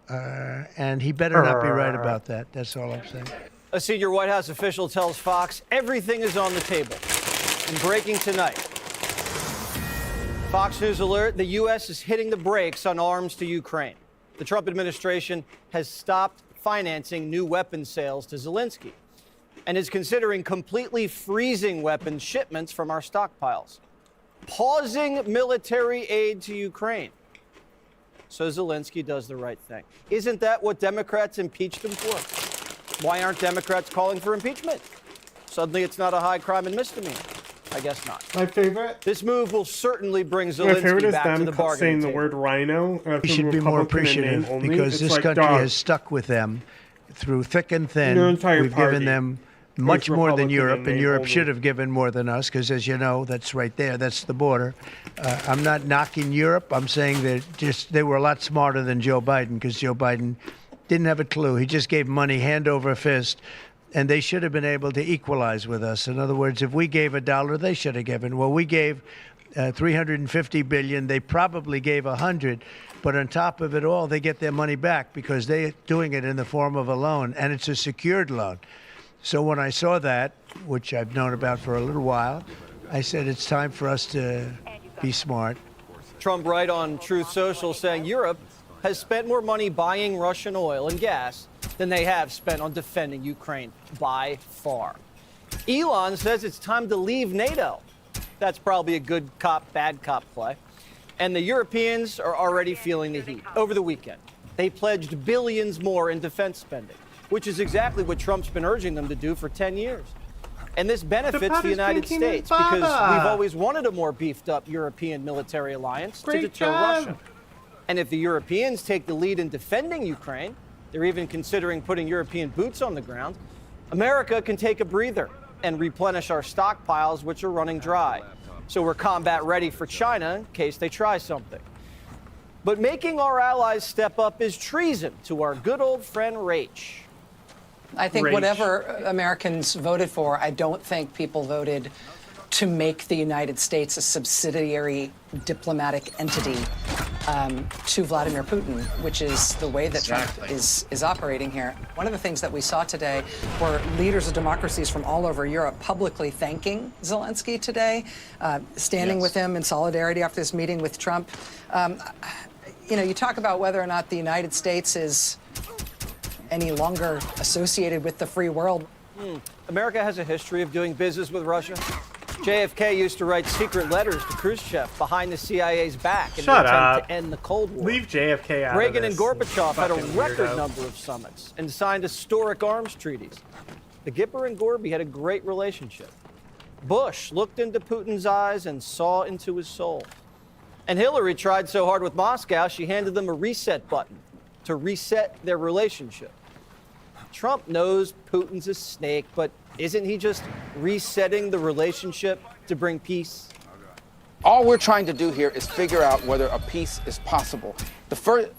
And he better not be right about that. That's all I'm saying. A senior White House official tells Fox everything is on the table. And breaking tonight, Fox News alert, the U.S. is hitting the brakes on arms to Ukraine. The Trump administration has stopped financing new weapons sales to Zelenskyy and is considering completely freezing weapons shipments from our stockpiles, pausing military aid to Ukraine. So Zelenskyy does the right thing. Isn't that what Democrats impeached him for? Why aren't Democrats calling for impeachment? Suddenly it's not a high crime and misdemeanor. I guess not. My favorite. This move will certainly bring Zelenskyy back to the bargaining saying table. the word rhino. We should be more appreciative because this country has stuck with them through thick and thin. We've given them much more than Europe, and Europe should have given more than us because, as you know, that's right there. That's the border. I'm not knocking Europe. I'm saying that they were a lot smarter than Joe Biden because Joe Biden didn't have a clue. He just gave money hand over fist. And they should have been able to equalize with us. In other words, if we gave $1, they should have given. Well, we gave $350 billion. They probably gave $100. But on top of it all, they get their money back because they're doing it in the form of a loan, and it's a secured loan. So when I saw that, which I've known about for a little while, I said it's time for us to be smart. Trump right on Truth Social saying Europe has spent more money buying Russian oil and gas than they have spent on defending Ukraine by far. Elon says it's time to leave NATO. That's probably a good cop, bad cop play. And the Europeans are already feeling the heat. Over the weekend, they pledged billions more in defense spending, which is exactly what Trump's been urging them to do for 10 years. And this benefits the United States because we've always wanted a more beefed up European military alliance to deter Russia. And if the Europeans take the lead in defending Ukraine, they're even considering putting European boots on the ground, America can take a breather and replenish our stockpiles, which are running dry. So we're combat ready for China in case they try something. But making our allies step up is treason to our good old friend Rach. I think whatever Americans voted for, I don't think people voted to make the United States a subsidiary diplomatic entity to Vladimir Putin, which is the way that Trump is operating here. One of the things that we saw today were leaders of democracies from all over Europe publicly thanking Zelenskyy today, standing with him in solidarity after this meeting with Trump. You know, you talk about whether or not the United States is any longer associated with the free world. America has a history of doing business with Russia. JFK used to write secret letters to Khrushchev behind the CIA's back in Shut an attempt up. to end the Cold War. Leave JFK out Reagan of and this. Gorbachev had a Fucking record weirdo. number of summits and signed historic arms treaties. The Gipper and Gorby had a great relationship. Bush looked into Putin's eyes and saw into his soul. And Hillary tried so hard with Moscow, she handed them a reset button to reset their relationship. Trump knows Putin's a snake, but isn't he just resetting the relationship to bring peace? All we're trying to do here is figure out whether a peace is possible.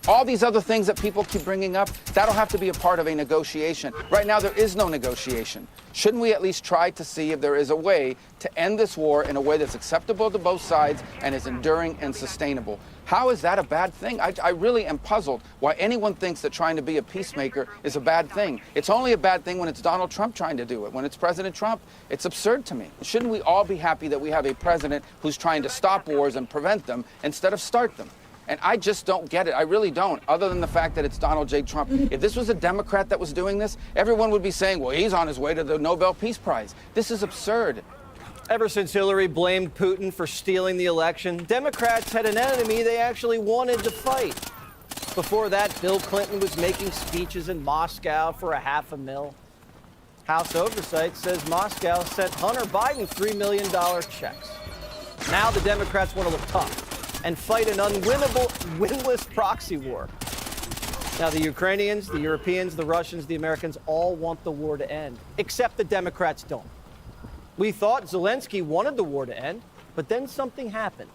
All these other things that people keep bringing up, that'll have to be a part of a negotiation. Right now, there is no negotiation. Shouldn't we at least try to see if there is a way to end this war in a way that's acceptable to both sides and is enduring and sustainable? How is that a bad thing? I really am puzzled why anyone thinks that trying to be a peacemaker is a bad thing. It's only a bad thing when it's Donald Trump trying to do it. When it's President Trump, it's absurd to me. Shouldn't we all be happy that we have a president who's trying to stop wars and prevent them instead of start them? And I just don't get it. I really don't, other than the fact that it's Donald J. Trump. If this was a Democrat that was doing this, everyone would be saying, well, he's on his way to the Nobel Peace Prize. This is absurd. Ever since Hillary blamed Putin for stealing the election, Democrats had an enemy they actually wanted to fight. Before that, Bill Clinton was making speeches in Moscow for $500,000. House Oversight says Moscow sent Hunter Biden $3 million checks. Now the Democrats want to look tough and fight an unwinnable, winless proxy war. Now the Ukrainians, the Europeans, the Russians, the Americans all want the war to end, except the Democrats don't. We thought Zelenskyy wanted the war to end, but then something happened.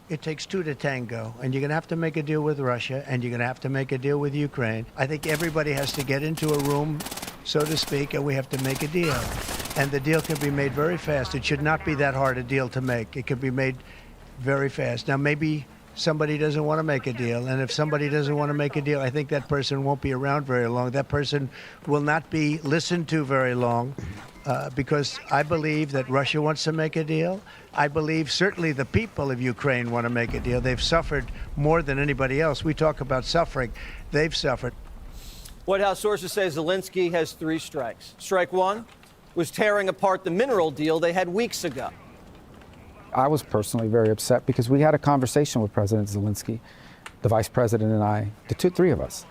It takes two to tango, and you're going to have to make a deal with Russia, and you're going to have to make a deal with Ukraine. I think everybody has to get into a room, so to speak, and we have to make a deal. And the deal can be made very fast. It should not be that hard a deal to make. It can be made very fast. Now, maybe somebody doesn't want to make a deal, and if somebody doesn't want to make a deal, I think that person won't be around very long. That person will not be listened to very long. Because I believe that Russia wants to make a deal. I believe certainly the people of Ukraine want to make a deal. They've suffered more than anybody else. We talk about suffering. They've suffered. White House sources say Zelenskyy has 3 strikes. Strike 1 was tearing apart the mineral deal they had weeks ago. I was personally very upset because we had a conversation with President Zelenskyy, the vice president and I, the 3 of us.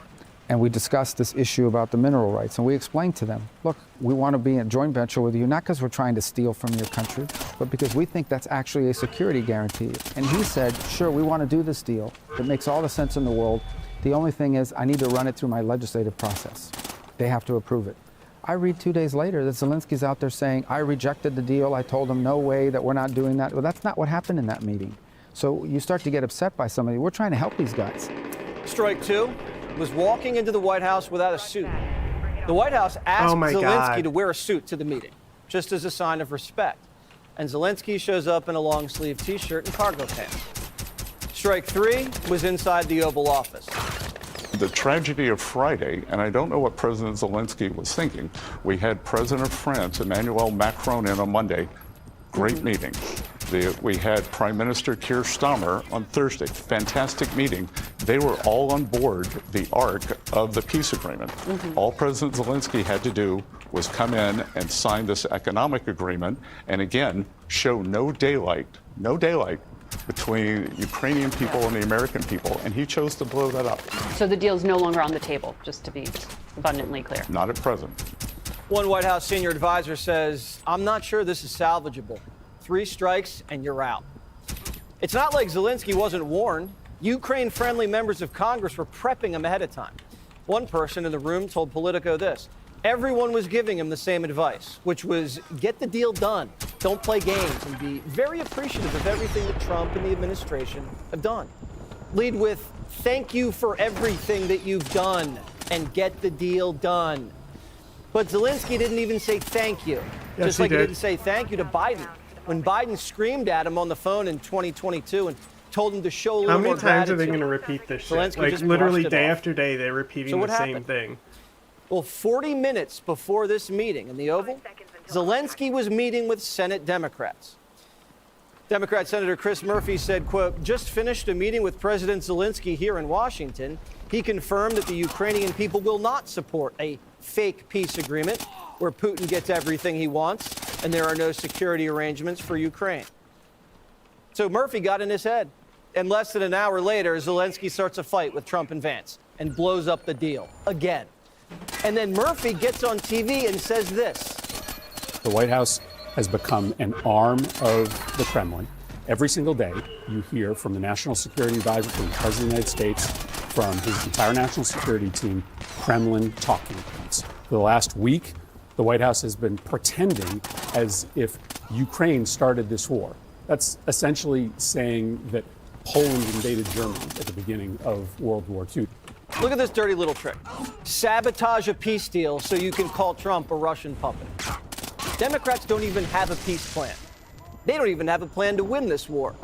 And we discussed this issue about the mineral rights. And we explained to them, look, we want to be in a joint venture with you, not because we're trying to steal from your country, but because we think that's actually a security guarantee. And he said, sure, we want to do this deal. It makes all the sense in the world. The only thing is I need to run it through my legislative process. They have to approve it. I read 2 days later that Zelensky's out there saying, I rejected the deal. I told him, no way, that we're not doing that. Well, that's not what happened in that meeting. So you start to get upset by somebody. We're trying to help these guys. Strike 2 was walking into the White House without a suit. The White House asked Zelenskyy to wear a suit to the meeting, just as a sign of respect. And Zelenskyy shows up in a long-sleeve T-shirt and cargo pants. Strike 3 was inside the Oval Office. The tragedy of Friday, and I don't know what President Zelenskyy was thinking, we had President of France, Emmanuel Macron, in on Monday. Great meeting. We had Prime Minister Keir Starmer on Thursday. Fantastic meeting. They were all on board the arc of the peace agreement. All President Zelenskyy had to do was come in and sign this economic agreement, and again, show no daylight between Ukrainian people and the American people, and he chose to blow that up. So the deal is no longer on the table, just to be abundantly clear. Not at present. One White House senior advisor says, I'm not sure this is salvageable. 3 strikes and you're out. It's not like Zelenskyy wasn't warned. Ukraine-friendly members of Congress were prepping him ahead of time. One person in the room told Politico this. Everyone was giving him the same advice, which was get the deal done. Don't play games, and be very appreciative of everything that Trump and the administration have done. Lead with thank you for everything that you've done and get the deal done. But Zelenskyy didn't even say thank you. Yes, just like he he did. didn't say thank you to Biden. When Biden screamed at him on the phone in 2022 and told him to show a little How more many times are they gratitude. going to repeat this shit? Zelenskyy Like just literally brushed it day off. after day, they're repeating So what the same happened? thing. Well, 40 minutes before this meeting in the Oval, Zelenskyy was meeting with Senate Democrats. Democrat Senator Chris Murphy said, quote, just finished a meeting with President Zelenskyy here in Washington. He confirmed that the Ukrainian people will not support a fake peace agreement where Putin gets everything he wants. and there are no security arrangements for Ukraine. So Murphy got in his head. And less than an hour later, Zelenskyy starts a fight with Trump and Vance and blows up the deal again. And then Murphy gets on TV and says this. The White House has become an arm of the Kremlin. Every single day, you hear from the National Security Advisor, from the President of the United States, from his entire national security team, Kremlin talking points. For the last week, the White House has been pretending as if Ukraine started this war. That's essentially saying that Poland invaded Germany at the beginning of World War II. Look at this dirty little trick. Sabotage a peace deal so you can call Trump a Russian puppet. Democrats don't even have a peace plan. They don't even have a plan to win this war.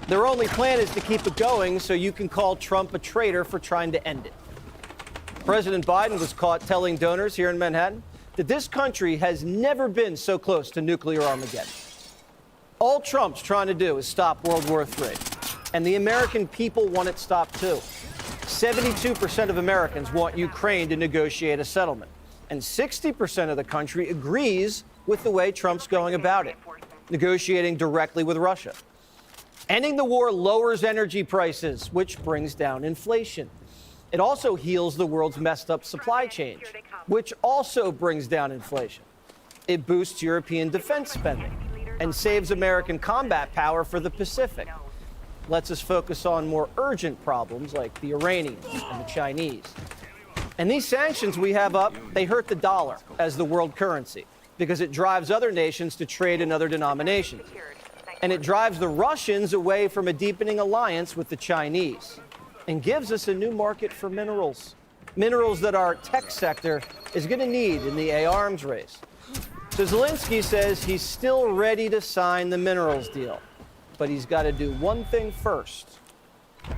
Their only plan is to keep it going so you can call Trump a traitor for trying to end it. President Biden was caught telling donors here in Manhattan that this country has never been so close to nuclear Armageddon. All Trump's trying to do is stop World War III. And the American people want it stopped too. 72% of Americans want Ukraine to negotiate a settlement. And 60% of the country agrees with the way Trump's going about it, negotiating directly with Russia. Ending the war lowers energy prices, which brings down inflation. It also heals the world's messed up supply chains, which also brings down inflation. It boosts European defense spending and saves American combat power for the Pacific. Lets us focus on more urgent problems like the Iranians and the Chinese. And these sanctions we have up, they hurt the dollar as the world currency because it drives other nations to trade in other denominations. And it drives the Russians away from a deepening alliance with the Chinese and gives us a new market for minerals. Minerals that our tech sector is going to need in the arms race. So Zelenskyy says he's still ready to sign the minerals deal. But he's got to do one thing first.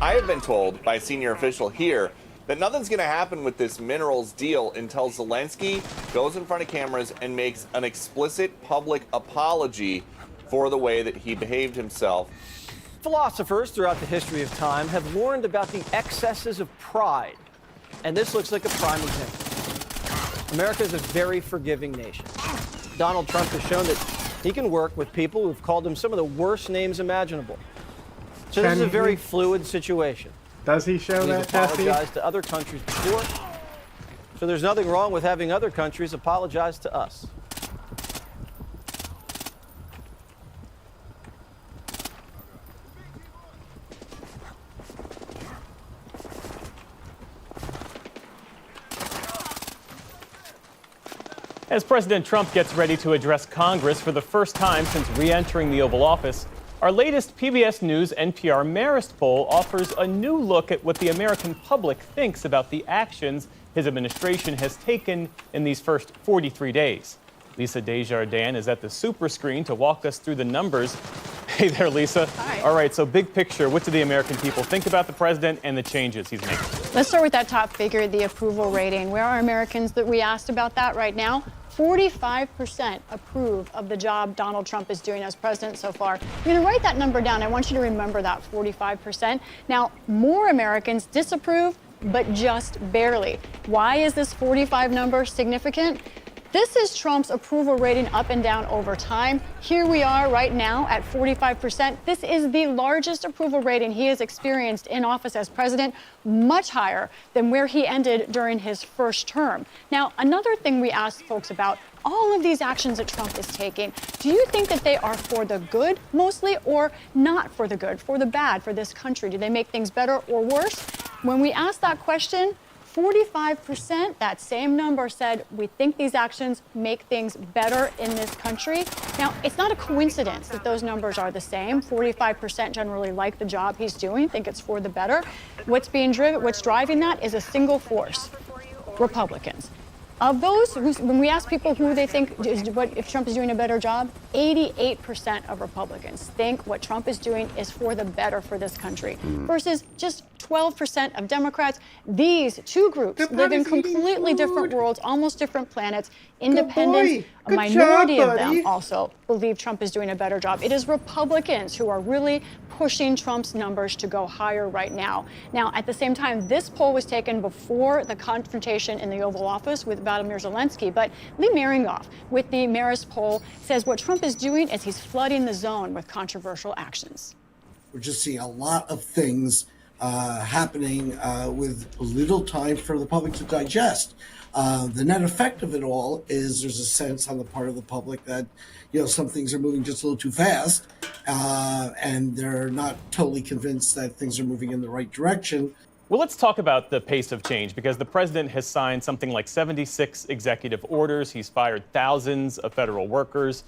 I have been told by a senior official here that nothing's going to happen with this minerals deal until Zelenskyy goes in front of cameras and makes an explicit public apology for the way that he behaved himself. Philosophers throughout the history of time have warned about the excesses of pride. And this looks like a prime example. America is a very forgiving nation. Donald Trump has shown that he can work with people who've called him some of the worst names imaginable. So this is a very fluid situation. Does he show that, Jesse? He's apologized to other countries before. So there's nothing wrong with having other countries apologize to us. As President Trump gets ready to address Congress for the first time since re-entering the Oval Office, our latest PBS News NPR Marist poll offers a new look at what the American public thinks about the actions his administration has taken in these first 43 days. Lisa Desjardins is at the super screen to walk us through the numbers. Hey there, Lisa. Hi. All right, so big picture, what do the American people think about the president and the changes he's making? Let's start with that top figure, the approval rating. Where are Americans that we asked about that right now? 45% approve of the job Donald Trump is doing as president so far. I'm going to write that number down. I want you to remember that 45%. Now, more Americans disapprove, but just barely. Why is this 45 number significant? This is Trump's approval rating up and down over time. Here we are right now at 45%. This is the largest approval rating he has experienced in office as president, much higher than where he ended during his first term. Now, another thing we asked folks about, all of these actions that Trump is taking, do you think that they are for the good mostly or not for the good, for the bad, for this country? Do they make things better or worse? When we asked that question, 45%, that same number, said we think these actions make things better in this country. Now, it's not a coincidence that those numbers are the same. 45% generally like the job he's doing, think it's for the better. What's driving that is a single force, Republicans. Of those, when we ask people who they think if Trump is doing a better job, 88% of Republicans think what Trump is doing is for the better for this country, versus just 12% of Democrats. These two groups live in completely different worlds, almost different planets. Independents, a minority of them also believe Trump is doing a better job. It is Republicans who are really pushing Trump's numbers to go higher right now. Now, at the same time, this poll was taken before the confrontation in the Oval Office with Vladimir Zelenskyy, but Lee Maringoff with the Marist poll says what Trump is doing is he's flooding the zone with controversial actions. We're just seeing a lot of things happening with little time for the public to digest. The net effect of it all is there's a sense on the part of the public that, some things are moving just a little too fast, and they're not totally convinced that things are moving in the right direction. Well, let's talk about the pace of change, because the president has signed something like 76 executive orders. He's fired thousands of federal workers,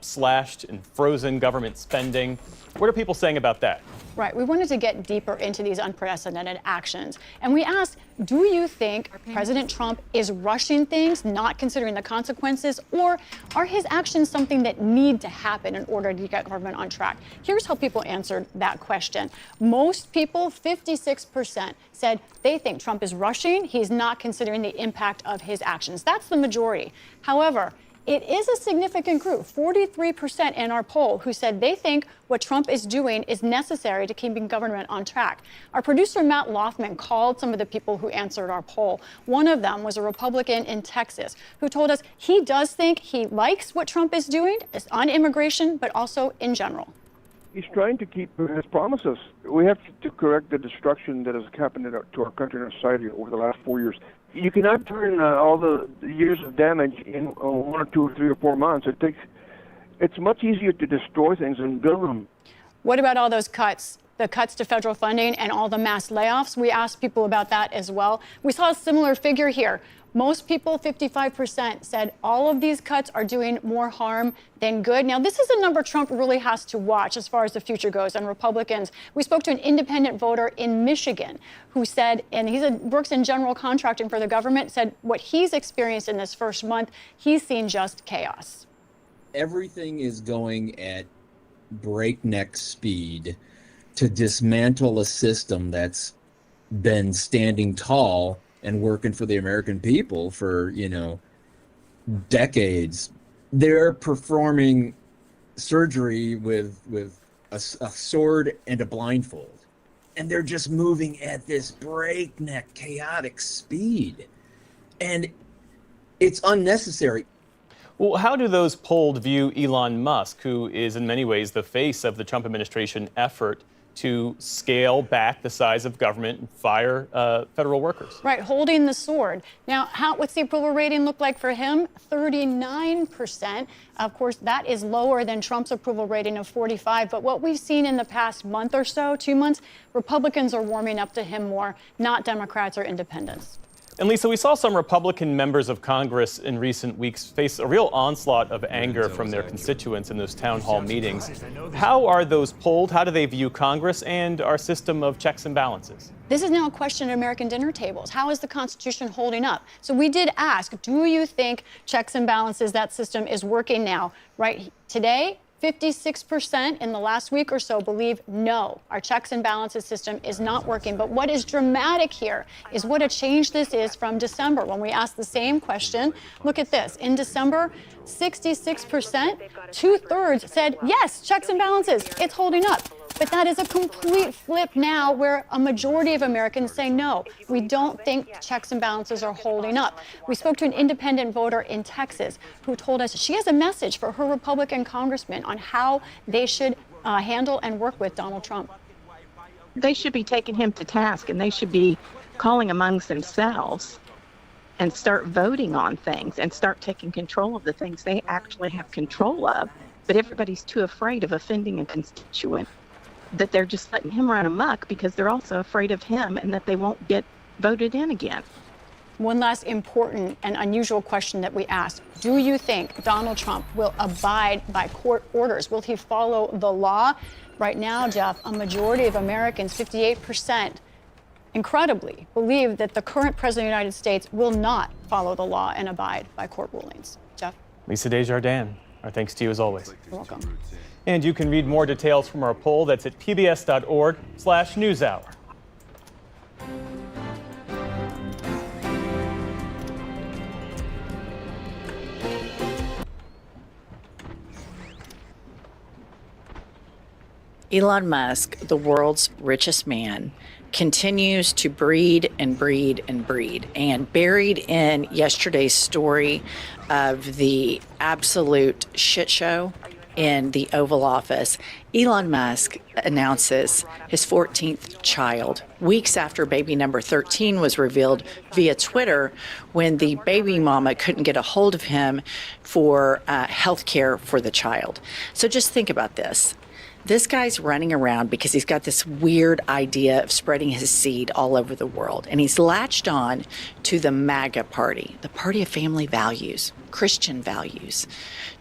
slashed and frozen government spending. What are people saying about that? Right. We wanted to get deeper into these unprecedented actions. And we asked, do you think President Trump is rushing things, not considering the consequences, or are his actions something that need to happen in order to get government on track? Here's how people answered that question. Most people, 56%, said they think Trump is rushing. He's not considering the impact of his actions. That's the majority. However, it is a significant group, 43% in our poll, who said they think what Trump is doing is necessary to keeping government on track. Our producer, Matt Lothman, called some of the people who answered our poll. One of them was a Republican in Texas who told us he does think he likes what Trump is doing on immigration, but also in general. He's trying to keep his promises. We have to correct the destruction that has happened to our country and our society over the last 4 years. You cannot turn all the years of damage in 1 or 2 or 3 or 4 months. It's much easier to destroy things than build them. What about all those cuts? The cuts to federal funding and all the mass layoffs? We asked people about that as well. We saw a similar figure here. Most people, 55%, said all of these cuts are doing more harm than good. Now, this is a number Trump really has to watch as far as the future goes on Republicans. We spoke to an independent voter in Michigan who said, and he works in general contracting for the government, said what he's experienced in this first month, he's seen just chaos. Everything is going at breakneck speed to dismantle a system that's been standing tall and working for the American people for, decades. They're performing surgery with a sword and a blindfold. And they're just moving at this breakneck, chaotic speed. And it's unnecessary. Well, how do those polled view Elon Musk, who is in many ways the face of the Trump administration effort to scale back the size of government and fire federal workers? Right, holding the sword. Now, what's the approval rating look like for him? 39%. Of course, that is lower than Trump's approval rating of 45%. But what we've seen in the past month or so, 2 months, Republicans are warming up to him more, not Democrats or independents. And Lisa, we saw some Republican members of Congress in recent weeks face a real onslaught of anger from their constituents in those town hall meetings. How are those polled? How do they view Congress and our system of checks and balances? This is now a question at American dinner tables. How is the Constitution holding up? So we did ask, do you think checks and balances, that system is working now? Right today, 56% in the last week or so believe no, our checks and balances system is not working. But what is dramatic here is what a change this is from December when we asked the same question. Look at this. In December, 66%, 2/3 said yes, checks and balances, it's holding up. But that is a complete flip now where a majority of Americans say no, we don't think checks and balances are holding up. We spoke to an independent voter in Texas who told us she has a message for her Republican congressman on how they should handle and work with Donald Trump. They should be taking him to task, and they should be calling amongst themselves and start voting on things and start taking control of the things they actually have control of. But everybody's too afraid of offending a constituent, that they're just letting him run amok because they're also afraid of him and that they won't get voted in again. One last important and unusual question that we asked. Do you think Donald Trump will abide by court orders? Will he follow the law? Right now, Jeff, a majority of Americans, 58%, incredibly, believe that the current president of the United States will not follow the law and abide by court rulings. Jeff? Lisa Desjardins, our thanks to you as always. You're welcome. And you can read more details from our poll. That's at pbs.org/newshour. Elon Musk, the world's richest man, continues to breed and breed and breed. And buried in yesterday's story of the absolute shit show in the Oval Office, Elon Musk announces his 14th child weeks after baby number 13 was revealed via Twitter, when the baby mama couldn't get a hold of him for health care for the child. So just think about this. This guy's running around because he's got this weird idea of spreading his seed all over the world. And he's latched on to the MAGA party, the party of family values, Christian values,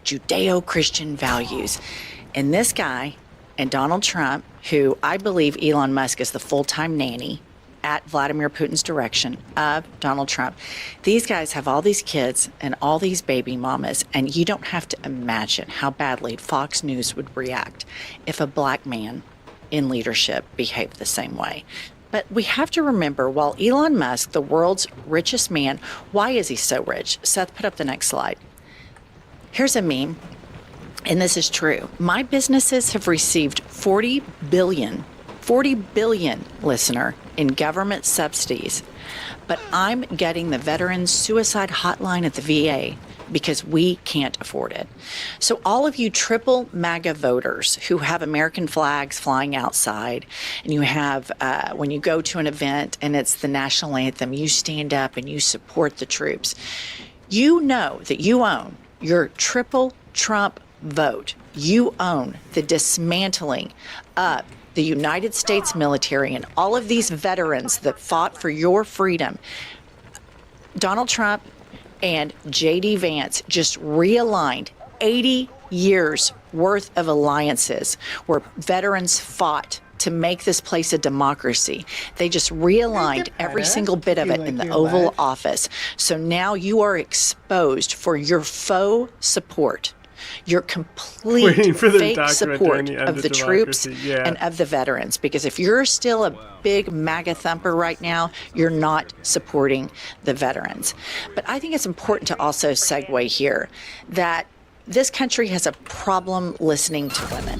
Judeo-Christian values. And this guy and Donald Trump, who I believe Elon Musk is the full-time nanny at Vladimir Putin's direction of Donald Trump. These guys have all these kids and all these baby mamas, and you don't have to imagine how badly Fox News would react if a black man in leadership behaved the same way. But we have to remember, while Elon Musk, the world's richest man, why is he so rich? Seth, put up the next slide. Here's a meme, and this is true. My businesses have received 40 billion, listener, in government subsidies, but I'm getting the Veterans Suicide Hotline at the VA because we can't afford it. So all of you triple MAGA voters who have American flags flying outside, and you have, when you go to an event and it's the national anthem, you stand up and you support the troops. You know that you own your triple Trump vote. You own the dismantling of the United States military and all of these veterans that fought for your freedom. Donald Trump and J.D. Vance just realigned 80 years worth of alliances where veterans fought to make this place a democracy. They just realigned every single bit of it in the Oval Office. So now you are exposed for your faux support, your complete fake support of the troops and of the veterans. Because if you're still a big MAGA thumper right now, you're not supporting the veterans. But I think it's important to also segue here that this country has a problem listening to women.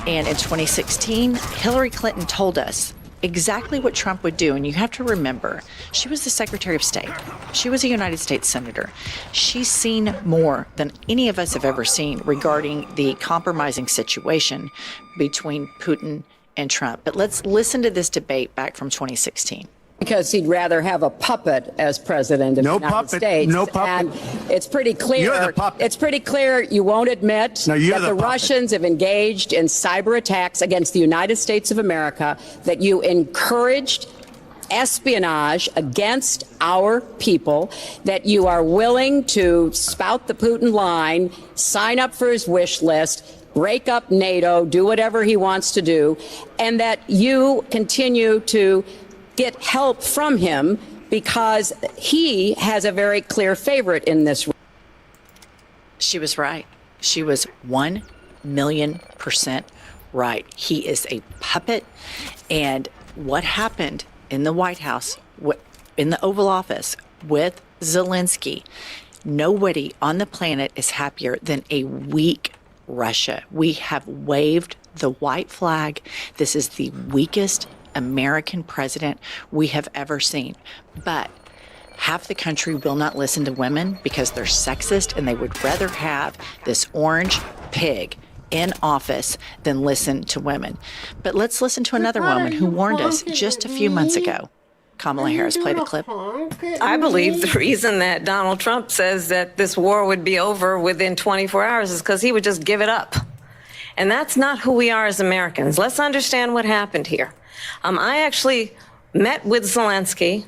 And in 2016, Hillary Clinton told us exactly what Trump would do. And you have to remember, she was the Secretary of State. She was a United States Senator. She's seen more than any of us have ever seen regarding the compromising situation between Putin and Trump. But let's listen to this debate back from 2016. Because he'd rather have a puppet as president of the United States. No puppet. And it's pretty clear. You're the puppet. It's pretty clear you won't admit that the Russians have engaged in cyber attacks against the United States of America, that you encouraged espionage against our people, that you are willing to spout the Putin line, sign up for his wish list, break up NATO, do whatever he wants to do, and that you continue to get help from him because he has a very clear favorite in this. She was right. She was 1,000,000% right. He is a puppet. And what happened in the White House, in the Oval Office with Zelenskyy, nobody on the planet is happier than a weak Russia. We have waved the white flag. This is the weakest American president we have ever seen. But half the country will not listen to women because they're sexist, and they would rather have this orange pig in office than listen to women. But let's listen to another woman who warned us just a few months ago. Kamala Harris, play the clip. I believe the reason that Donald Trump says that this war would be over within 24 hours is because he would just give it up. And that's not who we are as Americans. Let's understand what happened here. I actually met with Zelenskyy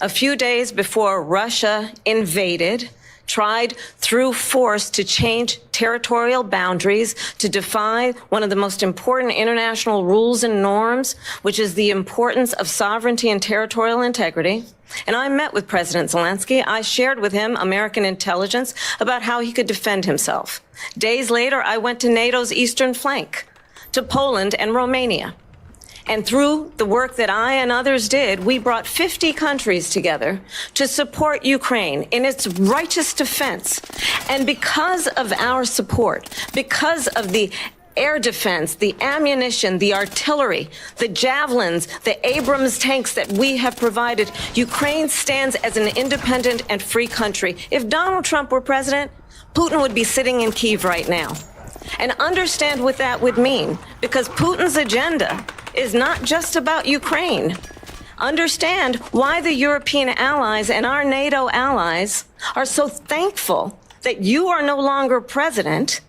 a few days before Russia invaded, tried through force to change territorial boundaries, to defy one of the most important international rules and norms, which is the importance of sovereignty and territorial integrity. And I met with President Zelenskyy. I shared with him American intelligence about how he could defend himself. Days later, I went to NATO's eastern flank, to Poland and Romania. And through the work that I and others did, we brought 50 countries together to support Ukraine in its righteous defense. And because of our support, because of the air defense, the ammunition, the artillery, the javelins, the Abrams tanks that we have provided, Ukraine stands as an independent and free country. If Donald Trump were president, Putin would be sitting in Kyiv right now. And understand what that would mean, because Putin's agenda is not just about Ukraine. Understand why the European allies and our NATO allies are so thankful that you are no longer president,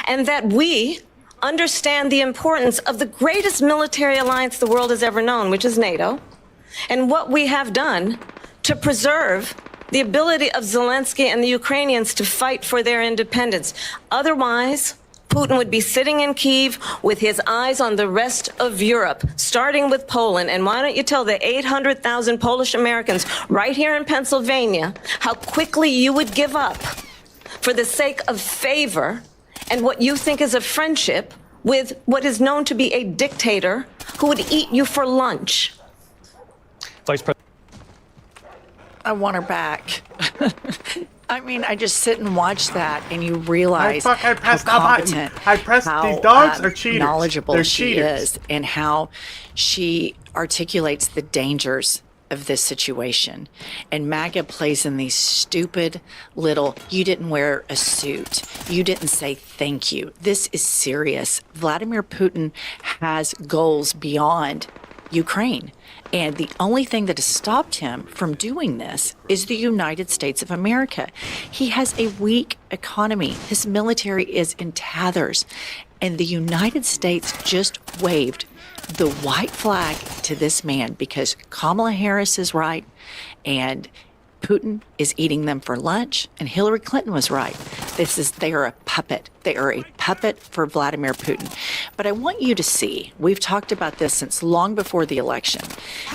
and that we understand the importance of the greatest military alliance the world has ever known, which is NATO, and what we have done to preserve the ability of Zelenskyy and the Ukrainians to fight for their independence. Otherwise, Putin would be sitting in Kyiv with his eyes on the rest of Europe, starting with Poland. And why don't you tell the 800,000 Polish Americans right here in Pennsylvania how quickly you would give up for the sake of favor and what you think is a friendship with what is known to be a dictator who would eat you for lunch. Vice President. I want her back. I mean, I just sit and watch that, and you realize how competent, these dogs are cheaters. knowledgeable They're she cheaters. is, and how she articulates the dangers of this situation. And MAGA plays in these stupid little, you didn't wear a suit, you didn't say thank you. This is serious. Vladimir Putin has goals beyond Ukraine. And the only thing that has stopped him from doing this is the United States of America. He has a weak economy. His military is in tatters. And the United States just waved the white flag to this man because Kamala Harris is right and Putin is eating them for lunch, and Hillary Clinton was right. They are a puppet. They are a puppet for Vladimir Putin. But I want you to see, we've talked about this since long before the election,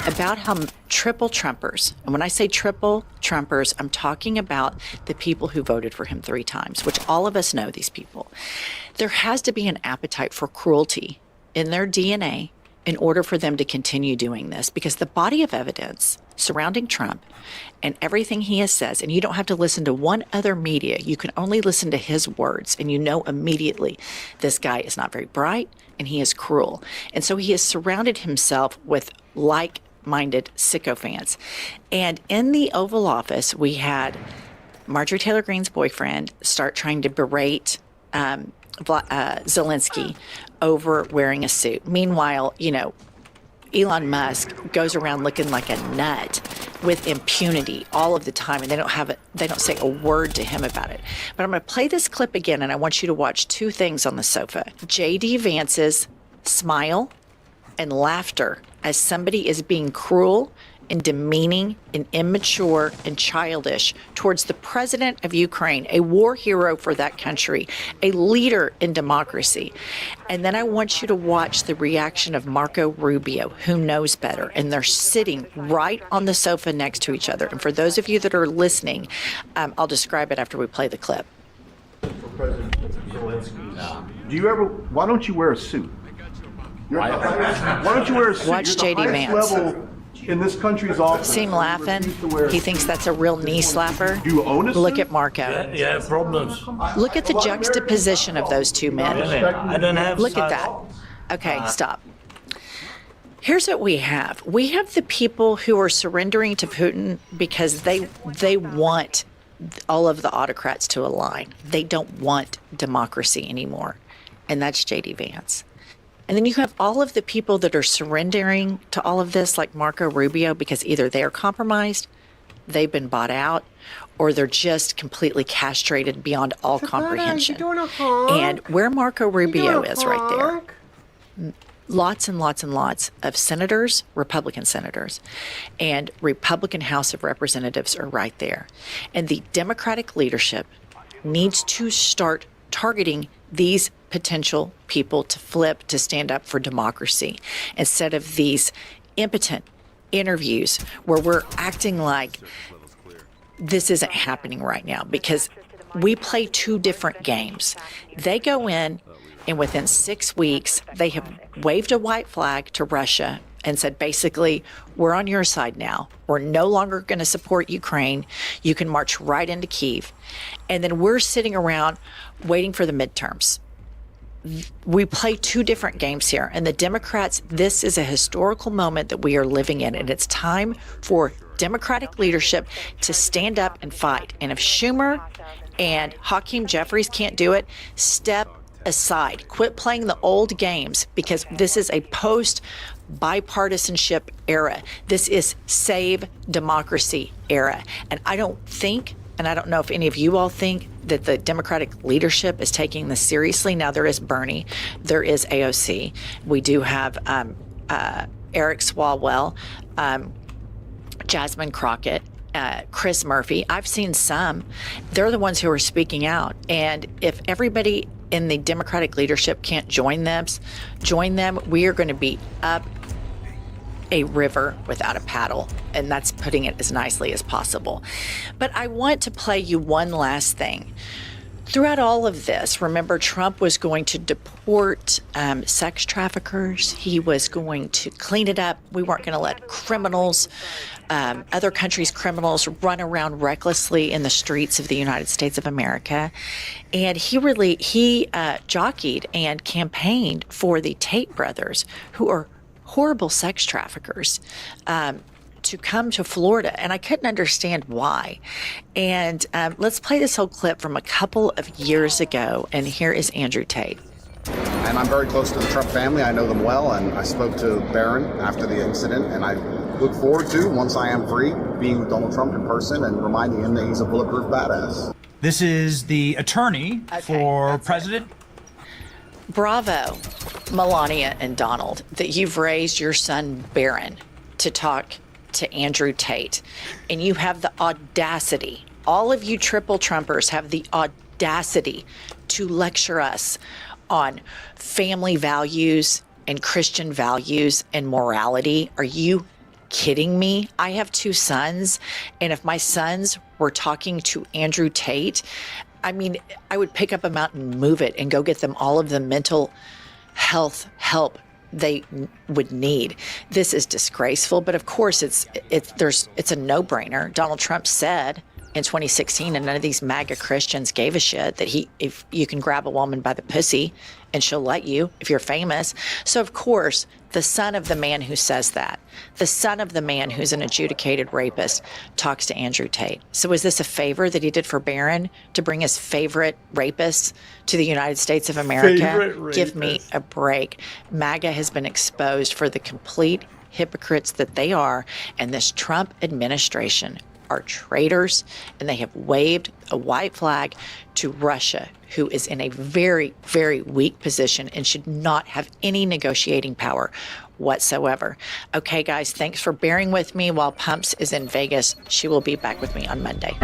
about how triple Trumpers, and when I say triple Trumpers, I'm talking about the people who voted for him 3 times, which all of us know these people. There has to be an appetite for cruelty in their DNA in order for them to continue doing this, because the body of evidence surrounding Trump and everything he has says, and you don't have to listen to one other media, you can only listen to his words, and you know immediately this guy is not very bright and he is cruel. And so he has surrounded himself with like-minded sycophants. And in the Oval Office, we had Marjorie Taylor Greene's boyfriend start trying to berate Zelenskyy over wearing a suit. Meanwhile, Elon Musk goes around looking like a nut with impunity all of the time, and they don't say a word to him about it. But I'm going to play this clip again, and I want you to watch 2 things on the sofa. J.D. Vance's smile and laughter as somebody is being cruel and demeaning and immature and childish towards the president of Ukraine, a war hero for that country, a leader in democracy. And then I want you to watch the reaction of Marco Rubio, who knows better, and they're sitting right on the sofa next to each other. And for those of you that are listening, I'll describe it after we play the clip. President Zelenskyy, why don't you wear a suit? Why don't you wear a suit? Watch J.D. Vance. In this country's office. See him laughing? He thinks that's a real knee slapper. Do you own a suit? Look at Marco. Yeah, problems. Look at the juxtaposition of those 2 men. I don't have. Look at that. Okay, stop. Here's what we have. We have the people who are surrendering to Putin because they want all of the autocrats to align. They don't want democracy anymore. And that's J.D. Vance. And then you have all of the people that are surrendering to all of this, like Marco Rubio, because either they're compromised, they've been bought out, or they're just completely castrated beyond all comprehension. And where Marco Rubio is right there, lots and lots and lots of senators, Republican senators, and Republican House of Representatives are right there. And the Democratic leadership needs to start targeting these potential people to flip, to stand up for democracy, instead of these impotent interviews where we're acting like this isn't happening right now, because we play 2 different games. They go in, and within 6 weeks, they have waved a white flag to Russia and said, basically, we're on your side now. We're no longer going to support Ukraine. You can march right into Kyiv. And then we're sitting around waiting for the midterms. we play two different games here. And the Democrats, this is a historical moment that we are living in, and it's time for Democratic leadership to stand up and fight. And if Schumer and Hakeem Jeffries can't do it, step aside. Quit playing the old games, because this is a post-bipartisanship era. This is save democracy era. And I don't think, and I don't know if any of you all think, that the Democratic leadership is taking this seriously. Now, there is Bernie, there is AOC. We do have Eric Swalwell, Jasmine Crockett, Chris Murphy. I've seen some. They're the ones who are speaking out. And if everybody in the Democratic leadership can't join them, we are going to be up a river without a paddle. And that's putting it as nicely as possible. But I want to play you one last thing. Throughout all of this, remember, Trump was going to deport sex traffickers. He was going to clean it up. We weren't going to let criminals, other countries' criminals, run around recklessly in the streets of the United States of America. And he jockeyed and campaigned for the Tate brothers, who are horrible sex traffickers, to come to Florida, and I couldn't understand why. And let's play this whole clip from a couple of years ago, and here is Andrew Tate. And I'm very close to the Trump family. I know them well, and I spoke to Barron after the incident, and I look forward to, once I am free, being with Donald Trump in person and reminding him that he's a bulletproof badass. This is the attorney for President. Bravo, Melania and Donald, that you've raised your son Barron to talk to Andrew Tate, and you have the audacity, all of you triple Trumpers have the audacity to lecture us on family values and Christian values and morality. Are you kidding me? I have two sons, and if my sons were talking to Andrew Tate, I mean, I would pick up a mountain, move it, and go get them all of the mental health help they would need. This is disgraceful, but of course it's a no-brainer. Donald Trump said in 2016, and none of these MAGA Christians gave a shit, that if you can grab a woman by the pussy and she'll let you if you're famous. So of course, the son of the man who says that, the son of the man who's an adjudicated rapist, talks to Andrew Tate. So is this a favor that he did for Barron to bring his favorite rapists to the United States of America? Give me a break. MAGA has been exposed for the complete hypocrites that they are, and this Trump administration are traitors, and they have waved a white flag to Russia, who is in a very, very weak position and should not have any negotiating power whatsoever. Okay, guys, thanks for bearing with me while Pumps is in Vegas. She will be back with me on Monday.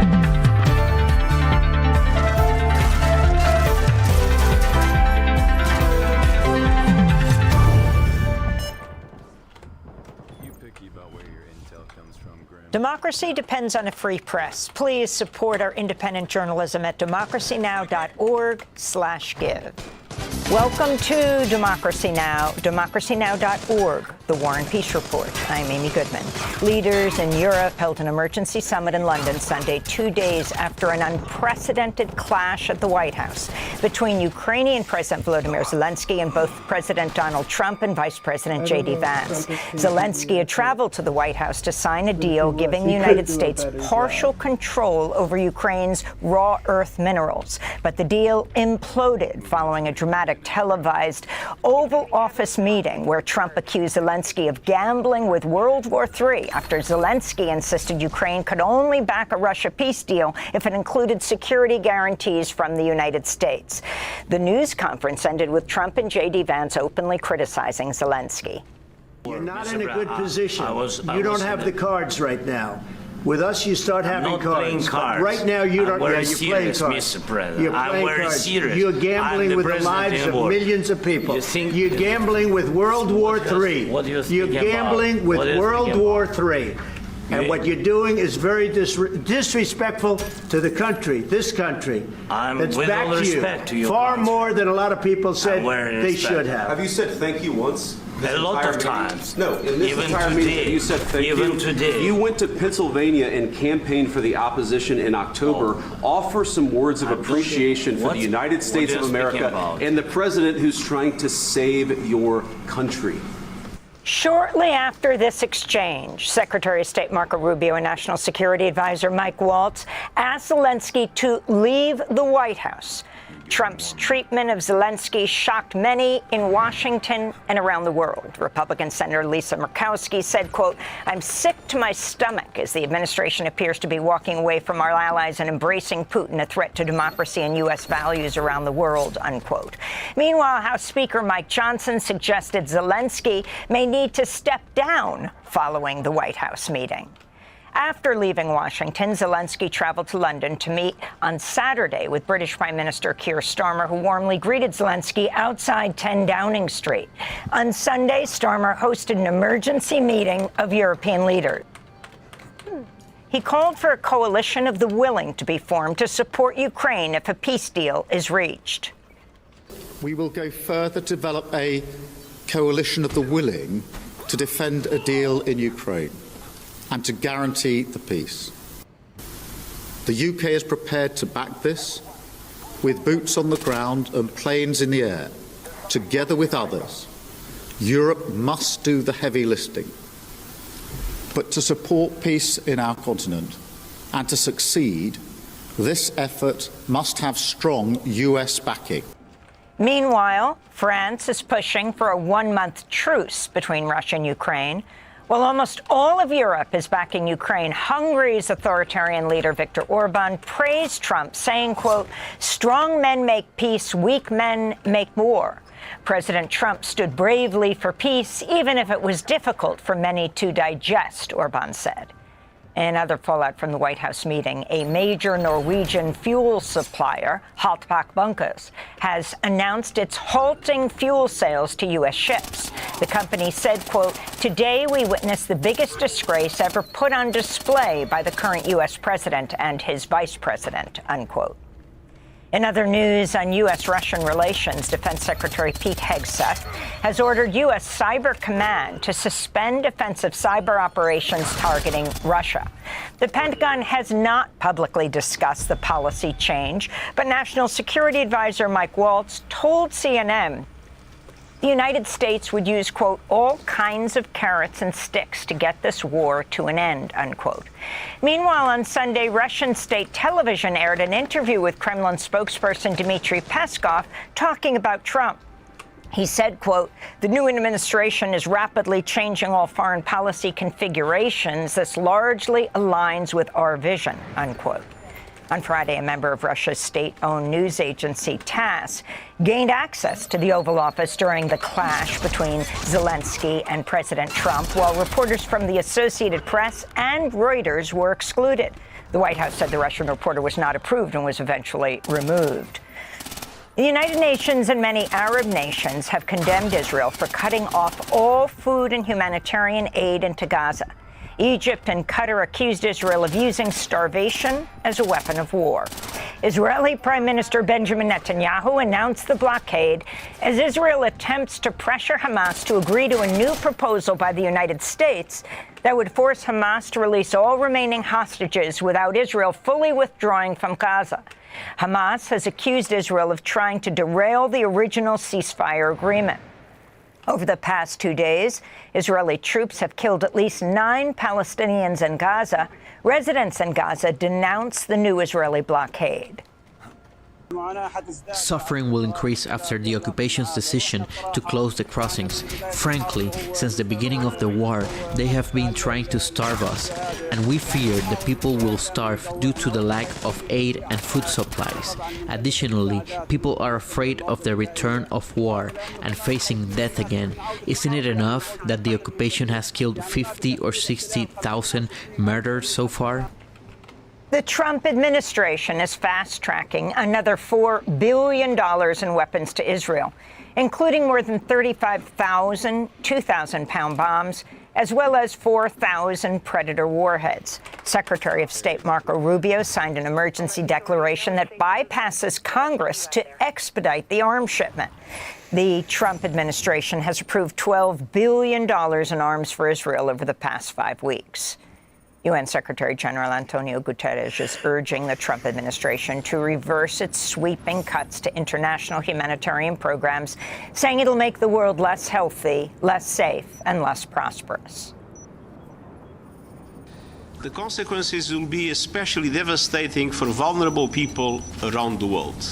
Democracy depends on a free press. Please support our independent journalism at democracynow.org/give. Welcome to Democracy Now!, democracynow.org, the War and Peace Report. I'm Amy Goodman. Leaders in Europe held an emergency summit in London Sunday, 2 days after an unprecedented clash at the White House between Ukrainian President Volodymyr Zelenskyy and both President Donald Trump and Vice President J.D. Vance. Zelenskyy had traveled to the White House to sign a deal giving the United States partial control over Ukraine's raw earth minerals. But the deal imploded following a dramatic televised Oval Office meeting where Trump accused Zelenskyy of gambling with World War III after Zelenskyy insisted Ukraine could only back a Russia peace deal if it included security guarantees from the United States. The news conference ended with Trump and J.D. Vance openly criticizing Zelenskyy. You're not in a good position. You don't have the cards right now. With us, you start having cards. Right now, you don't. Yeah, you're playing cards. Mr. President. You're playing cards. Serious. You're gambling with the lives of millions of people. You're gambling with World War III. You're gambling with World War III. And what you're doing is very disrespectful to the country, this country. That's back to you. Far more than a lot of people said they should have. Have you said thank you once? A lot of times. No, in this entire meeting, you said thank you. Even today. You went to Pennsylvania and campaigned for the opposition in October. Offer some words of appreciation for the United States of America and the president who's trying to save your country. Shortly after this exchange, Secretary of State Marco Rubio and National Security Advisor Mike Waltz asked Zelenskyy to leave the White House. Trump's treatment of Zelenskyy shocked many in Washington and around the world. Republican Senator Lisa Murkowski said, quote, "I'm sick to my stomach as the administration appears to be walking away from our allies and embracing Putin, a threat to democracy and U.S. values around the world," unquote. Meanwhile, House Speaker Mike Johnson suggested Zelenskyy may need to step down following the White House meeting. After leaving Washington, Zelenskyy traveled to London to meet on Saturday with British Prime Minister Keir Starmer, who warmly greeted Zelenskyy outside 10 Downing Street. On Sunday, Starmer hosted an emergency meeting of European leaders. He called for a coalition of the willing to be formed to support Ukraine if a peace deal is reached. We will go further to develop a coalition of the willing to defend a deal in Ukraine and to guarantee the peace. The UK is prepared to back this with boots on the ground and planes in the air. Together with others, Europe must do the heavy lifting. But to support peace in our continent and to succeed, this effort must have strong US backing. Meanwhile, France is pushing for a one-month truce between Russia and Ukraine. While almost all of Europe is backing Ukraine, Hungary's authoritarian leader Viktor Orban praised Trump, saying, quote, "Strong men make peace, weak men make war." President Trump stood bravely for peace, even if it was difficult for many to digest, Orban said. In other fallout from the White House meeting, a major Norwegian fuel supplier, Haltbach Bunkers, has announced it's halting fuel sales to U.S. ships. The company said, quote, "Today we witnessed the biggest disgrace ever put on display by the current U.S. president and his vice president," unquote. In other news on U.S.-Russian relations, Defense Secretary Pete Hegseth has ordered U.S. Cyber Command to suspend offensive cyber operations targeting Russia. The Pentagon has not publicly discussed the policy change, but National Security Advisor Mike Waltz told CNN the United States would use, quote, "all kinds of carrots and sticks to get this war to an end," unquote. Meanwhile, on Sunday, Russian state television aired an interview with Kremlin spokesperson Dmitry Peskov talking about Trump. He said, quote, "The new administration is rapidly changing all foreign policy configurations. This largely aligns with our vision," unquote. On Friday, a member of Russia's state-owned news agency, TASS, gained access to the Oval Office during the clash between Zelenskyy and President Trump, while reporters from the Associated Press and Reuters were excluded. The White House said the Russian reporter was not approved and was eventually removed. The United Nations and many Arab nations have condemned Israel for cutting off all food and humanitarian aid into Gaza. Egypt and Qatar accused Israel of using starvation as a weapon of war. Israeli Prime Minister Benjamin Netanyahu announced the blockade as Israel attempts to pressure Hamas to agree to a new proposal by the United States that would force Hamas to release all remaining hostages without Israel fully withdrawing from Gaza. Hamas has accused Israel of trying to derail the original ceasefire agreement. Over the past 2 days, Israeli troops have killed at least 9 Palestinians in Gaza. Residents in Gaza denounce the new Israeli blockade. Suffering will increase after the occupation's decision to close the crossings. Frankly, since the beginning of the war, they have been trying to starve us, and we fear the people will starve due to the lack of aid and food supplies. Additionally, people are afraid of the return of war and facing death again. Isn't it enough that the occupation has killed 50 or 60,000 murdered so far? The Trump administration is fast-tracking another $4 billion in weapons to Israel, including more than 35,000 2,000-pound bombs, as well as 4,000 Predator warheads. Secretary of State Marco Rubio signed an emergency declaration that bypasses Congress to expedite the arms shipment. The Trump administration has approved $12 billion in arms for Israel over the past 5 weeks. UN Secretary General Antonio Guterres is urging the Trump administration to reverse its sweeping cuts to international humanitarian programs, saying it'll make the world less healthy, less safe, and less prosperous. The consequences will be especially devastating for vulnerable people around the world.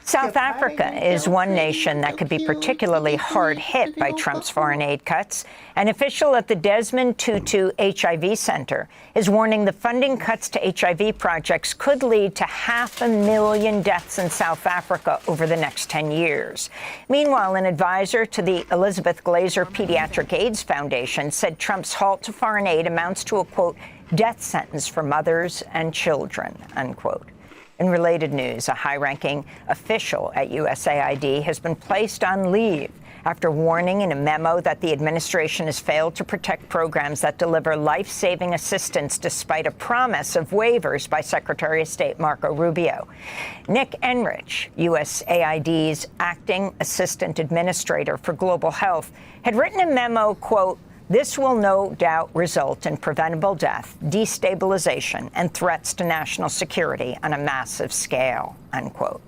South Africa is one nation that could be particularly hard hit by Trump's foreign aid cuts. An official at the Desmond Tutu HIV Center is warning the funding cuts to HIV projects could lead to 500,000 deaths in South Africa over the next 10 years. Meanwhile, an advisor to the Elizabeth Glaser Pediatric AIDS Foundation said Trump's halt to foreign aid amounts to a, quote, death sentence for mothers and children, unquote. In related news, a high-ranking official at USAID has been placed on leave after warning in a memo that the administration has failed to protect programs that deliver life-saving assistance despite a promise of waivers by Secretary of State Marco Rubio. Nick Enrich, USAID's acting assistant administrator for global health, had written a memo, quote, this will no doubt result in preventable death, destabilization, and threats to national security on a massive scale, unquote.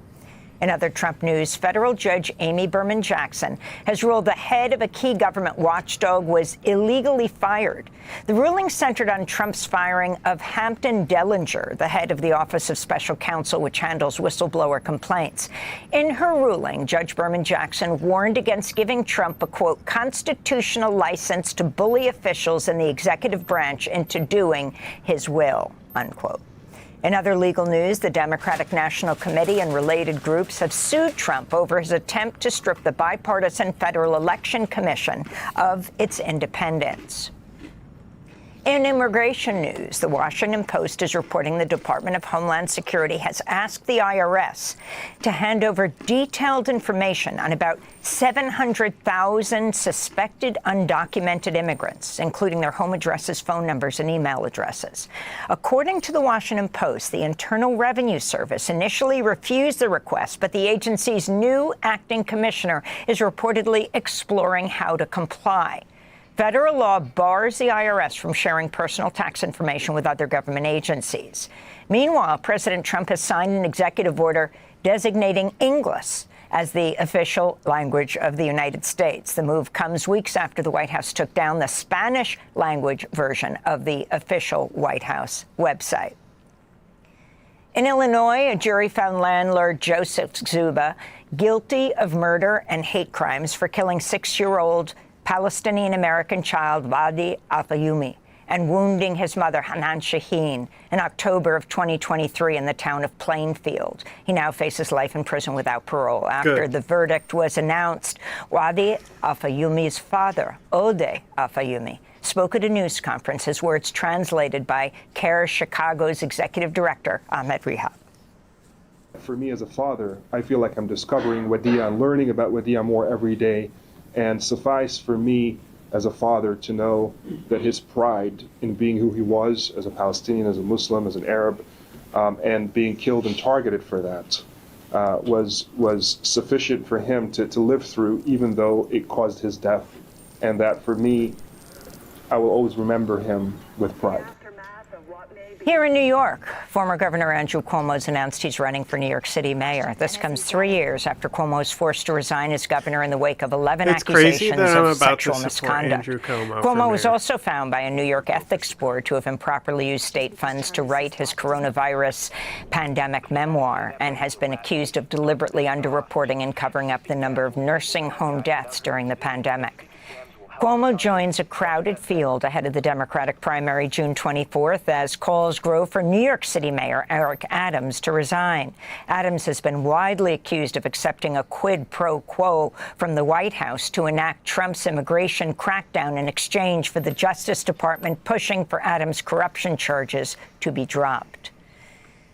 In other Trump news, federal judge Amy Berman Jackson has ruled the head of a key government watchdog was illegally fired. The ruling centered on Trump's firing of Hampton Dellinger, the head of the Office of Special Counsel, which handles whistleblower complaints. In her ruling, Judge Berman Jackson warned against giving Trump a, quote, constitutional license to bully officials in the executive branch into doing his will, unquote. In other legal news, the Democratic National Committee and related groups have sued Trump over his attempt to strip the bipartisan Federal Election Commission of its independence. In immigration news, the Washington Post is reporting the Department of Homeland Security has asked the IRS to hand over detailed information on about 700,000 suspected undocumented immigrants, including their home addresses, phone numbers, and email addresses. According to the Washington Post, the Internal Revenue Service initially refused the request, but the agency's new acting commissioner is reportedly exploring how to comply. Federal law bars the IRS from sharing personal tax information with other government agencies. Meanwhile, President Trump has signed an executive order designating English as the official language of the United States. The move comes weeks after the White House took down the Spanish language version of the official White House website. In Illinois, a jury found landlord Joseph Zuba guilty of murder and hate crimes for killing 6-year-old Palestinian-American child Wadi Al-Fayyoumi and wounding his mother Hanan Shaheen in October of 2023 in the town of Plainfield. He now faces life in prison without parole. After the verdict was announced, Wadi Al-Fayyoumi's father, Ode Al-Fayyoumi, spoke at a news conference, his words translated by CARE Chicago's executive director, Ahmed Rehab. For me as a father, I feel like I'm discovering Wadea and learning about Wadea more every day. And suffice for me as a father to know that his pride in being who he was as a Palestinian, as a Muslim, as an Arab, and being killed and targeted for that was sufficient for him to live through, even though it caused his death. And that for me, I will always remember him with pride. Here in New York, former Governor Andrew Cuomo has announced he's running for New York City mayor. This comes 3 years after Cuomo was forced to resign as governor in the wake of 11 accusations of sexual misconduct. Cuomo was also found by a New York ethics board to have improperly used state funds to write his coronavirus pandemic memoir and has been accused of deliberately underreporting and covering up the number of nursing home deaths during the pandemic. Cuomo joins a crowded field ahead of the Democratic primary June 24th as calls grow for New York City Mayor Eric Adams to resign. Adams has been widely accused of accepting a quid pro quo from the White House to enact Trump's immigration crackdown in exchange for the Justice Department pushing for Adams' corruption charges to be dropped.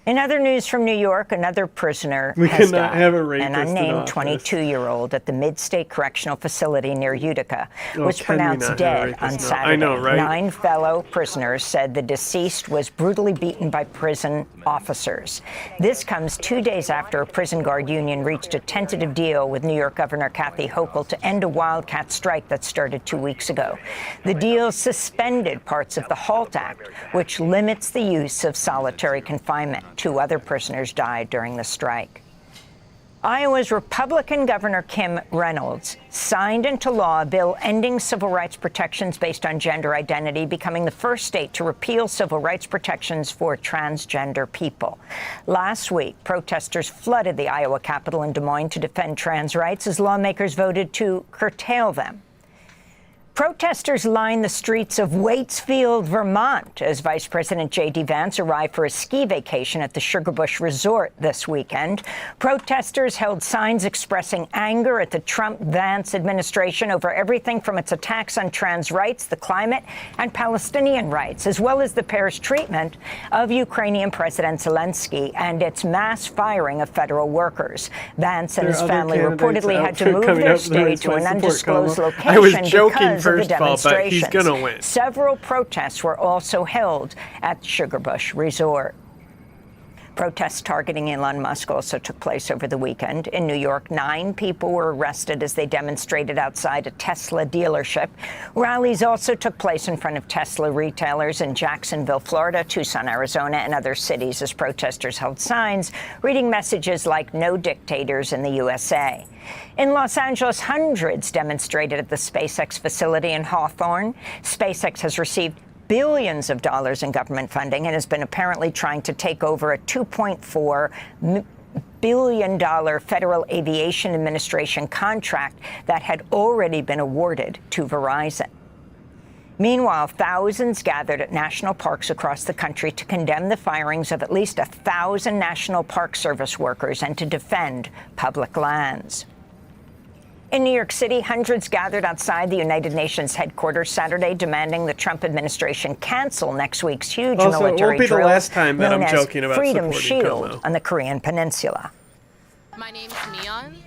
In other news from New York, another prisoner We has cannot died. have a rapist An in unnamed office. 22-year-old at the Mid-State Correctional Facility near Utica Oh, was can we pronounced not have a dead rapist on now? Saturday. I know, right? 9 fellow prisoners said the deceased was brutally beaten by prison officers. This comes 2 days after a prison guard union reached a tentative deal with New York Governor Kathy Hochul to end a wildcat strike that started 2 weeks ago. The deal suspended parts of the HALT Act, which limits the use of solitary confinement. 2 other prisoners died during the strike. Iowa's Republican Governor Kim Reynolds signed into law a bill ending civil rights protections based on gender identity, becoming the first state to repeal civil rights protections for transgender people. Last week, protesters flooded the Iowa Capitol in Des Moines to defend trans rights as lawmakers voted to curtail them. Protesters lined the streets of Waitsfield, Vermont, as Vice President J.D. Vance arrived for a ski vacation at the Sugarbush Resort this weekend. Protesters held signs expressing anger at the Trump-Vance administration over everything from its attacks on trans rights, the climate, and Palestinian rights, as well as the pair's treatment of Ukrainian President Zelenskyy and its mass firing of federal workers. Vance and his family reportedly had to move their stay to an undisclosed location I was joking because of the first of all, but he's demonstrations. gonna win. Several protests were also held at Sugarbush Resort. Protests targeting Elon Musk also took place over the weekend. In New York, 9 people were arrested as they demonstrated outside a Tesla dealership. Rallies also took place in front of Tesla retailers in Jacksonville, Florida, Tucson, Arizona, and other cities as protesters held signs reading messages like "No dictators in the USA." In Los Angeles, hundreds demonstrated at the SpaceX facility in Hawthorne. SpaceX has received billions of dollars in government funding and has been apparently trying to take over a $2.4 billion Federal Aviation Administration contract that had already been awarded to Verizon. Meanwhile, thousands gathered at national parks across the country to condemn the firings of at least 1,000 National Park Service workers and to defend public lands. In New York City, hundreds gathered outside the United Nations headquarters Saturday, demanding the Trump administration cancel next week's huge Also, it military won't be the drill last time that known I'm as joking about Freedom supporting Shield Como. on the Korean Peninsula. My name's Neon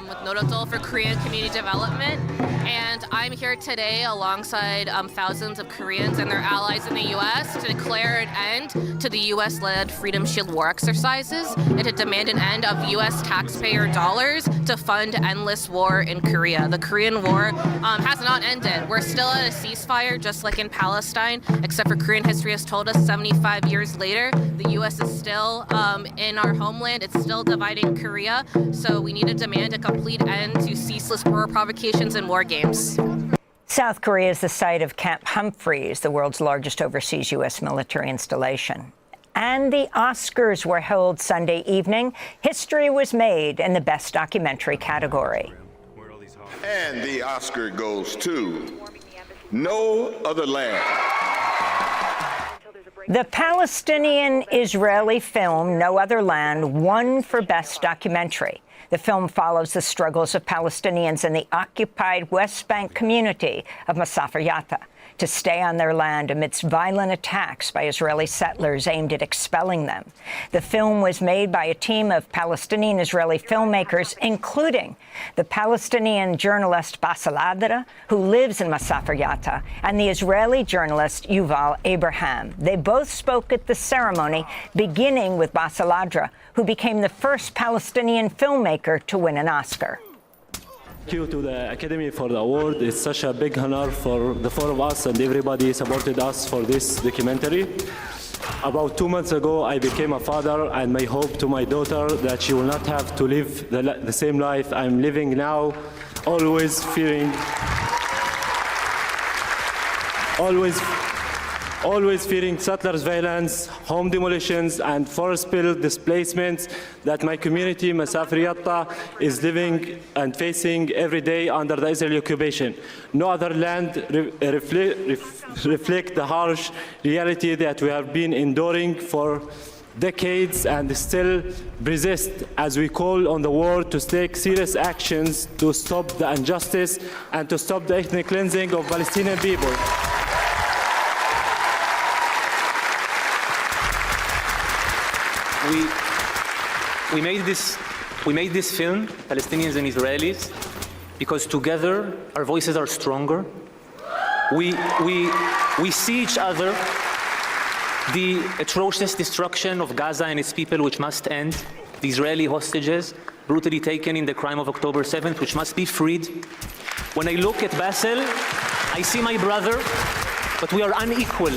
with Nodotol for Korean Community Development, and I'm here today alongside thousands of Koreans and their allies in the U.S. to declare an end to the U.S.-led Freedom Shield war exercises and to demand an end of U.S. taxpayer dollars to fund endless war in Korea. The Korean War has not ended. We're still at a ceasefire, just like in Palestine, except for Korean history has told us 75 years later, the U.S. is still in our homeland. It's still dividing Korea. So we need to demand a complete end to ceaseless war provocations and war games. South Korea is the site of Camp Humphreys, the world's largest overseas U.S. military installation. And the Oscars were held Sunday evening. History was made in the Best Documentary category. And the Oscar goes to No Other Land. The Palestinian-Israeli film No Other Land won for Best Documentary. The film follows the struggles of Palestinians in the occupied West Bank community of Masafer Yatta to stay on their land amidst violent attacks by Israeli settlers aimed at expelling them. The film was made by a team of Palestinian-Israeli filmmakers, including the Palestinian journalist Bassel Adra, who lives in Masafer Yatta, and the Israeli journalist Yuval Abraham. They both spoke at the ceremony, beginning with Bassel Adra, who became the first Palestinian filmmaker to win an Oscar. Thank you to the Academy for the award. It's such a big honor for the four of us and everybody supported us for this documentary. About 2 months ago, I became a father, and my hope to my daughter that she will not have to live the same life I'm living now, always fearing settlers' violence, home demolitions, and forest spill displacements that my community, Masafer Yatta, is living and facing every day under the Israeli occupation. No other land reflect the harsh reality that we have been enduring for decades and still persist as we call on the world to take serious actions to stop the injustice and to stop the ethnic cleansing of Palestinian people. we made this film, Palestinians and Israelis, because together our voices are stronger. We see each other. The atrocious destruction of Gaza and its people, which must end. The Israeli hostages brutally taken in the crime of October 7th, which must be freed. When I look at Bassel, I see my brother, but we are unequal.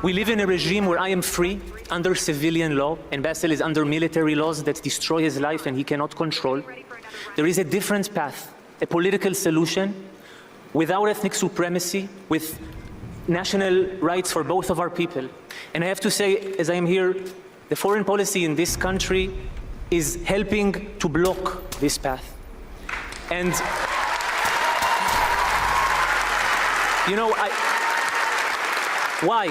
We live in a regime where I am free under civilian law, and Bassel is under military laws that destroy his life and he cannot control. There is a different path, a political solution without ethnic supremacy, with national rights for both of our people. And I have to say, as I am here, the foreign policy in this country is helping to block this path. And, you know, why?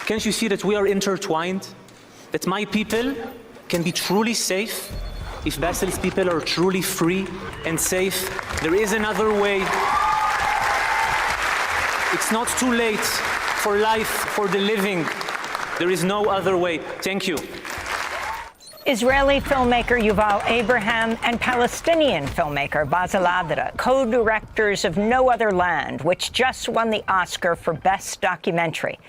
Can't you see that we are intertwined? That my people can be truly safe if Bassel's people are truly free and safe. There is another way. It's not too late for life, for the living. There is no other way. Thank you. Israeli filmmaker Yuval Abraham and Palestinian filmmaker Bassel Adra, co-directors of No Other Land, which just won the Oscar for Best Documentary.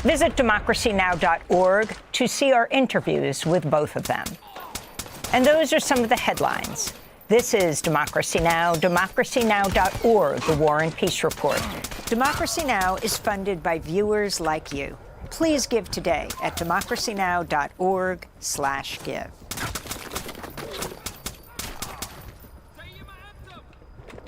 Visit democracynow.org to see our interviews with both of them. And those are some of the headlines. This is Democracy Now!, democracynow.org, the War and Peace Report. Democracy Now! Is funded by viewers like you. Please give today at democracynow.org/give.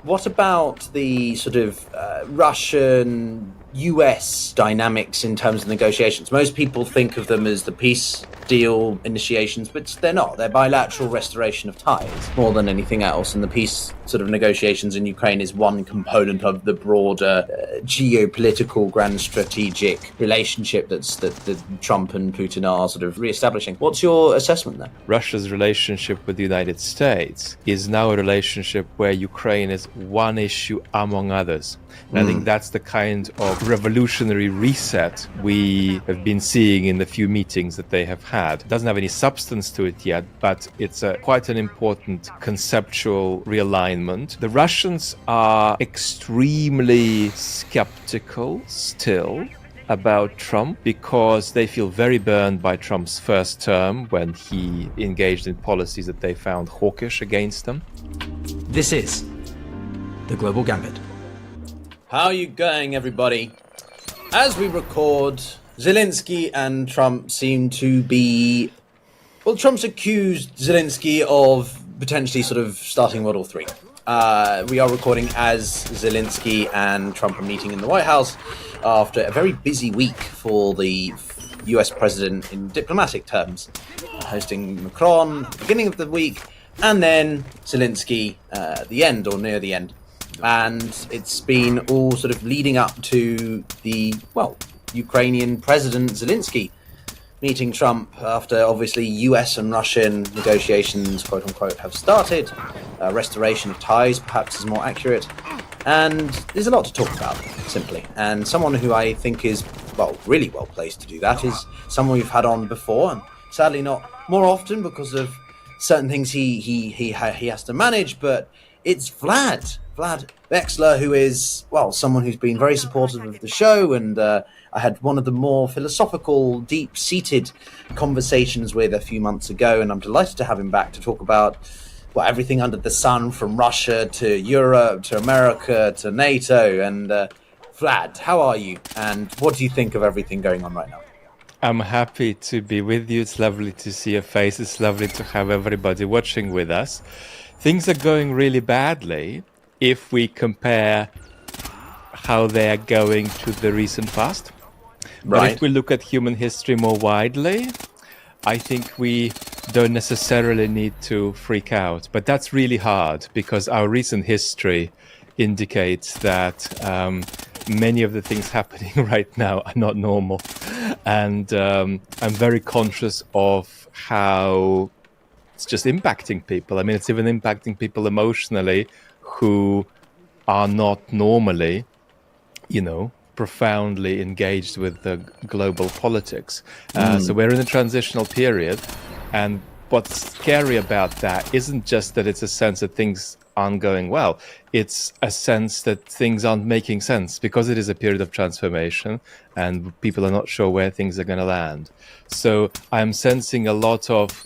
What about the sort of Russian-US dynamics in terms of negotiations? Most people think of them as the peace deal initiations, but they're not. They're bilateral restoration of ties more than anything else. And the peace sort of negotiations in Ukraine is one component of the broader geopolitical, grand strategic relationship that Trump and Putin are sort of reestablishing. What's your assessment there? Russia's relationship with the United States is now a relationship where Ukraine is one issue among others. And I think that's the kind of revolutionary reset we have been seeing in the few meetings that they have had. It doesn't have any substance to it yet, but it's quite an important conceptual realignment. The Russians are extremely skeptical still about Trump because they feel very burned by Trump's first term when he engaged in policies that they found hawkish against them. This is The Global Gambit. How are you going, everybody? As we record, Zelenskyy and Trump seem to be... Well, Trump's accused Zelenskyy of potentially sort of starting World War III. We are recording as Zelenskyy and Trump are meeting in the White House after a very busy week for the US president in diplomatic terms, hosting Macron at the beginning of the week, and then Zelenskyy at the end, or near the end. And it's been all sort of leading up to the, well, Ukrainian President Zelenskyy meeting Trump after obviously US and Russian negotiations, quote unquote, have started. Restoration of ties, perhaps, is more accurate. And there's a lot to talk about, simply. And someone who I think is, well, really well placed to do that is someone we've had on before, and sadly not more often because of certain things he has to manage, but it's Vlad Vexler, who is, well, someone who's been very supportive of the show, and I had one of the more philosophical, deep-seated conversations with a few months ago, and I'm delighted to have him back to talk about, well, everything under the sun, from Russia to Europe to America to NATO. And Vlad, how are you, and what do you think of everything going on right now? I'm happy to be with you. It's lovely to see your face. It's lovely to have everybody watching with us. Things are going really badly if we compare how they are going to the recent past. But if we look at human history more widely, I think we don't necessarily need to freak out. But that's really hard because our recent history indicates that many of the things happening right now are not normal. And I'm very conscious of how it's just impacting people. I mean, it's even impacting people emotionally who are not normally, profoundly engaged with the global politics. So we're in a transitional period, and what's scary about that isn't just that it's a sense that things aren't going well. It's a sense that things aren't making sense because it is a period of transformation and people are not sure where things are going to land. So I'm sensing a lot of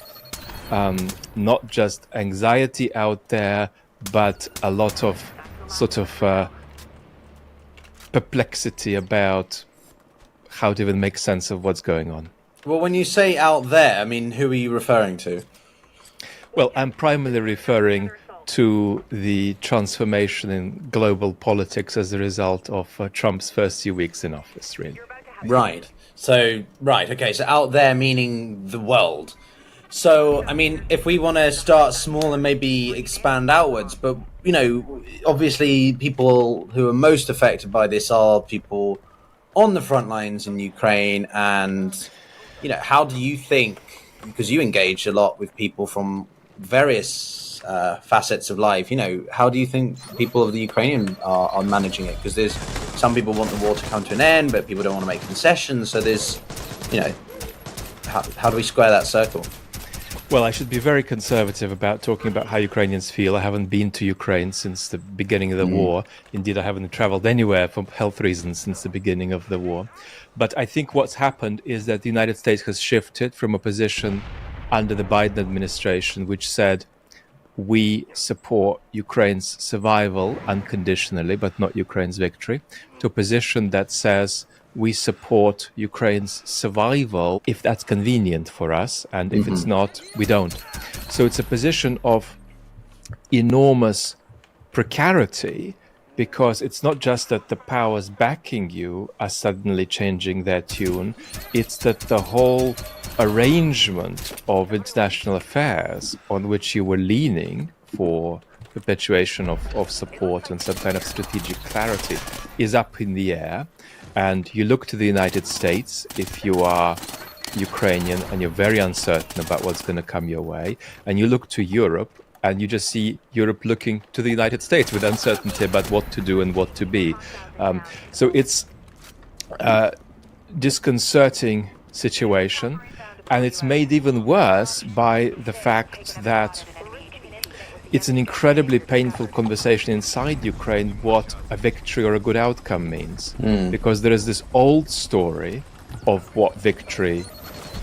not just anxiety out there, but a lot of sort of perplexity about how to even make sense of what's going on. Well, when you say out there, I mean, who are you referring to? Well, I'm primarily referring to the transformation in global politics as a result of Trump's first few weeks in office, really. Right. So, okay, so out there meaning the world. So, I mean, if we want to start small and maybe expand outwards, but, you know, obviously people who are most affected by this are people on the front lines in Ukraine. And, you know, how do you think, because you engage a lot with people from various facets of life, you know, how do you think people of the Ukrainian are managing it? Because there's some people want the war to come to an end, but people don't want to make concessions. So there's, you know, how do we square that circle? Well, I should be very conservative about talking about how Ukrainians feel. I haven't been to Ukraine since the beginning of the war. Indeed, I haven't traveled anywhere for health reasons since the beginning of the war. But I think what's happened is that the United States has shifted from a position under the Biden administration, which said, we support Ukraine's survival unconditionally, but not Ukraine's victory, to a position that says we support Ukraine's survival if that's convenient for us, and if it's not, we don't. So it's a position of enormous precarity, because it's not just that the powers backing you are suddenly changing their tune, it's that the whole arrangement of international affairs on which you were leaning for perpetuation of support and some kind of strategic clarity is up in the air. And you look to the United States if you are Ukrainian and you're very uncertain about what's going to come your way, and you look to Europe and you just see Europe looking to the United States with uncertainty about what to do and what to be. So it's a disconcerting situation, and it's made even worse by the fact that it's an incredibly painful conversation inside Ukraine what a victory or a good outcome means. Because there is this old story of what victory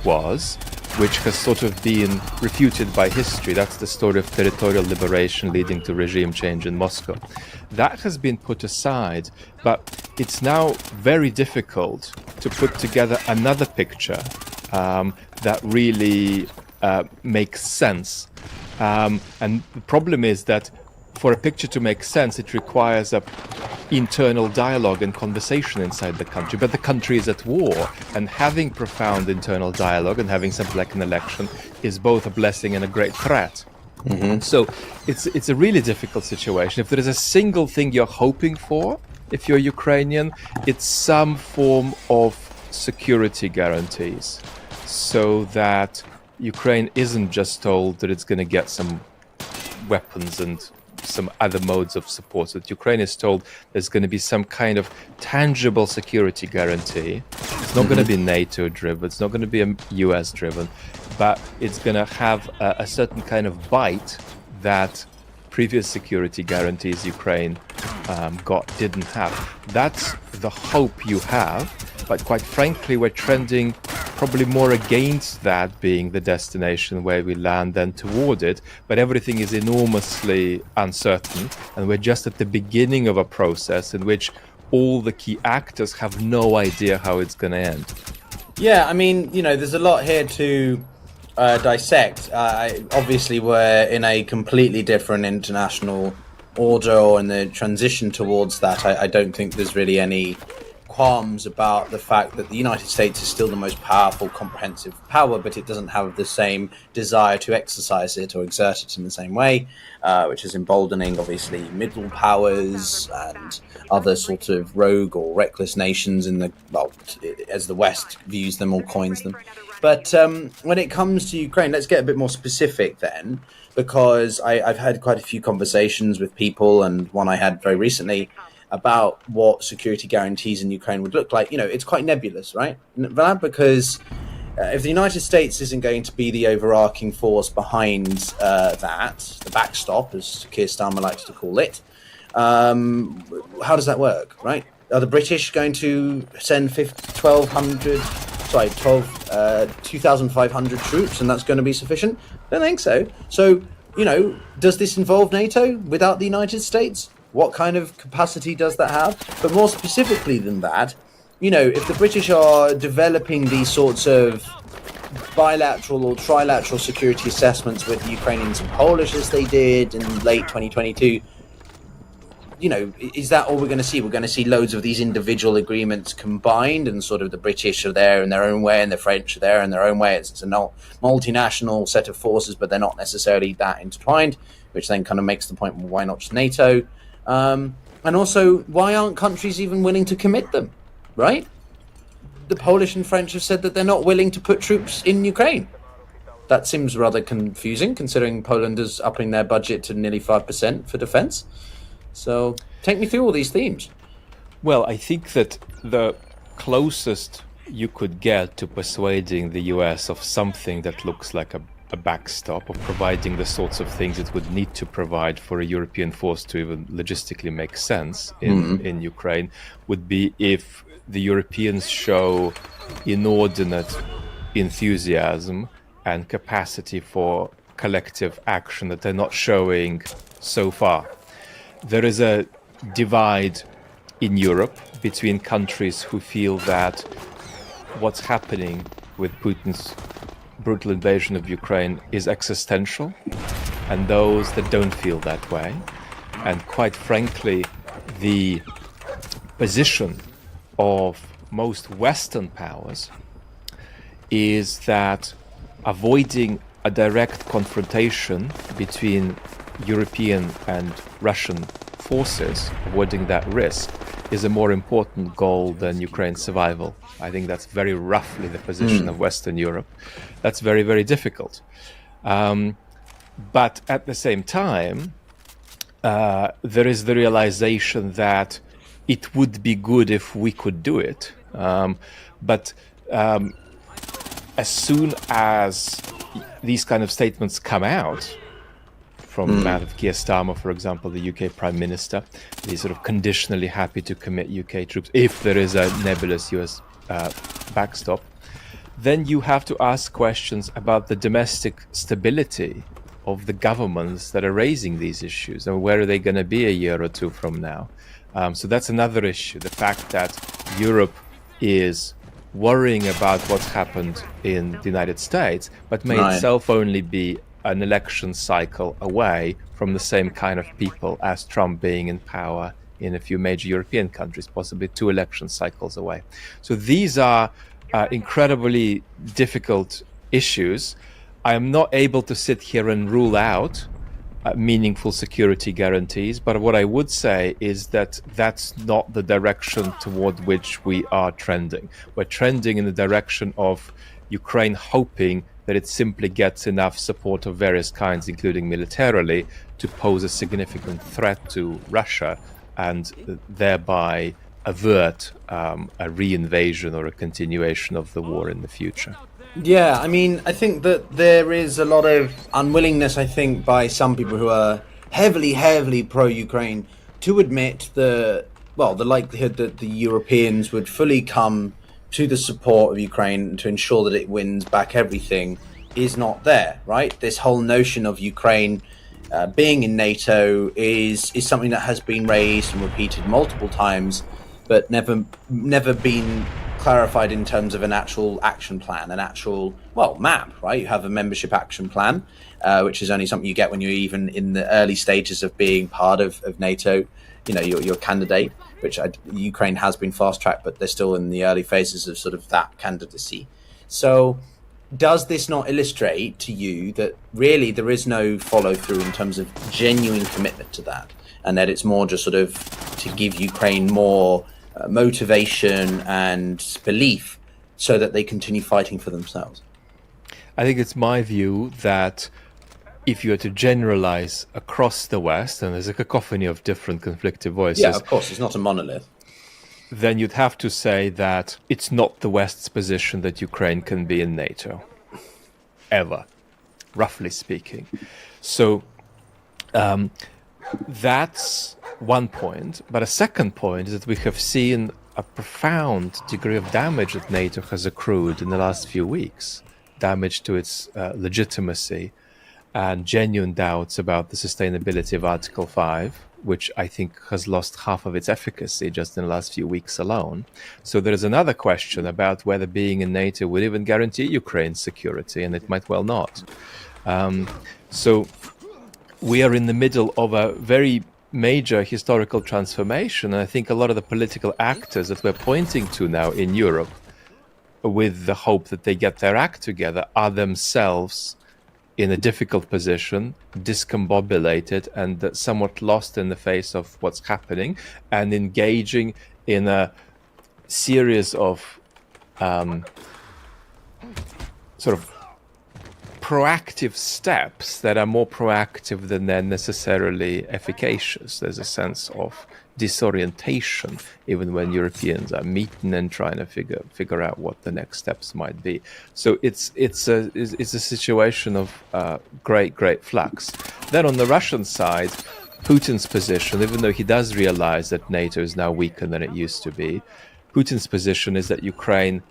was, which has sort of been refuted by history. That's the story of territorial liberation leading to regime change in Moscow. That has been put aside, but it's now very difficult to put together another picture that really makes sense. And the problem is that for a picture to make sense, it requires a internal dialogue and conversation inside the country. But the country is at war, and having profound internal dialogue and having something like an election is both a blessing and a great threat. So it's a really difficult situation. If there is a single thing you're hoping for, if you're Ukrainian, it's some form of security guarantees, so that Ukraine isn't just told that it's going to get some weapons and some other modes of support, that Ukraine is told there's going to be some kind of tangible security guarantee. It's not going to be NATO driven, it's not going to be US driven, but it's going to have a certain kind of bite that previous security guarantees Ukraine didn't have. That's the hope you have, but quite frankly, we're trending probably more against that being the destination where we land than toward it. But everything is enormously uncertain, and we're just at the beginning of a process in which all the key actors have no idea how it's going to end. Yeah, I mean, you know, there's a lot here to dissect. Obviously, we're in a completely different international order, or in the transition towards that. I don't think there's really any qualms about the fact that the United States is still the most powerful, comprehensive power, but it doesn't have the same desire to exercise it or exert it in the same way, which is emboldening, obviously, middle powers and other sort of rogue or reckless nations in the, well, as the West views them or coins them. But when it comes to Ukraine, let's get a bit more specific then, because I've had quite a few conversations with people, and one I had very recently, about what security guarantees in Ukraine would look like, it's quite nebulous, right? Vlad, because if the United States isn't going to be the overarching force behind that, the backstop, as Keir Starmer likes to call it, how does that work, right? Are the British going to send 2,500 troops and that's going to be sufficient? I don't think so. So, does this involve NATO without the United States? What kind of capacity does that have? But more specifically than that, if the British are developing these sorts of bilateral or trilateral security assessments with the Ukrainians and Polish as they did in late 2022, is that all we're going to see? We're going to see loads of these individual agreements combined, and sort of the British are there in their own way and the French are there in their own way. It's a multinational set of forces, but they're not necessarily that intertwined, which then kind of makes the point, well, why not just NATO? And also, why aren't countries even willing to commit them, right? The Polish and French have said that they're not willing to put troops in Ukraine. That seems rather confusing, considering Poland is upping their budget to nearly 5% for defense. So take me through all these themes. Well, I think that the closest you could get to persuading the US of something that looks like a backstop, of providing the sorts of things it would need to provide for a European force to even logistically make sense in Ukraine, would be if the Europeans show inordinate enthusiasm and capacity for collective action that they're not showing so far. There is a divide in Europe between countries who feel that what's happening with Putin's brutal invasion of Ukraine is existential, and those that don't feel that way. And quite frankly, the position of most Western powers is that avoiding a direct confrontation between European and Russian forces, avoiding that risk, is a more important goal than Ukraine's survival. I think that's very roughly the position of Western Europe. That's very, very difficult. But at the same time, there is the realization that it would be good if we could do it. But as soon as these kind of statements come out, from that of Keir Starmer, for example, the UK Prime Minister, he's sort of conditionally happy to commit UK troops if there is a nebulous US backstop, then you have to ask questions about the domestic stability of the governments that are raising these issues, and where are they going to be a year or two from now. So that's another issue, the fact that Europe is worrying about what's happened in the United States, but may itself only be an election cycle away from the same kind of people as Trump being in power in a few major European countries, possibly 2 election cycles away. So these are incredibly difficult issues. I am not able to sit here and rule out meaningful security guarantees, but what I would say is that that's not the direction toward which we are trending. We're trending in the direction of Ukraine hoping that it simply gets enough support of various kinds, including militarily, to pose a significant threat to Russia and thereby avert a re-invasion or a continuation of the war in the future. Yeah, I mean, I think that there is a lot of unwillingness, I think, by some people who are heavily pro-Ukraine to admit the likelihood that the Europeans would fully come to the support of Ukraine to ensure that it wins back everything is not there, right? This whole notion of Ukraine being in NATO is something that has been raised and repeated multiple times, but never been clarified in terms of an actual action plan, an actual, map, right? You have a membership action plan, which is only something you get when you're even in the early stages of being part of NATO. You're a candidate, which Ukraine has been fast-tracked, but they're still in the early phases of sort of that candidacy. So does this not illustrate to you that really there is no follow-through in terms of genuine commitment to that, and that it's more just sort of to give Ukraine more motivation and belief so that they continue fighting for themselves? I think it's my view that if you were to generalize across the West, and there's a cacophony of different conflicting voices. Yeah, of course, it's not a monolith. Then you'd have to say that it's not the West's position that Ukraine can be in NATO. Ever, roughly speaking. So that's one point. But a second point is that we have seen a profound degree of damage that NATO has accrued in the last few weeks. Damage to its legitimacy and genuine doubts about the sustainability of Article 5, which I think has lost half of its efficacy just in the last few weeks alone. So there is another question about whether being in NATO would even guarantee Ukraine's security, and it might well not. So we are in the middle of a very major historical transformation, and I think a lot of the political actors that we're pointing to now in Europe with the hope that they get their act together are themselves in a difficult position, discombobulated, and somewhat lost in the face of what's happening, and engaging in a series of sort of proactive steps that are more proactive than they're necessarily efficacious. There's a sense of disorientation even when Europeans are meeting and trying to figure out what the next steps might be. So it's a situation of great flux. Then on the Russian side, Putin's position, even though he does realize that NATO is now weaker than it used to be, Putin's position is that Ukraine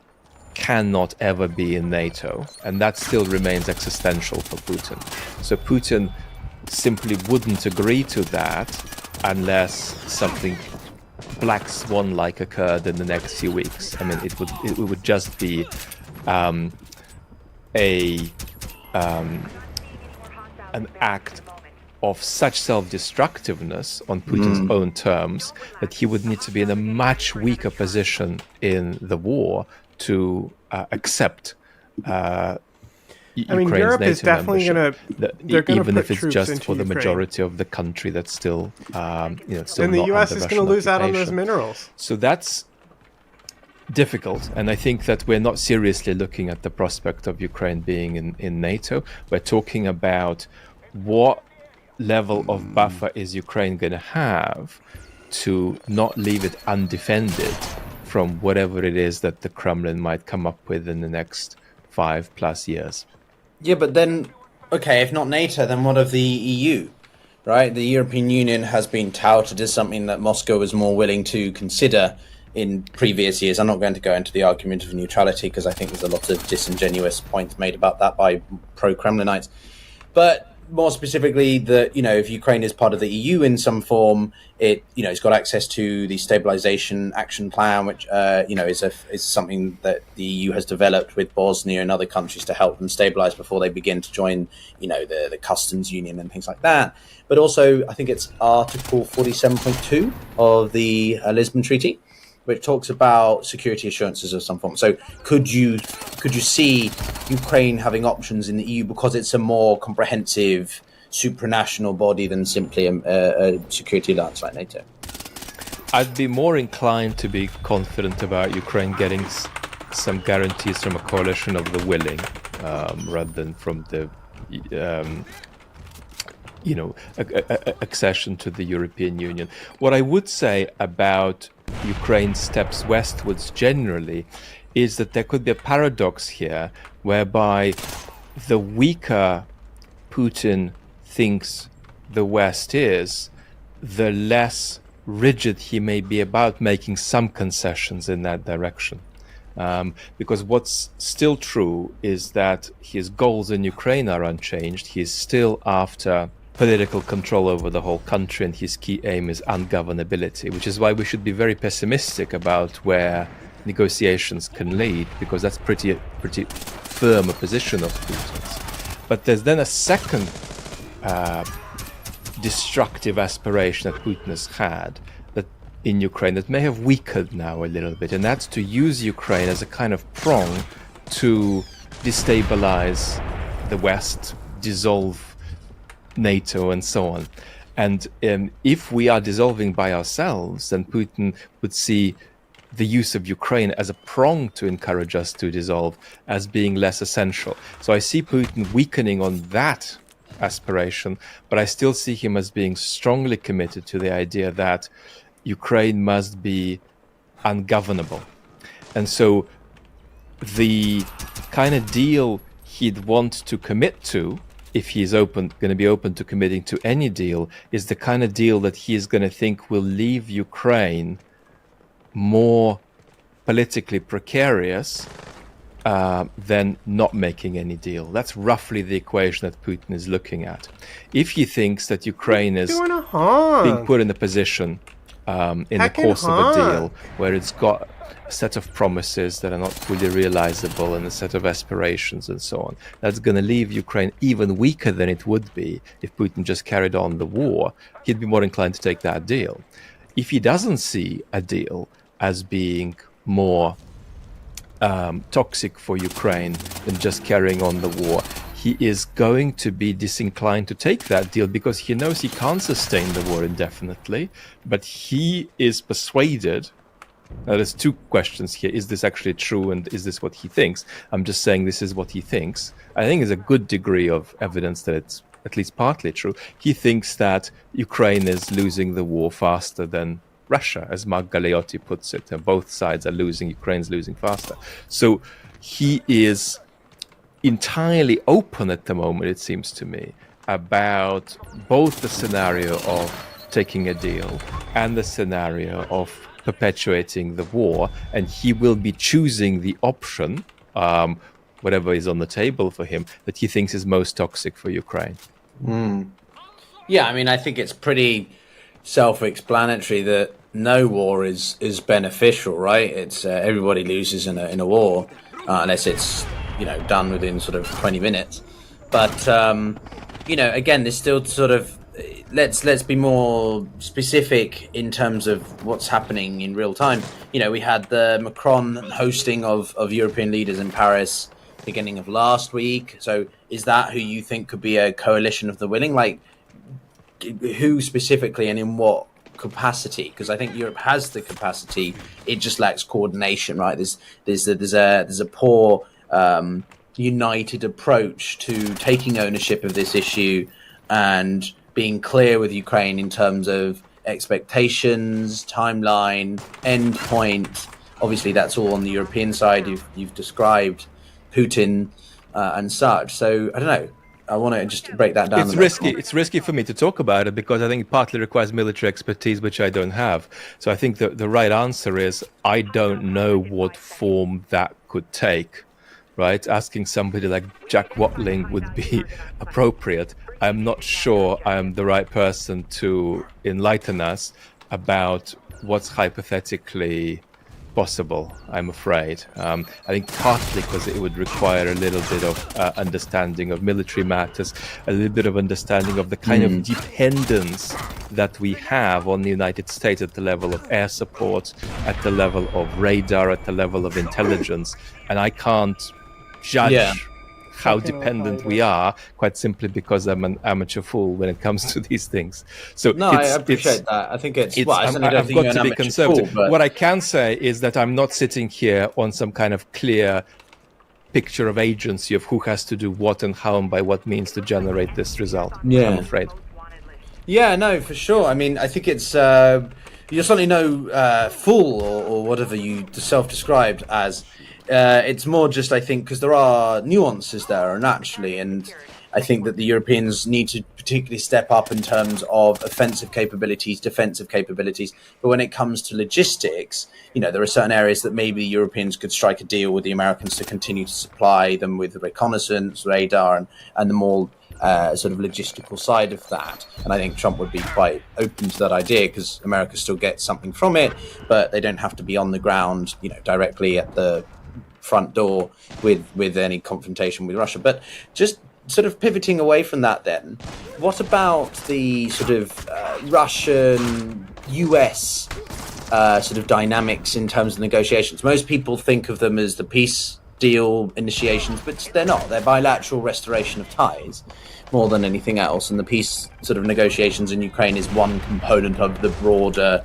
cannot ever be in NATO, and that still remains existential for Putin. So Putin simply wouldn't agree to that unless something black swan-like occurred in the next few weeks. I mean, it would just be an act of such self-destructiveness on Putin's own terms that he would need to be in a much weaker position in the war to accept Ukraine's Europe NATO is definitely going to even if it's just for the majority of the country that's still, still. And the not U.S. under is going to Russian lose out on those occupation. minerals. So that's difficult, and I think that we're not seriously looking at the prospect of Ukraine being in NATO. We're talking about what level of buffer is Ukraine going to have to not leave it undefended from whatever it is that the Kremlin might come up with in the next 5+ years. Yeah, but then, okay, if not NATO, then what of the EU, right? The European Union has been touted as something that Moscow was more willing to consider in previous years. I'm not going to go into the argument of neutrality because I think there's a lot of disingenuous points made about that by pro-Kremlinites. But more specifically, that if Ukraine is part of the EU in some form, it's got access to the stabilization action plan, which is something that the EU has developed with Bosnia and other countries to help them stabilize before they begin to join the customs union and things like that. But also, I think it's Article 47.2 of the Lisbon Treaty, which talks about security assurances of some form. So could you see Ukraine having options in the EU because it's a more comprehensive supranational body than simply a security alliance like NATO? I'd be more inclined to be confident about Ukraine getting some guarantees from a coalition of the willing, rather than from the accession to the European Union. What I would say about Ukraine's steps westwards generally is that there could be a paradox here whereby the weaker Putin thinks the West is, the less rigid he may be about making some concessions in that direction. Because what's still true is that his goals in Ukraine are unchanged. He's still after political control over the whole country, and his key aim is ungovernability, which is why we should be very pessimistic about where negotiations can lead, because that's pretty firm a position of Putin's. But there's then a second destructive aspiration that Putin has had that in Ukraine that may have weakened now a little bit, and that's to use Ukraine as a kind of prong to destabilize the West, dissolve NATO and so on. And if we are dissolving by ourselves, then Putin would see the use of Ukraine as a prong to encourage us to dissolve as being less essential. So I see Putin weakening on that aspiration, but I still see him as being strongly committed to the idea that Ukraine must be ungovernable. And so the kind of deal he'd want to commit to, if he's going to be open to committing to any deal, is the kind of deal that he's going to think will leave Ukraine more politically precarious than not making any deal. That's roughly the equation that Putin is looking at. If he thinks that Ukraine is being put in a position in the course of a deal where it's got a set of promises that are not fully realizable and a set of aspirations and so on, that's going to leave Ukraine even weaker than it would be if Putin just carried on the war, he'd be more inclined to take that deal. If he doesn't see a deal as being more toxic for Ukraine than just carrying on the war, he is going to be disinclined to take that deal because he knows he can't sustain the war indefinitely, but he is persuaded. Now, there's two questions here. Is this actually true, and is this what he thinks? I'm just saying this is what he thinks. I think there's a good degree of evidence that it's at least partly true. He thinks that Ukraine is losing the war faster than Russia, as Mark Galeotti puts it. And both sides are losing, Ukraine's losing faster. So he is entirely open at the moment, it seems to me, about both the scenario of taking a deal and the scenario of perpetuating the war, and he will be choosing the option, whatever is on the table for him, that he thinks is most toxic for Ukraine. Yeah, I mean, I think it's pretty self-explanatory that no war is beneficial, right? It's everybody loses in a war, unless it's done within sort of 20 minutes. But again, there's still sort of let's be more specific in terms of what's happening in real time. We had the Macron hosting of European leaders in Paris beginning of last week. So is that who you think could be a coalition of the willing? Like, who specifically and in what capacity? Because I think Europe has the capacity, it just lacks coordination, right? There's a poor united approach to taking ownership of this issue and being clear with Ukraine in terms of expectations, timeline, end point. Obviously, that's all on the European side. You've described Putin and such. So I don't know. I want to just break that down. It's risky. It's risky for me to talk about it because I think it partly requires military expertise, which I don't have. So I think the right answer is I don't know what form that could take. Right? Asking somebody like Jack Watling would be appropriate. I'm not sure I'm the right person to enlighten us about what's hypothetically possible, I'm afraid. I think partly because it would require a little bit of understanding of military matters, a little bit of understanding of the kind of dependence that we have on the United States at the level of air support, at the level of radar, at the level of intelligence. And I can't judge how dependent we are, quite simply because I'm an amateur fool when it comes to these things. So no, I appreciate that. I think it's well, I've got to be conservative. Fool, but what I can say is that I'm not sitting here on some kind of clear picture of agency of who has to do what and how and by what means to generate this result. I'm afraid. Yeah, no, for sure. I mean, I think it's you're certainly no fool or whatever you self-described as. It's more just, I think, because there are nuances there naturally, and I think that the Europeans need to particularly step up in terms of offensive capabilities, defensive capabilities. But when it comes to logistics, there are certain areas that maybe the Europeans could strike a deal with the Americans to continue to supply them with reconnaissance, radar, and the more sort of logistical side of that. And I think Trump would be quite open to that idea because America still gets something from it, but they don't have to be on the ground, directly at the front door with any confrontation with Russia. But just sort of pivoting away from that then, what about the sort of Russian-US sort of dynamics in terms of negotiations? Most people think of them as the peace deal initiations, but they're not. They're bilateral restoration of ties more than anything else. And the peace sort of negotiations in Ukraine is one component of the broader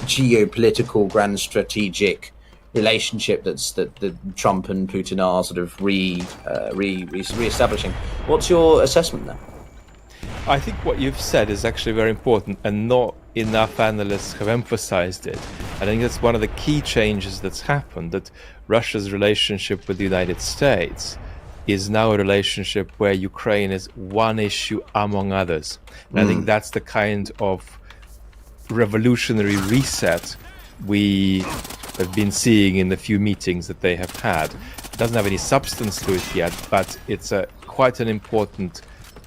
geopolitical, grand strategic relationship that Trump and Putin are sort of re-establishing. What's your assessment there? I think what you've said is actually very important, and not enough analysts have emphasized it. I think that's one of the key changes that's happened, that Russia's relationship with the United States is now a relationship where Ukraine is one issue among others. And I think that's the kind of revolutionary reset we have been seeing in the few meetings that they have had. It doesn't have any substance to it yet, but it's quite an important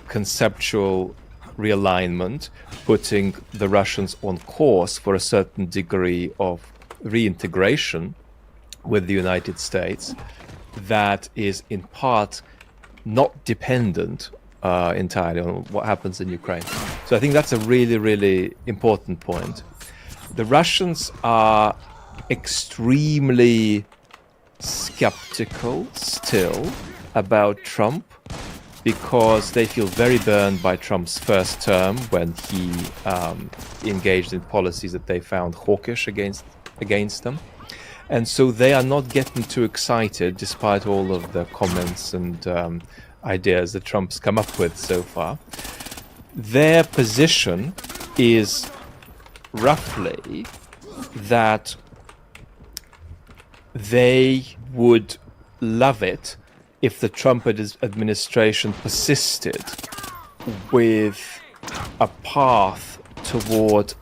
conceptual realignment, putting the Russians on course for a certain degree of reintegration with the United States that is in part not dependent entirely on what happens in Ukraine. So I think that's a really, really important point. The Russians are extremely skeptical still about Trump, because they feel very burned by Trump's first term, when he engaged in policies that they found hawkish against them. And so they are not getting too excited, despite all of the comments and ideas that Trump's come up with so far. Their position is roughly that they would love it if the Trump administration persisted with a path toward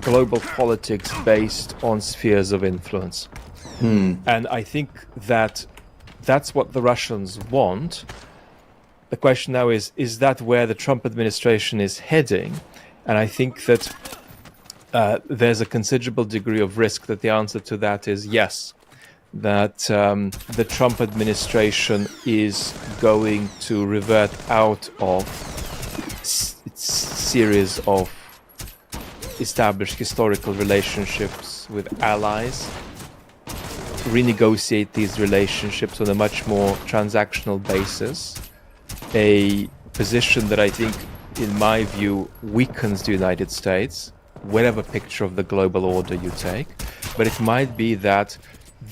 global politics based on spheres of influence. And I think that that's what the Russians want. The question now is that where the Trump administration is heading? And I think that there's a considerable degree of risk that the answer to that is yes, that the Trump administration is going to revert out of series of established historical relationships with allies, renegotiate these relationships on a much more transactional basis, a position that I think, in my view, weakens the United States, whatever picture of the global order you take. But it might be that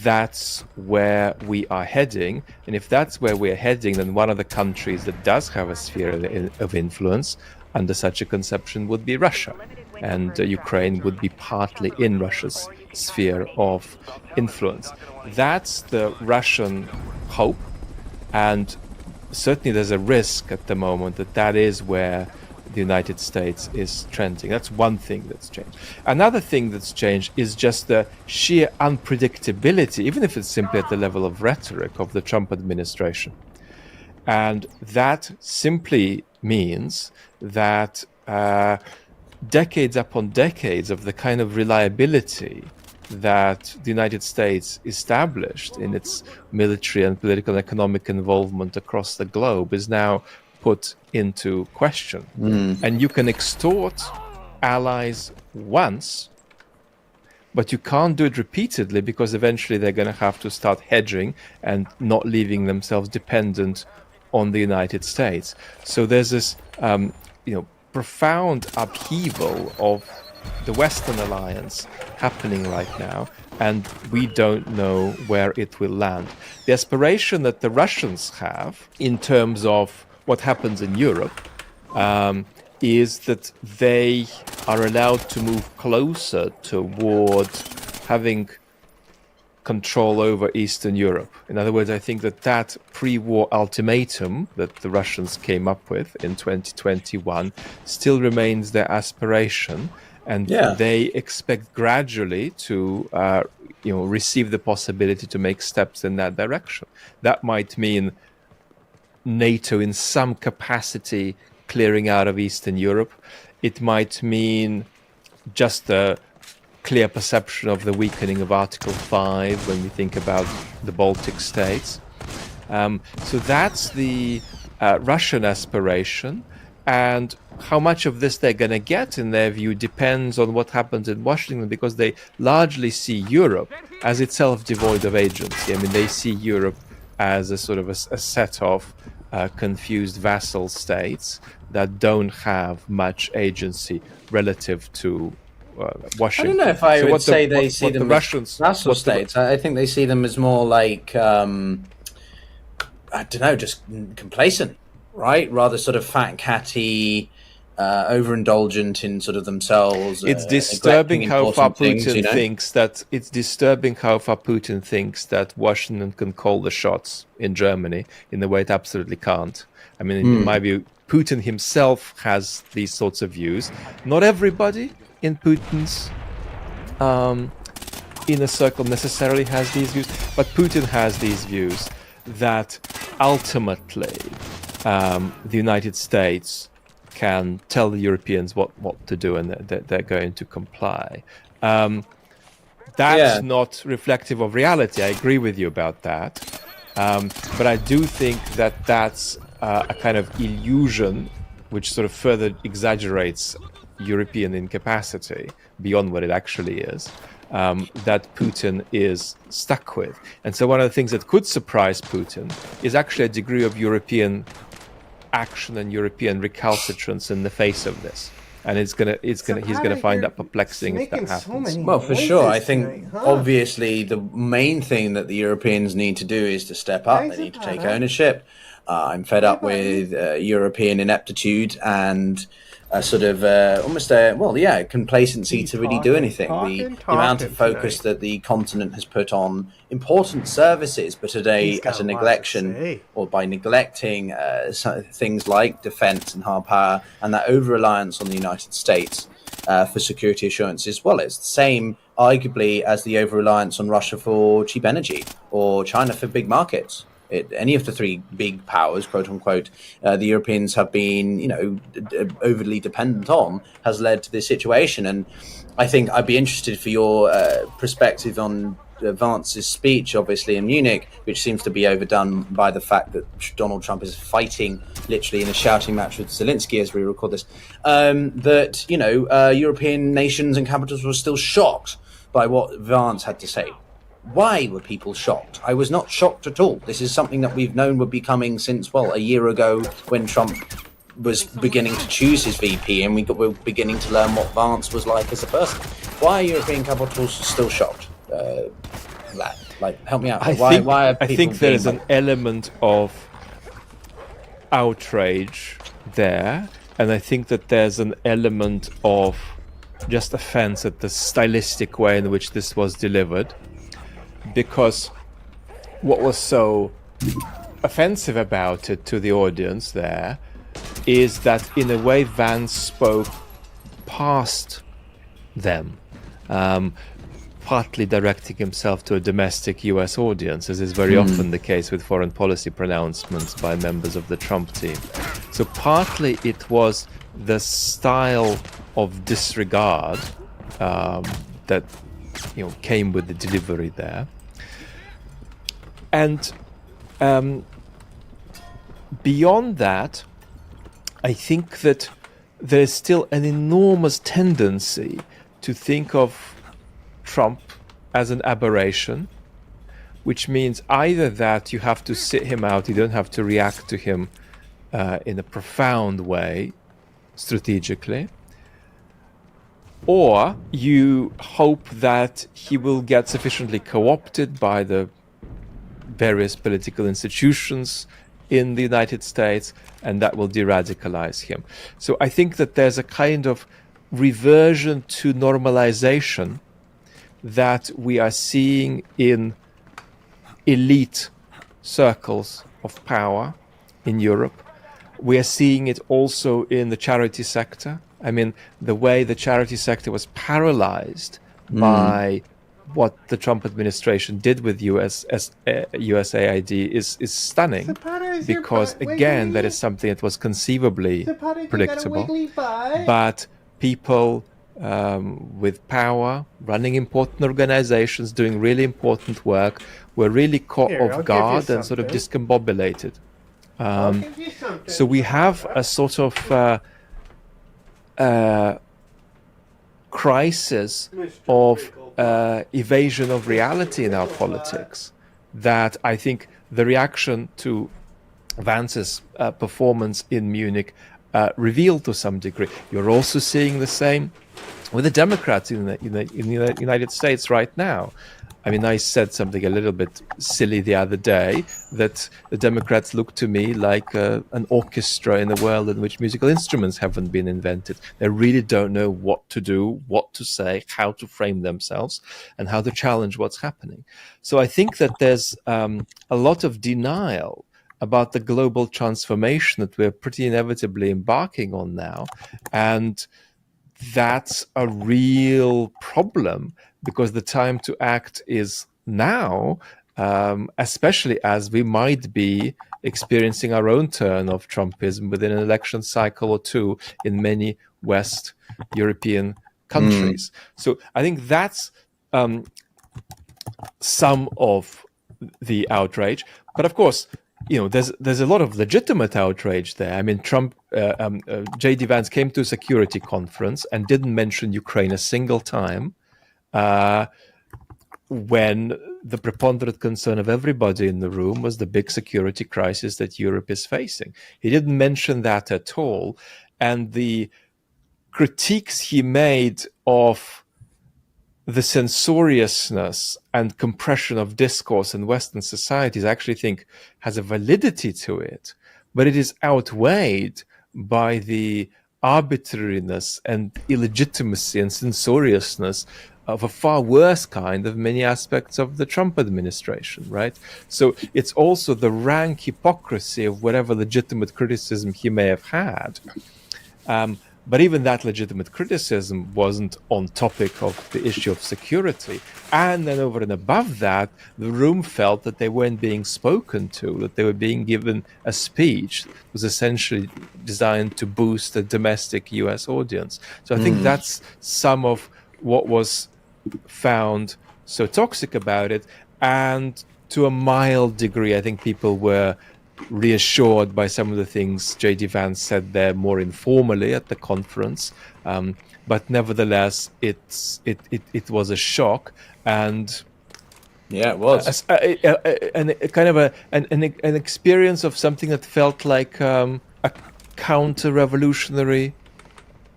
that's where we are heading. And if that's where we're heading, then one of the countries that does have a sphere of influence under such a conception would be Russia. And Ukraine would be partly in Russia's sphere of influence. That's the Russian hope. And certainly there's a risk at the moment that that is where the United States is trending. That's one thing that's changed. Another thing that's changed is just the sheer unpredictability, even if it's simply at the level of rhetoric, of the Trump administration. And that simply means that decades upon decades of the kind of reliability that the United States established in its military and political and economic involvement across the globe is now put into question. And you can extort allies once, but you can't do it repeatedly, because eventually they're going to have to start hedging and not leaving themselves dependent on the United States. So there's this profound upheaval of the Western alliance happening right now, and we don't know where it will land. The aspiration that the Russians have in terms of what happens in Europe is that they are allowed to move closer toward having control over Eastern Europe. In other words, I think that pre-war ultimatum that the Russians came up with in 2021 still remains their aspiration, and they expect gradually to receive the possibility to make steps in that direction. That might mean NATO in some capacity clearing out of Eastern Europe. It might mean just a clear perception of the weakening of Article 5 when we think about the Baltic states. So that's the Russian aspiration, and how much of this they're going to get, in their view, depends on what happens in Washington, because they largely see Europe as itself devoid of agency. I mean, they see Europe as a sort of a set of confused vassal states that don't have much agency relative to Washington. I don't know if I would say they see them as vassal states. I think they see them as more like, I don't know, just complacent. right? Rather sort of fat catty, overindulgent in sort of themselves. It's disturbing how far Putin things, thinks that it's disturbing how far Putin thinks that Washington can call the shots in Germany in a way it absolutely can't. I mean, in my view, Putin himself has these sorts of views. Not everybody in Putin's inner circle necessarily has these views, but Putin has these views that ultimately the United States can tell the Europeans what to do, and that they're going to comply. That's not reflective of reality. I agree with you about that. But I do think that that's a kind of illusion which sort of further exaggerates European incapacity beyond what it actually is, that Putin is stuck with. And so one of the things that could surprise Putin is actually a degree of European action and European recalcitrance in the face of this. And he's gonna find that perplexing if that happens. Well, for sure. I think obviously the main thing that the Europeans need to do is to step up. They need to take ownership. I'm fed up with European ineptitude and sort of almost a complacency to really do anything. The amount of focus that the continent has put on important services, but today at a neglection or by neglecting things like defense and hard power, and that over-reliance on the United States for security assurances. Well, it's the same arguably as the over-reliance on Russia for cheap energy or China for big markets. Any of the three big powers, quote unquote, the Europeans have been, overly dependent on, has led to this situation. And I think I'd be interested for your perspective on Vance's speech, obviously in Munich, which seems to be overdone by the fact that Donald Trump is fighting literally in a shouting match with Zelenskyy as we record this. European nations and capitals were still shocked by what Vance had to say. Why were people shocked? I was not shocked at all. This is something that we've known would be coming since, a year ago when Trump was beginning to choose his VP, and we're beginning to learn what Vance was like as a person. Why are European capitals still shocked? Help me out. I think there is an element of outrage there, and I think that there's an element of just offense at the stylistic way in which this was delivered. Because what was so offensive about it to the audience there is that in a way Vance spoke past them, partly directing himself to a domestic US audience, as is very often the case with foreign policy pronouncements by members of the Trump team. So partly it was the style of disregard that came with the delivery there. And beyond that, I think that there is still an enormous tendency to think of Trump as an aberration, which means either that you have to sit him out, you don't have to react to him in a profound way strategically, or you hope that he will get sufficiently co-opted by the various political institutions in the United States, and that will de-radicalize him. So I think that there's a kind of reversion to normalization that we are seeing in elite circles of power in Europe. We are seeing it also in the charity sector. I mean, the way the charity sector was paralyzed by what the Trump administration did with USAID is stunning, because again, that is something that was conceivably predictable. But people with power, running important organizations, doing really important work, were really caught off guard and sort of discombobulated. So we have a sort of crisis of evasion of reality in our politics that I think the reaction to Vance's performance in Munich revealed to some degree. You're also seeing the same with the Democrats in the United States right now. I mean, I said something a little bit silly the other day, that the Democrats look to me like an orchestra in a world in which musical instruments haven't been invented. They really don't know what to do, what to say, how to frame themselves, and how to challenge what's happening. So I think that there's a lot of denial about the global transformation that we're pretty inevitably embarking on now. And that's a real problem, because the time to act is now, especially as we might be experiencing our own turn of Trumpism within an election cycle or two in many West European countries. So I think that's some of the outrage. But of course, there's a lot of legitimate outrage there. I mean, Trump, J.D. Vance came to a security conference and didn't mention Ukraine a single time, when the preponderant concern of everybody in the room was the big security crisis that Europe is facing. He didn't mention that at all. And the critiques he made of the censoriousness and compression of discourse in Western societies, I actually think has a validity to it, but it is outweighed by the arbitrariness and illegitimacy and censoriousness of a far worse kind of many aspects of the Trump administration, right? So it's also the rank hypocrisy of whatever legitimate criticism he may have had. But even that legitimate criticism wasn't on topic of the issue of security. And then over and above that, the room felt that they weren't being spoken to, that they were being given a speech that was essentially designed to boost a domestic US audience. So I think that's some of what was found so toxic about it. And to a mild degree, I think people were reassured by some of the things J.D. Vance said there more informally at the conference, but nevertheless, it was a shock, and it was and kind of an experience of something that felt like a counter-revolutionary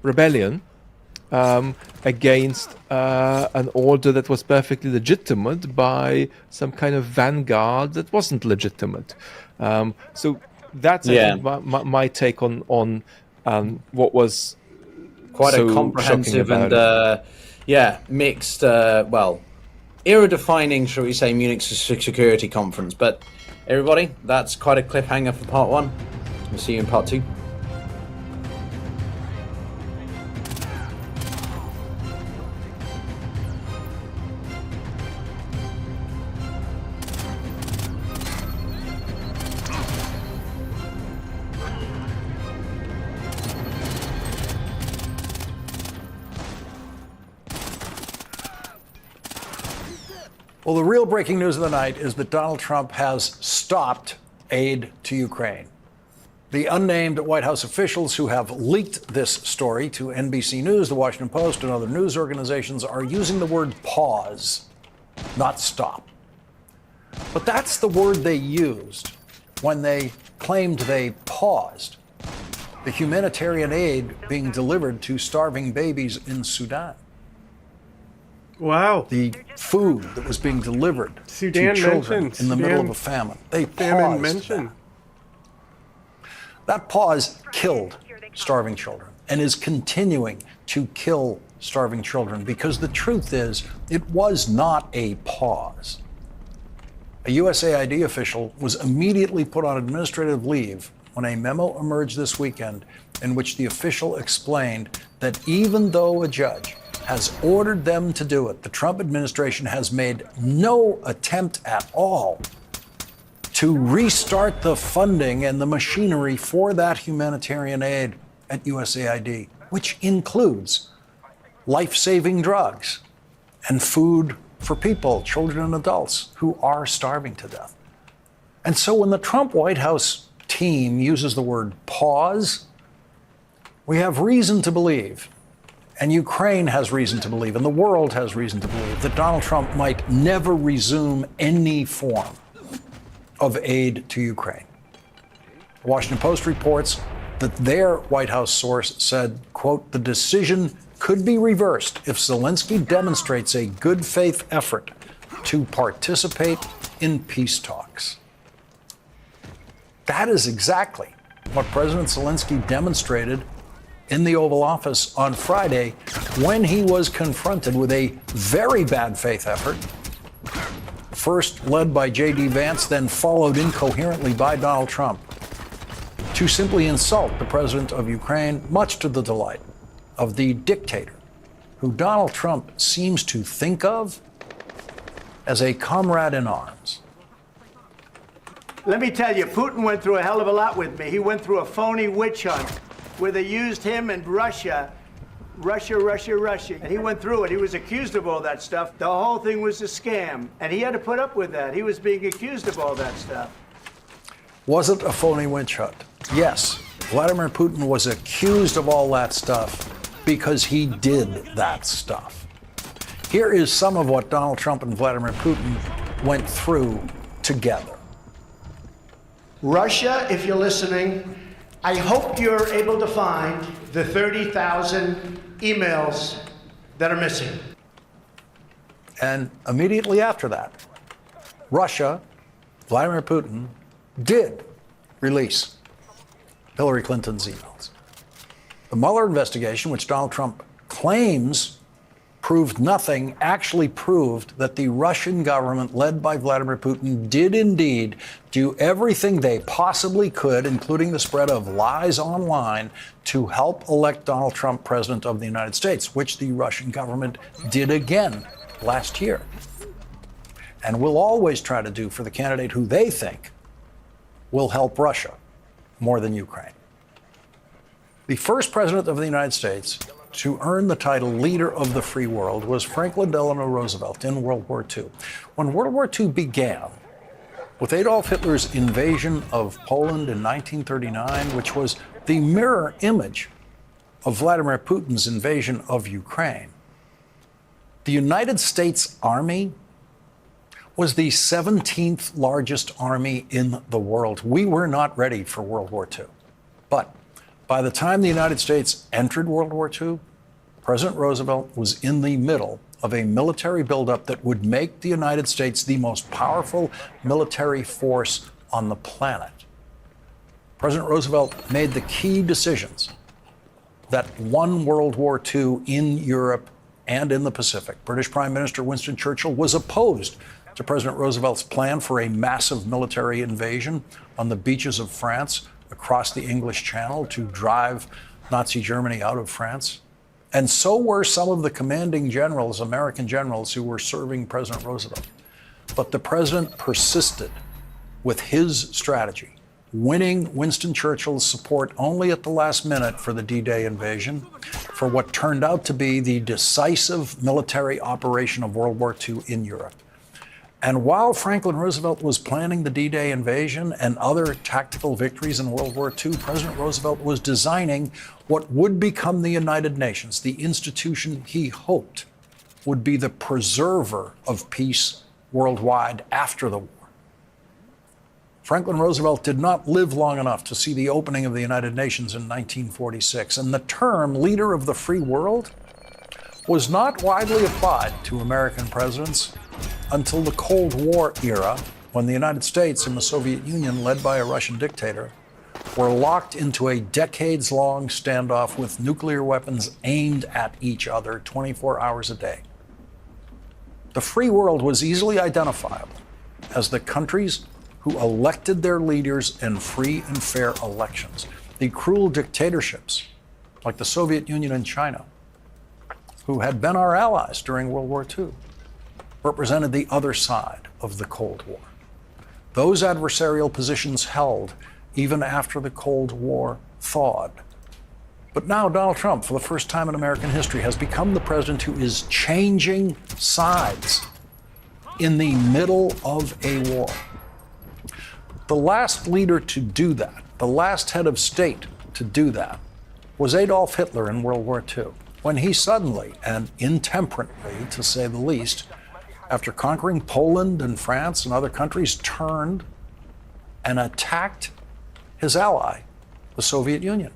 rebellion against an order that was perfectly legitimate by some kind of vanguard that wasn't legitimate. So that's I think, my take on what was quite so a comprehensive and mixed, era-defining, shall we say, Munich Security Conference. But everybody, that's quite a cliffhanger for part one. We'll see you in part two. Well, the real breaking news of the night is that Donald Trump has stopped aid to Ukraine. The unnamed White House officials who have leaked this story to NBC News, The Washington Post, and other news organizations are using the word pause, not stop. But that's the word they used when they claimed they paused the humanitarian aid being delivered to starving babies in Sudan. Wow. The food that was being delivered Sudan to children mentioned. in the middle of a famine. They paused that. That pause killed starving children and is continuing to kill starving children, because the truth is it was not a pause. A USAID official was immediately put on administrative leave when a memo emerged this weekend in which the official explained that even though a judge has ordered them to do it, the Trump administration has made no attempt at all to restart the funding and the machinery for that humanitarian aid at USAID, which includes life-saving drugs and food for people, children and adults, who are starving to death. And so when the Trump White House team uses the word pause, we have reason to believe, and Ukraine has reason to believe, and the world has reason to believe, that Donald Trump might never resume any form of aid to Ukraine. The Washington Post reports that their White House source said, quote, "The decision could be reversed if Zelensky demonstrates a good faith effort to participate in peace talks. That is exactly what President Zelensky demonstrated in the Oval Office on Friday when he was confronted with a very bad faith effort, first led by J.D. Vance, then followed incoherently by Donald Trump, to simply insult the president of Ukraine, much to the delight of the dictator who Donald Trump seems to think of as a comrade in arms. Let me tell you, Putin went through a hell of a lot with me. He went through a phony witch hunt where they used him and Russia. And he went through it. He was accused of all that stuff. The whole thing was a scam. And he had to put up with that. He was being accused of all that stuff. Was it a phony witch hunt? Yes. Vladimir Putin was accused of all that stuff because he did that stuff. Here is some of what Donald Trump and Vladimir Putin went through together. Russia, if you're listening, I hope you're able to find the 30,000 emails that are missing. And immediately after that, Russia, Vladimir Putin, did release Hillary Clinton's emails. The Mueller investigation, which Donald Trump claims proved nothing, actually proved that the Russian government, led by Vladimir Putin, did indeed do everything they possibly could, including the spread of lies online, to help elect Donald Trump president of the United States, which the Russian government did again last year, and will always try to do for the candidate who they think will help Russia more than Ukraine. The first president of the United States to earn the title leader of the free world was Franklin Delano Roosevelt in World War II. When World War II began, with Adolf Hitler's invasion of Poland in 1939, which was the mirror image of Vladimir Putin's invasion of Ukraine, the United States Army was the 17th largest army in the world. We were not ready for World War II. But by the time the United States entered World War II, President Roosevelt was in the middle of a military buildup that would make the United States the most powerful military force on the planet. President Roosevelt made the key decisions that won World War II in Europe and in the Pacific. British Prime Minister Winston Churchill was opposed to President Roosevelt's plan for a massive military invasion on the beaches of France across the English Channel to drive Nazi Germany out of France. And so were some of the commanding generals, American generals, who were serving President Roosevelt. But the president persisted with his strategy, winning Winston Churchill's support only at the last minute for the D-Day invasion, for what turned out to be the decisive military operation of World War II in Europe. And while Franklin Roosevelt was planning the D-Day invasion and other tactical victories in World War II, President Roosevelt was designing what would become the United Nations, the institution he hoped would be the preserver of peace worldwide after the war. Franklin Roosevelt did not live long enough to see the opening of the United Nations in 1946, and the term leader of the free world was not widely applied to American presidents until the Cold War era, when the United States and the Soviet Union, led by a Russian dictator, were locked into a decades-long standoff with nuclear weapons aimed at each other 24 hours a day. The free world was easily identifiable as the countries who elected their leaders in free and fair elections. The cruel dictatorships, like the Soviet Union and China, who had been our allies during World War II, represented the other side of the Cold War. Those adversarial positions held even after the Cold War thawed. But now Donald Trump, for the first time in American history, has become the president who is changing sides in the middle of a war. The last leader to do that, the last head of state to do that, was Adolf Hitler in World War II, when he suddenly, and intemperately to say the least, after conquering Poland and France and other countries, turned and attacked his ally, the Soviet Union.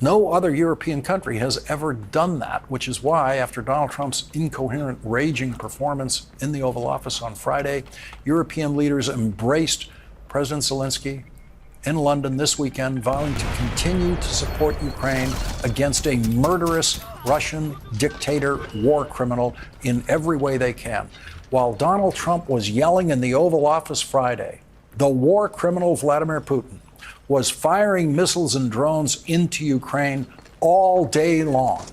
No other European country has ever done that, which is why, after Donald Trump's incoherent, raging performance in the Oval Office on Friday, European leaders embraced President Zelenskyy in London this weekend, vowing to continue to support Ukraine against a murderous Russian dictator war criminal in every way they can. While Donald Trump was yelling in the Oval Office Friday, the war criminal Vladimir Putin was firing missiles and drones into Ukraine all day long.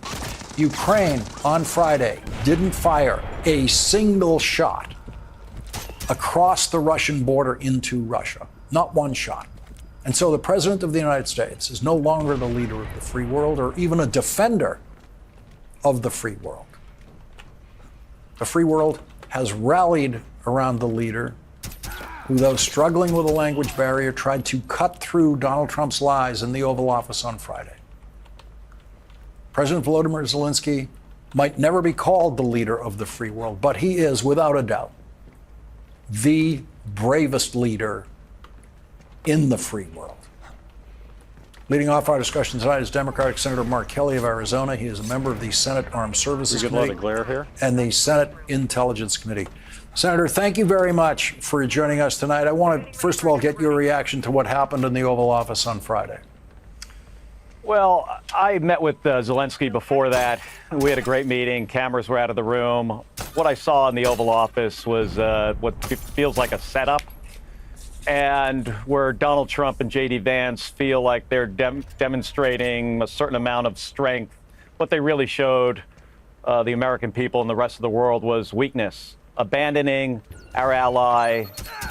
Ukraine on Friday didn't fire a single shot across the Russian border into Russia, not one shot. And so the President of the United States is no longer the leader of the free world or even a defender of the free world. The free world has rallied around the leader who, though struggling with a language barrier, tried to cut through Donald Trump's lies in the Oval Office on Friday. President Volodymyr Zelenskyy might never be called the leader of the free world, but he is, without a doubt, the bravest leader in the free world. Leading off our discussion tonight is Democratic Senator Mark Kelly of Arizona. He is a member of the Senate Armed Services Committee and the Senate Intelligence Committee. Senator, thank you very much for joining us tonight. I want to, first of all, get your reaction to what happened in the Oval Office on Friday. Well, I met with Zelenskyy before that. We had a great meeting. Cameras were out of the room. What I saw in the Oval Office was what feels like a setup, and where Donald Trump and J.D. Vance feel like they're demonstrating a certain amount of strength. What they really showed the American people and the rest of the world was weakness, abandoning our ally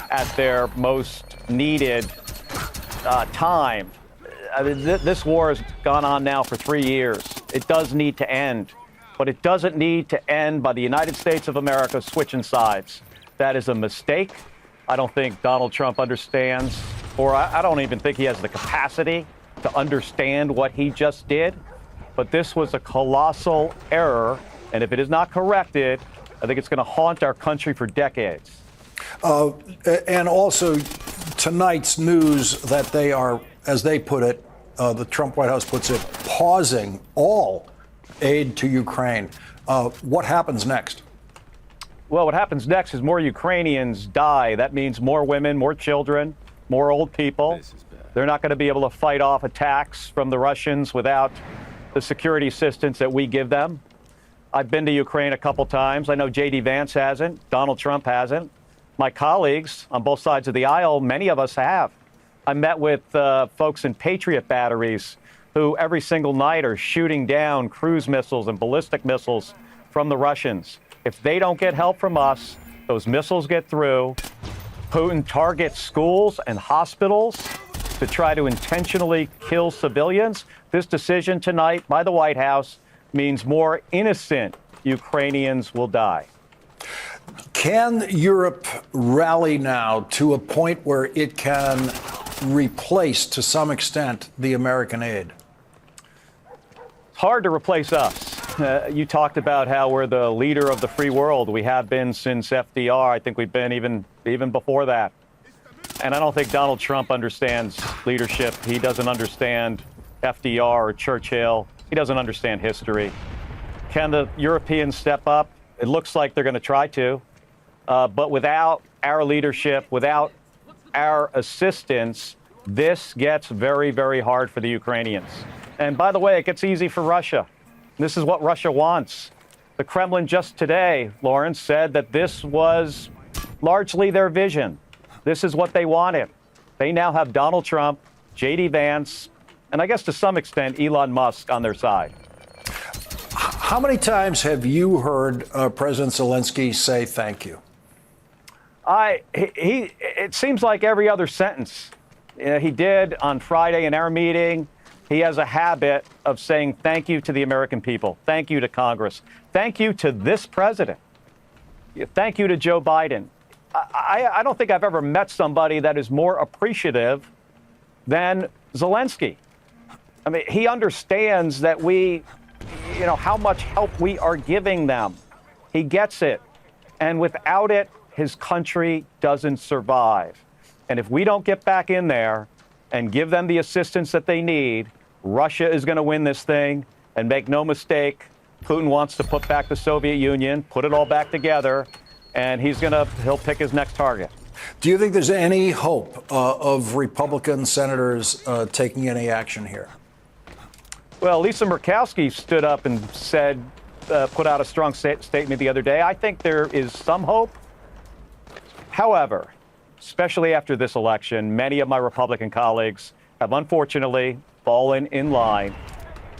at their most needed time. I mean, this war has gone on now for 3 years. It does need to end, but it doesn't need to end by the United States of America switching sides. That is a mistake. I don't think Donald Trump understands, or I don't even think he has the capacity to understand what he just did. But this was a colossal error, and if it is not corrected, I think it's going to haunt our country for decades. And also tonight's news that they are, as they put it, the Trump White House puts it, pausing all aid to Ukraine. What happens next? Well, what happens next is more Ukrainians die. That means more women, more children, more old people. They're not going to be able to fight off attacks from the Russians without the security assistance that we give them. I've been to Ukraine a couple times. I know J.D. Vance hasn't. Donald Trump hasn't. My colleagues on both sides of the aisle, many of us have. I met with folks in Patriot batteries who every single night are shooting down cruise missiles and ballistic missiles from the Russians. If they don't get help from us, those missiles get through. Putin targets schools and hospitals to try to intentionally kill civilians. This decision tonight by the White House means more innocent Ukrainians will die. Can Europe rally now to a point where it can replace, to some extent, the American aid? It's hard to replace us. You talked about how we're the leader of the free world. We have been since FDR. I think we've been even before that. And I don't think Donald Trump understands leadership. He doesn't understand FDR or Churchill. He doesn't understand history. Can the Europeans step up? It looks like they're going to try to. But without our leadership, without our assistance, this gets very, very hard for the Ukrainians. And by the way, it gets easy for Russia. This is what Russia wants. The Kremlin just today, Lawrence, said that this was largely their vision. This is what they wanted. They now have Donald Trump, J.D. Vance, and I guess to some extent, Elon Musk on their side. How many times have you heard President Zelenskyy say thank you? It seems like every other sentence. He did on Friday in our meeting. He has a habit of saying thank you to the American people. Thank you to Congress. Thank you to this president. Thank you to Joe Biden. I don't think I've ever met somebody that is more appreciative than Zelenskyy. I mean, he understands that how much help we are giving them. He gets it. And without it, his country doesn't survive. And if we don't get back in there and give them the assistance that they need, Russia is going to win this thing, and make no mistake, Putin wants to put back the Soviet Union, put it all back together, and he'll pick his next target. Do you think there's any hope of Republican senators taking any action here? Well, Lisa Murkowski stood up and said, put out a strong statement the other day. I think there is some hope. However, especially after this election, many of my Republican colleagues have unfortunately fallen in line,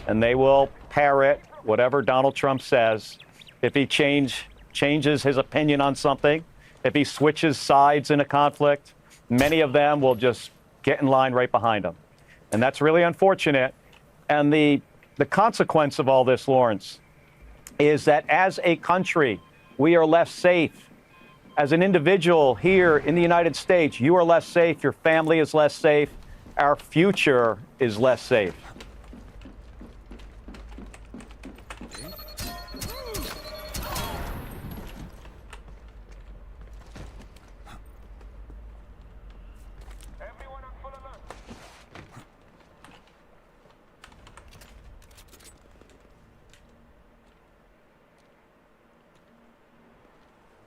and they will parrot whatever Donald Trump says. If he changes his opinion on something, if he switches sides in a conflict, many of them will just get in line right behind him. And that's really unfortunate. And the consequence of all this, Lawrence, is that as a country, we are less safe. As an individual here in the United States, you are less safe, your family is less safe, our future is less safe.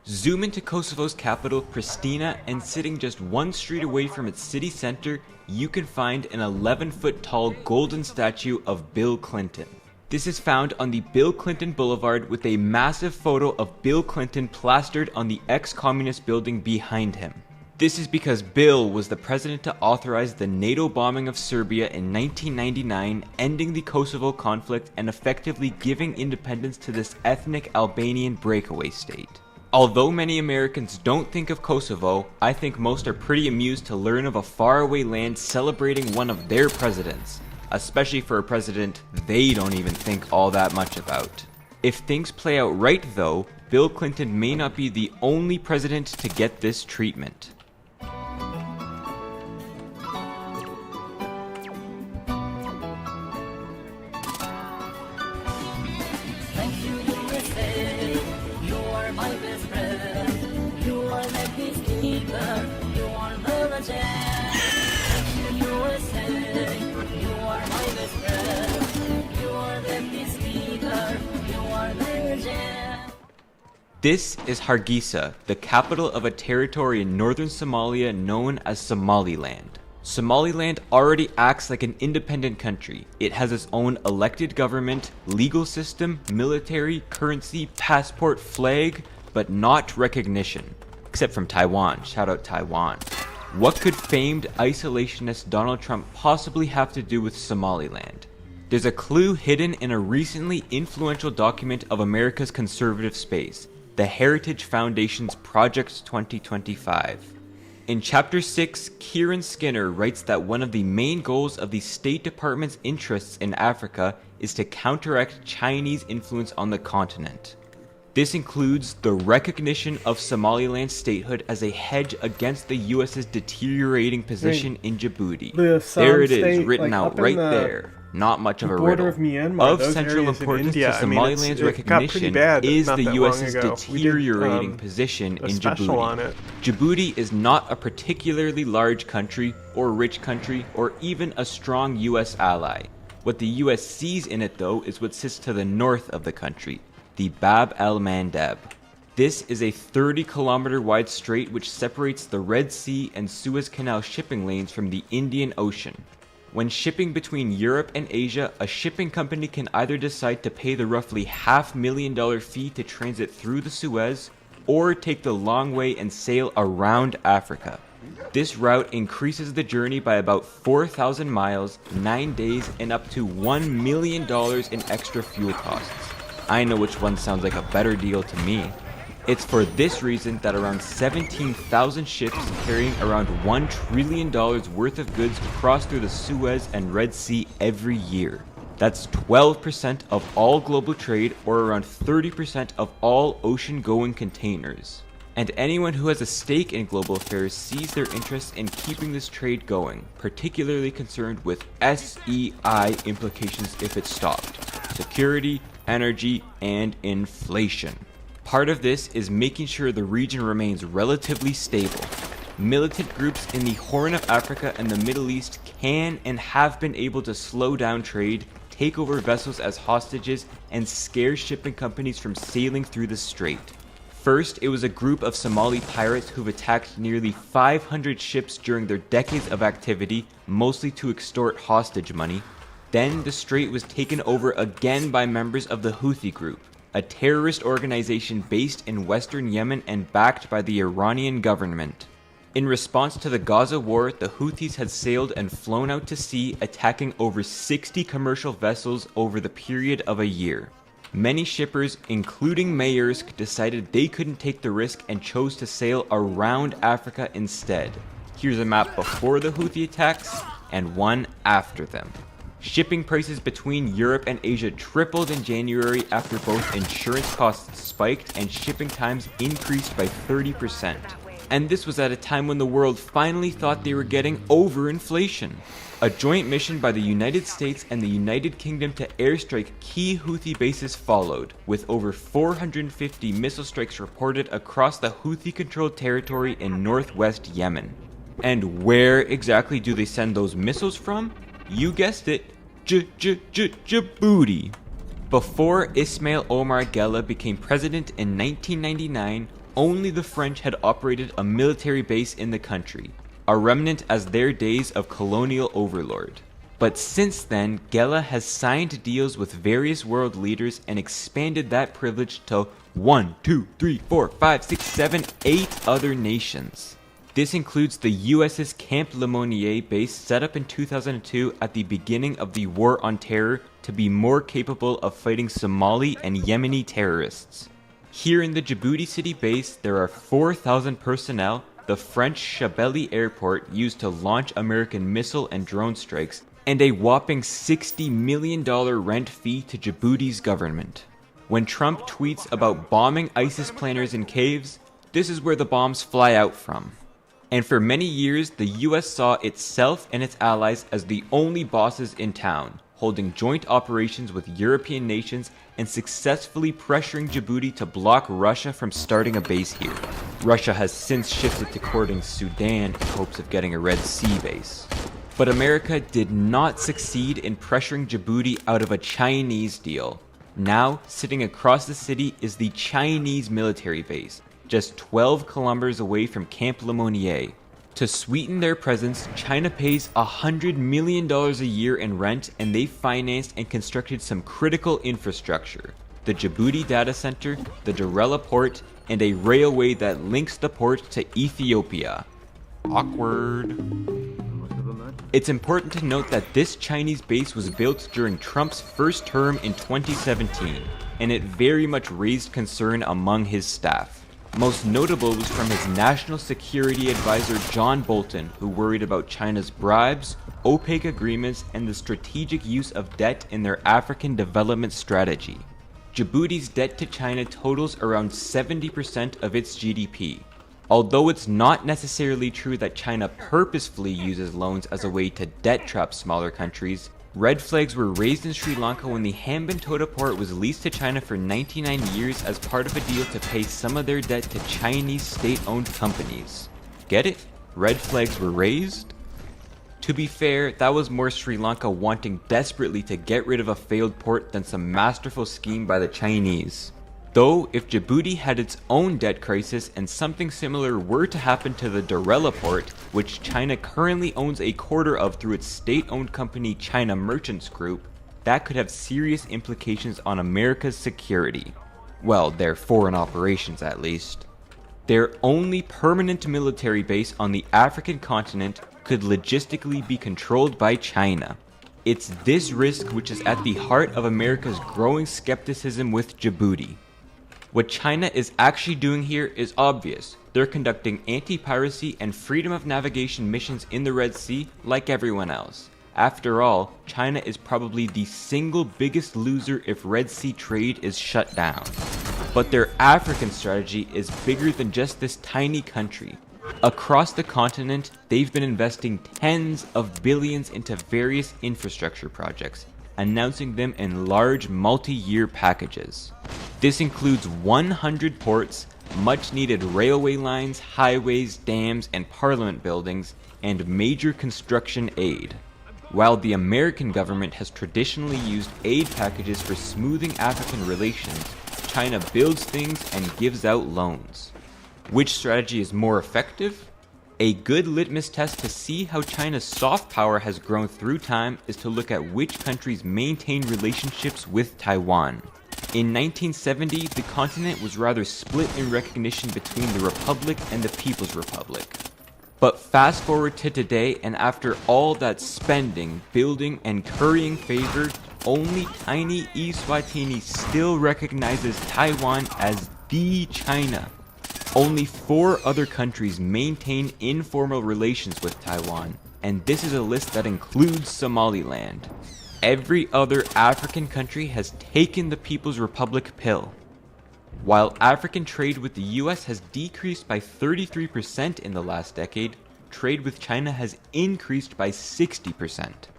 Zoom into Kosovo's capital, Pristina, and sitting just one street away from its city center, you can find an 11-foot-tall golden statue of Bill Clinton. This is found on the Bill Clinton Boulevard with a massive photo of Bill Clinton plastered on the ex-communist building behind him. This is because Bill was the president to authorize the NATO bombing of Serbia in 1999, ending the Kosovo conflict and effectively giving independence to this ethnic Albanian breakaway state. Although many Americans don't think of Kosovo, I think most are pretty amused to learn of a faraway land celebrating one of their presidents, especially for a president they don't even think all that much about. If things play out right though, Bill Clinton may not be the only president to get this treatment. This is Hargeisa, the capital of a territory in northern Somalia known as Somaliland. Somaliland already acts like an independent country. It has its own elected government, legal system, military, currency, passport, flag, but not recognition. Except from Taiwan. Shout out Taiwan. What could famed isolationist Donald Trump possibly have to do with Somaliland? There's a clue hidden in a recently influential document of America's conservative space, the Heritage Foundation's Project 2025. In Chapter 6, Kieran Skinner writes that one of the main goals of the State Department's interests in Africa is to counteract Chinese influence on the continent. This includes the recognition of Somaliland's statehood as a hedge against the US's deteriorating position in Djibouti. There it is, written out right there. Not much of a riddle. Of central importance to Somaliland's recognition is the US's deteriorating position in Djibouti. Djibouti is not a particularly large country, or rich country, or even a strong US ally. What the US sees in it, though, is what sits to the north of the country, the Bab el-Mandeb. This is a 30-kilometer wide strait which separates the Red Sea and Suez Canal shipping lanes from the Indian Ocean. When shipping between Europe and Asia, a shipping company can either decide to pay the roughly $500,000 fee to transit through the Suez, or take the long way and sail around Africa. This route increases the journey by about 4,000 miles, 9 days, and up to $1 million in extra fuel costs. I know which one sounds like a better deal to me. It's for this reason that around 17,000 ships carrying around $1 trillion worth of goods cross through the Suez and Red Sea every year. That's 12% of all global trade, or around 30% of all ocean-going containers. And anyone who has a stake in global affairs sees their interest in keeping this trade going, particularly concerned with SEI implications if it stopped: security, energy, and inflation. Part of this is making sure the region remains relatively stable. militant groups in the Horn of Africa and the Middle East can and have been able to slow down trade, take over vessels as hostages, and scare shipping companies from sailing through the strait. First, it was a group of Somali pirates who've attacked nearly 500 ships during their decades of activity, mostly to extort hostage money. Then, the strait was taken over again by members of the Houthi group, a terrorist organization based in western Yemen and backed by the Iranian government. In response to the Gaza war, the Houthis had sailed and flown out to sea, attacking over 60 commercial vessels over the period of a year. Many shippers, including Maersk, decided they couldn't take the risk and chose to sail around Africa instead. Here's a map before the Houthi attacks and one after them. Shipping prices between Europe and Asia tripled in January after both insurance costs spiked and shipping times increased by 30%. And this was at a time when the world finally thought they were getting over inflation. A joint mission by the United States and the United Kingdom to airstrike key Houthi bases followed, with over 450 missile strikes reported across the Houthi-controlled territory in northwest Yemen. And where exactly do they send those missiles from? You guessed it, Djibouti. Before Ismail Omar Guelleh became president in 1999, only the French had operated a military base in the country, a remnant as their days of colonial overlord. But since then, Guelleh has signed deals with various world leaders and expanded that privilege to 1, 2, 3, 4, 5, 6, 7, 8 other nations. This includes the US's Camp Lemonnier base set up in 2002 at the beginning of the War on Terror to be more capable of fighting Somali and Yemeni terrorists. Here in the Djibouti city base, there are 4,000 personnel, the French Chabeli airport used to launch American missile and drone strikes, and a whopping $60 million rent fee to Djibouti's government. When Trump tweets about bombing ISIS planners in caves, this is where the bombs fly out from. And for many years, the US saw itself and its allies as the only bosses in town, holding joint operations with European nations and successfully pressuring Djibouti to block Russia from starting a base here. Russia has since shifted to courting Sudan in hopes of getting a Red Sea base. But America did not succeed in pressuring Djibouti out of a Chinese deal. Now, sitting across the city is the Chinese military base, just 12 kilometers away from Camp Lemonnier. To sweeten their presence, China pays $100 million a year in rent, and they financed and constructed some critical infrastructure. The Djibouti data center, the Darela port, and a railway that links the port to Ethiopia. Awkward. It's important to note that this Chinese base was built during Trump's first term in 2017, and it very much raised concern among his staff. Most notable was from his national security advisor John Bolton, who worried about China's bribes, opaque agreements, and the strategic use of debt in their African development strategy. Djibouti's debt to China totals around 70% of its GDP. Although it's not necessarily true that China purposefully uses loans as a way to debt trap smaller countries, red flags were raised in Sri Lanka when the Hambantota port was leased to China for 99 years as part of a deal to pay some of their debt to Chinese state-owned companies. Get it? Red flags were raised? To be fair, that was more Sri Lanka wanting desperately to get rid of a failed port than some masterful scheme by the Chinese. Though, if Djibouti had its own debt crisis and something similar were to happen to the Darela port, which China currently owns a quarter of through its state-owned company China Merchants Group, that could have serious implications on America's security. Well, their foreign operations at least. Their only permanent military base on the African continent could logistically be controlled by China. It's this risk which is at the heart of America's growing skepticism with Djibouti. What China is actually doing here is obvious. They're conducting anti-piracy and freedom of navigation missions in the Red Sea like everyone else. After all, China is probably the single biggest loser if Red Sea trade is shut down. But their African strategy is bigger than just this tiny country. Across the continent, they've been investing tens of billions into various infrastructure projects, announcing them in large multi-year packages. This includes 100 ports, much needed railway lines, highways, dams, and parliament buildings, and major construction aid. While the American government has traditionally used aid packages for smoothing African relations, China builds things and gives out loans. Which strategy is more effective? A good litmus test to see how China's soft power has grown through time is to look at which countries maintain relationships with Taiwan. In 1970, the continent was rather split in recognition between the Republic and the People's Republic. But fast forward to today, and after all that spending, building, and currying favor, only tiny Eswatini still recognizes Taiwan as the China. Only 4 other countries maintain informal relations with Taiwan, and this is a list that includes Somaliland. Every other African country has taken the People's Republic pill. While African trade with the US has decreased by 33% in the last decade, trade with China has increased by 60%.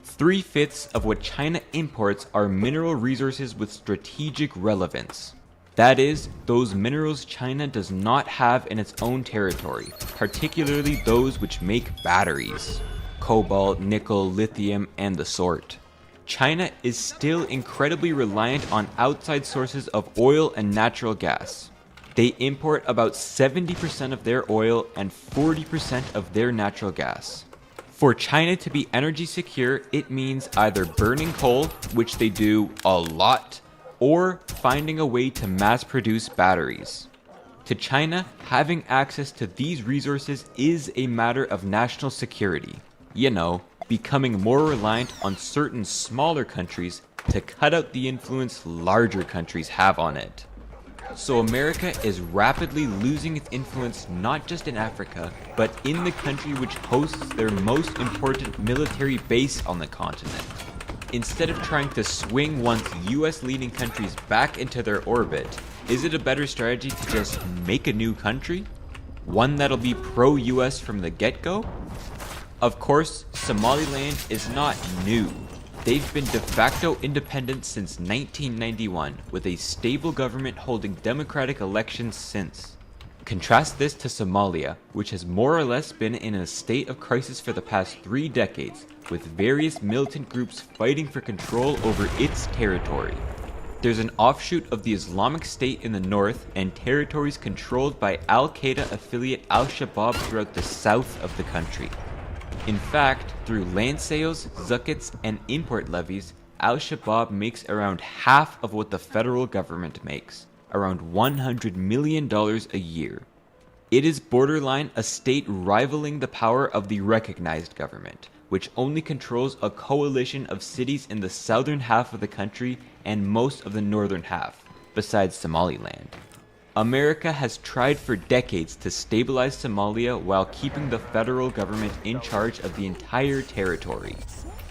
3/5 of what China imports are mineral resources with strategic relevance. That is, those minerals China does not have in its own territory, particularly those which make batteries. Cobalt, nickel, lithium, and the sort. China is still incredibly reliant on outside sources of oil and natural gas. They import about 70% of their oil and 40% of their natural gas. For China to be energy secure, it means either burning coal, which they do a lot, or finding a way to mass produce batteries. To China, having access to these resources is a matter of national security. You know, becoming more reliant on certain smaller countries to cut out the influence larger countries have on it. So America is rapidly losing its influence not just in Africa, but in the country which hosts their most important military base on the continent. Instead of trying to swing once US leading countries back into their orbit, is it a better strategy to just make a new country? One that'll be pro-US from the get-go? Of course, Somaliland is not new. They've been de facto independent since 1991, with a stable government holding democratic elections since. Contrast this to Somalia, which has more or less been in a state of crisis for the past 3 decades, with various militant groups fighting for control over its territory. There's an offshoot of the Islamic State in the north and territories controlled by Al-Qaeda affiliate Al-Shabaab throughout the south of the country. In fact, through land sales, zakats, and import levies, Al-Shabaab makes around half of what the federal government makes, around $100 million a year. It is borderline a state rivaling the power of the recognized government, which only controls a coalition of cities in the southern half of the country and most of the northern half, besides Somaliland. America has tried for decades to stabilize Somalia while keeping the federal government in charge of the entire territory.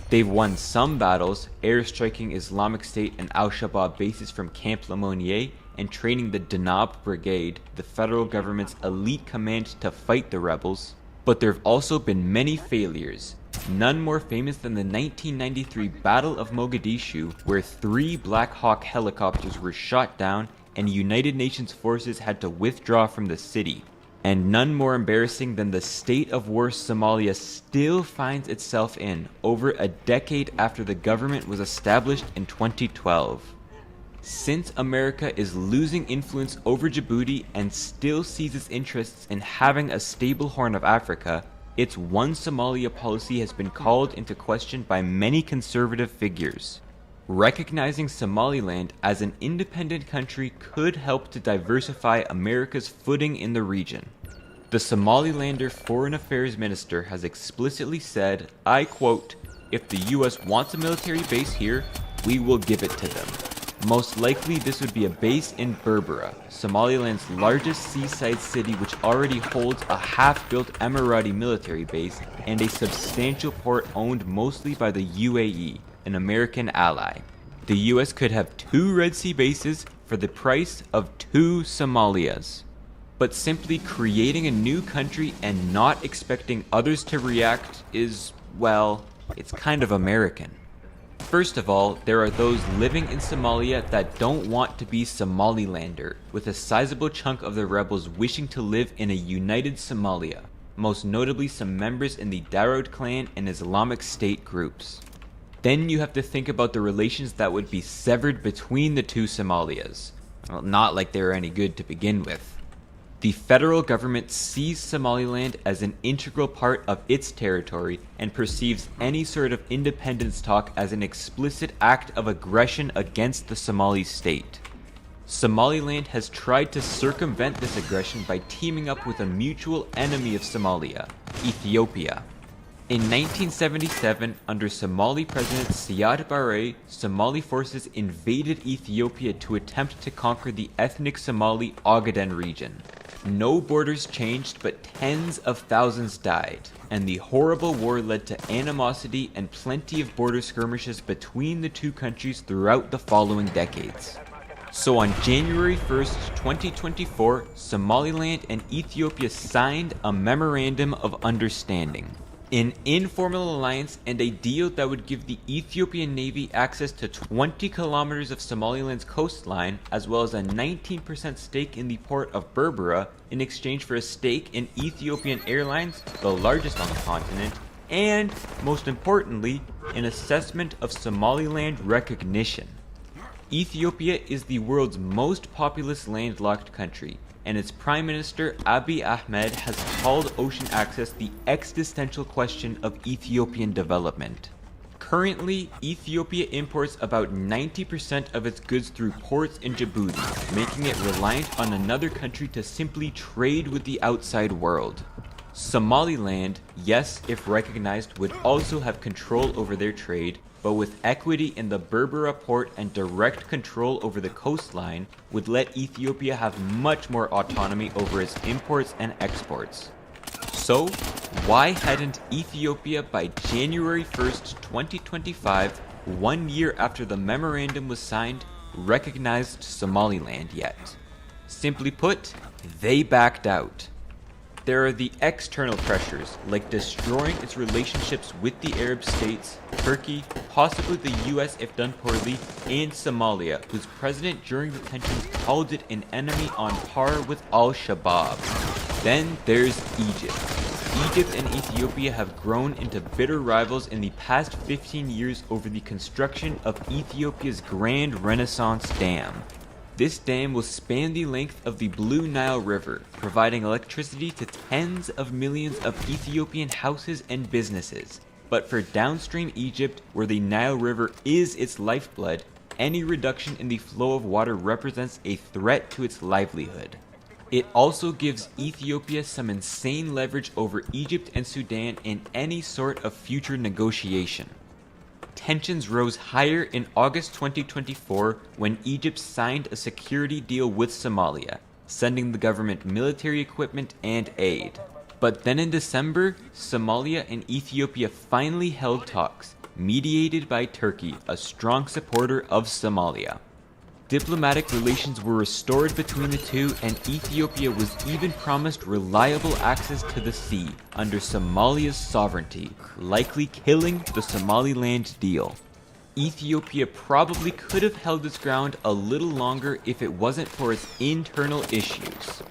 They've won some battles, airstriking Islamic State and Al-Shabaab bases from Camp Lemonnier and training the Danab Brigade, the federal government's elite command to fight the rebels. But there have also been many failures, none more famous than the 1993 Battle of Mogadishu, where 3 Black Hawk helicopters were shot down and United Nations forces had to withdraw from the city. And none more embarrassing than the state of war Somalia still finds itself in over a decade after the government was established in 2012. Since America is losing influence over Djibouti and still sees its interests in having a stable Horn of Africa, its One Somalia policy has been called into question by many conservative figures. Recognizing Somaliland as an independent country could help to diversify America's footing in the region. The Somalilander Foreign Affairs Minister has explicitly said, I quote, "If the US wants a military base here, we will give it to them." Most likely this would be a base in Berbera, Somaliland's largest seaside city, which already holds a half-built Emirati military base and a substantial port owned mostly by the UAE, an American ally. The US could have 2 Red Sea bases for the price of 2 Somalias. But simply creating a new country and not expecting others to react is, well, it's kind of American. First of all, there are those living in Somalia that don't want to be Somalilander, with a sizable chunk of the rebels wishing to live in a united Somalia, most notably some members in the Dawood clan and Islamic State groups. Then you have to think about the relations that would be severed between the two Somalias. Well, not like they were any good to begin with. The federal government sees Somaliland as an integral part of its territory and perceives any sort of independence talk as an explicit act of aggression against the Somali state. Somaliland has tried to circumvent this aggression by teaming up with a mutual enemy of Somalia, Ethiopia. In 1977, under Somali President Siad Barre, Somali forces invaded Ethiopia to attempt to conquer the ethnic Somali Ogaden region. No borders changed, but tens of thousands died, and the horrible war led to animosity and plenty of border skirmishes between the two countries throughout the following decades. So on January 1st, 2024, Somaliland and Ethiopia signed a Memorandum of Understanding. An informal alliance and a deal that would give the Ethiopian Navy access to 20 kilometers of Somaliland's coastline, as well as a 19% stake in the port of Berbera in exchange for a stake in Ethiopian Airlines, the largest on the continent, and, most importantly, an assessment of Somaliland recognition. Ethiopia is the world's most populous landlocked country, and its Prime Minister Abiy Ahmed has called ocean access the existential question of Ethiopian development. Currently, Ethiopia imports about 90% of its goods through ports in Djibouti, making it reliant on another country to simply trade with the outside world. Somaliland, yes, if recognized, would also have control over their trade, but with equity in the Berbera port and direct control over the coastline, would let Ethiopia have much more autonomy over its imports and exports. So, why hadn't Ethiopia by January 1st, 2025, 1 year after the memorandum was signed, recognized Somaliland yet? Simply put, they backed out. There are the external pressures, like destroying its relationships with the Arab states, Turkey, possibly the US if done poorly, and Somalia, whose president during the tensions called it an enemy on par with Al-Shabaab. Then there's Egypt. Egypt and Ethiopia have grown into bitter rivals in the past 15 years over the construction of Ethiopia's Grand Renaissance Dam. This dam will span the length of the Blue Nile River, providing electricity to tens of millions of Ethiopian houses and businesses. But for downstream Egypt, where the Nile River is its lifeblood, any reduction in the flow of water represents a threat to its livelihood. It also gives Ethiopia some insane leverage over Egypt and Sudan in any sort of future negotiation. Tensions rose higher in August 2024 when Egypt signed a security deal with Somalia, sending the government military equipment and aid. But then in December, Somalia and Ethiopia finally held talks, mediated by Turkey, a strong supporter of Somalia. Diplomatic relations were restored between the two, and Ethiopia was even promised reliable access to the sea under Somalia's sovereignty, likely killing the Somaliland deal. Ethiopia probably could have held its ground a little longer if it wasn't for its internal issues.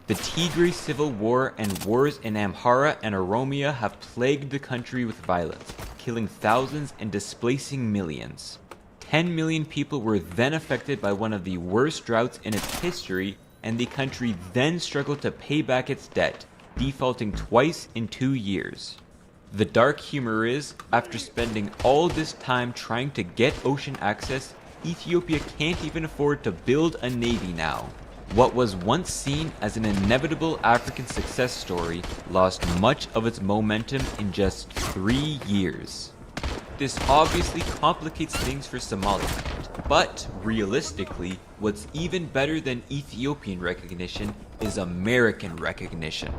The Tigray civil war and wars in Amhara and Oromia have plagued the country with violence, killing thousands and displacing millions. 10 million people were then affected by one of the worst droughts in its history, and the country then struggled to pay back its debt, defaulting twice in 2 years. The dark humor is, after spending all this time trying to get ocean access, Ethiopia can't even afford to build a navy now. What was once seen as an inevitable African success story lost much of its momentum in just 3 years. This obviously complicates things for Somaliland, but realistically, what's even better than Ethiopian recognition is American recognition.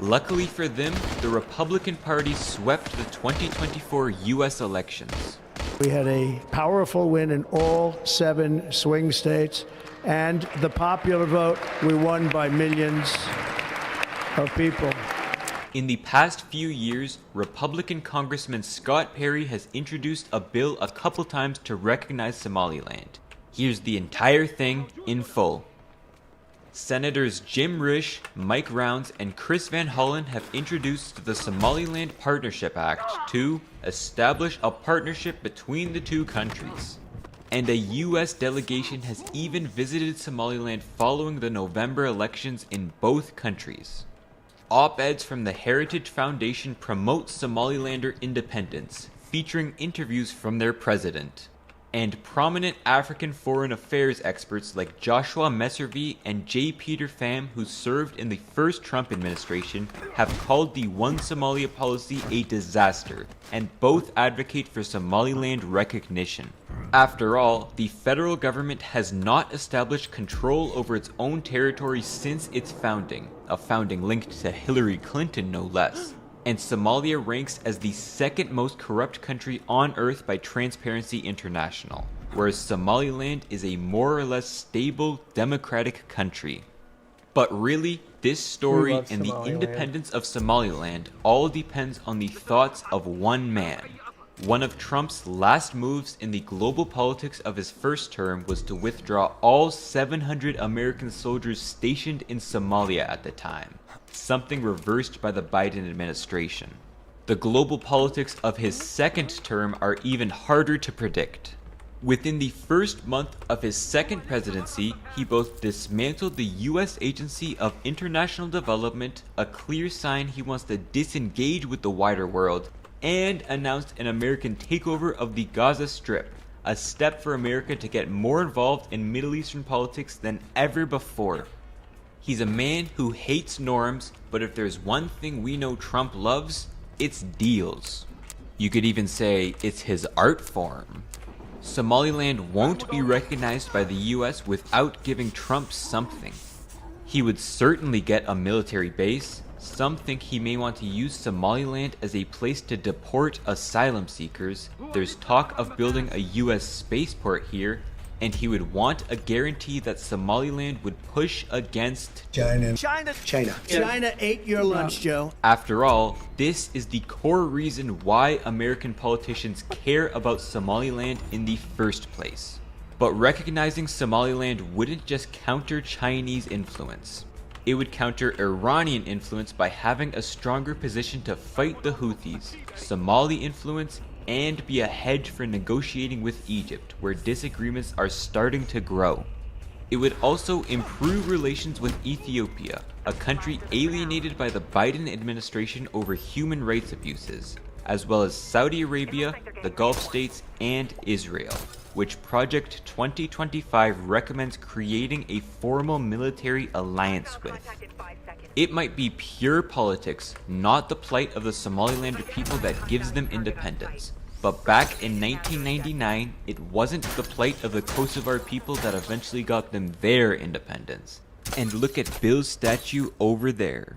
Luckily for them, the Republican Party swept the 2024 US elections. We had a powerful win in all 7 swing states, and the popular vote, we won by millions of people. In the past few years, Republican Congressman Scott Perry has introduced a bill a couple times to recognize Somaliland. Here's the entire thing in full. Senators Jim Risch, Mike Rounds, and Chris Van Hollen have introduced the Somaliland Partnership Act to establish a partnership between the two countries. And a U.S. delegation has even visited Somaliland following the November elections in both countries. Op-eds from the Heritage Foundation promote Somalilander independence, featuring interviews from their president. And prominent African foreign affairs experts like Joshua Messervy and J. Peter Pham, who served in the first Trump administration, have called the One Somalia policy a disaster, and both advocate for Somaliland recognition. After all, the federal government has not established control over its own territory since its founding, a founding linked to Hillary Clinton no less. And Somalia ranks as the second most corrupt country on earth by Transparency International, whereas Somaliland is a more or less stable, democratic country. But really, this story and the independence of Somaliland all depends on the thoughts of one man. One of Trump's last moves in the global politics of his first term was to withdraw all 700 American soldiers stationed in Somalia at the time, something reversed by the Biden administration. The global politics of his second term are even harder to predict. Within the first month of his second presidency, he both dismantled the U.S. Agency of International Development, a clear sign he wants to disengage with the wider world, and announced an American takeover of the Gaza Strip, a step for America to get more involved in Middle Eastern politics than ever before. He's a man who hates norms, but if there's one thing we know Trump loves, it's deals. You could even say it's his art form. Somaliland won't be recognized by the US without giving Trump something. He would certainly get a military base. Some think he may want to use Somaliland as a place to deport asylum seekers. There's talk of building a US spaceport here, and he would want a guarantee that Somaliland would push against China ate your lunch, Joe. After all, this is the core reason why American politicians care about Somaliland in the first place. But recognizing Somaliland wouldn't just counter Chinese influence. It would counter Iranian influence by having a stronger position to fight the Houthis, Somali influence, and be a hedge for negotiating with Egypt, where disagreements are starting to grow. It would also improve relations with Ethiopia, a country alienated by the Biden administration over human rights abuses, as well as Saudi Arabia, the Gulf states, and Israel, which Project 2025 recommends creating a formal military alliance with. It might be pure politics, not the plight of the Somaliland people that gives them independence. But back in 1999, it wasn't the plight of the Kosovar people that eventually got them their independence. And look at Bill's statue over there.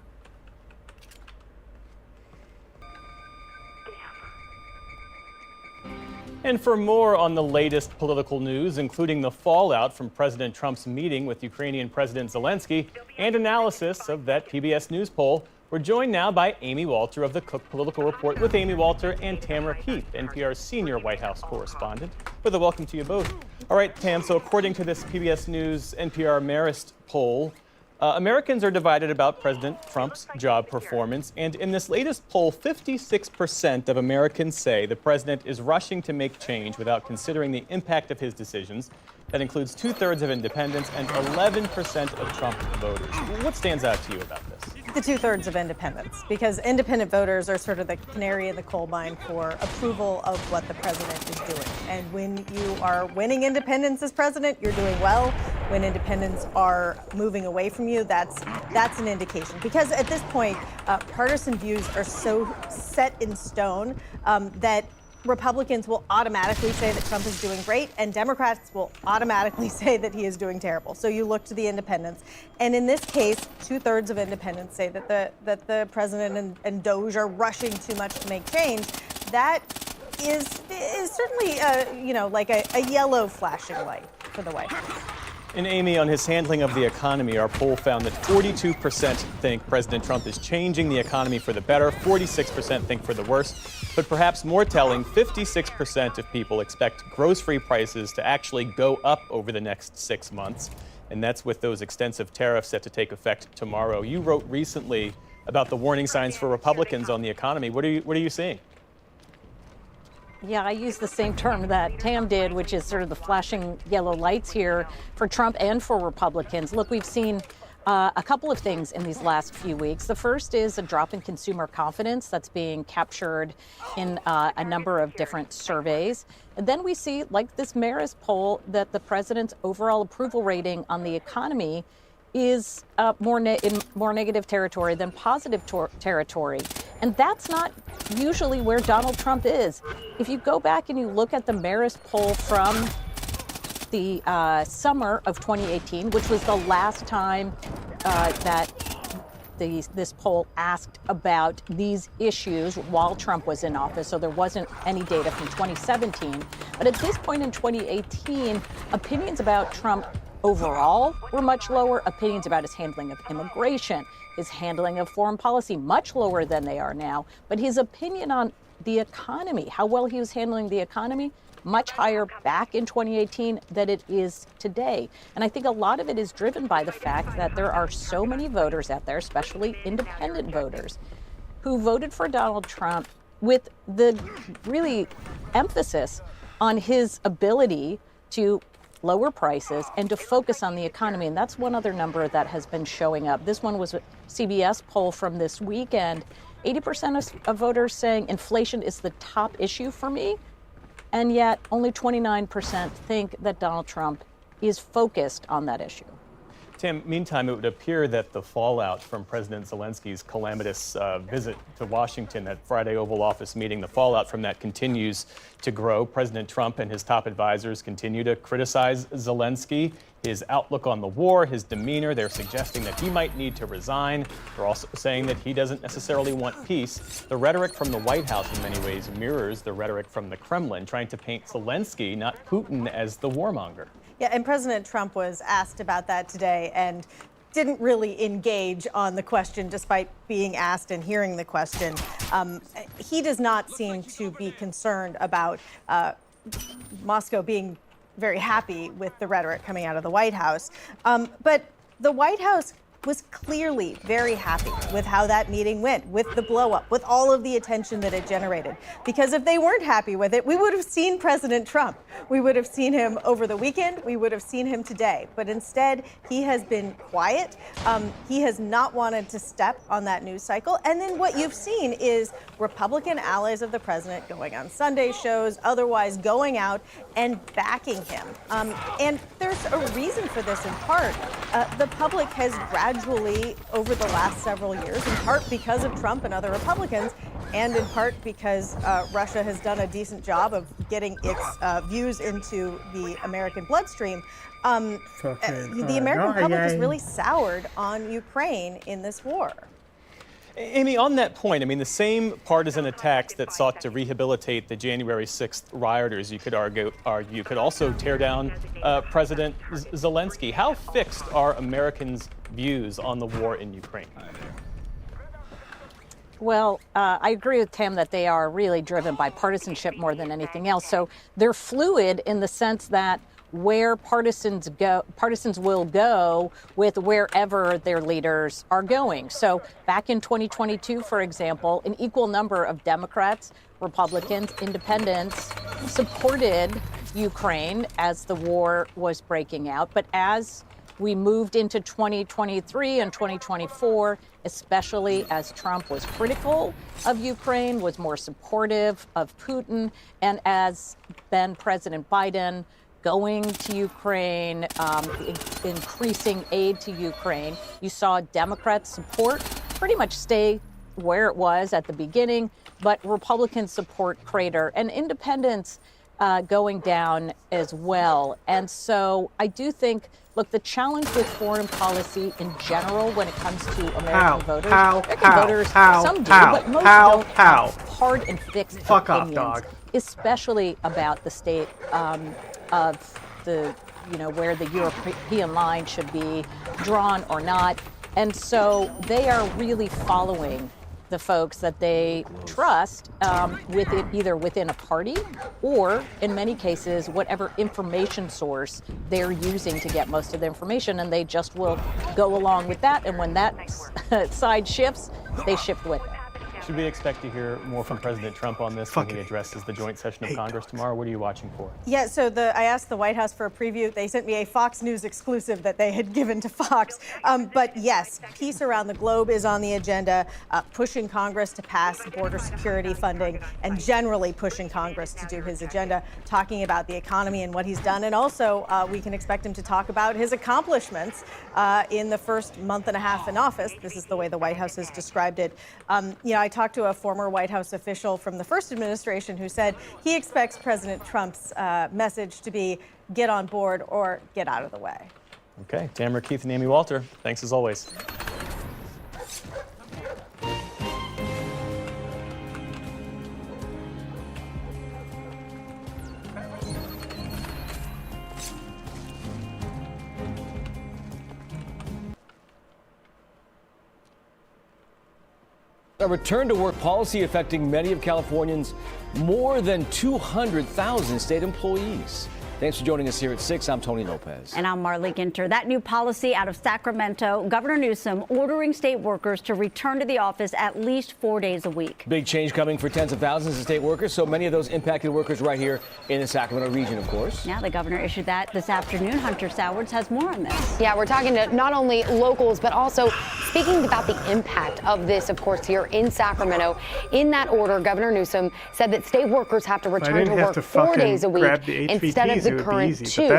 And for more on the latest political news, including the fallout from President Trump's meeting with Ukrainian President Zelenskyy and analysis of that PBS News poll, we're joined now by Amy Walter of the Cook Political Report with Amy Walter and Tamara Keith, NPR's senior White House correspondent. With a welcome to you both. All right, Tam, so according to this PBS News NPR Marist poll, Americans are divided about President Trump's job performance, and in this latest poll, 56% of Americans say the president is rushing to make change without considering the impact of his decisions. That includes 2/3 of independents and 11% of Trump voters. What stands out to you about this? The 2/3 of independents, because independent voters are sort of the canary in the coal mine for approval of what the president is doing. And when you are winning independents as president, you're doing well. When independents are moving away from you, that's an indication. Because at this point, partisan views are so set in stone that Republicans will automatically say that Trump is doing great, and Democrats will automatically say that he is doing terrible. So you look to the independents. And in this case, 2/3 of independents say that the president and Doge are rushing too much to make change. That is certainly, like a yellow flashing light for the White House. And Amy, on his handling of the economy, our poll found that 42% think President Trump is changing the economy for the better, 46% think for the worse. But perhaps more telling, 56% of people expect grocery prices to actually go up over the next 6 months. And that's with those extensive tariffs set to take effect tomorrow. You wrote recently about the warning signs for Republicans on the economy. What are you seeing? Yeah, I use the same term that Tam did, which is sort of the flashing yellow lights here for Trump and for Republicans. Look, we've seen a couple of things in these last few weeks. The first is a drop in consumer confidence that's being captured in a number of different surveys. And then we see, like this Marist poll, that the president's overall approval rating on the economy is in more negative territory than positive territory. And that's not usually where Donald Trump is. If you go back and you look at the Marist poll from the summer of 2018, which was the last time that this poll asked about these issues while Trump was in office, so there wasn't any data from 2017. But at this point in 2018, opinions about Trump overall were much lower. Opinions about his handling of immigration, his handling of foreign policy, much lower than they are now. But his opinion on the economy, how well he was handling the economy, much higher back in 2018 than it is today. And I think a lot of it is driven by the fact that there are so many voters out there, especially independent voters, who voted for Donald Trump with the really emphasis on his ability to lower prices and to focus on the economy. And that's one other number that has been showing up. This one was a CBS poll from this weekend. 80% of voters saying inflation is the top issue for me. And yet only 29% think that Donald Trump is focused on that issue. Tim, meantime, it would appear that the fallout from President Zelensky's calamitous visit to Washington, that Friday Oval Office meeting, the fallout from that continues to grow. President Trump and his top advisors continue to criticize Zelensky, his outlook on the war, his demeanor. They're suggesting that he might need to resign. They're also saying that he doesn't necessarily want peace. The rhetoric from the White House in many ways mirrors the rhetoric from the Kremlin, trying to paint Zelensky, not Putin, as the warmonger. Yeah, and President Trump was asked about that today and didn't really engage on the question despite being asked and hearing the question. He does not seem to be concerned about Moscow being very happy with the rhetoric coming out of the White House. But the White House was clearly very happy with how that meeting went, with the blow up, with all of the attention that it generated. Because if they weren't happy with it, we would have seen President Trump. We would have seen him over the weekend. We would have seen him today. But instead, he has been quiet. He has not wanted to step on that news cycle. And then what you've seen is Republican allies of the president going on Sunday shows, otherwise going out and backing him. And there's a reason for this in part. The public has gradually, over the last several years, in part because of Trump and other Republicans, and in part because Russia has done a decent job of getting its views into the American bloodstream, the American public has really soured on Ukraine in this war. Amy, on that point, I mean, the same partisan attacks that sought to rehabilitate the January 6th rioters, you could argue could also tear down President Zelensky. How fixed are Americans' views on the war in Ukraine? Well, I agree with Tam that they are really driven by partisanship more than anything else. So they're fluid in the sense that where partisans will go with wherever their leaders are going. So back in 2022, for example, an equal number of Democrats, Republicans, independents supported Ukraine as the war was breaking out. But as we moved into 2023 and 2024, especially as Trump was critical of Ukraine, was more supportive of Putin, and as then President Biden going to Ukraine, increasing aid to Ukraine, you saw Democrats' support pretty much stay where it was at the beginning, but Republican support crater and independents going down as well. And so I do think, look, the challenge with foreign policy in general when it comes to American voters, some do, but most don't have hard and fixed opinions, especially about the state of the where the European line should be drawn or not. And so they are really following the folks that they trust either within a party or, in many cases, whatever information source they're using to get most of the information, and they just will go along with that. And when that side shifts, they shift with it. Should we expect to hear more from President Trump on this when he addresses the joint session of Congress tomorrow? What are you watching for? Yeah, so I asked the White House for a preview. They sent me a Fox News exclusive that they had given to Fox. But yes, peace around the globe is on the agenda, pushing Congress to pass border security funding and generally pushing Congress to do his agenda, talking about the economy and what he's done. And also, we can expect him to talk about his accomplishments in the first month and a half in office. This is the way the White House has described it. I talked to a former White House official from the first administration who said he expects President Trump's message to be get on board or get out of the way. Okay, Tamara Keith and Amy Walter, thanks as always. A return to work policy affecting many of Californians' more than 200,000 state employees. Thanks for joining us here at 6. I'm Tony Lopez. And I'm Marley Ginter. That new policy out of Sacramento, Governor Newsom ordering state workers to return to the office at least 4 days a week. Big change coming for tens of thousands of state workers, so many of those impacted workers right here in the Sacramento region, of course. Yeah, the governor issued that this afternoon. Hunter Sowards has more on this. Yeah, we're talking to not only locals, but also speaking about the impact of this, of course, here in Sacramento. In that order, Governor Newsom said that state workers have to return to work 4 days a week instead of the current 2.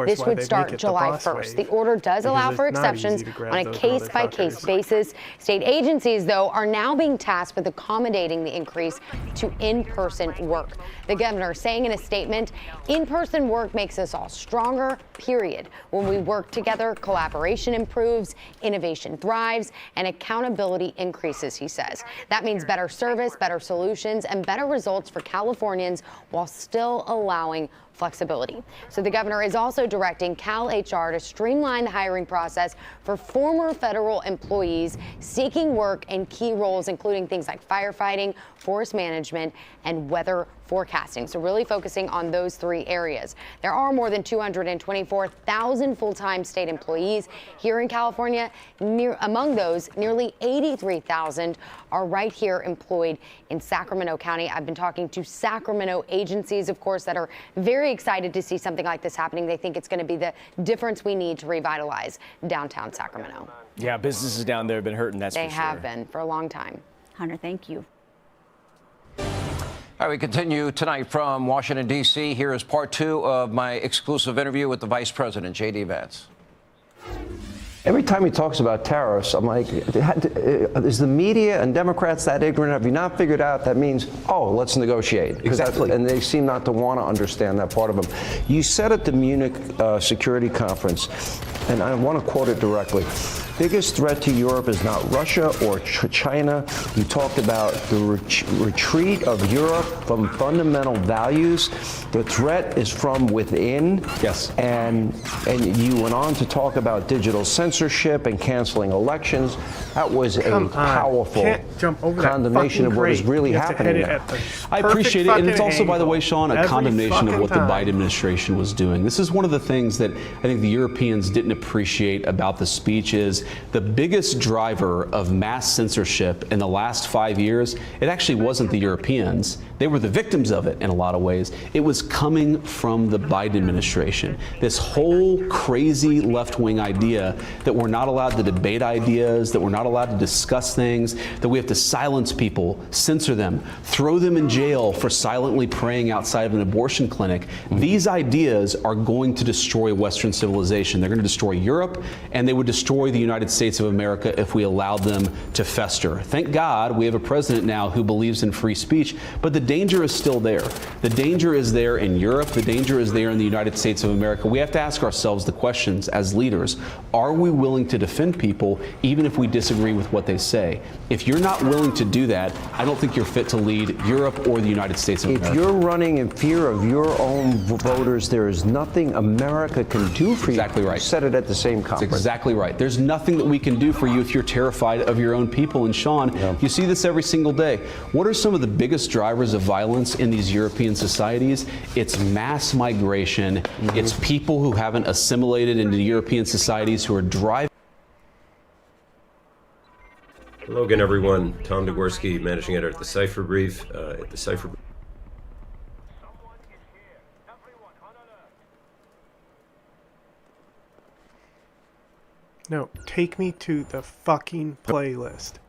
This would start July 1st. The order does allow for exceptions on a case-by-case basis. State agencies, though, are now being tasked with accommodating the increase to in-person work. The governor saying in a statement, in-person work makes us all stronger, period. When we work together, collaboration improves, innovation thrives, and accountability increases, he says. That means better service, better solutions, and better results for Californians while still allowing flexibility. So the governor is also directing Cal HR to streamline the hiring process for former federal employees seeking work in key roles, including things like firefighting, forest management, and weather forecasting. So really focusing on those 3 areas. There are more than 224,000 full-time state employees here in California. Among those, nearly 83,000 are right here employed in Sacramento County. I've been talking to Sacramento agencies, of course, that are very excited to see something like this happening. They think it's going to be the difference we need to revitalize downtown Sacramento. Yeah, businesses down there have been hurting, that's for sure. They have been for a long time. Hunter, thank you. All right, we continue tonight from Washington, D.C. Here is part 2 of my exclusive interview with the Vice President, J.D. Vance. Every time he talks about tariffs, I'm like, is the media and Democrats that ignorant? Have you not figured out that means, oh, let's negotiate? Exactly. And they seem not to want to understand that part of them. You said at the Munich Security Conference, and I want to quote it directly, biggest threat to Europe is not Russia or China. You talked about the retreat of Europe from fundamental values. The threat is from within. Yes. And you went on to talk about digital censorship and canceling elections. That was a powerful condemnation of what is really happening now. I appreciate it. And it's also, by the way, Sean, a condemnation of what the Biden administration was doing. This is one of the things that I think the Europeans didn't appreciate about the speech is the biggest driver of mass censorship in the last 5 years, it actually wasn't the Europeans. They were the victims of it in a lot of ways. It was coming from the Biden administration. This whole crazy left-wing idea that we're not allowed to debate ideas, that we're not allowed to discuss things, that we have to silence people, censor them, throw them in jail for silently praying outside of an abortion clinic. These ideas are going to destroy Western civilization. They're going to destroy Europe, and they would destroy the United States of America if we allowed them to fester. Thank God we have a president now who believes in free speech, but the danger is still there. The danger is there in Europe. The danger is there in the United States of America. We have to ask ourselves the questions as leaders. Are we willing to defend people even if we disagree with what they say? If you're not willing to do that, I don't think you're fit to lead Europe or the United States of America. If you're running in fear of your own voters, there is nothing America can do for you. Exactly right. You said it at the same conference. That's exactly right. There's nothing that we can do for you if you're terrified of your own people. And Sean, you see this every single day. What are some of the biggest drivers of violence in these European societies? It's mass migration. It's people who haven't assimilated into European societies who are driving. Hello again, everyone. Tom Degorski, managing editor at the Cipher Brief. No, take me to the fucking playlist.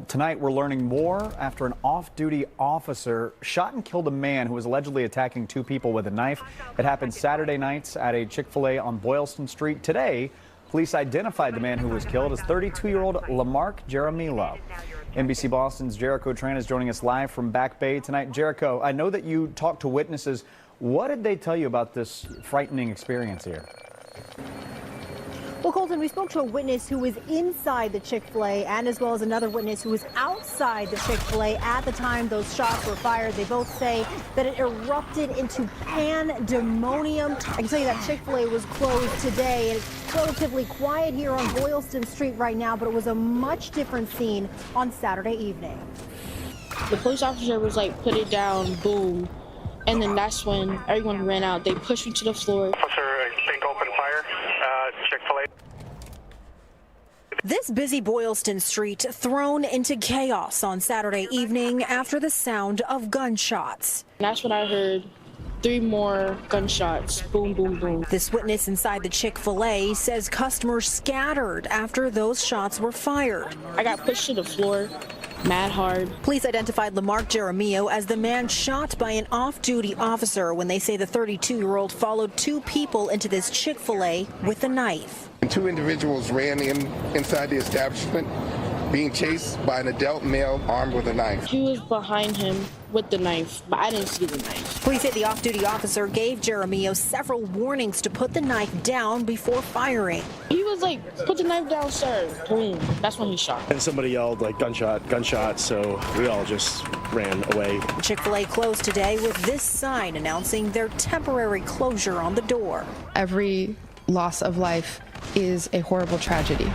Tonight, we're learning more after an off-duty officer shot and killed a man who was allegedly attacking two people with a knife. It happened Saturday nights at a Chick-fil-A on Boylston Street. Today, police identified the man who was killed as 32-year-old Lamarck Jaramillo. NBC Boston's Jericho Tran is joining us live from Back Bay tonight. Jericho, I know that you talked to witnesses. What did they tell you about this frightening experience here? Well, Colton, we spoke to a witness who was inside the Chick-fil-A and as well as another witness who was outside the Chick-fil-A at the time those shots were fired. They both say that it erupted into pandemonium. I can tell you that Chick-fil-A was closed today, and it's relatively quiet here on Boylston Street right now, but it was a much different scene on Saturday evening. The police officer was like, put it down, boom. And then that's when everyone ran out. They pushed me to the floor. Officer, I think open fire, Chick-fil-A. This busy Boylston Street thrown into chaos on Saturday evening after the sound of gunshots. That's when I heard 3 more gunshots. Boom, boom, boom. This witness inside the Chick-fil-A says customers scattered after those shots were fired. I got pushed to the floor. Mad hard. Police identified Lamarck Jaramillo as the man shot by an off-duty officer when they say the 32-year-old followed 2 people into this Chick-fil-A with a knife. 2 individuals ran inside the establishment, being chased by an adult male armed with a knife. He was behind him with the knife, but I didn't see the knife. Police say the off-duty officer gave Jaramillo several warnings to put the knife down before firing. He was like, put the knife down, sir. Boom. That's when he shot. And somebody yelled like gunshot, gunshot, so we all just ran away. Chick-fil-A closed today with this sign announcing their temporary closure on the door. Every loss of life is a horrible tragedy.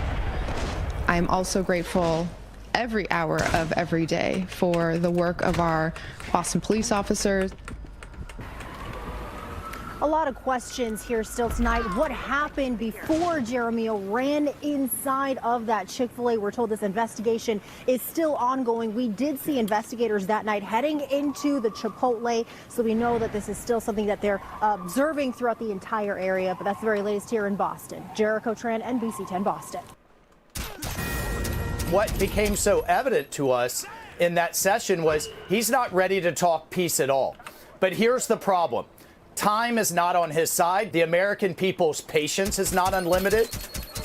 I'm also grateful every hour of every day for the work of our Boston police officers. A lot of questions here still tonight. What happened before Jaramillo ran inside of that Chick-fil-A? We're told this investigation is still ongoing. We did see investigators that night heading into the Chipotle, so we know that this is still something that they're observing throughout the entire area. But that's the very latest here in Boston. Jericho Tran, NBC 10 Boston. What became so evident to us in that session was he's not ready to talk peace at all. But here's the problem. Time is not on his side. The American people's patience is not unlimited.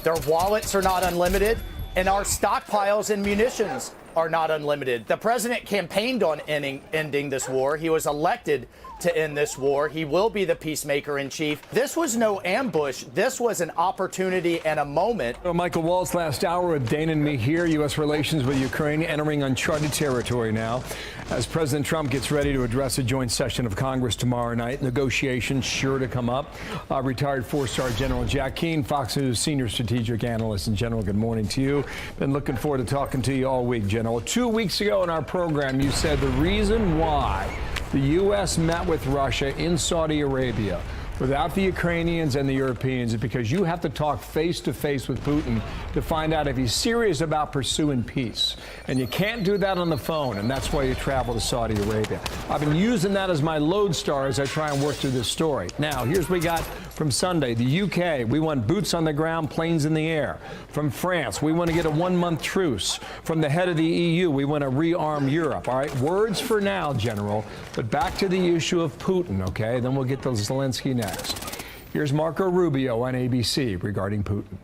Their wallets are not unlimited. And our stockpiles and munitions are not unlimited. The president campaigned on ending this war. He was elected to end this war. He will be the peacemaker in chief. This was no ambush. This was an opportunity and a moment. Michael Wall's last hour with Dana and me here. U.S. relations with Ukraine entering uncharted territory now as President Trump gets ready to address a joint session of Congress tomorrow night. Negotiations sure to come up. Retired 4-star General Jack Keane, Fox News senior strategic analyst. And General, good morning to you. Been looking forward to talking to you all week, General. 2 weeks ago in our program, you said the reason why the U.S. met with Russia in Saudi Arabia without the Ukrainians and the Europeans is because you have to talk face-to-face with Putin to find out if he's serious about pursuing peace. And you can't do that on the phone, and that's why you travel to Saudi Arabia. I've been using that as my lodestar as I try and work through this story. Now, here's what we got From Sunday, the UK, we want boots on the ground, planes in the air. From France, we want to get a 1-month truce. From the head of the EU, we want to rearm Europe. All right, words for now, General, but back to the issue of Putin, okay? Then we'll get to Zelensky next. Here's Marco Rubio on ABC regarding Putin.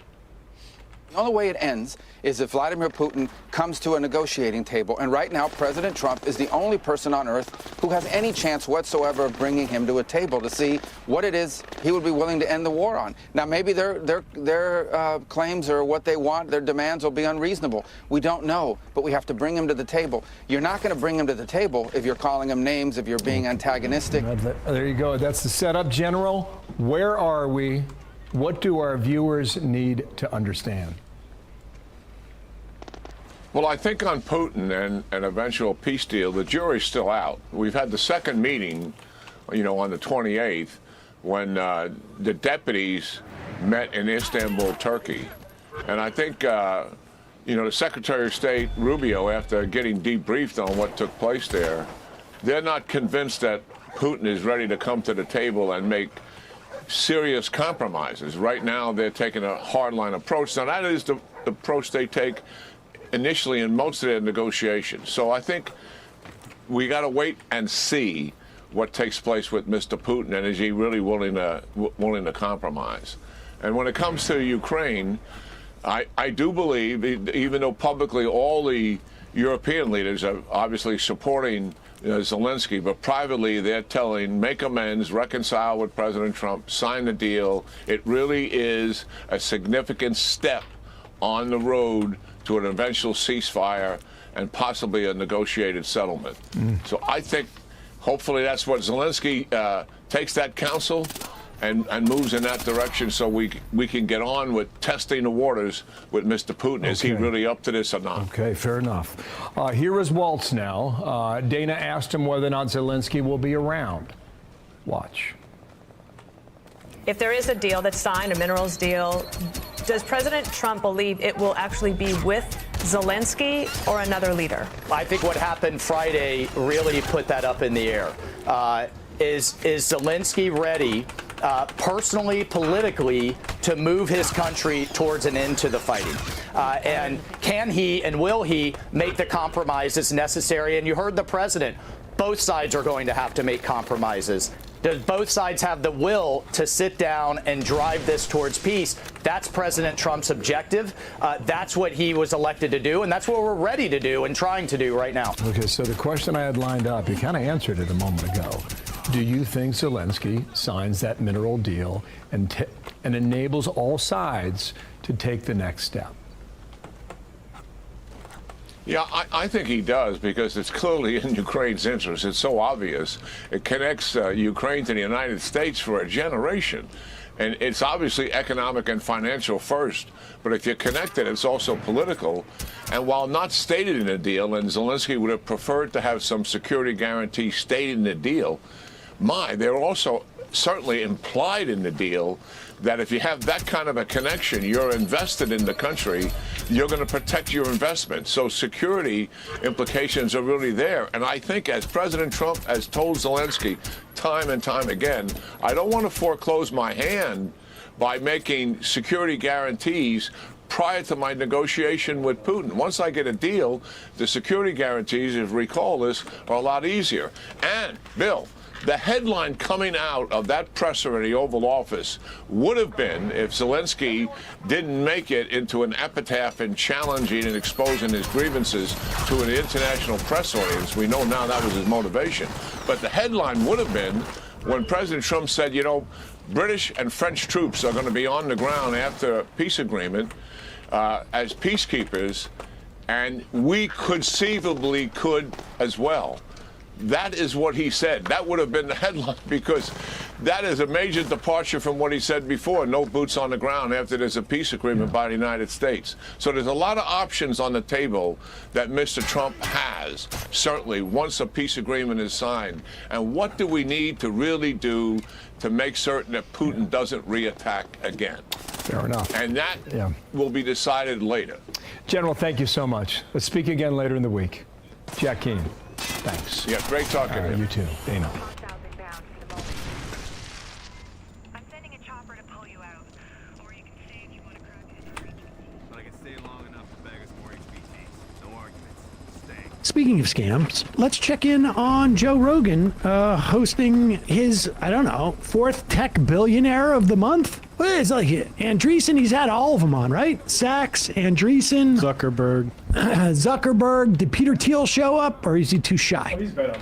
The only way it ends is if Vladimir Putin comes to a negotiating table. And right now, President Trump is the only person on earth who has any chance whatsoever of bringing him to a table to see what it is he would be willing to end the war on. Now, maybe their claims or what they want, their demands will be unreasonable. We don't know, but we have to bring him to the table. You're not going to bring him to the table if you're calling him names, if you're being antagonistic. There you go. That's the setup, General. Where are we? What do our viewers need to understand? Well, I think on Putin and an eventual peace deal, the jury's still out. We've had the second meeting, on the 28th, when the deputies met in Istanbul, Turkey. And I think, the Secretary of State, Rubio, after getting debriefed on what took place there, they're not convinced that Putin is ready to come to the table and make serious compromises. Right now, they're taking a hardline approach. Now, that is the approach they take initially in most of their negotiations. So I think we got to wait and see what takes place with Mr. Putin, and is he really willing to compromise. And when it comes to Ukraine, I do believe, even though publicly all the European leaders are obviously supporting Zelensky, but privately they're telling, make amends, reconcile with President Trump, sign the deal. It really is a significant step on the road to an eventual ceasefire and possibly a negotiated settlement. So I think hopefully that's what Zelensky takes that counsel and moves in that direction, so we can get on with testing the waters with Mr. Putin. Is he really up to this or not? Okay, fair enough. Here is Waltz now. Dana asked him whether or not Zelensky will be around. Watch. If there is a deal that's signed, a minerals deal, does President Trump believe it will actually be with Zelensky or another leader? I think what happened Friday really put that up in the air. Is Zelensky ready, personally, politically, to move his country towards an end to the fighting? And can he and will he make the compromises necessary? And you heard the president. Both sides are going to have to make compromises. Does both sides have the will to sit down and drive this towards peace? That's President Trump's objective. That's what he was elected to do, and that's what we're ready to do and trying to do right now. Okay, so the question I had lined up, you kind of answered it a moment ago. Do you think Zelensky signs that mineral deal and enables all sides to take the next step? Yeah, I think he does, because it's clearly in Ukraine's interest. It's so obvious. It connects Ukraine to the United States for a generation. And it's obviously economic and financial first. But if you connect it, it's also political. And while not stated in the deal, and Zelensky would have preferred to have some security guarantee stated in the deal, they're also certainly implied in the deal that if you have that kind of a connection, you're invested in the country, you're going to protect your investment. So security implications are really there. And I think, as President Trump has told Zelensky time and time again, I don't want to foreclose my hand by making security guarantees prior to my negotiation with Putin. Once I get a deal, the security guarantees, if you recall this, are a lot easier. And, Bill, the headline coming out of that presser in the Oval Office would have been, if Zelensky didn't make it into an epitaph in challenging and exposing his grievances to an international press audience. We know now that was his motivation. But the headline would have been when President Trump said, British and French troops are going to be on the ground after a peace agreement as peacekeepers, and we conceivably could as well. That is what he said. That would have been the headline, because that is a major departure from what he said before, no boots on the ground after there's a peace agreement by the United States. So there's a lot of options on the table that Mr. Trump has, certainly, once a peace agreement is signed. And what do we need to really do to make certain that Putin doesn't reattack again? Fair enough. And that will be decided later. General, thank you so much. Let's speak again later in the week. Jack Keane. Thanks. Yeah, great talking to you. You too, Dana. I'm sending a chopper speaking of scams, let's check in on Joe Rogan hosting his, I don't know, 4th tech billionaire of the month. Well, it's like Andreessen, he's had all of them on, right? Sachs, Andreessen, Zuckerberg. Did Peter Thiel show up, or is he too shy? Oh, he's been on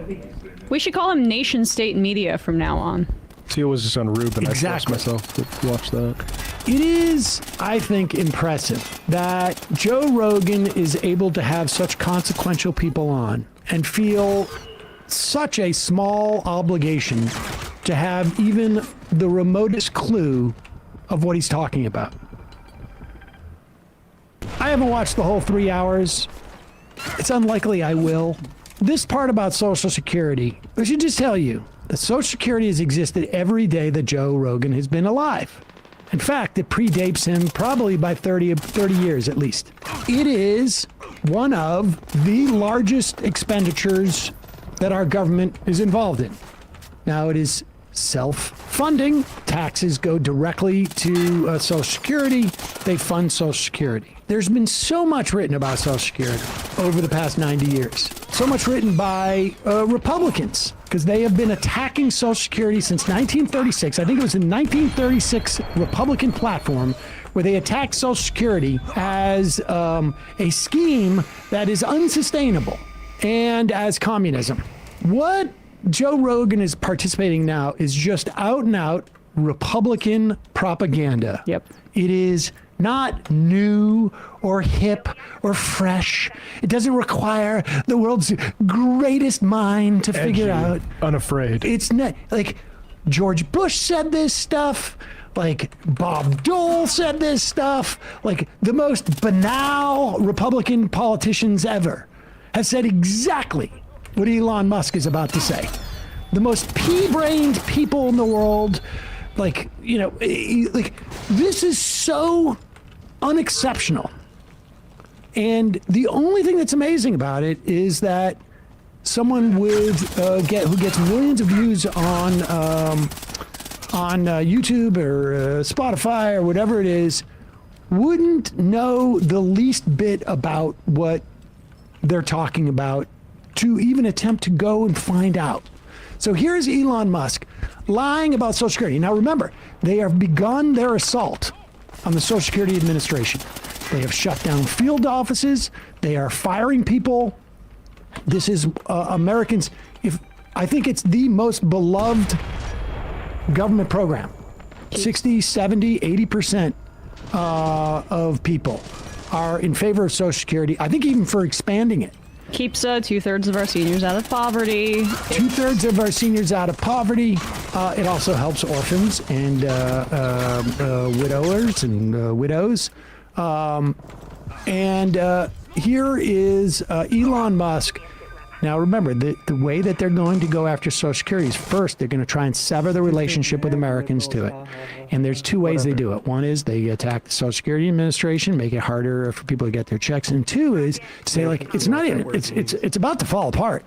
it. We should call him Nation State Media from now on. Teal was just on Rube, and Exactly. I forced myself to watch that. It is, I think, impressive that Joe Rogan is able to have such consequential people on and feel such a small obligation to have even the remotest clue of what he's talking about. I haven't watched the whole 3 hours. It's unlikely I will. This part about Social Security, I should just tell you that Social Security has existed every day that Joe Rogan has been alive. In fact, it predates him probably by 30 years at least. It is one of the largest expenditures that our government is involved in. Now, it is self-funding. Taxes go directly to Social Security. They fund Social Security. There's been so much written about Social Security over the past 90 years. So much written by Republicans, because they have been attacking Social Security since 1936. I think it was in 1936 Republican platform where they attacked Social Security as a scheme that is unsustainable and as communism. What Joe Rogan is participating now is just out and out Republican propaganda. Yep. It is not new or hip or fresh. It doesn't require the world's greatest mind to figure out. Unafraid. It's not like George Bush said this stuff. Like Bob Dole said this stuff. Like the most banal Republican politicians ever have said exactly what Elon Musk is about to say. The most pea-brained people in the world. Like, you know, like this is so unexceptional. And the only thing that's amazing about it is that someone with who gets millions of views on YouTube or Spotify or whatever it is wouldn't know the least bit about what they're talking about to even attempt to go and find out. So here's Elon Musk lying about Social Security. Now remember, they have begun their assault on the Social Security Administration. They have shut down field offices. They are firing people. This is Americans. I think it's the most beloved government program. 60, 70, 80% of people are in favor of Social Security. I think even for expanding it. Keeps 2/3 of our seniors out of poverty. 2/3 of our seniors out of poverty. It also helps orphans and widowers and widows. Here is Elon Musk. Now remember, the way that they're going to go after Social Security is first, they're going to try and sever the relationship with Americans to it. And there's two ways they do it. One is they attack the Social Security Administration, make it harder for people to get their checks. And two is to say, like, it's not even, it's about to fall apart.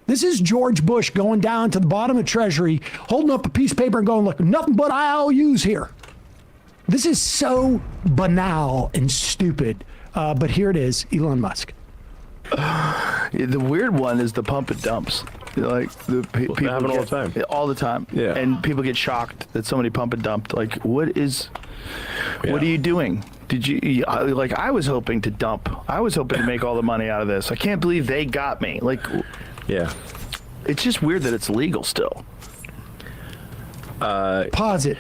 This is George Bush going down to the bottom of Treasury, holding up a piece of paper and going, look, nothing but IOUs here. This is so banal and stupid. But here it is, Elon Musk. The weird one is the pump and dumps. Like people happen all the time. All the time. Yeah. And people get shocked that somebody pump and dumped. Like, what are you doing? Did you like? I was hoping to dump. I was hoping to make all the money out of this. I can't believe they got me. Like, yeah. It's just weird that it's legal still. Pause it.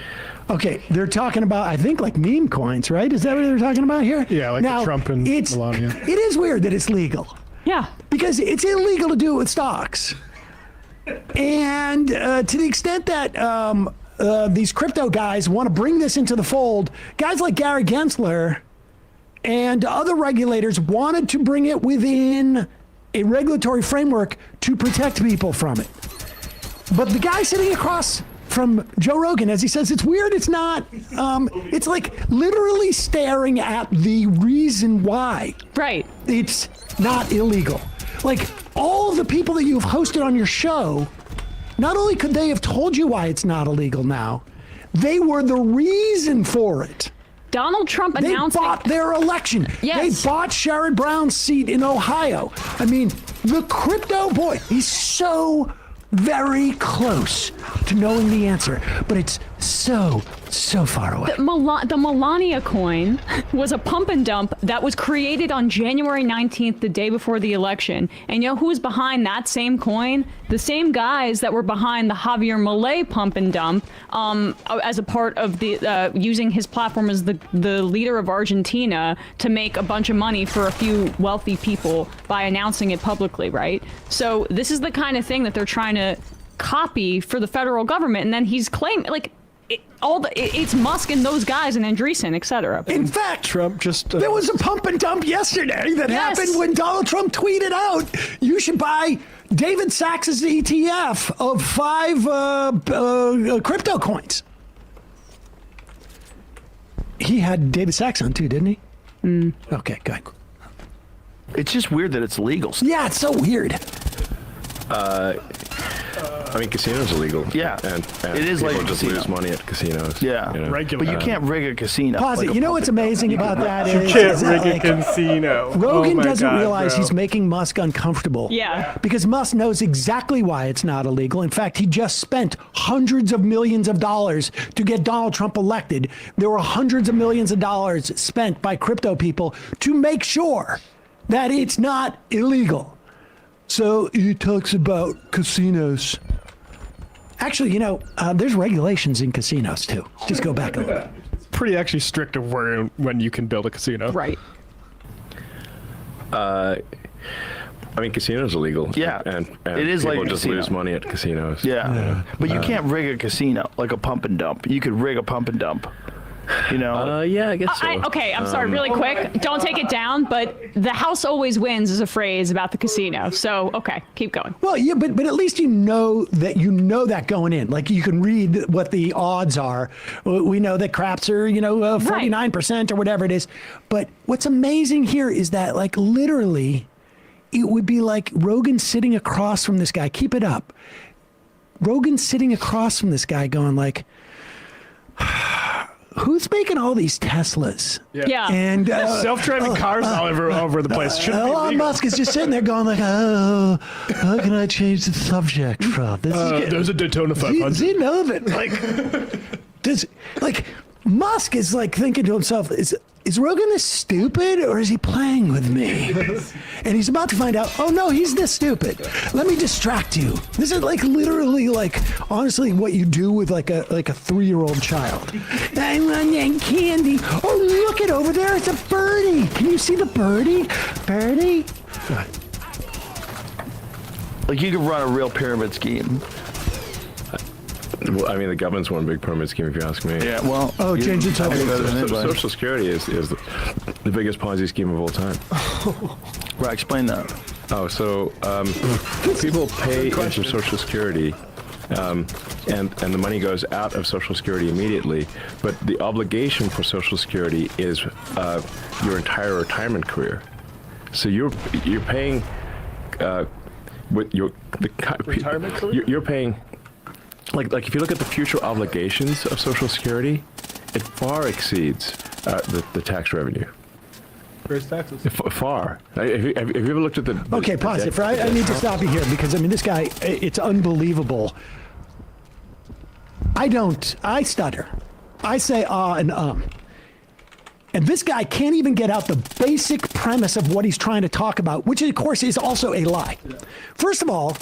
Okay, they're talking about, I think, like meme coins, right? Is that what they're talking about here? Yeah, like now, the Trump and Melania. It is weird that it's legal. Yeah. Because it's illegal to do it with stocks. And to the extent that these crypto guys want to bring this into the fold, guys like Gary Gensler and other regulators wanted to bring it within a regulatory framework to protect people from it. But the guy sitting across from Joe Rogan, as he says, it's weird, it's not, it's like literally staring at the reason why. Right. It's not illegal. Like, all of the people that you've hosted on your show, not only could they have told you why it's not illegal now, they were the reason for it. Donald Trump announcing. They bought their election. Yes. They bought Sherrod Brown's seat in Ohio. I mean, the crypto boy, he's so very close to knowing the answer, but it's so far away. The Melania coin was a pump and dump that was created on January 19th, the day before the election. And you know who was behind that same coin? The same guys that were behind the Javier Milei pump and dump as a part of the using his platform as the leader of Argentina to make a bunch of money for a few wealthy people by announcing it publicly, right? So this is the kind of thing that they're trying to copy for the federal government. And then he's claiming, like, it's Musk and those guys and Andreessen, etc. In fact, Trump just there was a pump and dump yesterday that happened when Donald Trump tweeted out, "You should buy David Sachs' ETF of 5 crypto coins." He had David Sachs on too, didn't he? Okay, good. It's just weird that it's legal. Yeah, it's so weird. I mean, casinos are legal. Yeah, and it is people like just lose money at casinos. Yeah, you know? but you can't rig a casino. Pause it. You know what's amazing about that is You can't is that, rig a casino. Rogan Oh my doesn't God, realize bro. he's making Musk uncomfortable. Yeah. Because Musk knows exactly why it's not illegal. In fact, he just spent hundreds of millions of dollars to get Donald Trump elected. There were hundreds of millions of dollars spent by crypto people to make sure that it's not illegal. So he talks about casinos. Actually, you know, there's regulations in casinos too. Just go back a little bit. Pretty actually strict of when you can build a casino. Right. I mean, casinos are legal. Yeah, and it is people like a just casino. lose money at casinos. Yeah, but you can't rig a casino like a pump and dump. You could rig a pump and dump. You know? Yeah, I guess so. Okay, I'm sorry, really quick. Don't take it down, but the house always wins is a phrase about the casino. So, okay, keep going. Well, yeah, but at least you know that going in. Like, you can read what the odds are. We know that craps are, 49% or whatever it is. But what's amazing here is that, like, literally, it would be like Rogan sitting across from this guy. Keep it up. Rogan sitting across from this guy going like, who's making all these Teslas? Yeah. And self-driving cars all over the place. Shouldn't be Elon legal. Musk is just sitting there going like, oh, how can I change the subject from? This is There's a Daytona 500. does he know that? Like, Musk is like thinking to himself, is Rogan this stupid or is he playing with me? And he's about to find out, oh no, he's this stupid. Let me distract you. This is like literally like, honestly, what you do with like a 3-year-old child. I want that candy. Oh, look it over there. It's a birdie. Can you see the birdie? Birdie? Like you could run a real pyramid scheme. Well, I mean, the government's one big pyramid scheme, if you ask me. Yeah, well, change the topic. Social Security is the biggest Ponzi scheme of all time. Right, explain that. Oh, so people pay into Social Security, and the money goes out of Social Security immediately. But the obligation for Social Security is your entire retirement career. So you're paying with retirement career. You're paying. Like if you look at the future obligations of Social Security, it far exceeds the tax revenue. Where's taxes? Far. Have you ever looked at the... Okay, pause it. I need to stop you here because, I mean, this guy, it's unbelievable. I stutter. I say and And this guy can't even get out the basic premise of what he's trying to talk about, which of course is also a lie. First of all,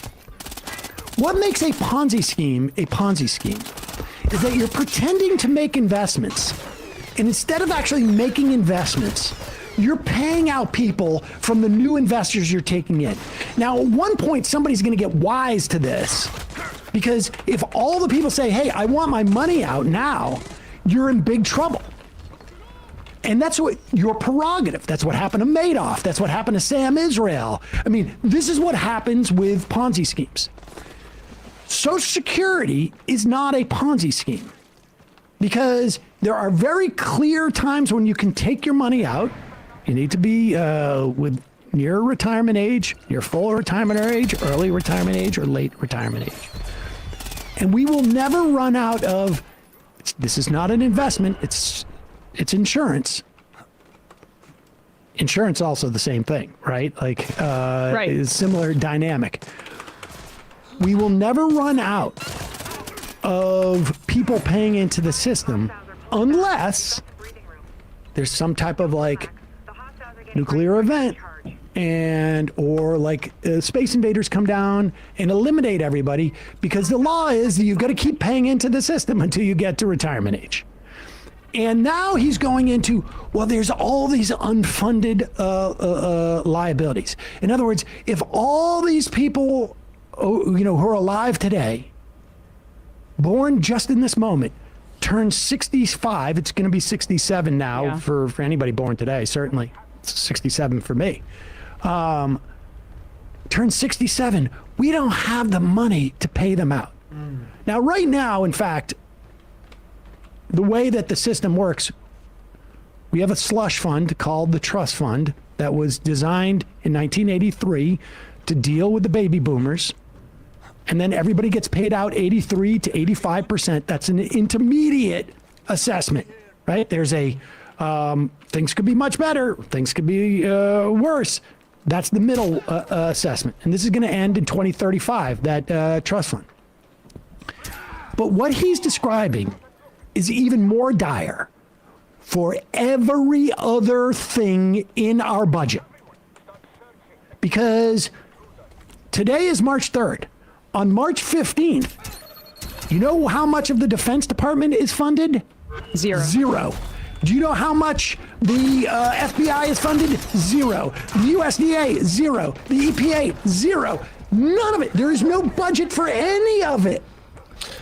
what makes a Ponzi scheme is that you're pretending to make investments, and instead of actually making investments, you're paying out people from the new investors you're taking in. Now, at one point, somebody's going to get wise to this, because if all the people say, hey, I want my money out now, you're in big trouble. And that's what your prerogative. That's what happened to Madoff. That's what happened to Sam Israel. I mean, this is what happens with Ponzi schemes. Social Security is not a Ponzi scheme because there are very clear times when you can take your money out. You need to be with near retirement age, near full retirement age, early retirement age, or late retirement age. And we will never run out of, this is not an investment, it's it's insurance. Insurance also the same thing, right? Like, Right. It's similar dynamic. We will never run out of people paying into the system unless there's some type of like nuclear event or like space invaders come down and eliminate everybody, because the law is that you've got to keep paying into the system until you get to retirement age. And now he's going into, well, there's all these unfunded liabilities. In other words, if all these people, who are alive today, born just in this moment, turn 65, it's going to be 67 now for anybody born today, certainly. It's 67 for me. Turn 67, we don't have the money to pay them out. Now, right now, in fact, the way that the system works, we have a slush fund called the trust fund that was designed in 1983 to deal with the baby boomers. And then everybody gets paid out 83 to 85%. That's an intermediate assessment, right? There's a, things could be much better, things could be worse. That's the middle assessment. And this is going to end in 2035, that trust fund. But what he's describing is even more dire for every other thing in our budget. Because today is March 3rd. On March 15th, you know how much of the Defense Department is funded? Zero. Do you know how much the FBI is funded? Zero. The USDA, zero. The EPA, zero. None of it. There is no budget for any of it.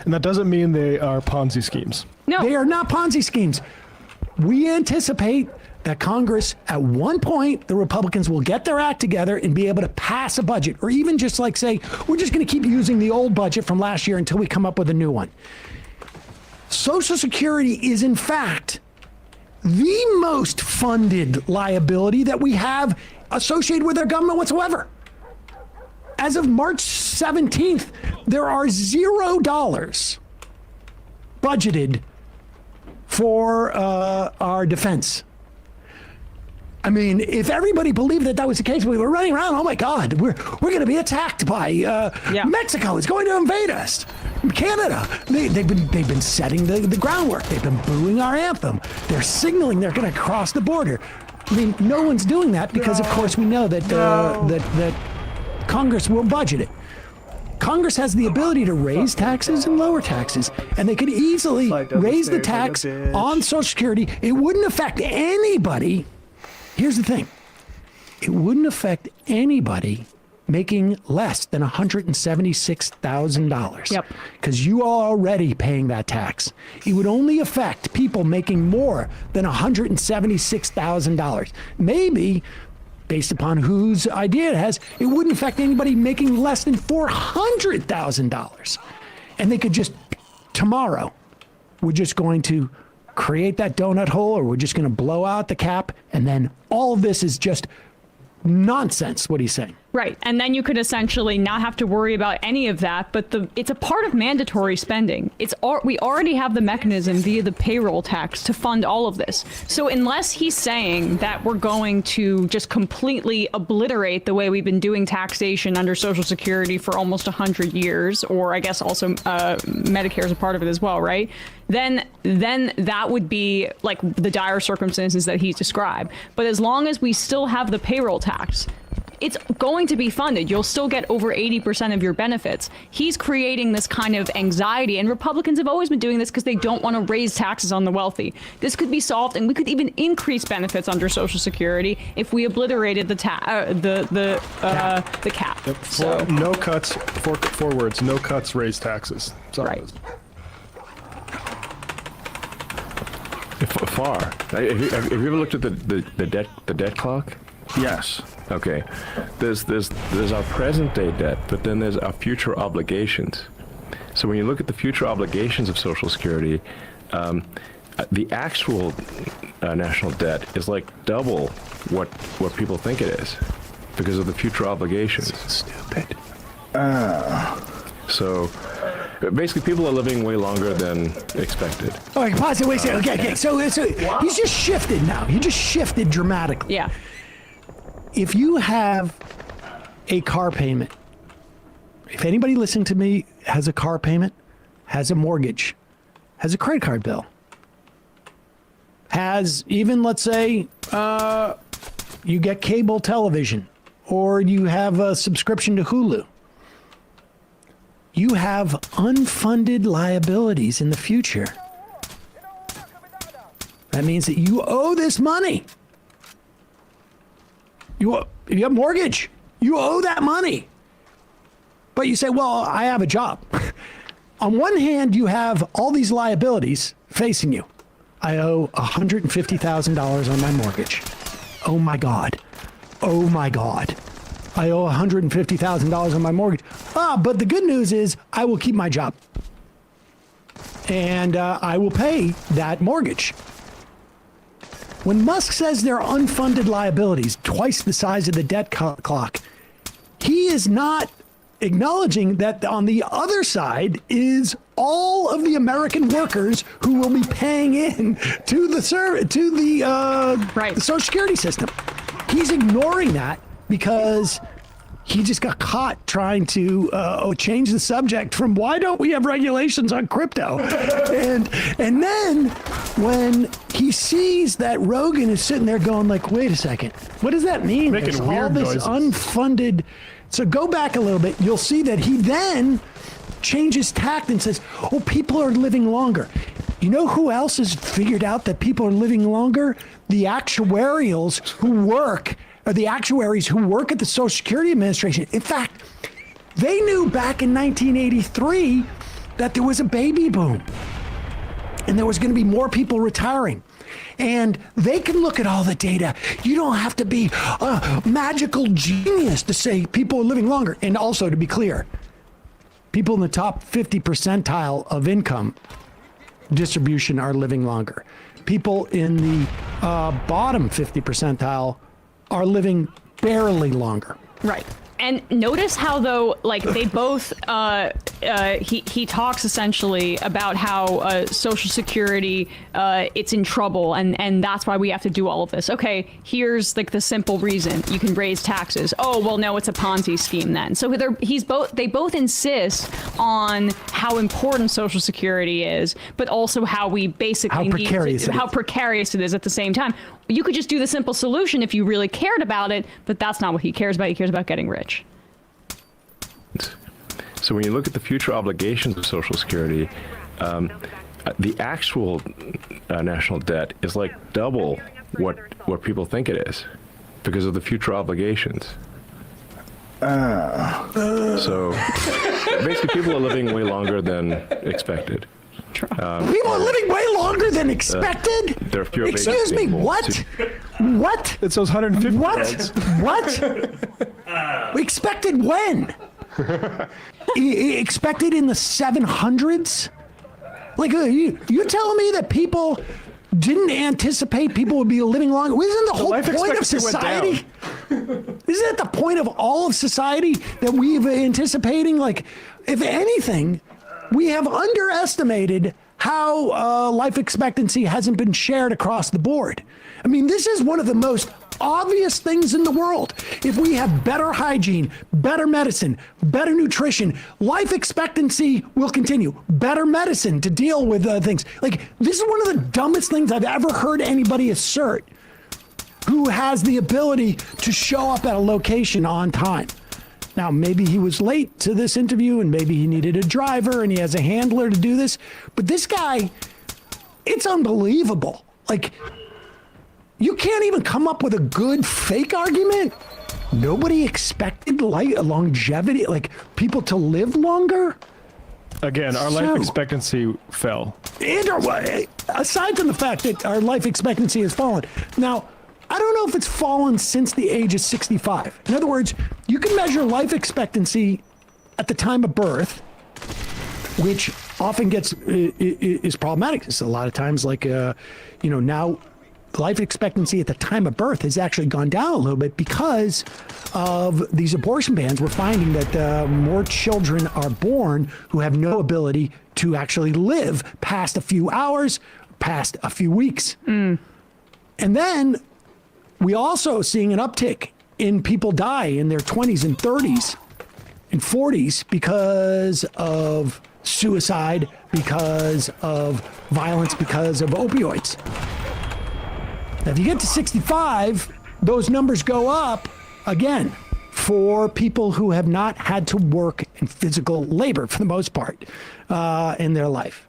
And that doesn't mean they are Ponzi schemes. No. They are not Ponzi schemes. We anticipate that Congress, at one point, the Republicans will get their act together and be able to pass a budget, or even just like say, we're just going to keep using the old budget from last year until we come up with a new one. Social Security is, in fact, the most funded liability that we have associated with our government whatsoever. As of March 17th, there are $0 budgeted for our defense. I mean, if everybody believed that was the case, we were running around, oh my God, we're going to be attacked by Mexico. It's going to invade us. Canada, they've been setting the groundwork. They've been booing our anthem. They're signaling they're going to cross the border. I mean, no one's doing that because, of course, we know that that Congress will budget it. Congress has the ability to raise taxes and lower taxes, and they could easily raise the tax on Social Security. It wouldn't affect anybody. Here's the thing. It wouldn't affect anybody making less than $176,000. Yep. Because you are already paying that tax. It would only affect people making more than $176,000. Maybe, based upon whose idea it has, it wouldn't affect anybody making less than $400,000. And they could just, tomorrow, we're just going to create that donut hole, or we're just going to blow out the cap, and then all of this is just nonsense, what he's saying. Right. And then you could essentially not have to worry about any of that, but it's a part of mandatory spending. We already have the mechanism via the payroll tax to fund all of this. So unless he's saying that we're going to just completely obliterate the way we've been doing taxation under Social Security for almost 100 years, or I guess also Medicare is a part of it as well, right? Then that would be like the dire circumstances that he's described. But as long as we still have the payroll tax, it's going to be funded. You'll still get over 80% of your benefits. He's creating this kind of anxiety, and Republicans have always been doing this because they don't want to raise taxes on the wealthy. This could be solved, and we could even increase benefits under Social Security if we obliterated the cap. Yep. So no cuts. Four words. No cuts. Raise taxes. Right. Far. Have you ever looked at the debt clock? Yes. Okay. There's our present day debt, but then there's our future obligations. So when you look at the future obligations of Social Security, the actual national debt is like double what people think it is because of the future obligations. So stupid. So Basically, people are living way longer than expected. All right, pause it. Wait a second. Okay. So he's just shifted now. He just shifted dramatically. Yeah. If you have a car payment, if anybody listening to me has a car payment, has a mortgage, has a credit card bill, has even, let's say, you get cable television, or you have a subscription to Hulu, you have unfunded liabilities in the future. That means that you owe this money. You have mortgage. You owe that money. But you say, well, I have a job. On one hand, you have all these liabilities facing you. I owe $150,000 on my mortgage. Oh my God. Oh my God. I owe $150,000 on my mortgage. But the good news is I will keep my job. And I will pay that mortgage. When Musk says there are unfunded liabilities, twice the size of the debt clock, he is not acknowledging that on the other side is all of the American workers who will be paying in to the Social Security system. He's ignoring that because he just got caught trying to change the subject from why don't we have regulations on crypto? and then when he sees that Rogan is sitting there going like, wait a second, what does that mean? Making There's weird all this noises. unfunded. So go back a little bit. You'll see that he then changes tact and says, oh, people are living longer. You know who else has figured out that people are living longer? The actuarials who work, or the actuaries who work at the Social Security Administration. In fact, they knew back in 1983 that there was a baby boom and there was going to be more people retiring. And they can look at all the data. You don't have to be a magical genius to say people are living longer. And also, to be clear, people in the top 50 percentile of income distribution are living longer. People in the bottom 50 percentile are living barely longer. Right. And notice how, though, like they both, he talks essentially about how Social Security, it's in trouble, and that's why we have to do all of this. Okay, here's like the simple reason: you can raise taxes. Oh, well, no, it's a Ponzi scheme then. So they both insist on how important Social Security is, but also how we basically how precarious it is at the same time. You could just do the simple solution if you really cared about it, but that's not what he cares about. He cares about getting rich. So when you look at the future obligations of Social Security, the actual national debt is like double what people think it is because of the future obligations. So basically, people are living way longer than expected. People are living way longer than expected? There are fewer Excuse me, what? What? It's those 150 What? Expected when? Expected in the 700s? Like, you're telling me that people didn't anticipate people would be living longer? Isn't the whole point of society? Isn't it the point of all of society that we've anticipating? Like, if anything, we have underestimated how life expectancy hasn't been shared across the board. I mean, this is one of the most obvious things in the world. If we have better hygiene, better medicine, better nutrition, life expectancy will continue. Better medicine to deal with things. Like, this is one of the dumbest things I've ever heard anybody assert who has the ability to show up at a location on time. Now, maybe he was late to this interview and maybe he needed a driver and he has a handler to do this. But this guy, it's unbelievable. Like, you can't even come up with a good fake argument. Nobody expected longevity, like people to live longer. Again, our life expectancy fell. And aside from the fact that our life expectancy has fallen. Now, I don't know if it's fallen since the age of 65. In other words, you can measure life expectancy at the time of birth, which often is problematic. It's a lot of times like, now life expectancy at the time of birth has actually gone down a little bit because of these abortion bans. We're finding that more children are born who have no ability to actually live past a few hours, past a few weeks. And then we also seeing an uptick in people die in their 20s and 30s and 40s because of suicide, because of violence, because of opioids. Now, if you get to 65, those numbers go up again for people who have not had to work in physical labor for the most part in their life.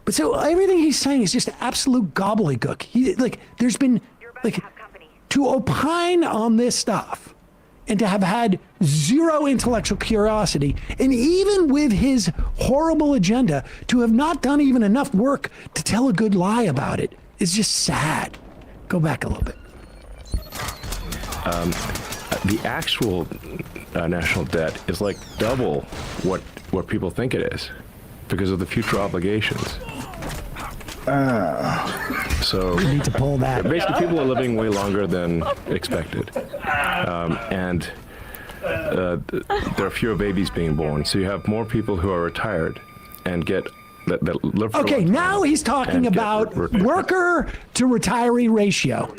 But so everything he's saying is just absolute gobbledygook. There's been to opine on this stuff and to have had zero intellectual curiosity, and even with his horrible agenda, to have not done even enough work to tell a good lie about it is just sad. Go back a little bit. The actual national debt is like double what people think it is because of the future obligations. So we need to pull that. Basically, people are living way longer than expected, and there are fewer babies being born. So you have more people who are retired and get that live for. Okay, now he's talking about worker to retiree ratio.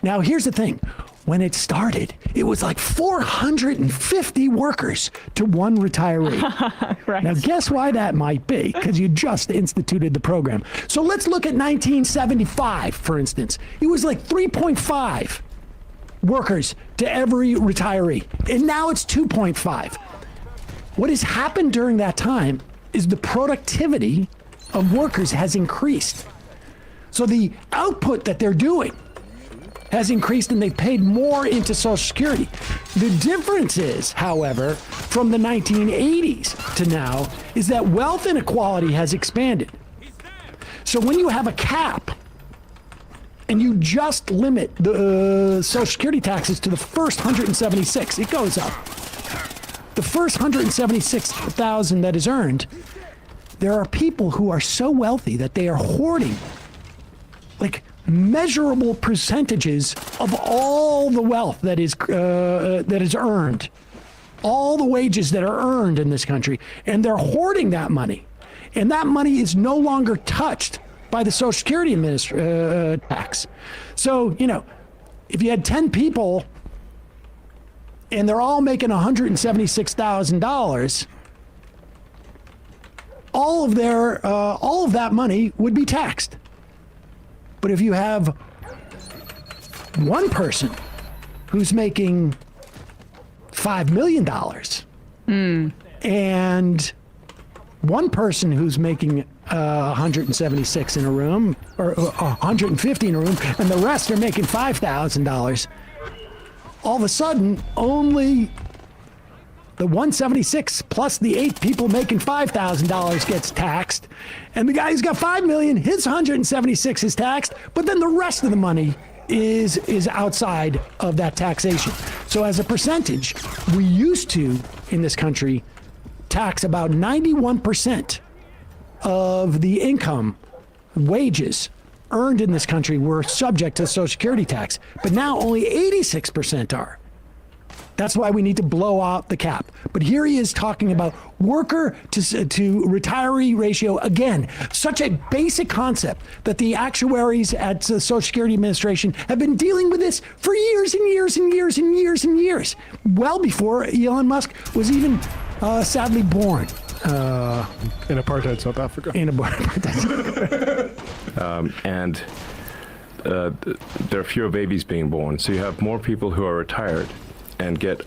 Now here's the thing. When it started, it was like 450 workers to one retiree. Right. Now, guess why that might be? Because you just instituted the program. So let's look at 1975, for instance. It was like 3.5 workers to every retiree, and now it's 2.5. What has happened during that time is the productivity of workers has increased. So the output that they're doing has increased, and they've paid more into Social Security. The difference is, however, from the 1980s to now, is that wealth inequality has expanded. So when you have a cap and you just limit the Social Security taxes to the first 176, it goes up. The first 176,000 that is earned, there are people who are so wealthy that they are hoarding measurable percentages of all the wealth that is earned, all the wages that are earned in this country, and they're hoarding that money, and that money is no longer touched by the Social Security tax. So if you had 10 people and they're all making $176,000, all of that money would be taxed. But if you have one person who's making $5 million and one person who's making 176 in a room or 150 in a room, and the rest are making $5,000, all of a sudden only the 176 plus the 8 people making $5,000 gets taxed, and the guy who's got $5 million, his 176 is taxed, but then the rest of the money is outside of that taxation. So as a percentage, we used to, in this country, tax about 91% of the income, wages earned in this country were subject to Social Security tax, but now only 86% are. That's why we need to blow out the cap. But here he is talking about worker to retiree ratio. Again, such a basic concept that the actuaries at the Social Security Administration have been dealing with this for years and years and years and years and years, well before Elon Musk was even sadly born. In apartheid South Africa. In apartheid. And there are fewer babies being born. So you have more people who are retired and that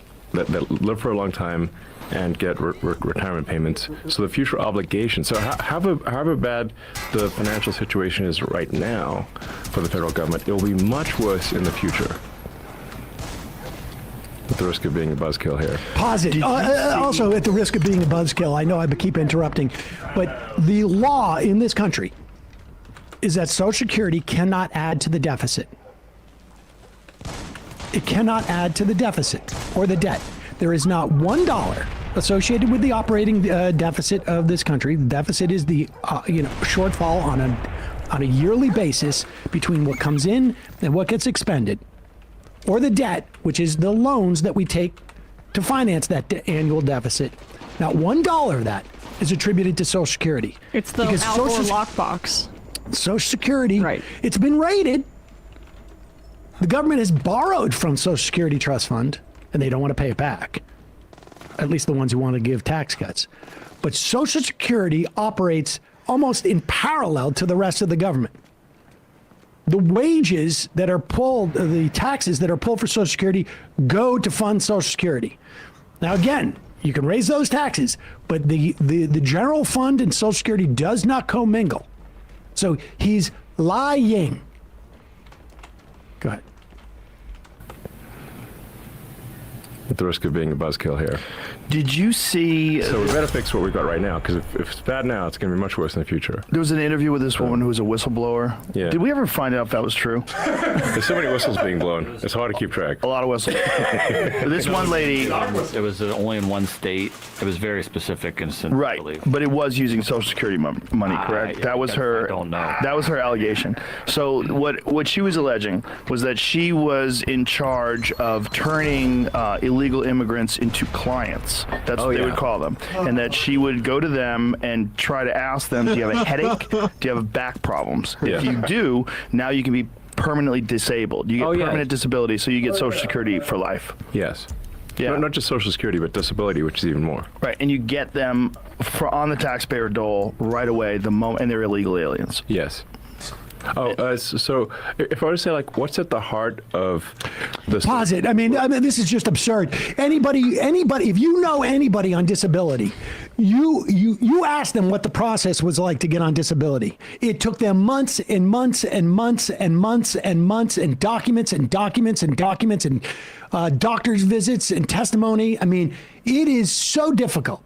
live for a long time and get retirement payments. So the future obligation. So however bad the financial situation is right now for the federal government, it will be much worse in the future. At the risk of being a buzzkill here. Pause it. Also, at the risk of being a buzzkill, I know I keep interrupting, but the law in this country is that Social Security cannot add to the deficit. It cannot add to the deficit or the debt. There is not $1 associated with the operating deficit of this country. The deficit is the shortfall on on a yearly basis between what comes in and what gets expended, or the debt, which is the loans that we take to finance that annual deficit. Not $1 of that is attributed to Social Security. It's the Al Gore lockbox. Social Security, it's been raided. The government has borrowed from Social Security Trust Fund, and they don't want to pay it back. At least the ones who want to give tax cuts. But Social Security operates almost in parallel to the rest of the government. The wages that are pulled, the taxes that are pulled for Social Security go to fund Social Security. Now, again, you can raise those taxes, but the general fund and Social Security does not commingle. So he's lying. Go ahead. At the risk of being a buzzkill here. Did you see... So we better fix what we've got right now, because if it's bad now, it's going to be much worse in the future. There was an interview with this woman who was a whistleblower. Yeah. Did we ever find out if that was true? There's so many whistles being blown. It's hard to keep track. A lot of whistles. This one lady... It was only in one state. It was very specific and simple. Right, but it was using Social Security money, correct? That was her... I don't know. That was her allegation. So what she was alleging was that she was in charge of turning illegal immigrants into clients. That's what they would call them. And that she would go to them and try to ask them, do you have a headache? Do you have back problems? Yeah. If you do, now you can be permanently disabled. You get permanent disability, so you get Social Security for life. Yes. Yeah. Not just Social Security, but disability, which is even more. Right, and you get them on the taxpayer dole right away the moment, and they're illegal aliens. Yes. Oh, so if I were to say, like, what's at the heart of this? Pause it. I mean, this is just absurd. Anybody, if you know anybody on disability, you ask them what the process was like to get on disability. It took them months and months and months and months and months and documents and documents and documents and doctor's visits and testimony. I mean, it is so difficult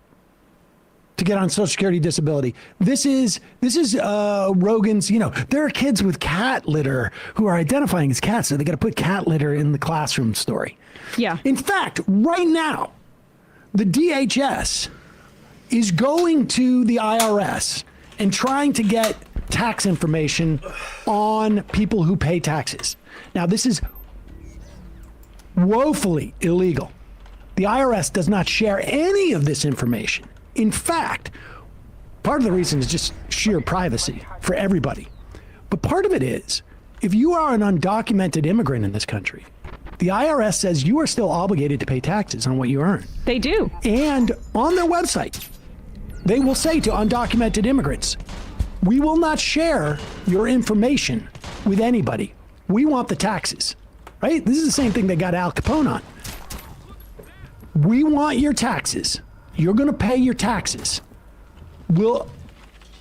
to get on Social Security disability. This is Rogan's, there are kids with cat litter who are identifying as cats, so they got to put cat litter in the classroom story. Yeah. In fact, right now, the DHS is going to the IRS and trying to get tax information on people who pay taxes. Now, this is woefully illegal. The IRS does not share any of this information. In fact, part of the reason is just sheer privacy for everybody. But part of it is, if you are an undocumented immigrant in this country, the IRS says you are still obligated to pay taxes on what you earn. They do. And on their website, they will say to undocumented immigrants, we will not share your information with anybody. We want the taxes, right? This is the same thing they got Al Capone on. We want your taxes. You're going to pay your taxes. Because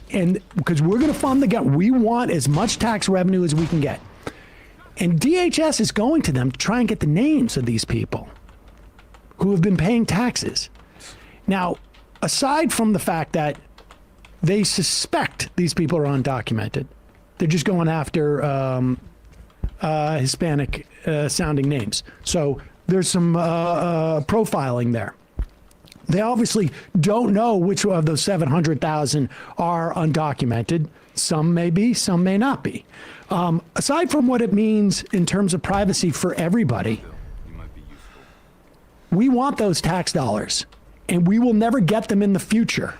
we're going to fund the government. We want as much tax revenue as we can get. And DHS is going to them to try and get the names of these people who have been paying taxes. Now, aside from the fact that they suspect these people are undocumented, they're just going after Hispanic sounding names. So there's some profiling there. They obviously don't know which of those 700,000 are undocumented. Some may be, some may not be. Aside from what it means in terms of privacy for everybody, we want those tax dollars, and we will never get them in the future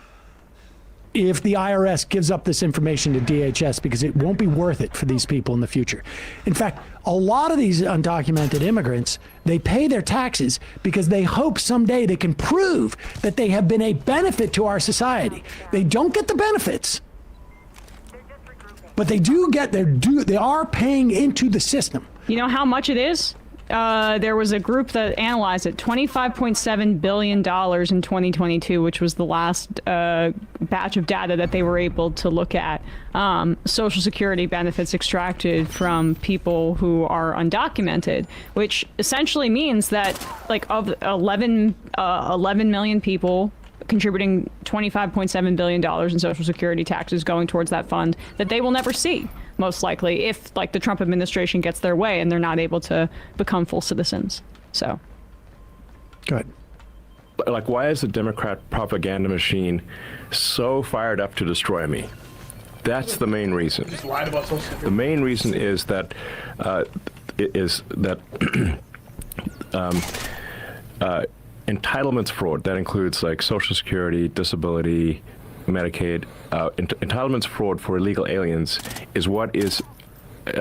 if the IRS gives up this information to DHS, because it won't be worth it for these people in the future. In fact, a lot of these undocumented immigrants, they pay their taxes because they hope someday they can prove that they have been a benefit to our society. They don't get the benefits, but they are paying into the system. You know how much it is? There was a group that analyzed it, $25.7 billion in 2022, which was the last batch of data that they were able to look at. Social Security benefits extracted from people who are undocumented, which essentially means that of 11 million people contributing $25.7 billion in Social Security taxes going towards that fund that they will never see, most likely, if the Trump administration gets their way and they're not able to become full citizens. So. Good. Why is the Democrat propaganda machine so fired up to destroy me? That's the main reason. Just lied about Social Security. The main reason is that entitlements fraud. That includes like Social Security, disability, Medicaid. Entitlements fraud for illegal aliens is what is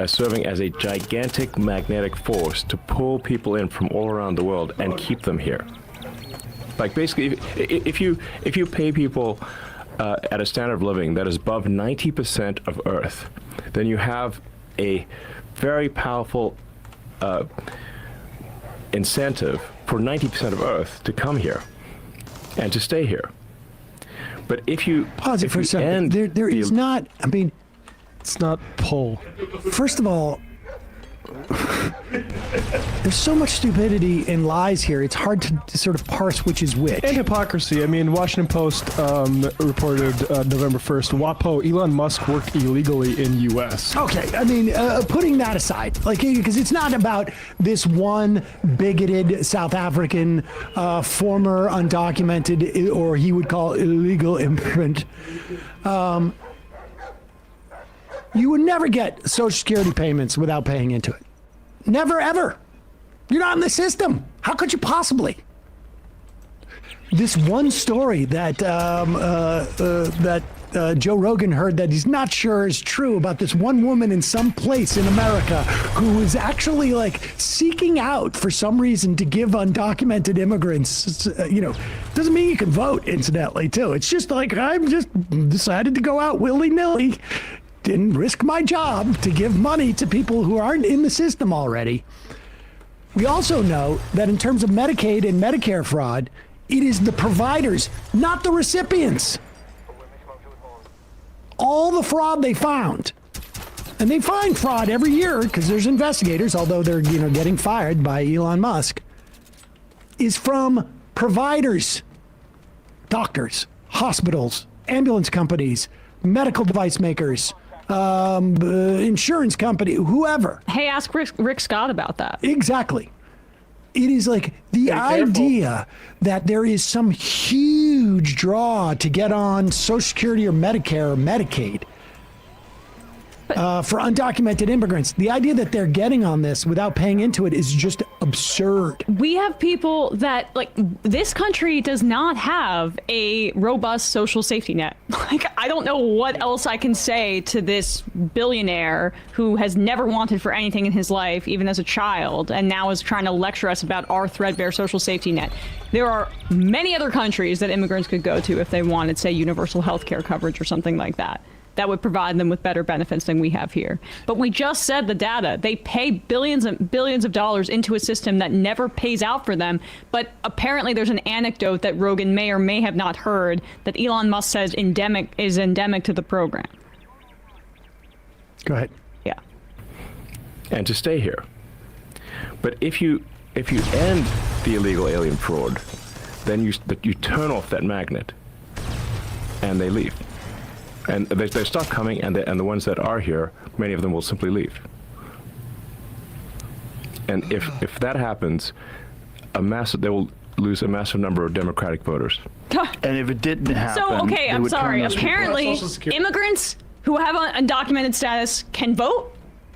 serving as a gigantic magnetic force to pull people in from all around the world and keep them here. Like basically, if you pay people at a standard of living that is above 90% of Earth, then you have a very powerful incentive for 90% of Earth to come here and to stay here. But if you pause it for a second, there is not. I mean, it's not pull. First of all, there's so much stupidity and lies here. It's hard to sort of parse which is which. And hypocrisy. I mean, Washington Post reported November 1st, WAPO, Elon Musk worked illegally in U.S. Okay, I mean, putting that aside, like, because it's not about this one bigoted South African former undocumented, or he would call illegal immigrant. You would never get Social Security payments without paying into it. Never, ever. You're not in the system. How could you possibly? This one story that Joe Rogan heard that he's not sure is true about this one woman in some place in America who is actually like seeking out for some reason to give undocumented immigrants, doesn't mean you can vote, incidentally, too. It's just like, I'm just decided to go out willy-nilly. Didn't risk my job to give money to people who aren't in the system already. We also know that in terms of Medicaid and Medicare fraud, it is the providers, not the recipients. All the fraud they found, and they find fraud every year because there's investigators, although they're getting fired by Elon Musk, is from providers, doctors, hospitals, ambulance companies, medical device makers, insurance company, whoever. Hey, ask Rick Scott about that. Exactly. It is like the idea that there is some huge draw to get on Social Security or Medicare or Medicaid for undocumented immigrants. The idea that they're getting on this without paying into it is just absurd. We have people that, like, this country does not have a robust social safety net. Like, I don't know what else I can say to this billionaire who has never wanted for anything in his life, even as a child, and now is trying to lecture us about our threadbare social safety net. There are many other countries that immigrants could go to if they wanted, say, universal health care coverage or something like that. That would provide them with better benefits than we have here. But we just said the data. They pay billions and billions of dollars into a system that never pays out for them. But apparently there's an anecdote that Rogan may or may have not heard that Elon Musk says is endemic to the program. Go ahead. Yeah. And to stay here. But if you end the illegal alien fraud, then you turn off that magnet and they leave. And they stop coming, and the ones that are here, many of them will simply leave. And if that happens, they will lose a massive number of Democratic voters. And if it didn't happen, so okay, I'm sorry. Apparently, immigrants who have undocumented status can vote.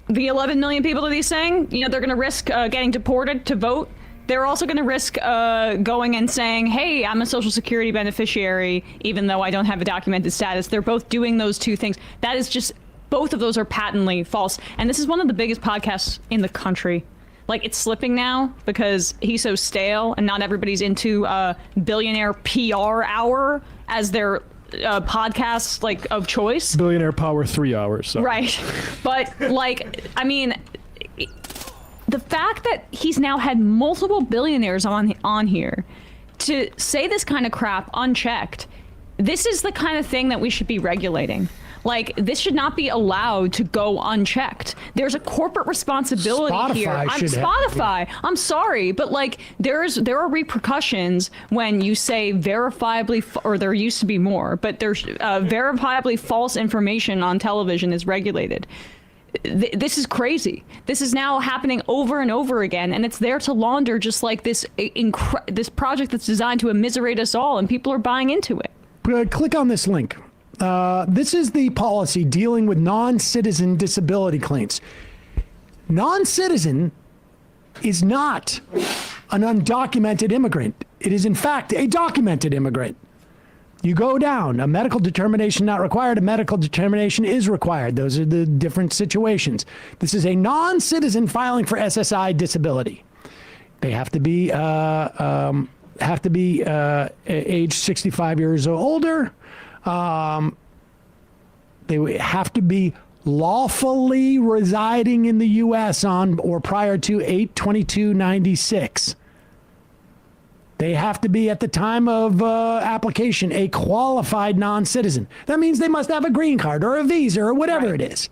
The 11 million people that he's saying, they're going to risk getting deported to vote. They're also going to risk going and saying, hey, I'm a Social Security beneficiary, even though I don't have a documented status. They're both doing those two things. That is just, both of those are patently false. And this is one of the biggest podcasts in the country. Like, it's slipping now because he's so stale and not everybody's into Billionaire PR Hour as their podcast, like, of choice. Billionaire Power 3 hours. So. Right. But, like, I mean, the fact that he's now had multiple billionaires on here to say this kind of crap unchecked, this is the kind of thing that we should be regulating. Like, this should not be allowed to go unchecked. There's a corporate responsibility here. Spotify. I'm sorry, but like, there are repercussions when you say verifiably, or there used to be more, but there's verifiably false information on television is regulated. This is crazy. This is now happening over and over again, and it's there to launder just like this project that's designed to immiserate us all, and people are buying into it. Click on this link. This is the policy dealing with non-citizen disability claims. Non-citizen is not an undocumented immigrant. It is, in fact, a documented immigrant. You go down, a medical determination not required, a medical determination is required. Those are the different situations. This is a non-citizen filing for SSI disability. They have to be age 65 years or older. They have to be lawfully residing in the U.S. on or prior to 8/22/96. They have to be, at the time of application, a qualified non-citizen. That means they must have a green card or a visa or whatever it is.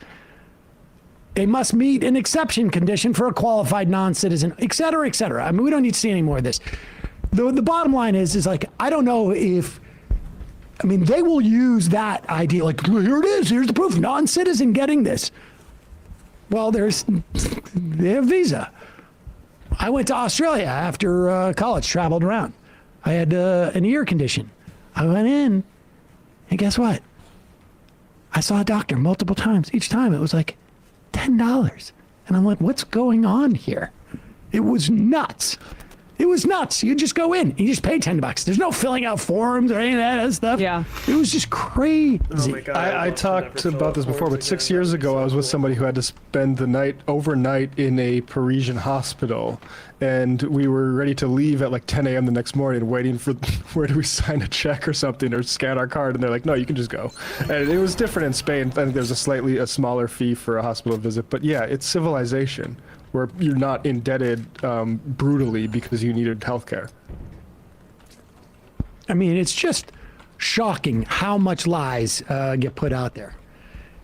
They must meet an exception condition for a qualified non-citizen, et cetera, et cetera. I mean, we don't need to see any more of this. The bottom line is like, I don't know if, I mean, they will use that idea, like, here it is, here's the proof, non-citizen getting this. Well, they have visa. I went to Australia after college, traveled around. I had an ear condition. I went in, and guess what? I saw a doctor multiple times. Each time it was like $10. And I'm like, what's going on here? It was nuts. It was nuts. You just go in. You just pay $10. There's no filling out forms or any of that stuff. Yeah. It was just crazy. Oh my God, I talked about this before, but 6 years ago, I was with somebody who had to spend the night overnight in a Parisian hospital. And we were ready to leave at like 10 a.m. the next morning, waiting for where do we sign a check or something or scan our card. And they're like, no, you can just go. And it was different in Spain. I think there's a smaller fee for a hospital visit. But yeah, it's civilization, where you're not indebted brutally because you needed healthcare. I mean, it's just shocking how much lies get put out there.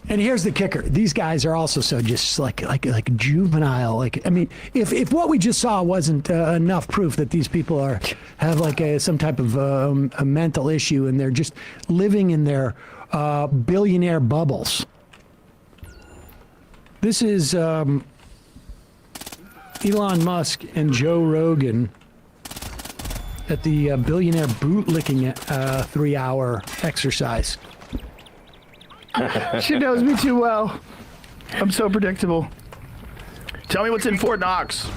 And here's the kicker: these guys are also so just like juvenile. Like, I mean, if what we just saw wasn't enough proof that these people have like some type of a mental issue and they're just living in their billionaire bubbles. This is Elon Musk and Joe Rogan at the billionaire bootlicking 3-hour exercise. She knows me too well. I'm so predictable. Tell me what's in Fort Knox.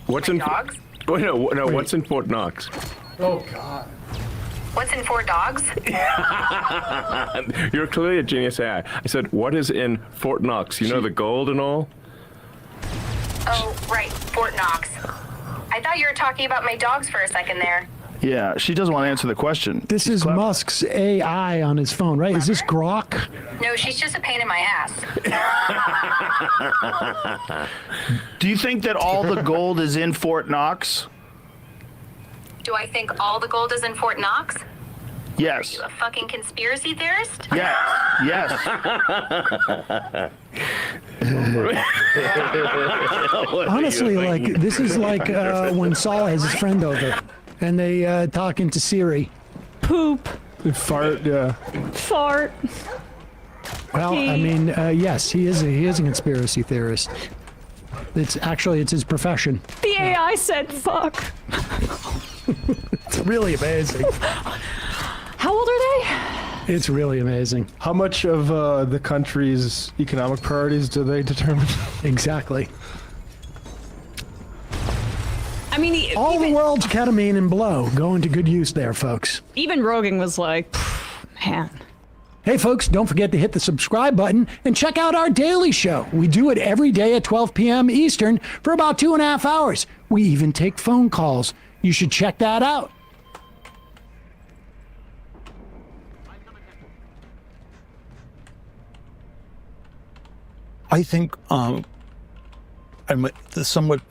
What's in dogs? Wait, no. What's in Fort Knox? Oh God. What's in 4 dogs? You're clearly a genius AI. I said, what is in Fort Knox? You know the gold and all? Oh, right, Fort Knox. I thought you were talking about my dogs for a second there. Yeah, she doesn't want to answer the question. This is Musk's AI on his phone, right? Is this Grok? No, she's just a pain in my ass. Do you think that all the gold is in Fort Knox? Do I think all the gold is in Fort Knox? Yes. Are you a fucking conspiracy theorist? Yes. Yes. Honestly, like, this is like when Saul has his friend over and they talking to Siri. Poop. Fart, yeah. Fart. Well, I mean, yes, he is a conspiracy theorist. It's his profession. The AI said fuck. It's really amazing. How old are they? It's really amazing. How much of the country's economic priorities do they determine? Exactly. I mean, all the world's ketamine and blow going to good use there, folks. Even Rogan was like, man. Hey, folks, don't forget to hit the subscribe button and check out our daily show. We do it every day at 12 p.m. Eastern for about 2.5 hours. We even take phone calls. You should check that out. I think the somewhat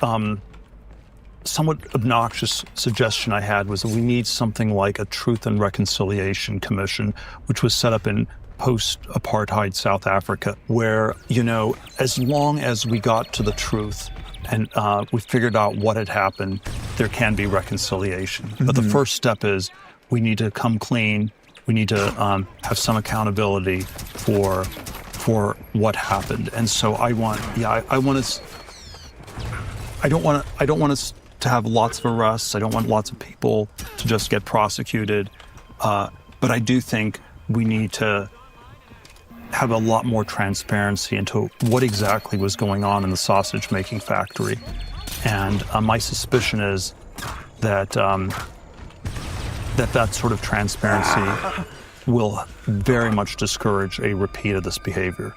obnoxious suggestion I had was that we need something like a Truth and Reconciliation Commission, which was set up in post-apartheid South Africa, where, you know, as long as we got to the truth and we figured out what had happened, there can be reconciliation. Mm-hmm. But the first step is we need to come clean. We need to have some accountability for what happened. And so I don't want us to have lots of arrests. I don't want lots of people to just get prosecuted. But I do think we need to have a lot more transparency into what exactly was going on in the sausage-making factory. And my suspicion is that that sort of transparency will very much discourage a repeat of this behavior.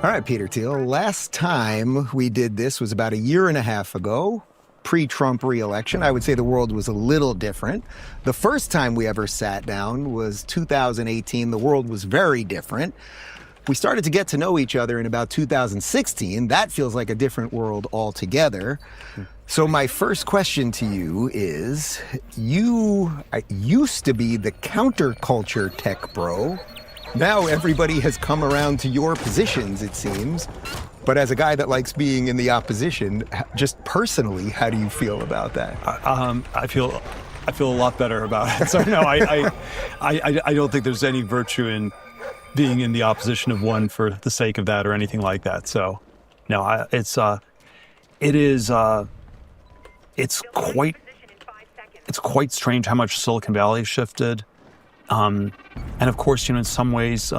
All right, Peter Thiel, last time we did this was about a year and a half ago, pre-Trump re-election. I would say the world was a little different. The first time we ever sat down was 2018. The world was very different. We started to get to know each other in about 2016. That feels like a different world altogether. So my first question to you is, you used to be the counterculture tech bro. Now everybody has come around to your positions, it seems. But as a guy that likes being in the opposition, just personally, how do you feel about that? I feel a lot better about it. So no, I don't think there's any virtue in being in the opposition of one for the sake of that or anything like that. So no, it's quite strange how much Silicon Valley has shifted. And of course, in some ways,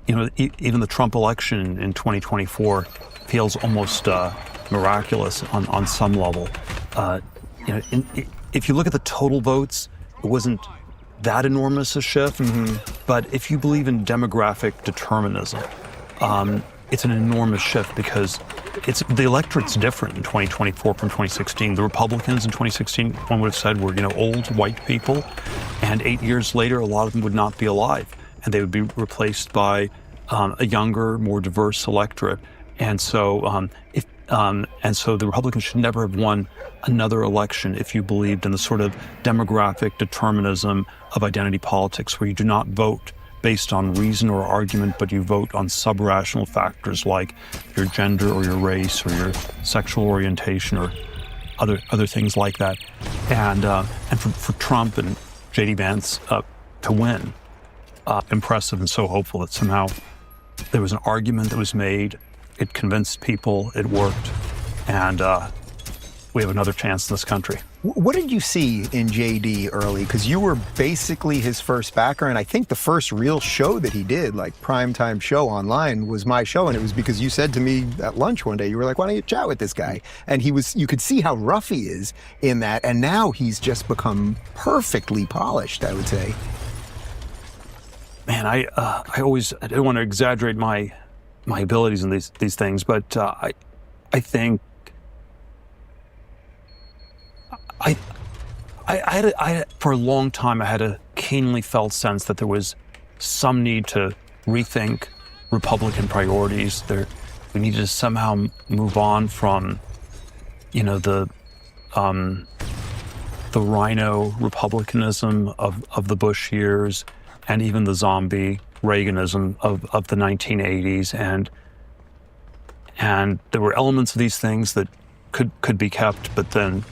even the Trump election in 2024 feels almost miraculous on some level. If you look at the total votes, it wasn't that enormous a shift. But if you believe in demographic determinism, it's an enormous shift because the electorate's different in 2024 from 2016. The Republicans in 2016, one would have said, were old white people, and 8 years later, a lot of them would not be alive, and they would be replaced by a younger, more diverse electorate. And so, the Republicans should never have won another election if you believed in the sort of demographic determinism of identity politics, where you do not vote based on reason or argument, but you vote on sub-rational factors like your gender or your race or your sexual orientation or other things like that. And for Trump and J.D. Vance to win, impressive and so hopeful that somehow there was an argument that was made, it convinced people, it worked, and we have another chance in this country. What did you see in JD early? Because you were basically his first backer, and I think the first real show that he did, like primetime show online, was my show, and it was because you said to me at lunch one day, you were like, why don't you chat with this guy? And you could see how rough he is in that, and now he's just become perfectly polished, I would say. Man, I don't want to exaggerate my abilities in these things, but I think I had for a long time, I had a keenly felt sense that there was some need to rethink Republican priorities. We needed to somehow move on from, the rhino republicanism of the Bush years, and even the zombie Reaganism of the 1980s, and there were elements of these things that could be kept, but then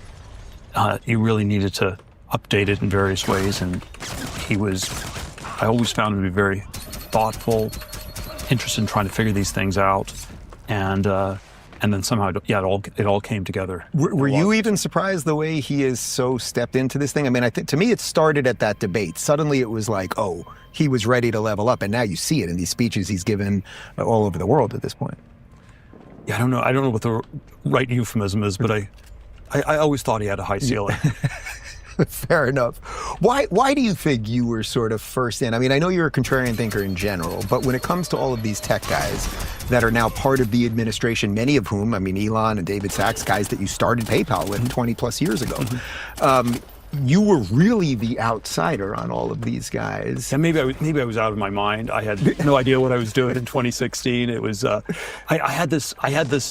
you really needed to update it in various ways. And I always found him to be very thoughtful, interested in trying to figure these things out, and then somehow, it all came together. Were you even surprised the way he is so stepped into this thing? I mean, to me, it started at that debate. Suddenly it was like, oh, he was ready to level up, and now you see it in these speeches he's given all over the world at this point. Yeah, I don't know what the right euphemism is, but I always thought he had a high ceiling. Fair enough. Why do you think you were sort of first in? I mean, I know you're a contrarian thinker in general, but when it comes to all of these tech guys that are now part of the administration, many of whom, I mean, Elon and David Sachs, guys that you started PayPal with 20 plus years ago, you were really the outsider on all of these guys. Yeah, maybe I was out of my mind. I had no idea what I was doing in 2016. It was I had this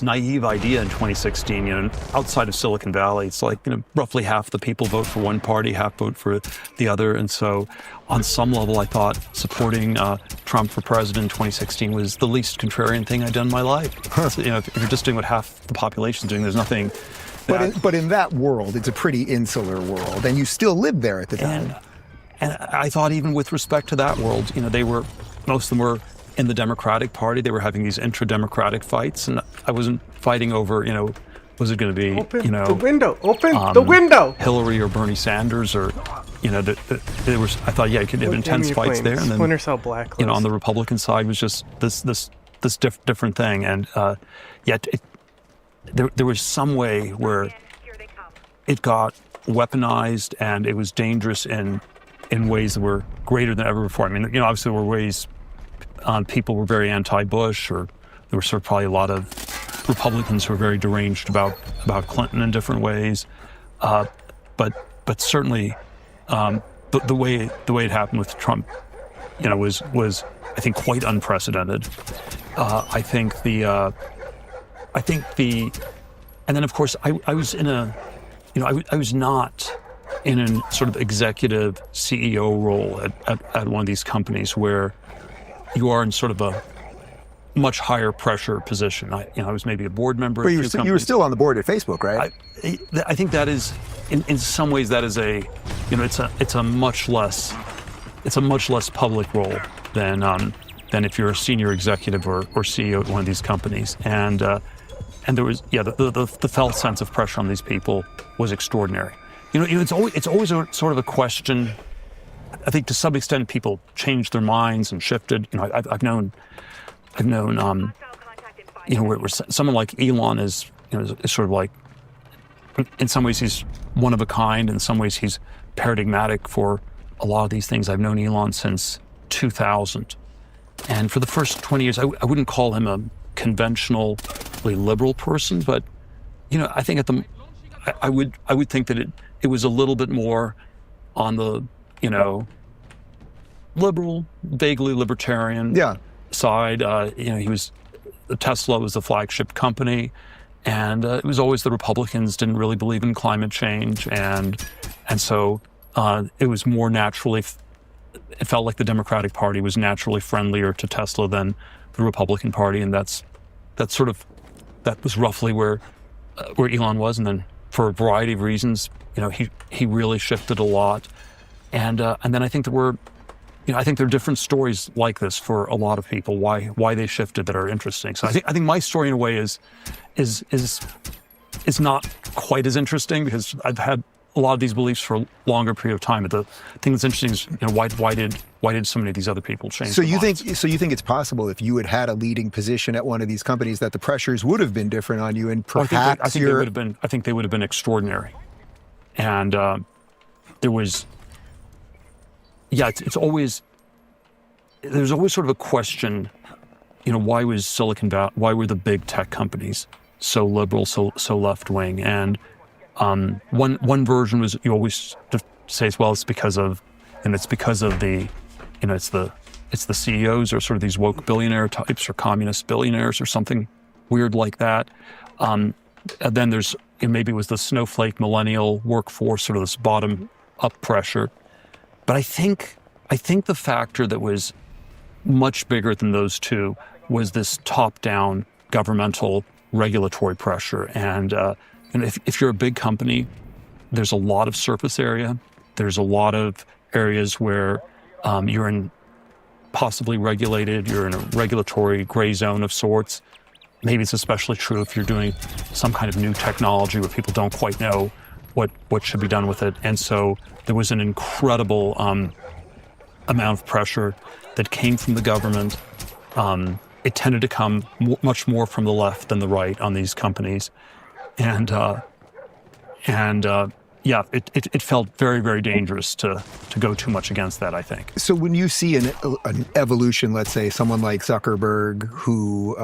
naive idea in 2016. Outside of Silicon Valley, it's like roughly half the people vote for one party, half vote for the other, and so on some level, I thought supporting Trump for president in 2016 was the least contrarian thing I'd done in my life. So, if you're just doing what half the population's doing, there's nothing. But in that world, it's a pretty insular world, and you still lived there at the time. And I thought even with respect to that world, most of them were in the Democratic Party, they were having these intra-democratic fights, and I wasn't fighting over, was it going to be, Open the window, Hillary or Bernie Sanders, or, there was. I thought, you could have intense fights there, and then Splinter Cell Blacklist. on the Republican side was just this different thing, and yet there was some way where it got weaponized, and it was dangerous in ways that were greater than ever before. I mean, obviously there were ways people were very anti-Bush, or there were sort of probably a lot of Republicans who were very deranged about Clinton in different ways, but certainly the way it happened with Trump, was I think quite unprecedented. I think and then of course I was in a, I was not in a sort of executive CEO role at one of these companies where you are in sort of a much higher pressure position. I was maybe a board member. But you were still on the board at Facebook, right? I think that is, in some ways, that is it's a much less public role than if you're a senior executive or CEO at one of these companies. And there was the felt sense of pressure on these people was extraordinary. It's always a sort of a question. I think to some extent people changed their minds and shifted. I've known where someone like Elon is sort of like, in some ways he's one of a kind, in some ways he's paradigmatic for a lot of these things. I've known Elon since 2000, and for the first 20 years I wouldn't call him a conventionally liberal person, but I think I would think that it was a little bit more on the liberal, vaguely libertarian side. Tesla was the flagship company, and it was always the Republicans didn't really believe in climate change, and so it was more naturally. It felt like the Democratic Party was naturally friendlier to Tesla than the Republican Party, and that was roughly where Elon was. And then for a variety of reasons, he really shifted a lot, and then I think I think there are different stories like this for a lot of people, why they shifted, that are interesting. So I think my story in a way is not quite as interesting, because I've had a lot of these beliefs for a longer period of time. But the thing that's interesting is, why did so many of these other people change? So you think it's possible, if you had a leading position at one of these companies, that the pressures would have been different on you, and perhaps I think they would have been extraordinary. And there was, there's always sort of a question, why was Silicon Valley, why were the big tech companies so liberal, so left wing? And one version was, you always say, well, it's because of the, it's the CEOs, or sort of these woke billionaire types, or communist billionaires, or something weird like that. And then there's, maybe it was the snowflake millennial workforce, sort of this bottom up pressure. But I think the factor that was much bigger than those two was this top-down governmental regulatory pressure. And if you're a big company, there's a lot of surface area. There's a lot of areas where you're in possibly regulated, you're in a regulatory gray zone of sorts. Maybe it's especially true if you're doing some kind of new technology where people don't quite know what should be done with it. And so there was an incredible amount of pressure that came from the government. It tended to come much more from the left than the right on these companies. And it felt very, very dangerous to go too much against that, I think. So when you see an evolution, let's say someone like Zuckerberg, who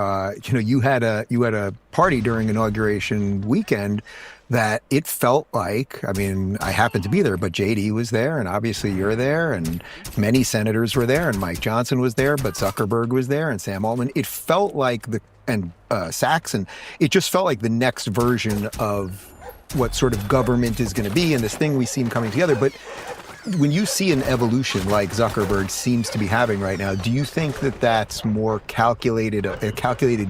you had a party during inauguration weekend that it felt like, I mean, I happened to be there, but JD was there, and obviously you're there, and many senators were there, and Mike Johnson was there, but Zuckerberg was there, and Sam Altman. It felt like Sachs, and it just felt like the next version of what sort of government is going to be, and this thing we see them coming together. But when you see an evolution like Zuckerberg seems to be having right now, do you think that that's more calculated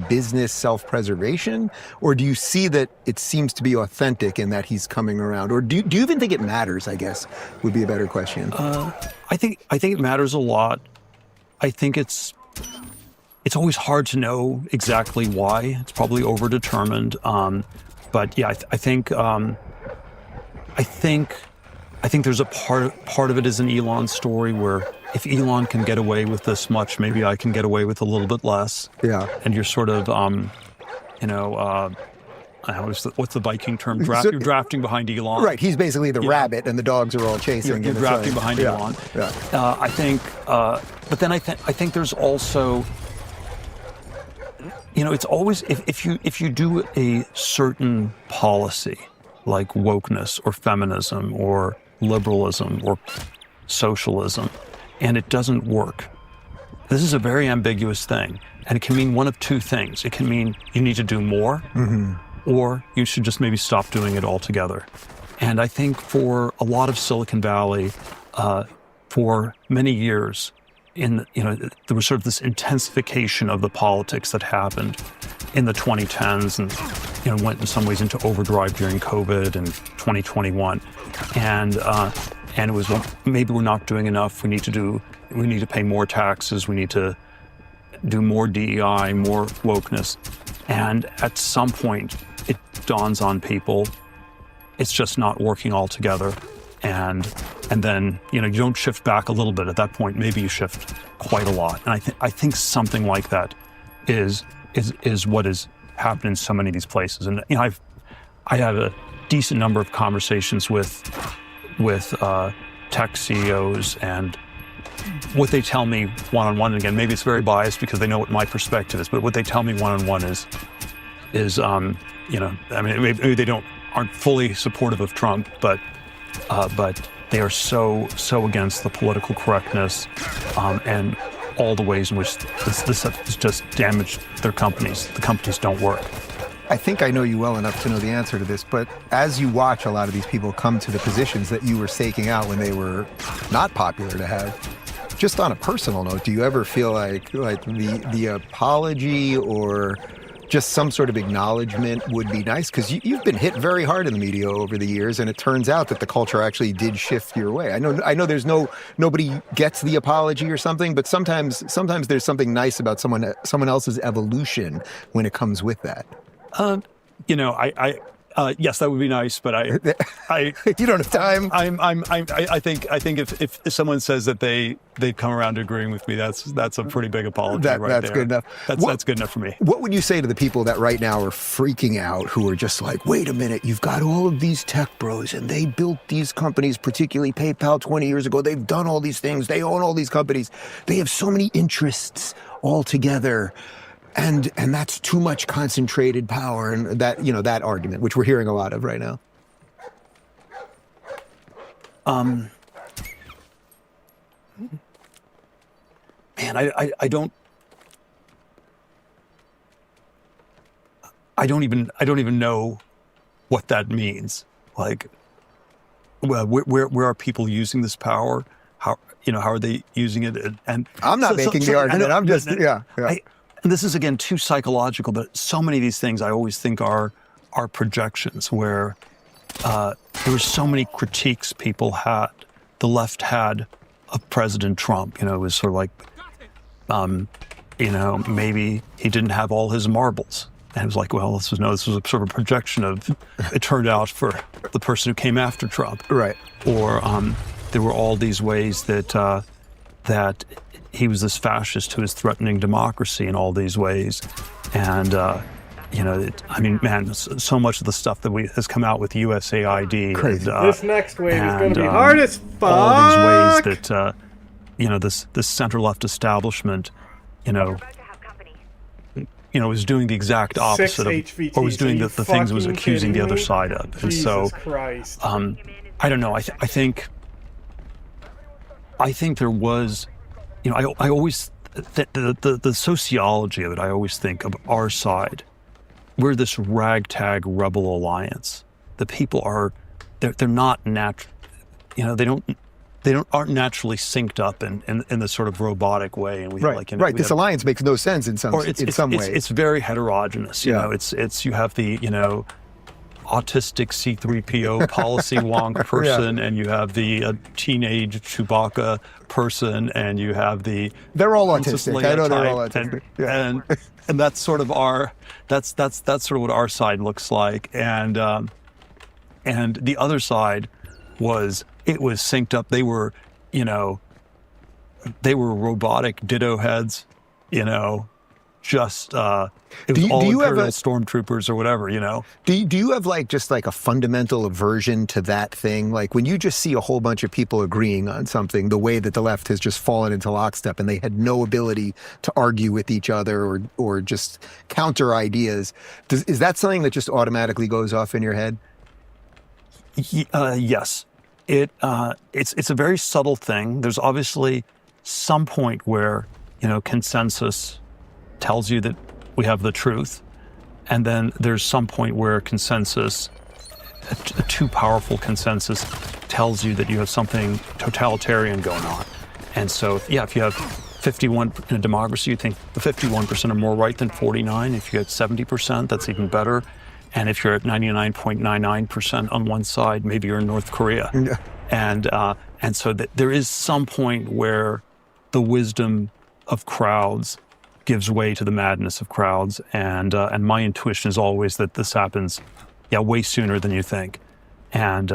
business self-preservation, or do you see that it seems to be authentic in that he's coming around? Or do you even think it matters, I guess, would be a better question. I think it matters a lot. I think it's it's always hard to know exactly why. It's probably overdetermined. But yeah, I think there's a part of it is an Elon story where if Elon can get away with this much, maybe I can get away with a little bit less. Yeah. And you're sort of, what's the Viking term? You're drafting behind Elon. Right. He's basically the rabbit, and the dogs are all chasing. You're drafting behind Elon. Yeah. I think, but then I think there's also, it's always if you do a certain policy like wokeness or feminism or liberalism or socialism, and it doesn't work. This is a very ambiguous thing, and it can mean one of two things. It can mean you need to do more, or you should just maybe stop doing it altogether. And I think for a lot of Silicon Valley, for many years, there was sort of this intensification of the politics that happened in the 2010s and went in some ways into overdrive during COVID and 2021. And it was, well, maybe we're not doing enough. We need to pay more taxes. We need to do more DEI, more wokeness. And at some point, it dawns on people, it's just not working altogether. And then, you don't shift back a little bit. At that point, maybe you shift quite a lot. And I think something like that is what has happened in so many of these places. And I had a decent number of conversations with tech CEOs, and what they tell me one-on-one, and again, maybe it's very biased because they know what my perspective is, but what they tell me one-on-one is maybe they aren't fully supportive of Trump, but they are so against the political correctness and all the ways in which this has just damaged their companies. The companies don't work. I think I know you well enough to know the answer to this, but as you watch a lot of these people come to the positions that you were staking out when they were not popular to have, just on a personal note, do you ever feel like the apology or just some sort of acknowledgement would be nice? Because you've been hit very hard in the media over the years, and it turns out that the culture actually did shift your way. I know there's nobody gets the apology or something, but sometimes there's something nice about someone else's evolution when it comes with that. Yes, that would be nice, but I you don't have time. I think if someone says that they've come around to agreeing with me, that's a pretty big apology. That's there. Good enough. That's good enough for me. What would you say to the people that right now are freaking out, who are just like, wait a minute, you've got all of these tech bros, and they built these companies, particularly PayPal 20 years ago. They've done all these things. They own all these companies. They have so many interests all together. And that's too much concentrated power, and that argument, which we're hearing a lot of right now. Man, I don't even know what that means. Like, well, where are people using this power? How are they using it? And I'm not making the argument. I'm just yeah. And this is, again, too psychological, but so many of these things I always think are projections, where there were so many critiques the left had of President Trump. It was sort of like, maybe he didn't have all his marbles. And it was like, well, this was a sort of a projection of it turned out for the person who came after Trump. Right. Or there were all these ways that he was this fascist who was threatening democracy in all these ways. And, so much of the stuff that has come out with USAID. Crazy. This next wave is going to be hard as fuck. All these ways that, this center-left establishment, was doing the exact opposite of, or was doing the things it was accusing the other side of. And Jesus Christ. I don't know. I think there was, I always, the sociology of it, I always think of our side. We're this ragtag rebel alliance. The people they're not natural, aren't naturally synced up in this sort of robotic way. And we right. This alliance makes no sense in some ways. It's very heterogeneous. You have the, autistic C-3PO policy wonk person, and you have the teenage Chewbacca person, and you have the they're all autistic. I know they're all autistic. And that's sort of that's sort of what our side looks like, and the other side was synced up. They were robotic ditto heads, just it was all Imperial stormtroopers or whatever, Do you have just a fundamental aversion to that thing? Like when you just see a whole bunch of people agreeing on something, the way that the left has just fallen into lockstep and they had no ability to argue with each other or just counter ideas. Is that something that just automatically goes off in your head? Yes. It's a very subtle thing. There's obviously some point where, consensus tells you that we have the truth. And then there's some point where consensus, a too powerful consensus, tells you that you have something totalitarian going on. And so, if you have 51 in a democracy, you think the 51% are more right than 49. If you get 70%, that's even better. And if you're at 99.99% on one side, maybe you're in North Korea. Yeah. And so there is some point where the wisdom of crowds gives way to the madness of crowds. And my intuition is always that this happens, way sooner than you think. And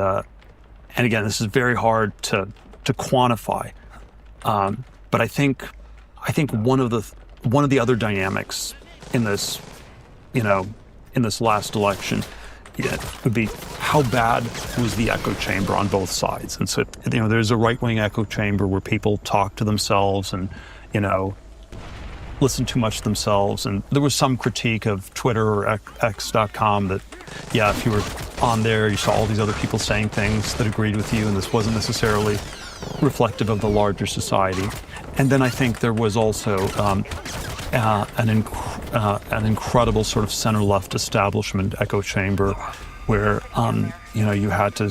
again, this is very hard to quantify. But I think one of the other dynamics in this, in this last election, would be how bad was the echo chamber on both sides. And so, there's a right-wing echo chamber where people talk to themselves and, listen too much to themselves. And there was some critique of Twitter or X.com that, if you were on there, you saw all these other people saying things that agreed with you, and this wasn't necessarily reflective of the larger society. And then I think there was also an incredible sort of center-left establishment echo chamber, where you had to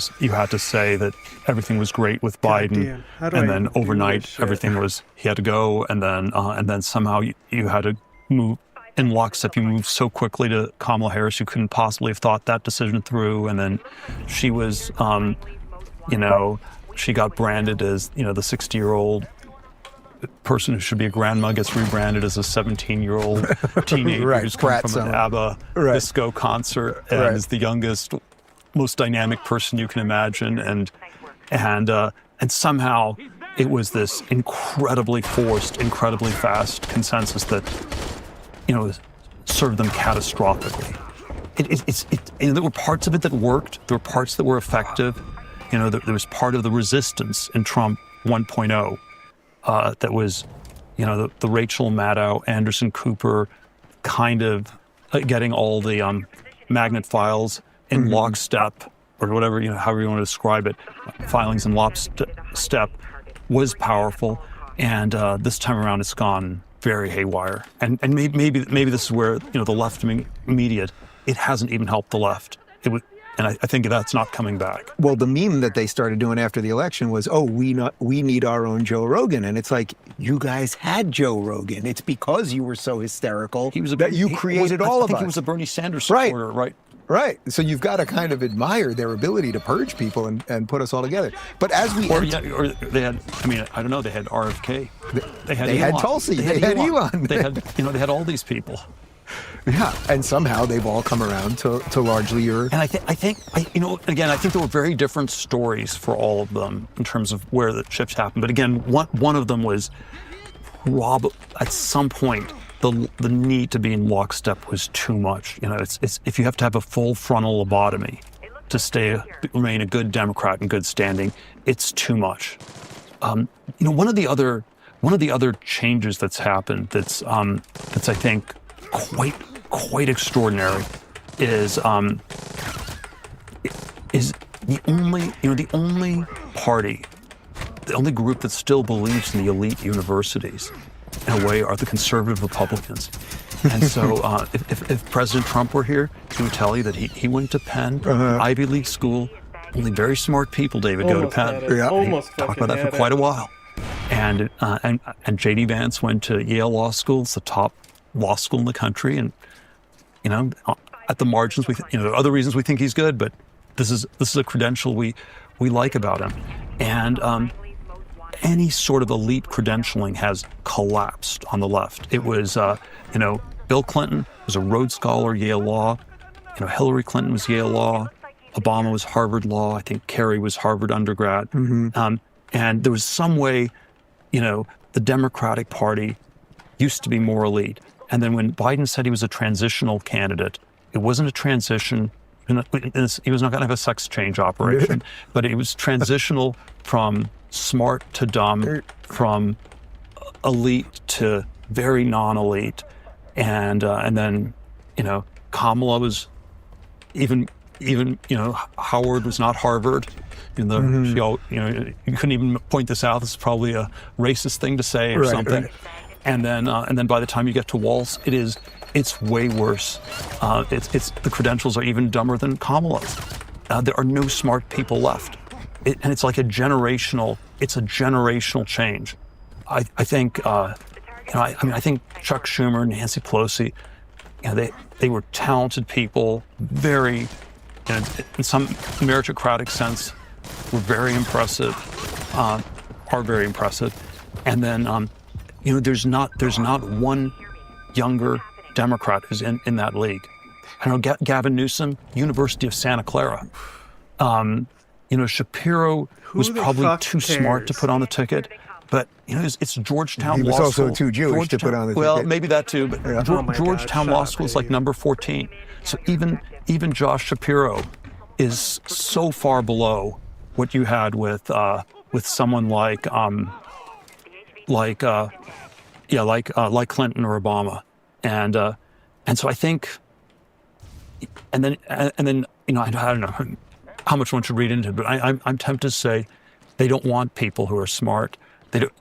say that everything was great with Biden, and then overnight everything was he had to go, and then somehow you had to move in lockstep. You moved so quickly to Kamala Harris, you couldn't possibly have thought that decision through, and then she was, she got branded as the 60-year-old person who should be a grandma gets rebranded as a 17-year-old teenager who's come from an ABBA disco concert and is the youngest, most dynamic person you can imagine, and somehow it was this incredibly forced, incredibly fast consensus that served them catastrophically. There were parts of it that worked. There were parts that were effective. There was part of the resistance in Trump 1.0. That was, the Rachel Maddow, Anderson Cooper kind of getting all the magnet files in lockstep, or whatever, however you want to describe it, filings in lockstep was powerful. And this time around, it's gone very haywire. And maybe this is where, the left media, it hasn't even helped the left. And I think that's not coming back. Well, the meme that they started doing after the election was, we need our own Joe Rogan. And it's like, you guys had Joe Rogan. It's because you were so hysterical that you created all of us. I think he was a Bernie Sanders supporter, right? Right. So you've got to kind of admire their ability to purge people and put us all together. But as we... Or they had, I don't know, they had RFK. They had Tulsi. They had Elon. They had all these people. Yeah, and somehow they've all come around to largely your... And I think again, I think there were very different stories for all of them in terms of where the shifts happened. But again, one of them was at some point, the need to be in lockstep was too much. It's if you have to have a full frontal lobotomy to remain a good Democrat in good standing, it's too much. One of the other changes that's happened that's I think quite extraordinary is the only party, the only group that still believes in the elite universities in a way are the conservative Republicans. And so if President Trump were here, he would tell you that he went to Penn, Ivy League school. Only very smart people, David, go to Penn. Almost talked about that for quite a while. And J.D. Vance went to Yale Law School. It's the top law school in the country. And, at the margins, there are other reasons we think he's good, but this is a credential we like about him. And any sort of elite credentialing has collapsed on the left. It was, Bill Clinton was a Rhodes Scholar, Yale Law. Hillary Clinton was Yale Law. Obama was Harvard Law. I think Kerry was Harvard undergrad. And there was some way, the Democratic Party used to be more elite. And then when Biden said he was a transitional candidate, it wasn't a transition. He was not going to have a sex change operation, but it was transitional from smart to dumb, from elite to very non-elite. And then, Kamala was even Howard was not Harvard. You couldn't even point this out. This is probably a racist thing to say or something. Right. And then by the time you get to Walz, it's way worse. The credentials are even dumber than Kamala's. There are no smart people left, and it's like a generational change. I think I think Chuck Schumer, Nancy Pelosi, they were talented people, very, in some meritocratic sense, were very impressive, are very impressive, and then there's not one younger Democrat who's in that league. I know Gavin Newsom, University of Santa Clara. Shapiro was probably too smart to put on the ticket, but it's Georgetown Law School. He was also too Jewish to put on the ticket. Well, maybe that too, but Georgetown Law School is like number 14. So even Josh Shapiro is so far below what you had with someone like Clinton or Obama, and so I think, and then I don't know how much one should read into it, but I'm tempted to say they don't want people who are smart. They don't,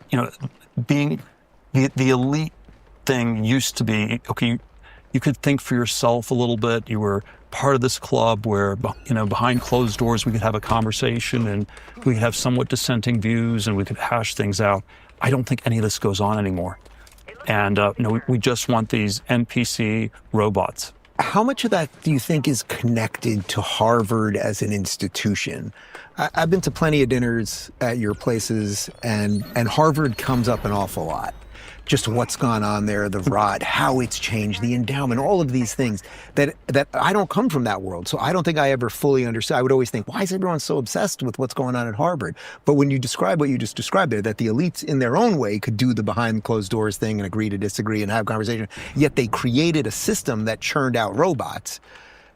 being the elite thing used to be okay. You could think for yourself a little bit. You were part of this club where, behind closed doors, we could have a conversation and we could have somewhat dissenting views and we could hash things out. I don't think any of this goes on anymore. And we just want these NPC robots. How much of that do you think is connected to Harvard as an institution? I've been to plenty of dinners at your places, and Harvard comes up an awful lot. Just what's gone on there, the rod, how it's changed, the endowment, all of these things that I don't come from that world. So I don't think I ever fully understood. I would always think, why is everyone so obsessed with what's going on at Harvard? But when you describe what you just described there, that the elites in their own way could do the behind closed doors thing and agree to disagree and have conversation, yet they created a system that churned out robots.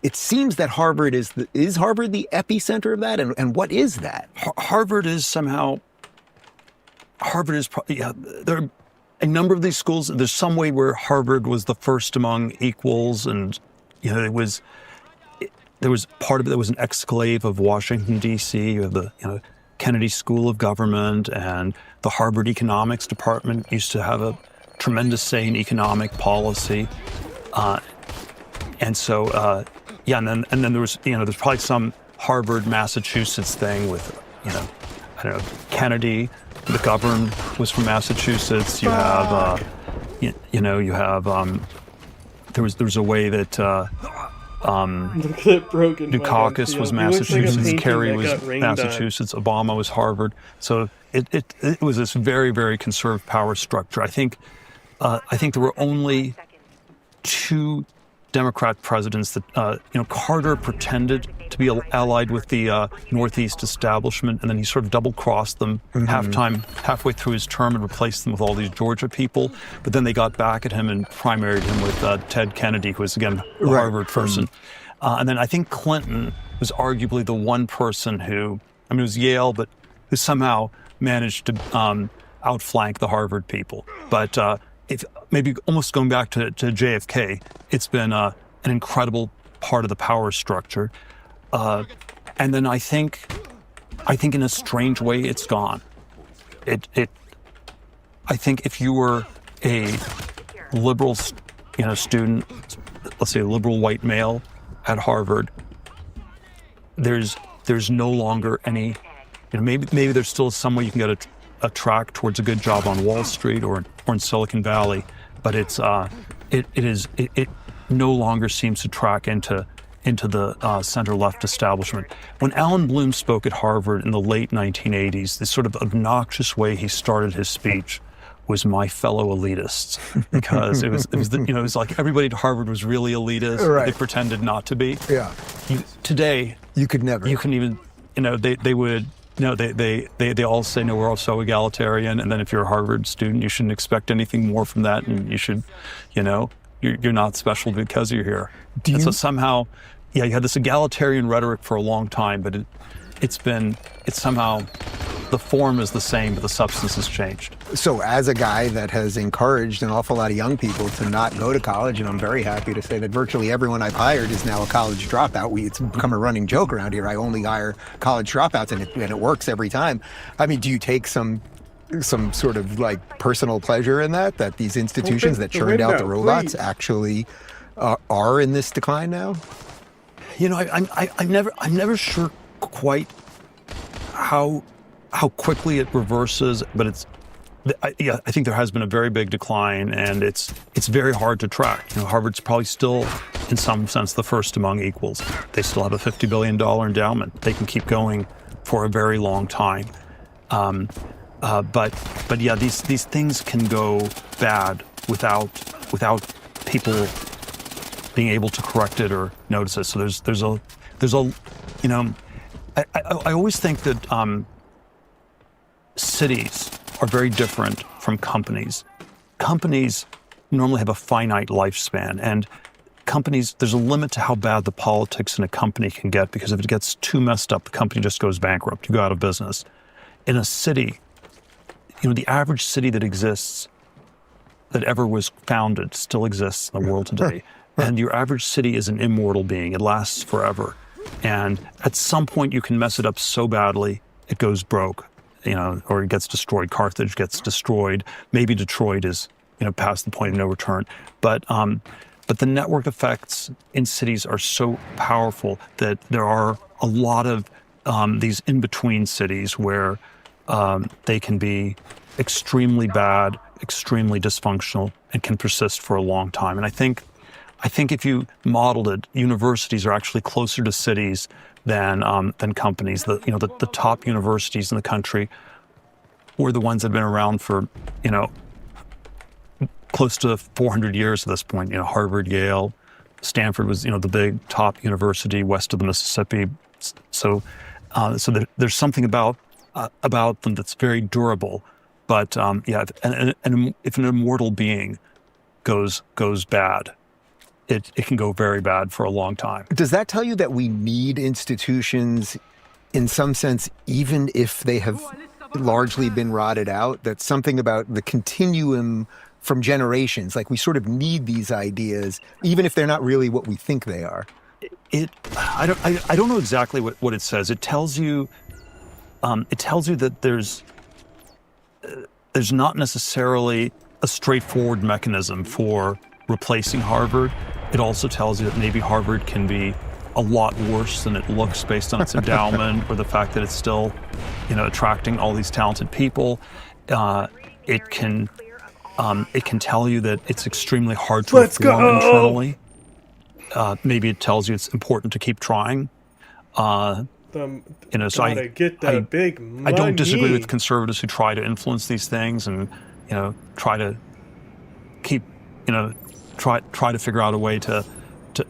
It seems that Harvard is Harvard the epicenter of that? And what is that? Harvard is there are a number of these schools. There's some way where Harvard was the first among equals, and there was part of it that was an exclave of Washington D.C. or the Kennedy School of Government, and the Harvard Economics Department used to have a tremendous say in economic policy, and so and then there was there's probably some Harvard Massachusetts thing with I don't know, Kennedy. The governor was from Massachusetts. You have, there was a way that Dukakis was Massachusetts, Kerry was Massachusetts, Obama was Harvard. So it was this very, very conservative power structure. I think there were only two Democrat presidents that, Carter pretended to be allied with the Northeast establishment, and then he sort of double-crossed them halfway through his term and replaced them with all these Georgia people. But then they got back at him and primaried him with Ted Kennedy, who was, again, a Harvard person. And then I think Clinton was arguably the one person who, it was Yale, but who somehow managed to outflank the Harvard people. But if maybe almost going back to JFK, it's been an incredible part of the power structure. And then I think in a strange way, it's gone. I think if you were a liberal, student, let's say a liberal white male at Harvard, there's no longer any, maybe there's still some way you can get a track towards a good job on Wall Street or in Silicon Valley, but it's no longer seems to track into the center-left establishment. When Alan Bloom spoke at Harvard in the late 1980s, this sort of obnoxious way he started his speech was "my fellow elitists," because it was like everybody at Harvard was really elitist. Right. They pretended not to be. Yeah. Today, you could never. You can even, they would. They all say, no, we're all so egalitarian, and then if you're a Harvard student, you shouldn't expect anything more from that, and you should, you're not special because you're here. So somehow, you had this egalitarian rhetoric for a long time, but it's somehow, the form is the same, but the substance has changed. So as a guy that has encouraged an awful lot of young people to not go to college, and I'm very happy to say that virtually everyone I've hired is now a college dropout. It's become a running joke around here. I only hire college dropouts, and it works every time. I mean, do you take some sort of like personal pleasure in that these institutions that churned out the robots actually are in this decline now? I'm never sure quite how quickly it reverses, but I think there has been a very big decline, and it's very hard to track. Harvard's probably still, in some sense, the first among equals. They still have a $50 billion endowment. They can keep going for a very long time. But yeah, these things can go bad without people being able to correct it or notice it. So there's a I always think that cities are very different from companies. Companies normally have a finite lifespan, and companies, there's a limit to how bad the politics in a company can get, because if it gets too messed up, the company just goes bankrupt. You go out of business. In a city, the average city that exists, that ever was founded, still exists in the world today. And your average city is an immortal being. It lasts forever. And at some point, you can mess it up so badly, it goes broke, or it gets destroyed. Carthage gets destroyed. Maybe Detroit is, past the point of no return. But the network effects in cities are so powerful that there are a lot of these in-between cities where they can be extremely bad, extremely dysfunctional, and can persist for a long time. And I think if you modeled it, universities are actually closer to cities than companies. The top universities in the country were the ones that have been around for close to 400 years at this point. Harvard, Yale, Stanford was the big top university west of the Mississippi. So there's something about them that's very durable. But if an immortal being goes bad, it can go very bad for a long time. Does that tell you that we need institutions in some sense, even if they have largely been rotted out? That something about the continuum from generations, like we sort of need these ideas, even if they're not really what we think they are. I don't know exactly what it says. It tells you that there's not necessarily a straightforward mechanism for replacing Harvard. It also tells you that maybe Harvard can be a lot worse than it looks based on its endowment, or the fact that it's still, attracting all these talented people. It can tell you that it's extremely hard to reform internally. Maybe it tells you it's important to keep trying. So I don't disagree with conservatives who try to influence these things and try to keep try to figure out a way to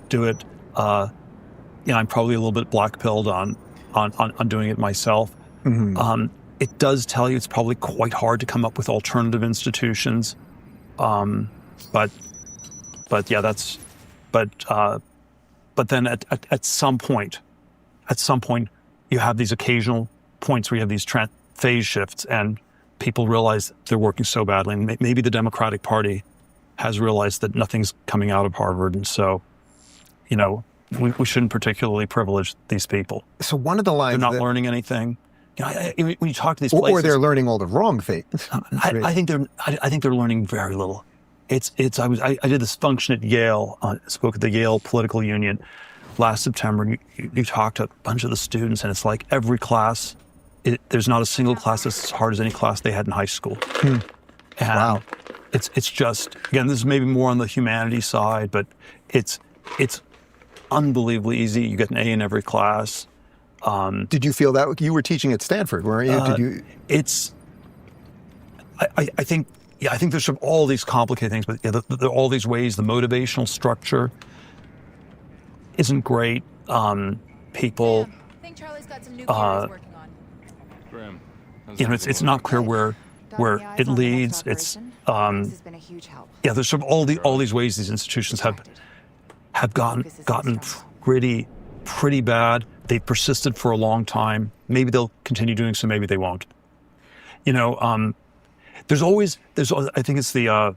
do it. I'm probably a little bit black-pilled on doing it myself. Mm-hmm. It does tell you it's probably quite hard to come up with alternative institutions. But then at some point you have these occasional points where you have these phase shifts, and people realize they're working so badly. And maybe the Democratic Party has realized that nothing's coming out of Harvard, and so, we shouldn't particularly privilege these people. So one of the lines they're not learning anything. When you talk to these places, or they're learning all the wrong things. I think they're learning very little. I did this function at Yale. Spoke at the Yale Political Union last September. You talk to a bunch of the students, and it's like every class. There's not a single class that's as hard as any class they had in high school. Wow. it's just, again, this is maybe more on the humanities side, but it's unbelievably easy. You get an A in every class. Did you feel that? You were teaching at Stanford, weren't you? Did you? I think there's all these complicated things, but there are all these ways. The motivational structure isn't great. People, it's not clear where it leads. It's there's sort of all these ways these institutions have gotten pretty bad. They've persisted for a long time. Maybe they'll continue doing so. Maybe they won't. I think it's the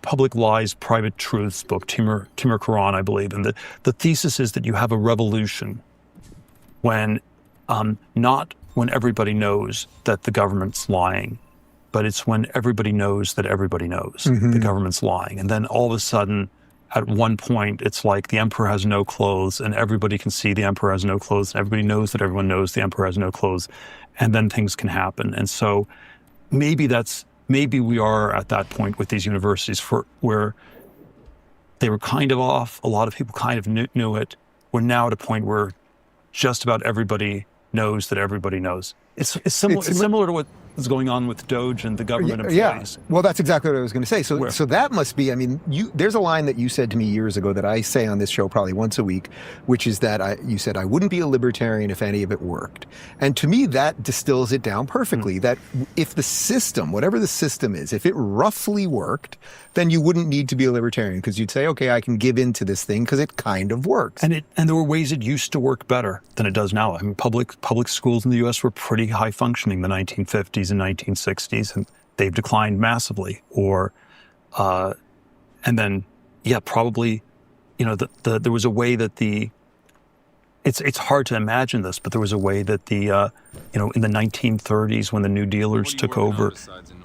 Public Lies, Private Truths book, Timur Kuran, I believe. And the thesis is that you have a revolution when, not when everybody knows that the government's lying, but it's when everybody knows that everybody knows the government's lying. And then all of a sudden, at one point, it's like the emperor has no clothes and everybody can see the emperor has no clothes and everybody knows that everyone knows the emperor has no clothes. And then things can happen. And so maybe we are at that point with these universities where they were kind of off. A lot of people kind of knew it. We're now at a point where just about everybody knows that everybody knows. It's similar to what is going on with DOJ and the government employees. Yeah, well, that's exactly what I was going to say. So that must be, there's a line that you said to me years ago that I say on this show probably once a week, which is that you said, I wouldn't be a libertarian if any of it worked. And to me, that distills it down perfectly, that if the system, whatever the system is, if it roughly worked, then you wouldn't need to be a libertarian because you'd say, okay, I can give in to this thing because it kind of works. And there were ways it used to work better than it does now. Public schools in the U.S. were pretty high functioning in the 1950s and 1960s, and they've declined massively. Probably, there was a way that it's hard to imagine this, but there was a way that in the 1930s when the New Dealers took over,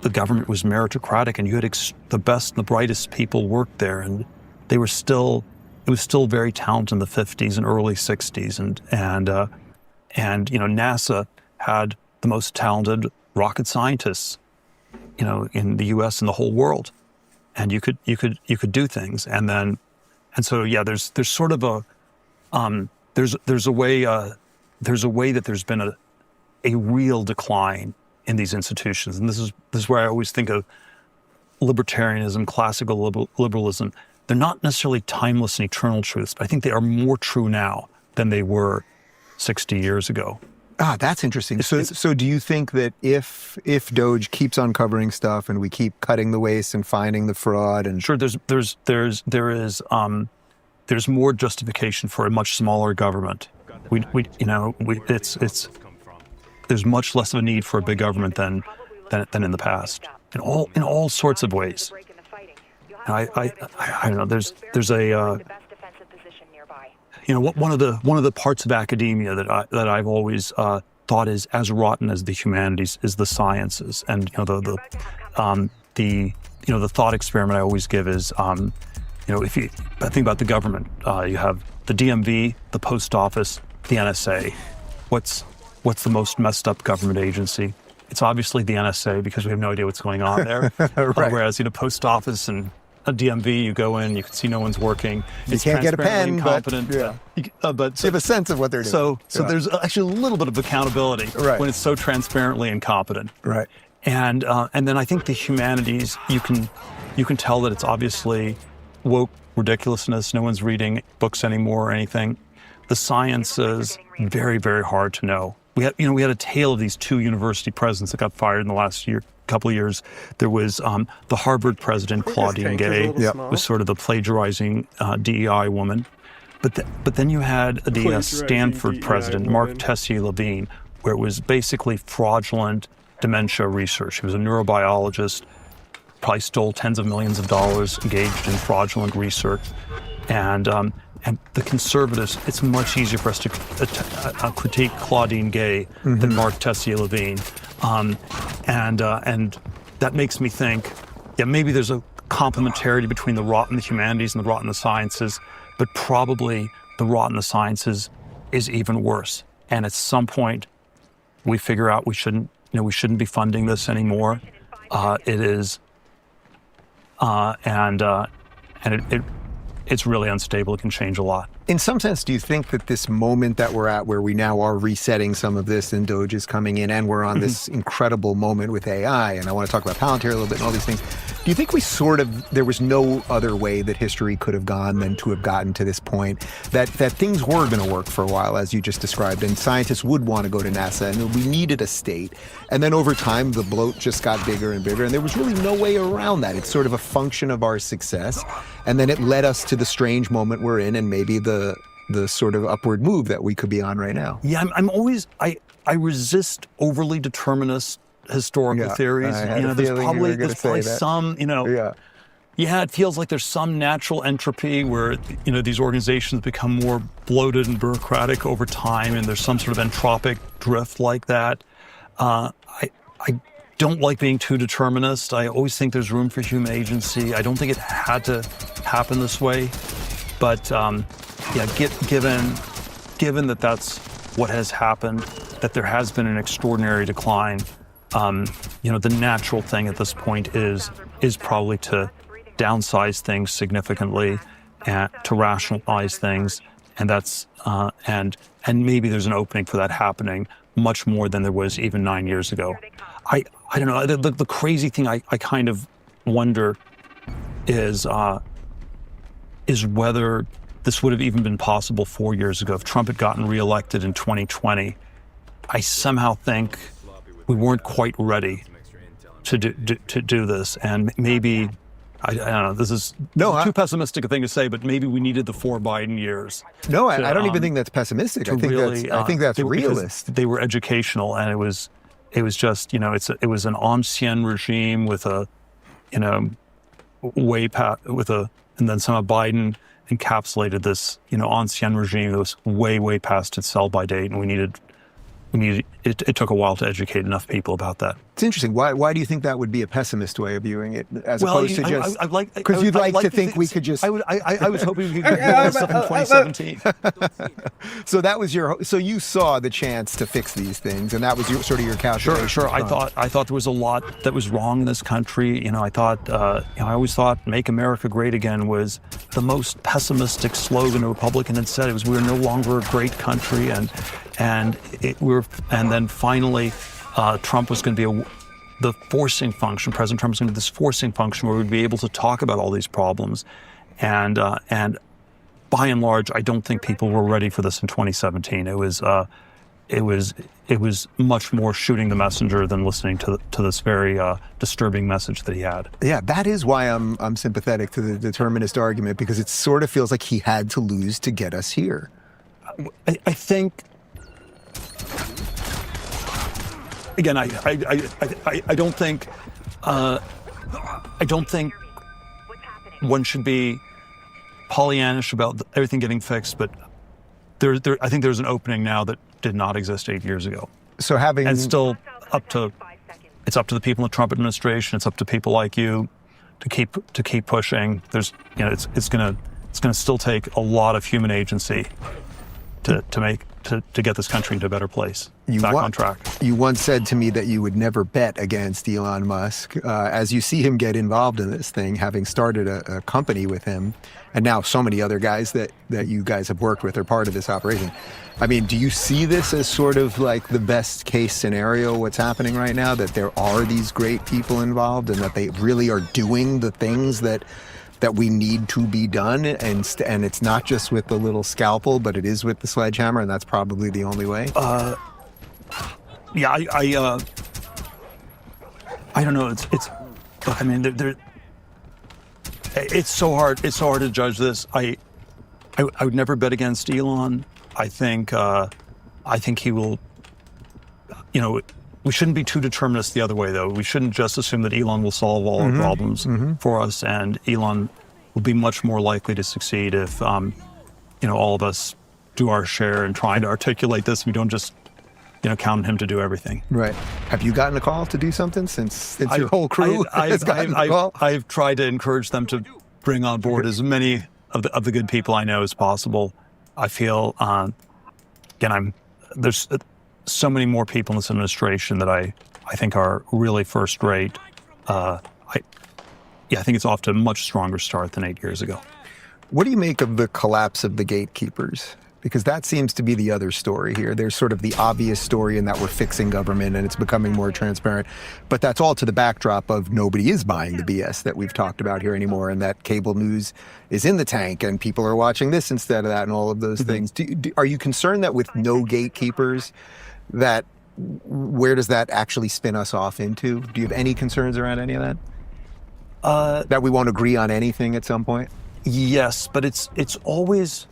the government was meritocratic and you had the best and the brightest people worked there, and it was still very talented in the 50s and early 60s, and NASA had the most talented rocket scientists, in the U.S. and the whole world, and you could do things, there's sort of a there's a way that there's been a real decline in these institutions, and this is where I always think of libertarianism, classical liberalism. They're not necessarily timeless and eternal truths, but I think they are more true now than they were 60 years ago. That's interesting. So do you think that if DOJ keeps uncovering stuff and we keep cutting the waste and finding the fraud and sure, there's more justification for a much smaller government. There's much less of a need for a big government than in the past, in all sorts of ways. And I don't know. There's a one of the parts of academia that I've always thought is as rotten as the humanities is the sciences, and the thought experiment I always give is if you think about the government, you have the DMV, the post office, the NSA. What's the most messed up government agency? It's obviously the NSA because we have no idea what's going on there. Right. Whereas post office and a DMV, you go in, you can see no one's working. You can't get a pen, but you have a sense of what they're doing. So there's actually a little bit of accountability when it's so transparently incompetent. Right. And then I think the humanities, you can tell that it's obviously woke ridiculousness. No one's reading books anymore or anything. The sciences, very, very hard to know. We had a tale of these two university presidents that got fired in the last couple of years. There was the Harvard president, Claudine Gay, was sort of the plagiarizing DEI woman. But then you had the Stanford president, Mark Tessier-Levine, where it was basically fraudulent dementia research. He was a neurobiologist, probably stole tens of millions of dollars, engaged in fraudulent research. And the conservatives, it's much easier for us to critique Claudine Gay than Mark Tessier-Levine. And that makes me think, maybe there's a complementarity between the rot in the humanities and the rot in the sciences, but probably the rot in the sciences is even worse. And at some point, we figure out we shouldn't be funding this anymore. It's really unstable. It can change a lot. In some sense, do you think that this moment that we're at, where we now are resetting some of this and Doge is coming in and we're on this incredible moment with AI, and I want to talk about Palantir a little bit and all these things, do you think there was no other way that history could have gone than to have gotten to this point, that things were going to work for a while, as you just described, and scientists would want to go to NASA, and we needed a state, and then over time the bloat just got bigger and bigger, and there was really no way around that. It's sort of a function of our success, and then it led us to the strange moment we're in, and maybe the sort of upward move that we could be on right now. Yeah, I resist overly determinist historical theories. There's probably some, it feels like there's some natural entropy where, these organizations become more bloated and bureaucratic over time, and there's some sort of entropic drift like that. I don't like being too determinist. I always think there's room for human agency. I don't think it had to happen this way, but given that that's what has happened, that there has been an extraordinary decline, the natural thing at this point is probably to downsize things significantly and to rationalize things, and that's and maybe there's an opening for that happening much more than there was even 9 years ago. I don't know. The crazy thing I kind of wonder is whether this would have even been possible 4 years ago if Trump had gotten reelected in 2020. I somehow think we weren't quite ready to do this, and maybe I don't know. This is too pessimistic a thing to say, but maybe we needed the 4 Biden years. No, I don't even think that's pessimistic. I think that's realist. They were educational, and it was just it was an ancien regime with a and then some of Biden encapsulated this ancien regime that was way past its sell-by date, and we needed it took a while to educate enough people about that. It's interesting. Why do you think that would be a pessimist way of viewing it, as opposed to just because you'd like to think we could just? I was hoping we could get this stuff in 2017. So that was so you saw the chance to fix these things, and that was sort of your calculation. Sure. I thought there was a lot that was wrong in this country. I always thought "Make America Great Again" was the most pessimistic slogan a Republican had said. It was we were no longer a great country, and then finally, Trump was going to be the forcing function. President Trump was going to be this forcing function where we'd be able to talk about all these problems, and by and large, I don't think people were ready for this in 2017. It was much more shooting the messenger than listening to this very disturbing message that he had. Yeah, that is why I'm sympathetic to the determinist argument, because it sort of feels like he had to lose to get us here. I think. Again, I don't think one should be Pollyannish about everything getting fixed, but I think there's an opening now that did not exist 8 years ago. So and still it's up to the people in the Trump administration. It's up to people like you to keep pushing. There's it's gonna still take a lot of human agency to get this country into a better place, back on track. You once said to me that you would never bet against Elon Musk. As you see him get involved in this thing, having started a company with him, and now so many other guys that you guys have worked with are part of this operation. I mean, do you see this as sort of like the best case scenario, what's happening right now, that there are these great people involved and that they really are doing the things that we need to be done, and it's not just with the little scalpel, but it is with the sledgehammer, and that's probably the only way? Yeah, I don't know. Look, I mean, it's so hard to judge this. I would never bet against Elon. I think he will. We shouldn't be too determinist the other way, though. We shouldn't just assume that Elon will solve all our problems for us, and Elon will be much more likely to succeed if, all of us do our share in trying to articulate this. We don't just, count on him to do everything. Right. Have you gotten a call to do something since your whole crew has gotten a call? I've tried to encourage them to bring on board as many of the good people I know as possible. I feel, there's so many more people in this administration that I think are really first rate. yeah, I think it's off to a much stronger start than 8 years ago. What do you make of the collapse of the gatekeepers? Because that seems to be the other story here. There's sort of the obvious story in that we're fixing government and it's becoming more transparent. But that's all to the backdrop of nobody is buying the BS that we've talked about here anymore, and that cable news is in the tank and people are watching this instead of that and all of those things. Are you concerned that with no gatekeepers, that where does that actually spin us off into? Do you have any concerns around any of that? That we won't agree on anything at some point? Yes, but it's always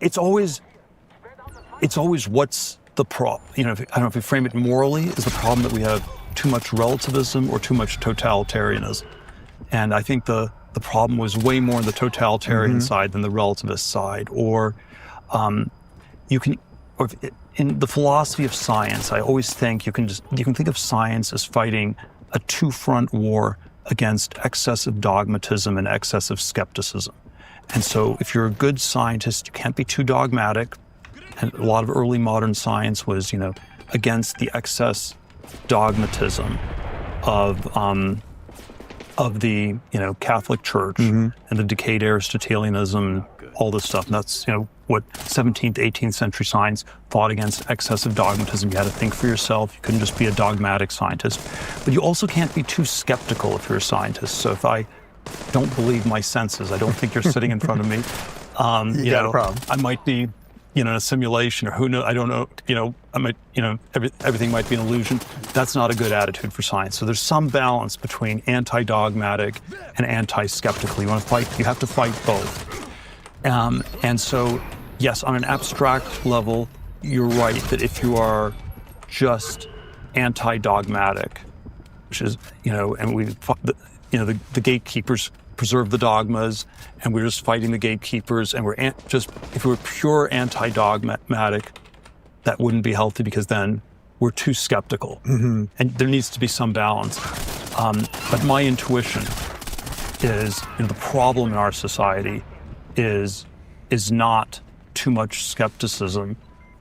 it's always what's the problem. You know, I don't know if you frame it morally, is the problem that we have too much relativism or too much totalitarianism. And I think the problem was way more on the totalitarian side than the relativist side. Or in the philosophy of science, I always think you can think of science as fighting a two-front war against excessive dogmatism and excessive skepticism. And so if you're a good scientist, you can't be too dogmatic. And a lot of early modern science was, against the excess dogmatism of the, Catholic Church and the decayed Aristotelianism, all this stuff. And that's, what 17th, 18th century science fought against excessive dogmatism. You had to think for yourself. You couldn't just be a dogmatic scientist. But you also can't be too skeptical if you're a scientist. So if I don't believe my senses, I don't think you're sitting in front of me. You got a problem. I might be, in a simulation, or who knows, I don't know, I might, everything might be an illusion. That's not a good attitude for science. So there's some balance between anti-dogmatic and anti-skeptical. You have to fight both. And so, yes, on an abstract level, you're right that if you are just anti-dogmatic, which is, and the gatekeepers preserve the dogmas, and we're just fighting the gatekeepers, and if we're pure anti-dogmatic, that wouldn't be healthy, because then we're too skeptical. And there needs to be some balance. But my intuition is, the problem in our society is not too much skepticism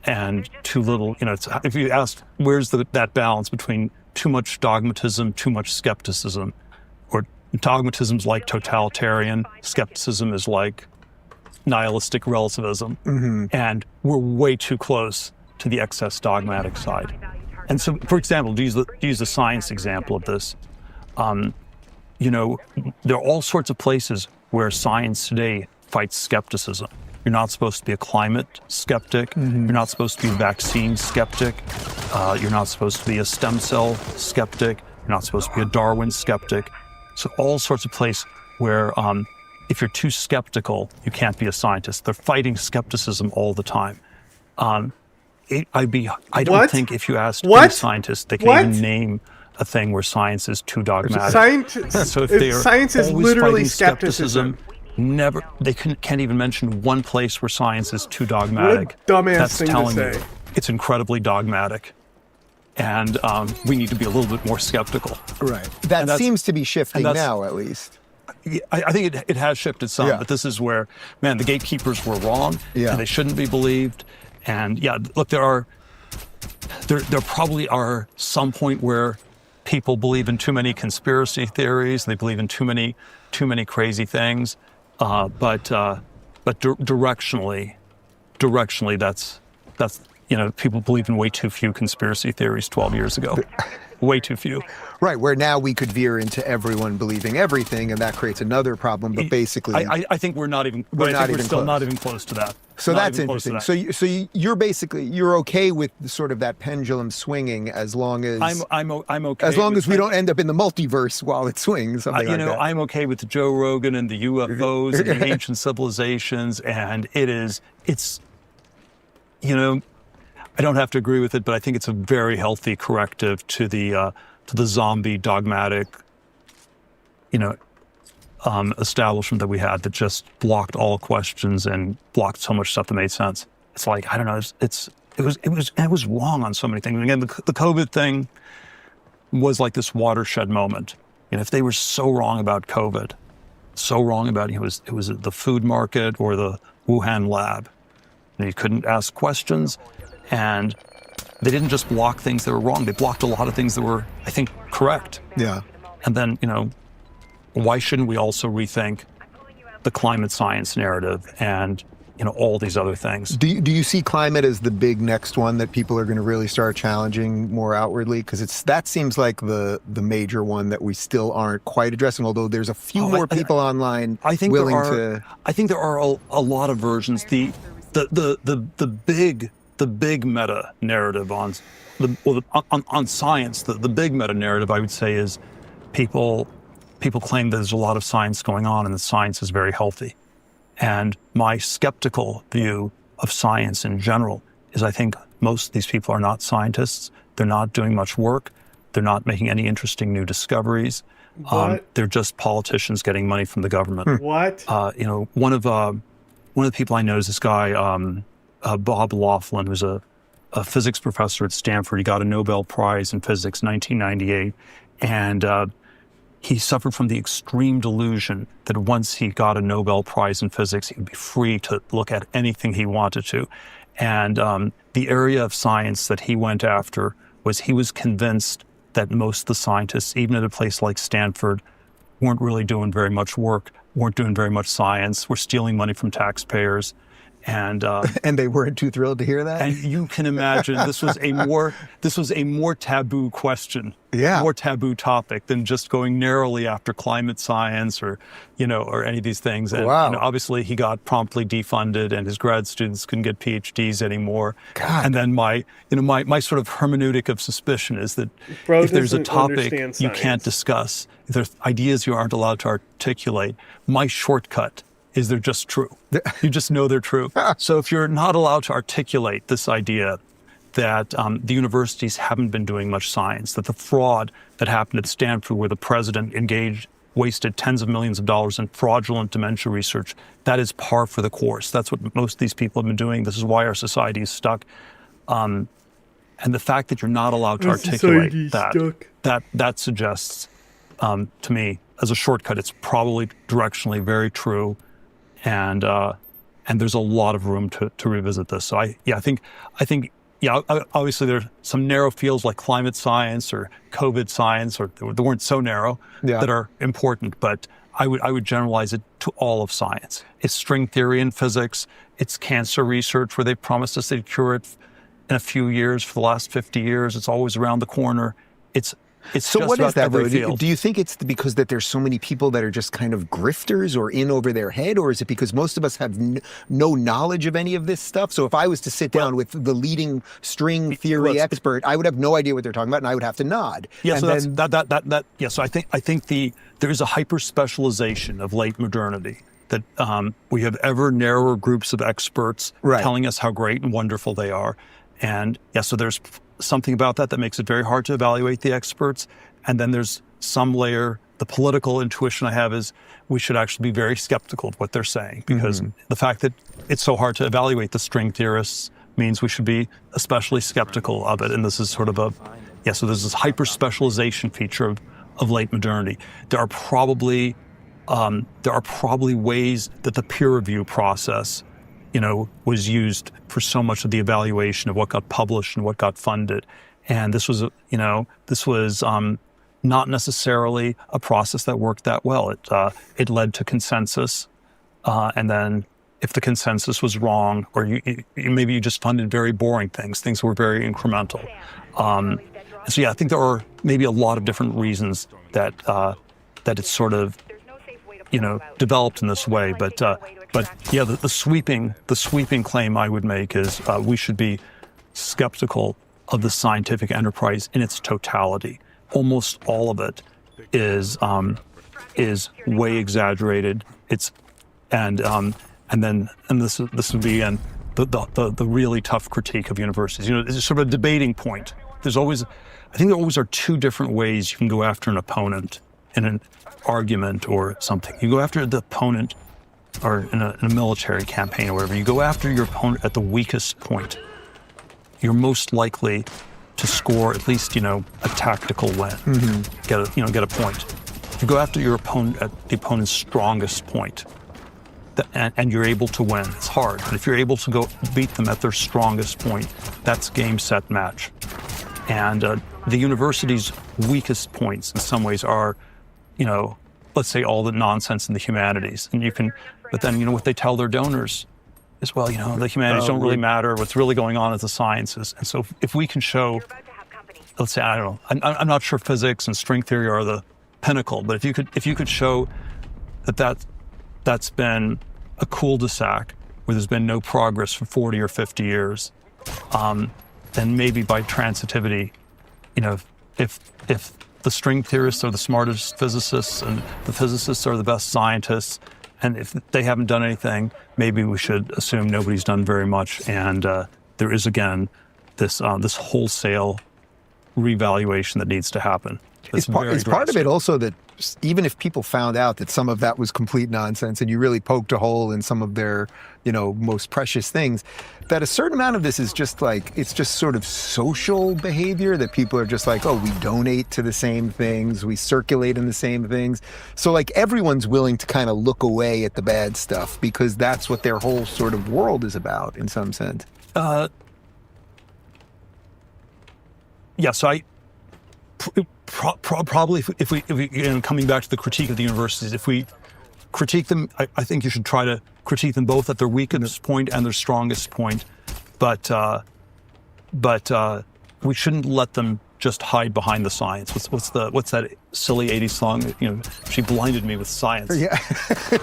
and too little, if you ask, where's that balance between too much dogmatism, too much skepticism? Or dogmatism's like totalitarian, skepticism is like nihilistic relativism. And we're way too close to the excess dogmatic side. And so, for example, to use the science example of this, there are all sorts of places where science today fights skepticism. You're not supposed to be a climate skeptic. You're not supposed to be a vaccine skeptic. You're not supposed to be a stem cell skeptic. You're not supposed to be a Darwin skeptic. So all sorts of places where if you're too skeptical, you can't be a scientist. They're fighting skepticism all the time. I don't think if you asked any scientist, they can even name a thing where science is too dogmatic. So if science is literally skepticism. They can't even mention one place where science is too dogmatic. What a dumbass That's thing telling to say. you it's incredibly dogmatic. And we need to be a little bit more skeptical. Right. That seems to be shifting now, at least. I think it has shifted some, but this is where, the gatekeepers were wrong, and they shouldn't be believed. And look, there probably are some point where people believe in too many conspiracy theories, they believe in too many crazy things, but directionally, that's people believe in way too few conspiracy theories 12 years ago. Way too few. Right, where now we could veer into everyone believing everything, and that creates another problem. But basically, I think we're not even. We're still not even close to that. So that's interesting. So you're okay with sort of that pendulum swinging, as long as I'm okay. As long as we don't end up in the multiverse while it swings. I'm okay with Joe Rogan and the UFOs and the ancient civilizations, and it's. I don't have to agree with it, but I think it's a very healthy corrective to the zombie dogmatic, establishment that we had that just blocked all questions and blocked so much stuff that made sense. It's like, I don't know, it was wrong on so many things. Again, the COVID thing was like this watershed moment. If they were so wrong about COVID, so wrong about it was the food market or the Wuhan lab, and you couldn't ask questions. And they didn't just block things that were wrong. They blocked a lot of things that were, I think, correct. Yeah. And then, why shouldn't we also rethink the climate science narrative and, all these other things? Do you see climate as the big next one that people are going to really start challenging more outwardly? Because that seems like the major one that we still aren't quite addressing, although there's a few more people online willing to... I think there are a lot of versions. The big meta narrative on science, the big meta narrative, I would say, is people claim that there's a lot of science going on and that science is very healthy. And my skeptical view of science in general is I think most of these people are not scientists. They're not doing much work. They're not making any interesting new discoveries. They're just politicians getting money from the government. What? One of the people I know is this guy, Bob Laughlin, who's a physics professor at Stanford. He got a Nobel Prize in physics in 1998. And he suffered from the extreme delusion that once he got a Nobel Prize in physics, he would be free to look at anything he wanted to. And the area of science that he went after was he was convinced that most of the scientists, even at a place like Stanford, weren't really doing very much work, weren't doing very much science, were stealing money from taxpayers. And they weren't too thrilled to hear that. And you can imagine this was a more taboo question, more taboo topic than just going narrowly after climate science or any of these things. And obviously he got promptly defunded, and his grad students couldn't get PhDs anymore. God. And then my sort of hermeneutic of suspicion is that if there's a topic you can't discuss, if there's ideas you aren't allowed to articulate, my shortcut is they're just true. You just know they're true. So if you're not allowed to articulate this idea that the universities haven't been doing much science, that the fraud that happened at Stanford where the president wasted tens of millions of dollars in fraudulent dementia research, that is par for the course. That's what most of these people have been doing. This is why our society is stuck. And the fact that you're not allowed to articulate that suggests to me, as a shortcut, it's probably directionally very true. And there's a lot of room to revisit this. So I think obviously there's some narrow fields like climate science or COVID science, or they weren't so narrow, that are important. But I would generalize it to all of science. It's string theory in physics. It's cancer research where they promised us they'd cure it in a few years. For the last 50 years, it's always around the corner. It's so just what is that, every though? field. Do you think it's because that there's so many people that are just kind of grifters or in over their head, or is it because most of us have no knowledge of any of this stuff? So if I was to sit down with the leading string theory expert, I would have no idea what they're talking about, and I would have to nod. Yeah, so So I think there is a hyper specialization of late modernity that we have ever narrower groups of experts telling us how great and wonderful they are, and so there's something about that makes it very hard to evaluate the experts. And then there's some layer, the political intuition I have is we should actually be very skeptical of what they're saying, because the fact that it's so hard to evaluate the string theorists means we should be especially skeptical of it. And this is sort of so there's this hyper specialization feature of late modernity. There are probably ways that the peer review process was used for so much of the evaluation of what got published and what got funded. And this was not necessarily a process that worked that well. It led to consensus. And then if the consensus was wrong, or maybe you just funded very boring things that were very incremental. So I think there are maybe a lot of different reasons that it's sort of, developed in this way. But the sweeping claim I would make is we should be skeptical of the scientific enterprise in its totality. Almost all of it is way exaggerated. And this would be the really tough critique of universities. It's sort of a debating point. I think there always are two different ways you can go after an opponent in an argument or something. You go after the opponent, or in a military campaign or whatever. You go after your opponent at the weakest point. You're most likely to score at least, a tactical win. Get a point. You go after your opponent at the opponent's strongest point. and you're able to win. It's hard, but if you're able to go beat them at their strongest point, that's game, set, match. And the university's weakest points in some ways are, let's say all the nonsense in the humanities. But then, what they tell their donors is, well, the humanities don't really matter. What's really going on is the sciences. And so if we can show, let's say, I don't know, I'm not sure physics and string theory are the pinnacle, but if you could show that's been a cul-de-sac where there's been no progress for 40 or 50 years, then maybe by transitivity, if the string theorists are the smartest physicists and the physicists are the best scientists, and if they haven't done anything, maybe we should assume nobody's done very much, and there is again this wholesale revaluation that needs to happen. It's part of it also that even if people found out that some of that was complete nonsense and you really poked a hole in some of their, most precious things, that a certain amount of this is just it's just sort of social behavior that people are just like, oh, we donate to the same things, we circulate in the same things. So everyone's willing to kind of look away at the bad stuff because that's what their whole sort of world is about in some sense. Yeah, so probably if we coming back to the critique of the universities, if we critique them, I think you should try to critique them both at their weakest point and their strongest point, but we shouldn't let them just hide behind the science. What's that silly 80s song? She blinded me with science. Yeah,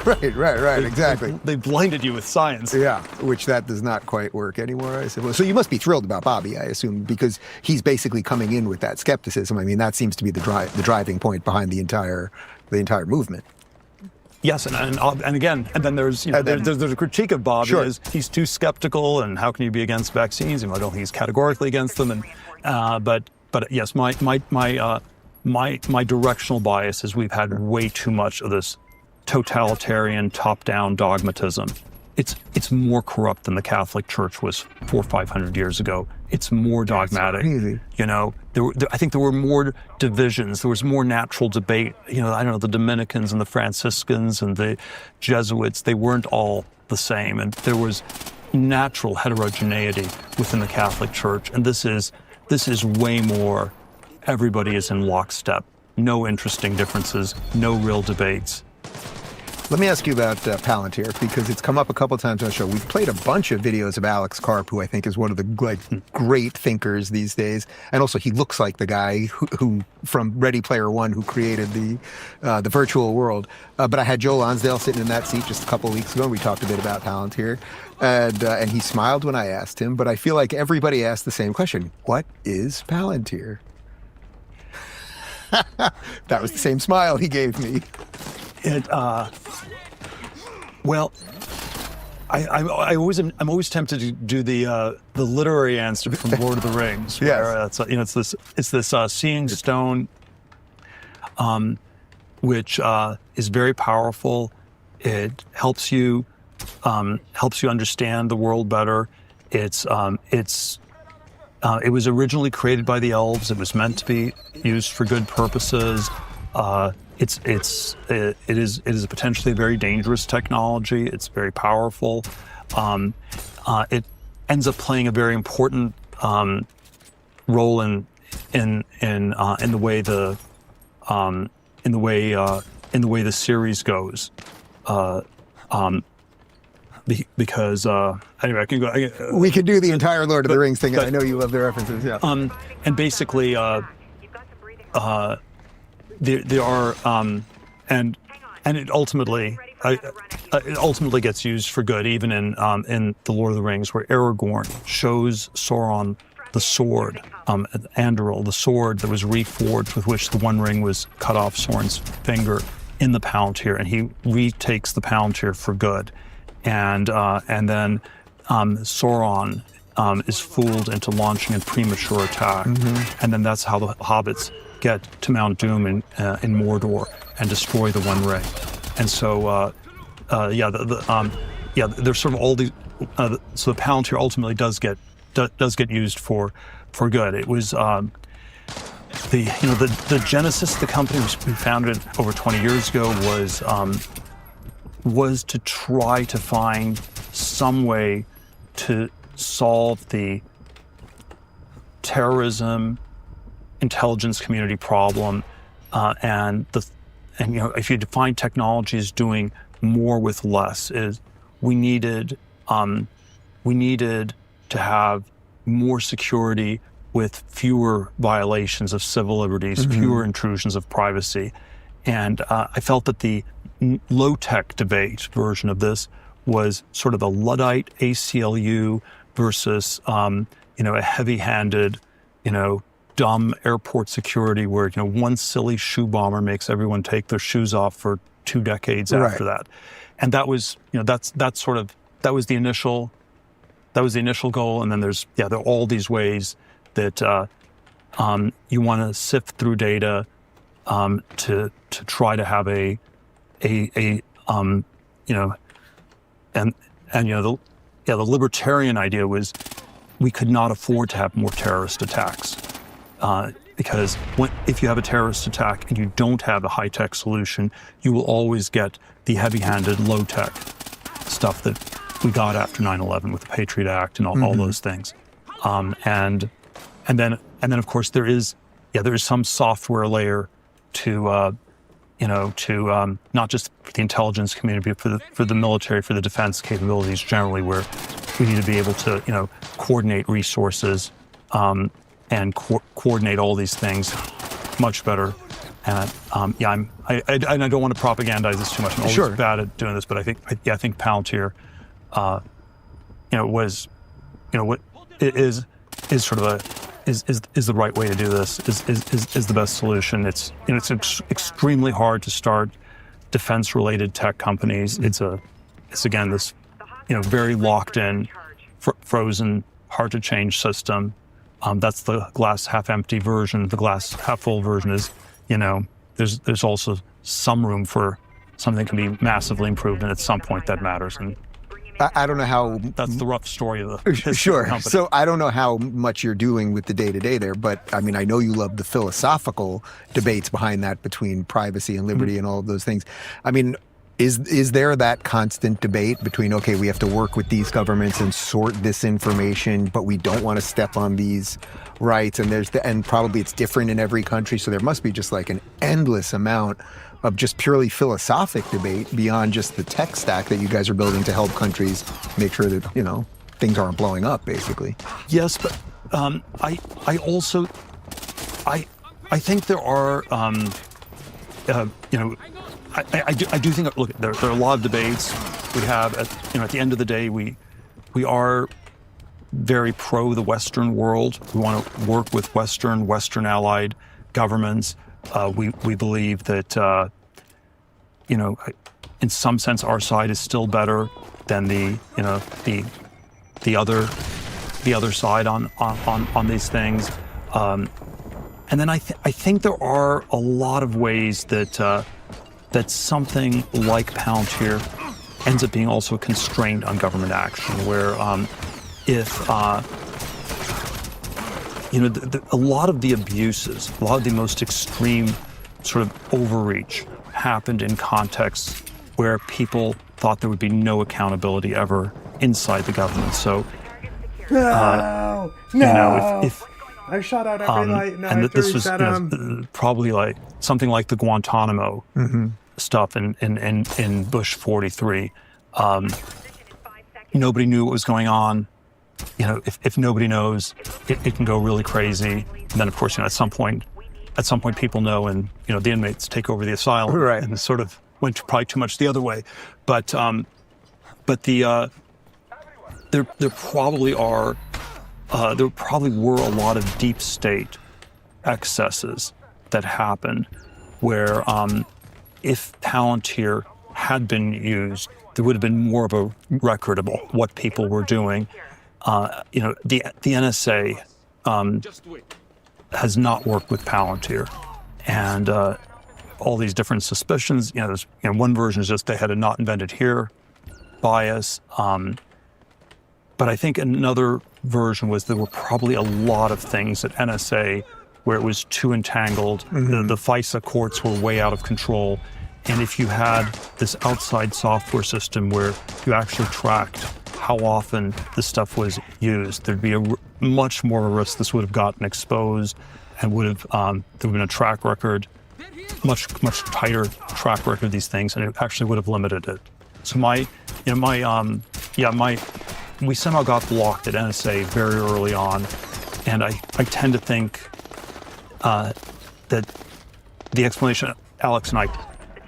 right, exactly. They blinded you with science. Yeah, which that does not quite work anymore, I suppose. So you must be thrilled about Bobby, I assume, because he's basically coming in with that skepticism. I mean, that seems to be the driving point behind the entire movement. Yes, and again, and then there's there's a critique of Bobby is he's too skeptical, and how can you be against vaccines? I don't think he's categorically against them, and but yes, my directional bias is we've had way too much of this totalitarian top-down dogmatism. It's more corrupt than the Catholic Church was 400 or 500 years ago. It's more dogmatic. Crazy. I think there were more divisions. There was more natural debate. I don't know, the Dominicans and the Franciscans and the Jesuits, they weren't all the same. And there was natural heterogeneity within the Catholic Church. And this is way more, everybody is in lockstep. No interesting differences, no real debates. Let me ask you about Palantir, because it's come up a couple times on the show. We've played a bunch of videos of Alex Karp, who I think is one of the great thinkers these days. And also he looks like the guy who from Ready Player One, who created the virtual world. But I had Joe Lonsdale sitting in that seat just a couple of weeks ago, and we talked a bit about Palantir. And he smiled when I asked him, but I feel like everybody asked the same question. What is Palantir? That was the same smile he gave me. Well, I'm always tempted to do the literary answer from Lord of the Rings. Where it's this Seeing Stone, which is very powerful. It helps you understand the world better. It was originally created by the elves. It was meant to be used for good purposes. It is a potentially very dangerous technology. It's very powerful. It ends up playing a very important role in the way the series goes. Because anyway, I can go. We could do the entire Lord of the Rings thing. I know you love the references. Yeah. And basically, there are, and it ultimately gets used for good, even in the Lord of the Rings, where Aragorn shows Sauron the sword, Anduril, the sword that was reforged with which the One Ring was cut off Sauron's finger in the Palantir, and he retakes the Palantir for good. And then Sauron is fooled into launching a premature attack, and then that's how the hobbits get to Mount Doom in Mordor and destroy the One Ring. And so, there's sort of all these. So the Palantir ultimately does get used for good. It was the genesis of the company, which we founded over 20 years ago, was to try to find some way to solve the terrorism intelligence community problem, and if you define technology as doing more with less, is we needed to have more security with fewer violations of civil liberties, fewer intrusions of privacy. And I felt that the low-tech debate version of this was sort of the Luddite ACLU versus, a heavy-handed, dumb airport security where, one silly shoe bomber makes everyone take their shoes off for 2 decades after that. And that was, that was the initial goal. And then there are all these ways that you want to sift through data to try to have the libertarian idea was we could not afford to have more terrorist attacks because if you have a terrorist attack and you don't have a high-tech solution, you will always get the heavy-handed, low-tech stuff that we got after 9/11 with the Patriot Act and all those things. And then of course there is some software layer to not just for the intelligence community, but for the military, for the defense capabilities generally, where we need to be able to coordinate resources and coordinate all these things much better. And I don't want to propagandize this too much. I'm always bad at doing this, but I think Palantir, is sort of is the right way to do this. Is the best solution. It's extremely hard to start defense-related tech companies. It's again this very locked in, frozen, hard to change system. That's the glass half empty version. The glass half full version is, there's also some room for something that can be massively improved, and at some point that matters. And I don't know how... That's the rough story of the history of the company. So I don't know how much you're doing with the day-to-day there, but I mean, I know you love the philosophical debates behind that between privacy and liberty and all of those things. I mean, is there that constant debate between, okay, we have to work with these governments and sort this information, but we don't want to step on these rights, and probably it's different in every country, so there must be just like an endless amount of just purely philosophic debate beyond just the tech stack that you guys are building to help countries make sure that, things aren't blowing up, basically. Yes, but I also think there are, I do think, look, there are a lot of debates we have. At the end of the day, we are very pro the Western world. We want to work with Western allied governments. We believe that, in some sense, our side is still better than the other side on these things. And then I think there are a lot of ways that something like Palantir ends up being also constrained on government action, where if a lot of the abuses, a lot of the most extreme sort of overreach happened in contexts where people thought there would be no accountability ever inside the government. So, if I shot out every light. No, and this was probably like something like the Guantanamo stuff in Bush 43. Nobody knew what was going on. If nobody knows, it can go really crazy. And then, of course, at some point people know, and the inmates take over the asylum, and it sort of went probably too much the other way. But there probably were a lot of deep state excesses that happened where if Palantir had been used, there would have been more of a record of what people were doing. The NSA has not worked with Palantir, and all these different suspicions. There's one version is just they had a not invented here bias, but I think another version was there were probably a lot of things at NSA where it was too entangled. The FISA courts were way out of control, And if you had this outside software system where you actually tracked how often this stuff was used, there'd be much more of a risk this would have gotten exposed and would have, there would have been a track record, much tighter track record of these things, and it actually would have limited it. So we somehow got blocked at NSA very early on, and I tend to think that the explanation Alex and I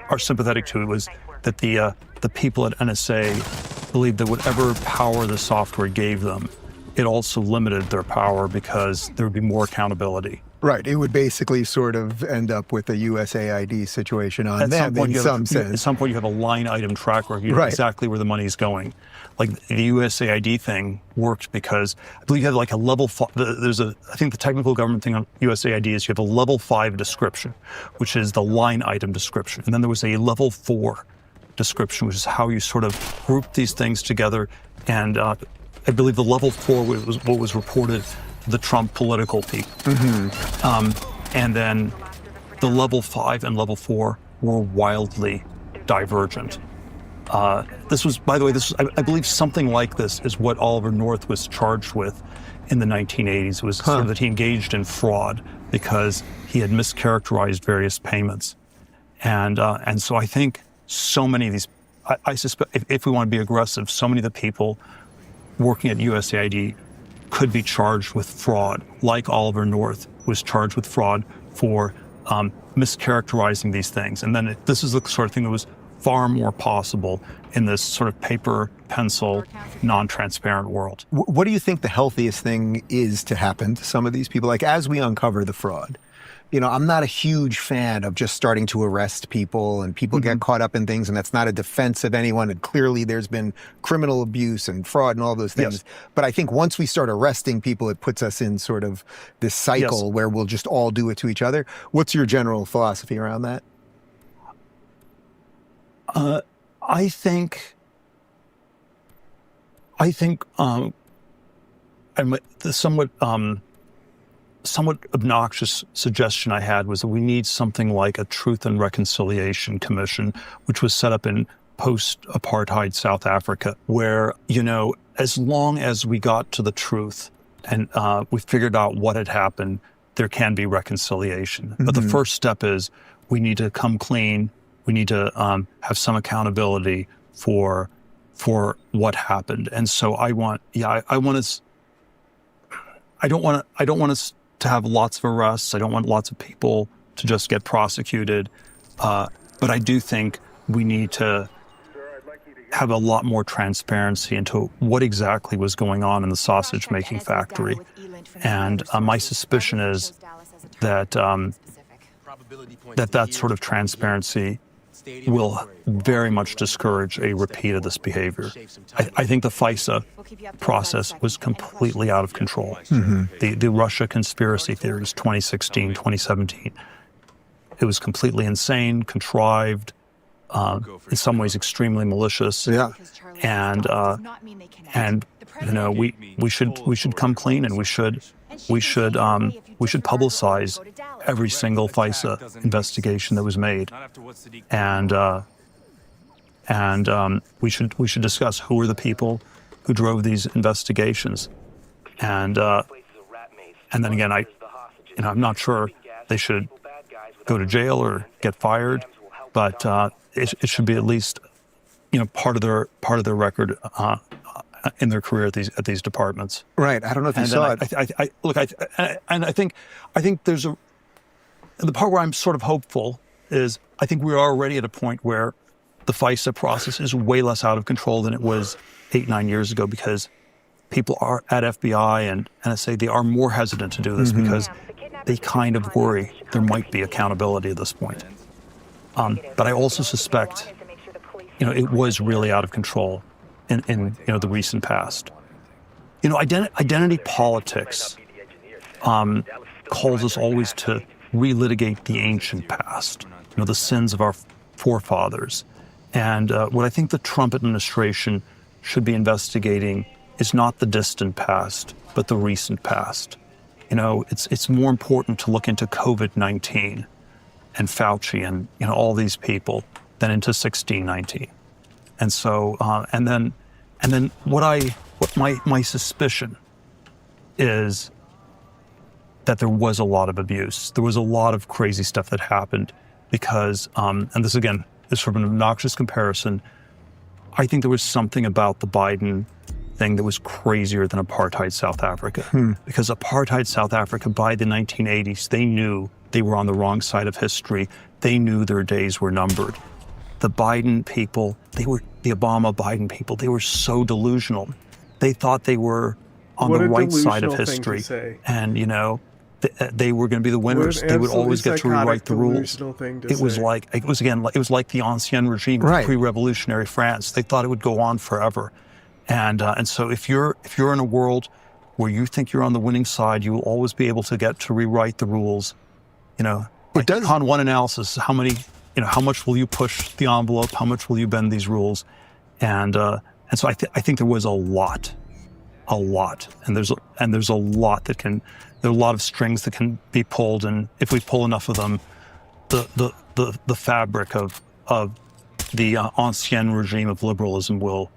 are sympathetic to was that the people at NSA believed that whatever power the software gave them, it also limited their power because there would be more accountability. Right. It would basically sort of end up with a USAID situation on them in some sense. At some point, you have a line item track record. You know exactly where the money's going. Like the USAID thing worked because I believe you have like a level 5. I think the technical government thing on USAID is you have a level 5 description, which is the line item description. And then there was a level 4 description, which is how you sort of group these things together. And I believe the level 4 was what was reported to the Trump political people. And then the level 5 and level 4 were wildly divergent. This was, by the way, I believe something like this is what Oliver North was charged with in the 1980s. It was sort of that he engaged in fraud because he had mischaracterized various payments. And so I think so many of these, I suspect if we want to be aggressive, so many of the people working at USAID could be charged with fraud, like Oliver North was charged with fraud for mischaracterizing these things. And then this is the sort of thing that was far more possible in this sort of paper, pencil, non-transparent world. What do you think the healthiest thing is to happen to some of these people? Like, as we uncover the fraud, you know, I'm not a huge fan of just starting to arrest people and people get caught up in things, and that's not a defense of anyone. And clearly there's been criminal abuse and fraud and all those things. Yes. But I think once we start arresting people, it puts us in sort of this cycle where we'll just all do it to each other. What's your general philosophy around that? I think the somewhat obnoxious suggestion I had was that we need something like a Truth and Reconciliation Commission, which was set up in post-apartheid South Africa, where, you know, as long as we got to the truth and we figured out what had happened, there can be reconciliation. But the first step is we need to come clean. We need to have some accountability for what happened. And so I don't want us to have lots of arrests. I don't want lots of people to just get prosecuted. But I do think we need to have a lot more transparency into what exactly was going on in the sausage making factory. And my suspicion is that that sort of transparency will very much discourage a repeat of this behavior. I think the FISA process was completely out of control. The Russia conspiracy theories, 2016, 2017, it was completely insane, contrived, in some ways extremely malicious. And you know, we should come clean, and we should publicize every single FISA investigation that was made, and we should discuss who were the people who drove these investigations, and then again, I'm not sure they should go to jail or get fired, but it should be at least, you know, part of their record in their career at these departments. Right. I don't know if you saw it. I think there's the part where I'm sort of hopeful is I think we're already at a point where the FISA process is way less out of control than it was 8-9 years ago, because people are at FBI and NSA, they are more hesitant to do this because they kind of worry there might be accountability at this point. But I also suspect, you know, it was really out of control in you know, the recent past. You know, identity politics calls us always to relitigate the ancient past, you know, the sins of our forefathers. And what I think the Trump administration should be investigating is not the distant past, but the recent past. You know, it's more important to look into COVID-19 and Fauci and, you know, all these people then into 1619. And so, and then what my suspicion is that there was a lot of abuse. There was a lot of crazy stuff that happened because, and this again is sort of an obnoxious comparison. I think there was something about the Biden thing that was crazier than apartheid South Africa. Because apartheid South Africa, by the 1980s, they knew they were on the wrong side of history. They knew their days were numbered. The Biden people, the Obama Biden people, they were so delusional. They thought they were on the right side of history. And, they were going to be the winners. They would always get to rewrite the rules. It was like the Ancien regime, pre-revolutionary France. They thought it would go on forever. And so if you're in a world where you think you're on the winning side, you will always be able to get to rewrite the rules. On one analysis, how much will you push the envelope? How much will you bend these rules? And so I think there was a lot, and there's a lot there are a lot of strings that can be pulled, and if we pull enough of them, the fabric of the ancien regime of liberalism will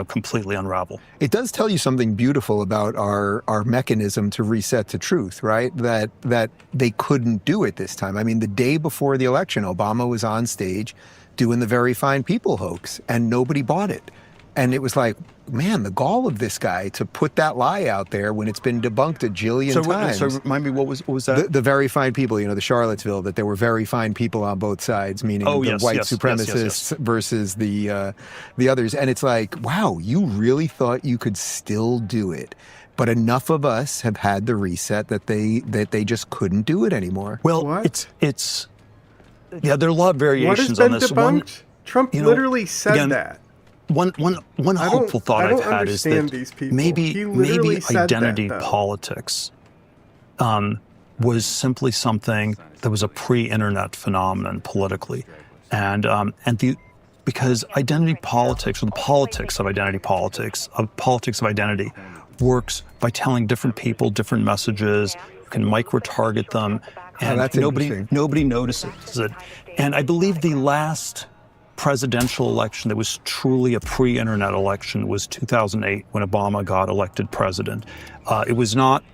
completely unravel. It does tell you something beautiful about our mechanism to reset to truth, right? That they couldn't do it this time. I mean, the day before the election, Obama was on stage doing the Very Fine People hoax, and nobody bought it. And it was like, man, the gall of this guy to put that lie out there when it's been debunked a jillion times. So remind me, what was that? The Very Fine People, the Charlottesville, that there were very fine people on both sides, meaning the white supremacists versus the others. And it's like, wow, you really thought you could still do it. But enough of us have had the reset that they just couldn't do it anymore. Well, it's there are a lot of variations on this. Trump literally said that. One hopeful thought I've had is that maybe identity politics was simply something that was a pre-internet phenomenon politically, because identity politics, or the politics of identity works by telling different people different messages. You can micro-target them, and nobody notices it. And I believe the last presidential election that was truly a pre-internet election was 2008 when Obama got elected president. It was not,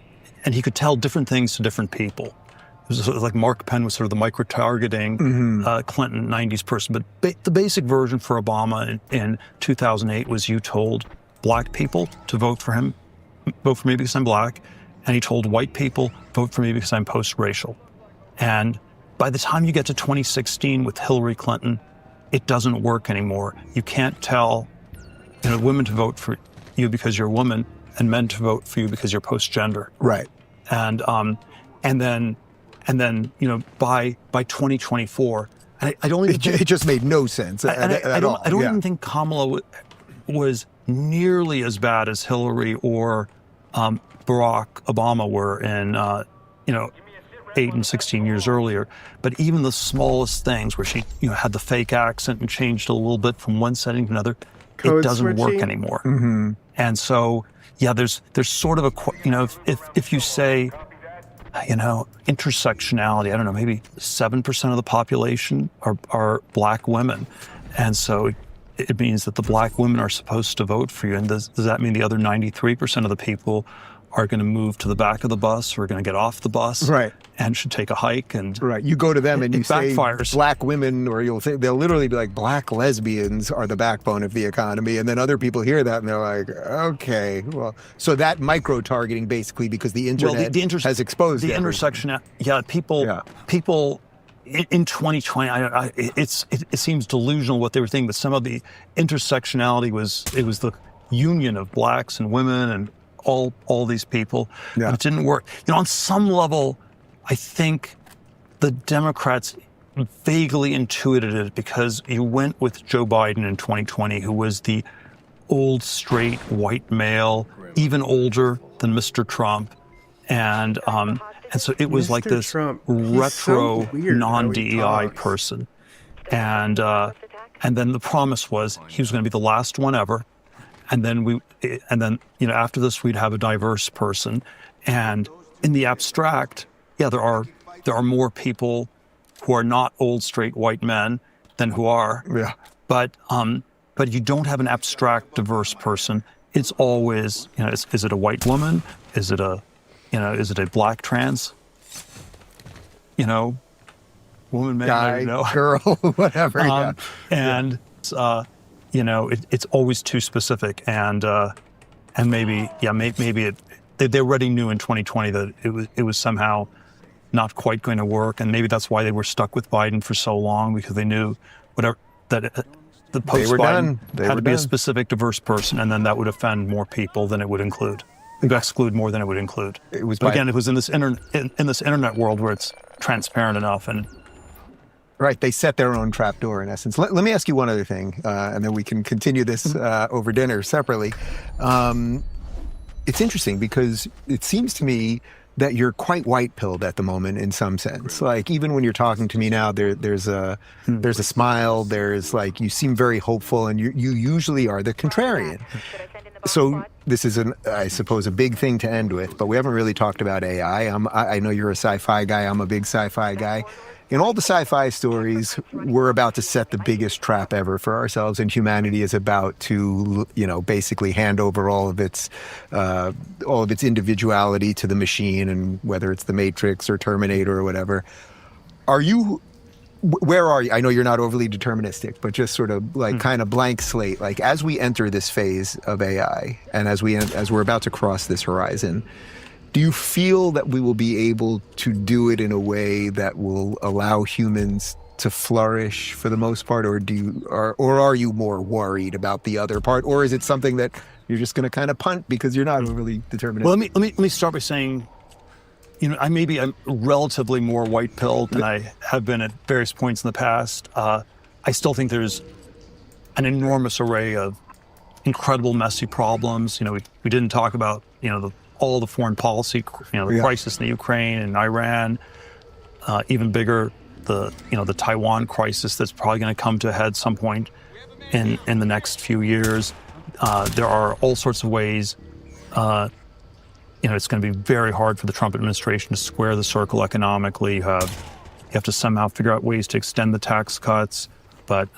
and he could tell different things to different people. It was sort of like Mark Penn was sort of the micro-targeting Clinton 90s person. But the basic version for Obama in 2008 was you told black people to vote for him, vote for me because I'm black, and he told white people, vote for me because I'm post-racial. And by the time you get to 2016 with Hillary Clinton, it doesn't work anymore. You can't tell women to vote for you because you're a woman and men to vote for you because you're post-gender. Right. And then by 2024, I don't even think, it just made no sense I don't even think Kamala was nearly as bad as Hillary or Barack Obama were in 8 and 16 years earlier. But even the smallest things where she had the fake accent and changed a little bit from one setting to another, it doesn't work anymore. And so there's sort of if you say intersectionality, I don't know, maybe 7% of the population are black women, and so it means that the black women are supposed to vote for you. And does that mean the other 93% of the people are going to move to the back of the bus, or are going to get off the bus, and should take a hike? And you go to them and you say backfires. Black women, or they'll literally be like, black lesbians are the backbone of the economy, and then other people hear that and they're like, okay, well, so that micro-targeting basically, because the internet has exposed the intersection. People in 2020, it seems delusional what they were thinking, but some of the intersectionality was the union of blacks and women and all these people. But it didn't work. On some level, I think the Democrats vaguely intuited it, because you went with Joe Biden in 2020, who was the old, straight, white male, even older than Mr. Trump. And so it was like this retro, non-DEI person. And then the promise was he was going to be the last one ever. And then after this, we'd have a diverse person. And in the abstract, there are more people who are not old, straight white men, than who are. Yeah. But you don't have an abstract, diverse person. It's always, is it a white woman? Is it a black trans? Woman, man, guy, girl, whatever. And it's always too specific, and maybe they already knew in 2020 that it was somehow not quite going to work, and maybe that's why they were stuck with Biden for so long, because they knew the post-Biden had to be a specific, diverse person, and then that would offend more people than it would exclude more than it would include. It was in this internet world where it's transparent enough and. Right, they set their own trapdoor in essence. Let me ask you one other thing, and then we can continue this over dinner separately. It's interesting because it seems to me that you're quite white-pilled at the moment in some sense. Like, even when you're talking to me now, there's a smile, there's like, you seem very hopeful, and you usually are the contrarian. So this is, I suppose, a big thing to end with, but we haven't really talked about AI. I know you're a sci-fi guy, I'm a big sci-fi guy. In all the sci-fi stories, we're about to set the biggest trap ever for ourselves, and humanity is about to, basically hand over all of its individuality to the machine, and whether it's the Matrix or Terminator or whatever. Where are you? I know you're not overly deterministic, but just sort of like kind of blank slate. Like, as we enter this phase of AI, and as we're about to cross this horizon, do you feel that we will be able to do it in a way that will allow humans to flourish for the most part, or are you more worried about the other part, or is it something that you're just going to kind of punt because you're not overly determined? Well, let me start by saying, I'm relatively more white-pilled than I have been at various points in the past. I still think there's an enormous array of incredible, messy problems. We didn't talk about all the foreign policy, the crisis in the Ukraine and Iran, even bigger, the Taiwan crisis that's probably going to come to a head some point in the next few years. There are all sorts of ways. It's going to be very hard for the Trump administration to square the circle economically. You have to somehow figure out ways to extend the tax cuts, but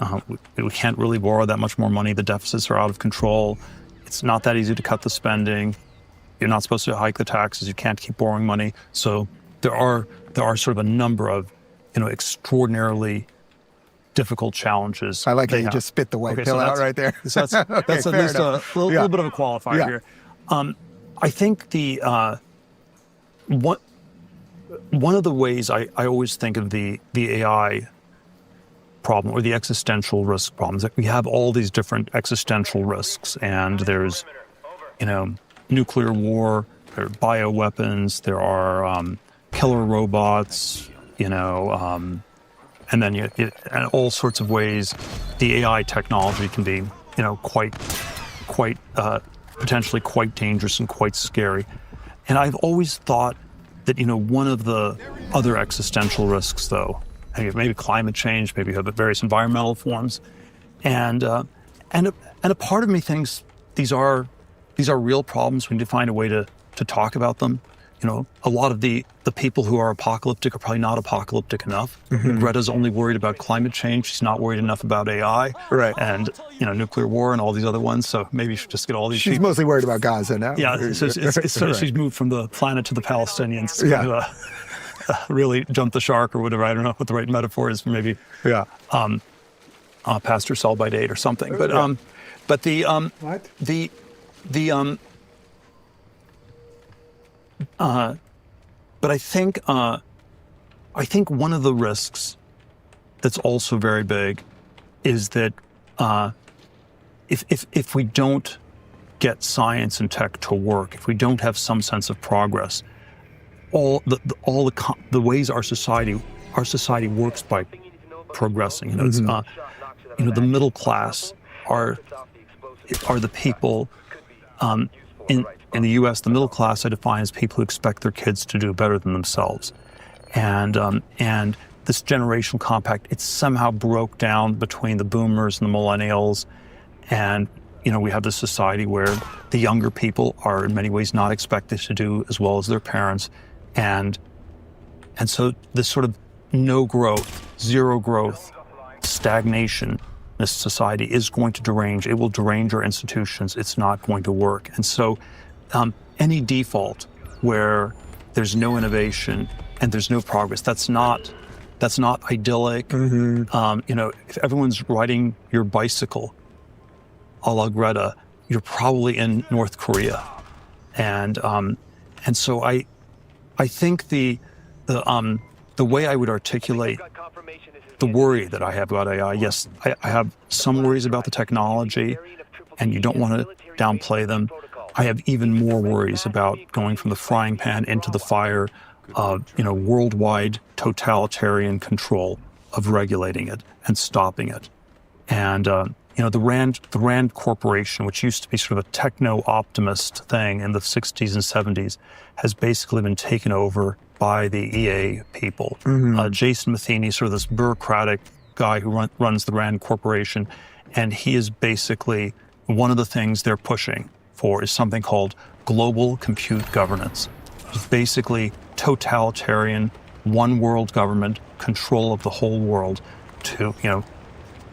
we can't really borrow that much more money. The deficits are out of control. It's not that easy to cut the spending. You're not supposed to hike the taxes. You can't keep borrowing money. So there are sort of a number of extraordinarily difficult challenges. I like how you just spit the white pill out right there. So that's at least a little bit of a qualifier here. I think one of the ways I always think of the AI problem, or the existential risk problem, is that we have all these different existential risks, and there's nuclear war, there are bioweapons, there are killer robots, and then and all sorts of ways the AI technology can be, quite potentially quite dangerous and quite scary. And I've always thought that, one of the other existential risks, though, maybe climate change, maybe you have various environmental forms, and a part of me thinks these are real problems. We need to find a way to talk about them. A lot of the people who are apocalyptic are probably not apocalyptic enough. Mm-hmm. Greta's only worried about climate change. She's not worried enough about AI. Right. And, nuclear war and all these other ones. So maybe you should just get all these She's people. mostly worried about Gaza now. Yeah. So she's moved from the planet to the Palestinians. Yeah. Really jump the shark or whatever. I don't know what the right metaphor is for maybe. Yeah. Past her sell by date or something. But What? But I think one of the risks that's also very big is that if we don't get science and tech to work, if we don't have some sense of progress, all the ways our society works by progressing. It's the middle class are the people in the U.S. The middle class I define as people who expect their kids to do better than themselves, and this generational compact, it somehow broke down between the boomers and the millennials, and we have this society where the younger people are in many ways not expected to do as well as their parents, and so this sort of no growth, zero growth, stagnation in this society is going to derange. It will derange our institutions. It's not going to work. And so any default where there's no innovation and there's no progress, that's not idyllic. If everyone's riding your bicycle a la Greta, you're probably in North Korea. And so I think the way I would articulate the worry that I have about AI, yes, I have some worries about the technology, and you don't want to downplay them. I have even more worries about going from the frying pan into the fire of, worldwide totalitarian control of regulating it and stopping it. And, the Rand Corporation, which used to be sort of a techno-optimist thing in the 60s and 70s, has basically been taken over by the EA people. Jason Matheny, sort of this bureaucratic guy who runs the Rand Corporation, and he is basically, one of the things they're pushing for is something called global compute governance. It's basically totalitarian, one world government, control of the whole world to,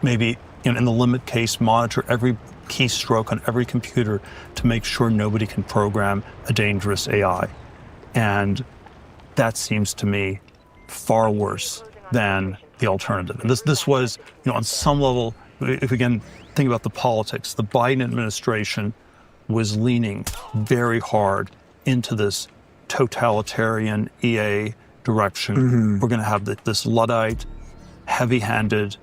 maybe in the limit case, monitor every keystroke on every computer to make sure nobody can program a dangerous AI. And that seems to me far worse than the alternative. And this was, on some level, if we can think about the politics, the Biden administration was leaning very hard into this totalitarian EA direction. We're going to have this Luddite, heavy-handed,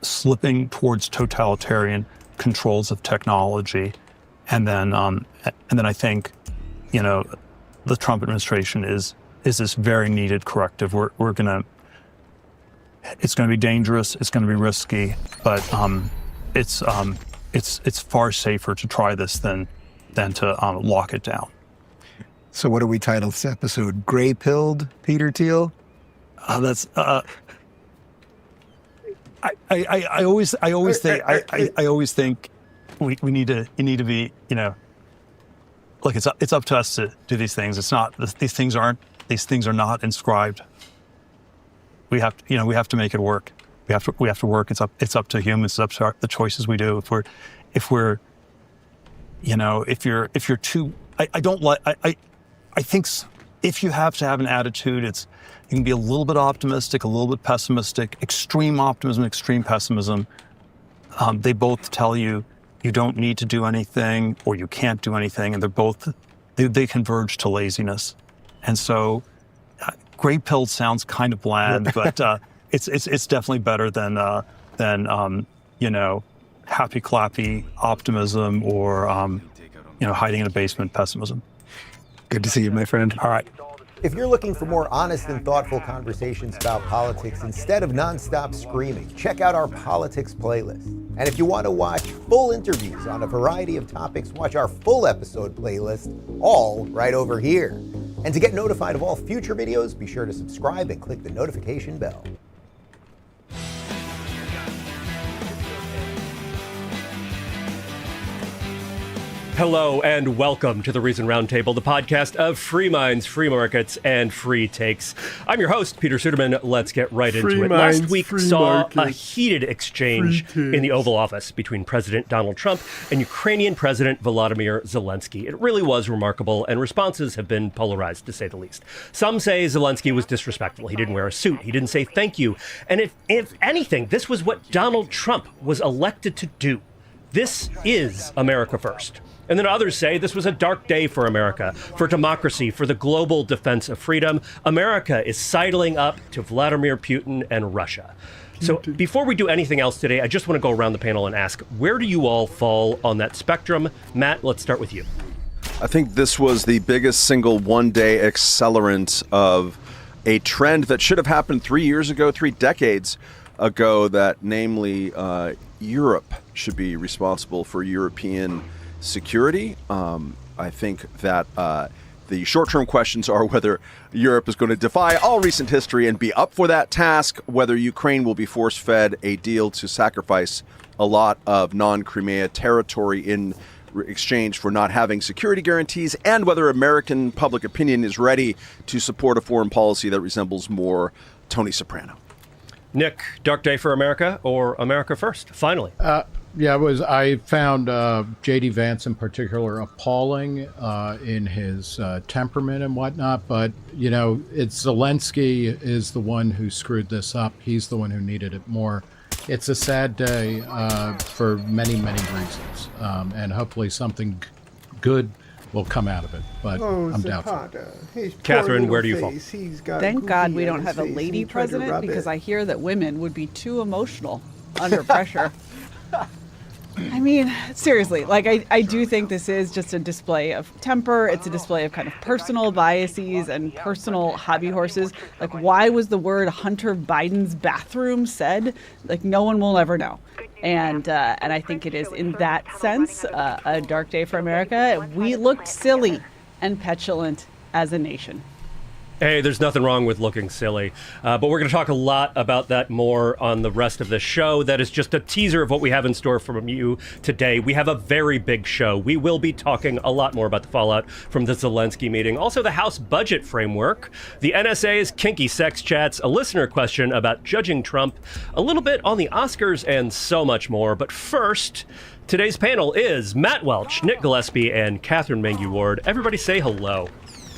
slipping towards totalitarian controls of technology, and then I think, the Trump administration is this very needed corrective. It's going to be dangerous. It's going to be risky, but it's far safer to try this than to lock it down. So what do we title this episode? Gray-pilled Peter Thiel? That's. I always think we need to be, look, it's up to us to do these things. It's not, these things are not inscribed. We have to make it work. We have to work. It's up to humans. It's up to the choices we do. If you're too, I think if you have to have an attitude, you can be a little bit optimistic, a little bit pessimistic, extreme optimism, extreme pessimism. They both tell you don't need to do anything or you can't do anything, and they converge to laziness. And so, gray-pilled sounds kind of bland, but it's definitely better than happy-clappy optimism or hiding in a basement pessimism. Good to see you, my friend. All right. If you're looking for more honest and thoughtful conversations about politics instead of nonstop screaming, check out our politics playlist. And if you want to watch full interviews on a variety of topics, watch our full episode playlist, all right over here. And to get notified of all future videos, be sure to subscribe and click the notification bell. Hello and welcome to the Reason Roundtable, the podcast of free minds, free markets, and free takes. I'm your host, Peter Suderman. Let's get right into it. Last week saw a heated exchange in the Oval Office between President Donald Trump and Ukrainian President Volodymyr Zelenskyy. It really was remarkable, and responses have been polarized, to say the least. Some say Zelenskyy was disrespectful. He didn't wear a suit. He didn't say thank you. And if anything, this was what Donald Trump was elected to do. This is America First. And then others say this was a dark day for America, for democracy, for the global defense of freedom. America is sidling up to Vladimir Putin and Russia. So before we do anything else today, I just want to go around the panel and ask, where do you all fall on that spectrum? Matt, let's start with you. I think this was the biggest single one-day accelerant of a trend that should have happened 3 years ago, 3 decades ago, that namely Europe should be responsible for European security. I think that the short-term questions are whether Europe is going to defy all recent history and be up for that task, whether Ukraine will be force-fed a deal to sacrifice a lot of non-Crimea territory in exchange for not having security guarantees, and whether American public opinion is ready to support a foreign policy that resembles more Tony Soprano. Nick, dark day for America or America first? Finally. I found J.D. Vance in particular appalling in his temperament and whatnot. But, it's Zelenskyy is the one who screwed this up. He's the one who needed it more. It's a sad day for many, many reasons. And hopefully something good will come out of it. But I'm doubtful. Catherine, where do you fall? Thank God we don't have a lady president, because I hear that women would be too emotional under pressure. I mean, seriously, I do think this is just a display of temper. It's a display of kind of personal biases and personal hobby horses. Why was the word Hunter Biden's bathroom said? No one will ever know. And I think it is, in that sense, a dark day for America. We looked silly and petulant as a nation. Hey, there's nothing wrong with looking silly, but we're going to talk a lot about that more on the rest of the show. That is just a teaser of what we have in store from you today. We have a very big show. We will be talking a lot more about the fallout from the Zelenskyy meeting, also the House budget framework, the NSA's kinky sex chats, a listener question about judging Trump, a little bit on the Oscars, and so much more. But first, today's panel is Matt Welch, Nick Gillespie, and Catherine Mangu-Ward. Everybody say hello.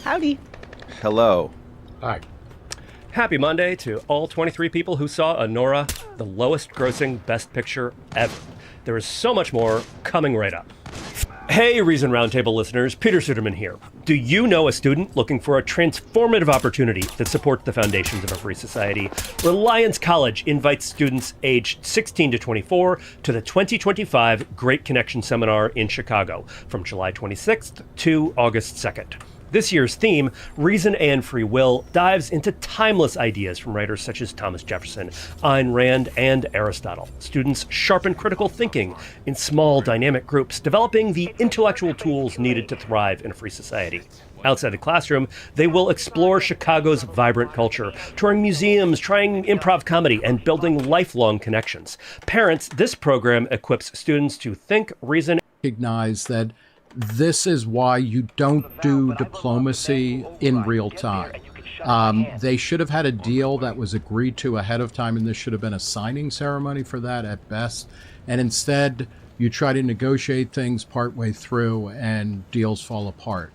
Howdy. Hello. Hi. Happy Monday to all 23 people who saw Anora, the lowest grossing Best Picture ever. There is so much more coming right up. Hey, Reason Roundtable listeners, Peter Suderman here. Do you know a student looking for a transformative opportunity that supports the foundations of a free society? Reliance College invites students aged 16 to 24 to the 2025 Great Connection Seminar in Chicago from July 26th to August 2nd. This year's theme, Reason and Free Will, dives into timeless ideas from writers such as Thomas Jefferson, Ayn Rand, and Aristotle. Students sharpen critical thinking in small, dynamic groups, developing the intellectual tools needed to thrive in a free society. Outside the classroom, they will explore Chicago's vibrant culture, touring museums, trying improv comedy, and building lifelong connections. Parents, this program equips students to think, reason, recognize that this is why you don't do diplomacy in real time. They should have had a deal that was agreed to ahead of time, and this should have been a signing ceremony for that at best. And instead, you try to negotiate things partway through and deals fall apart.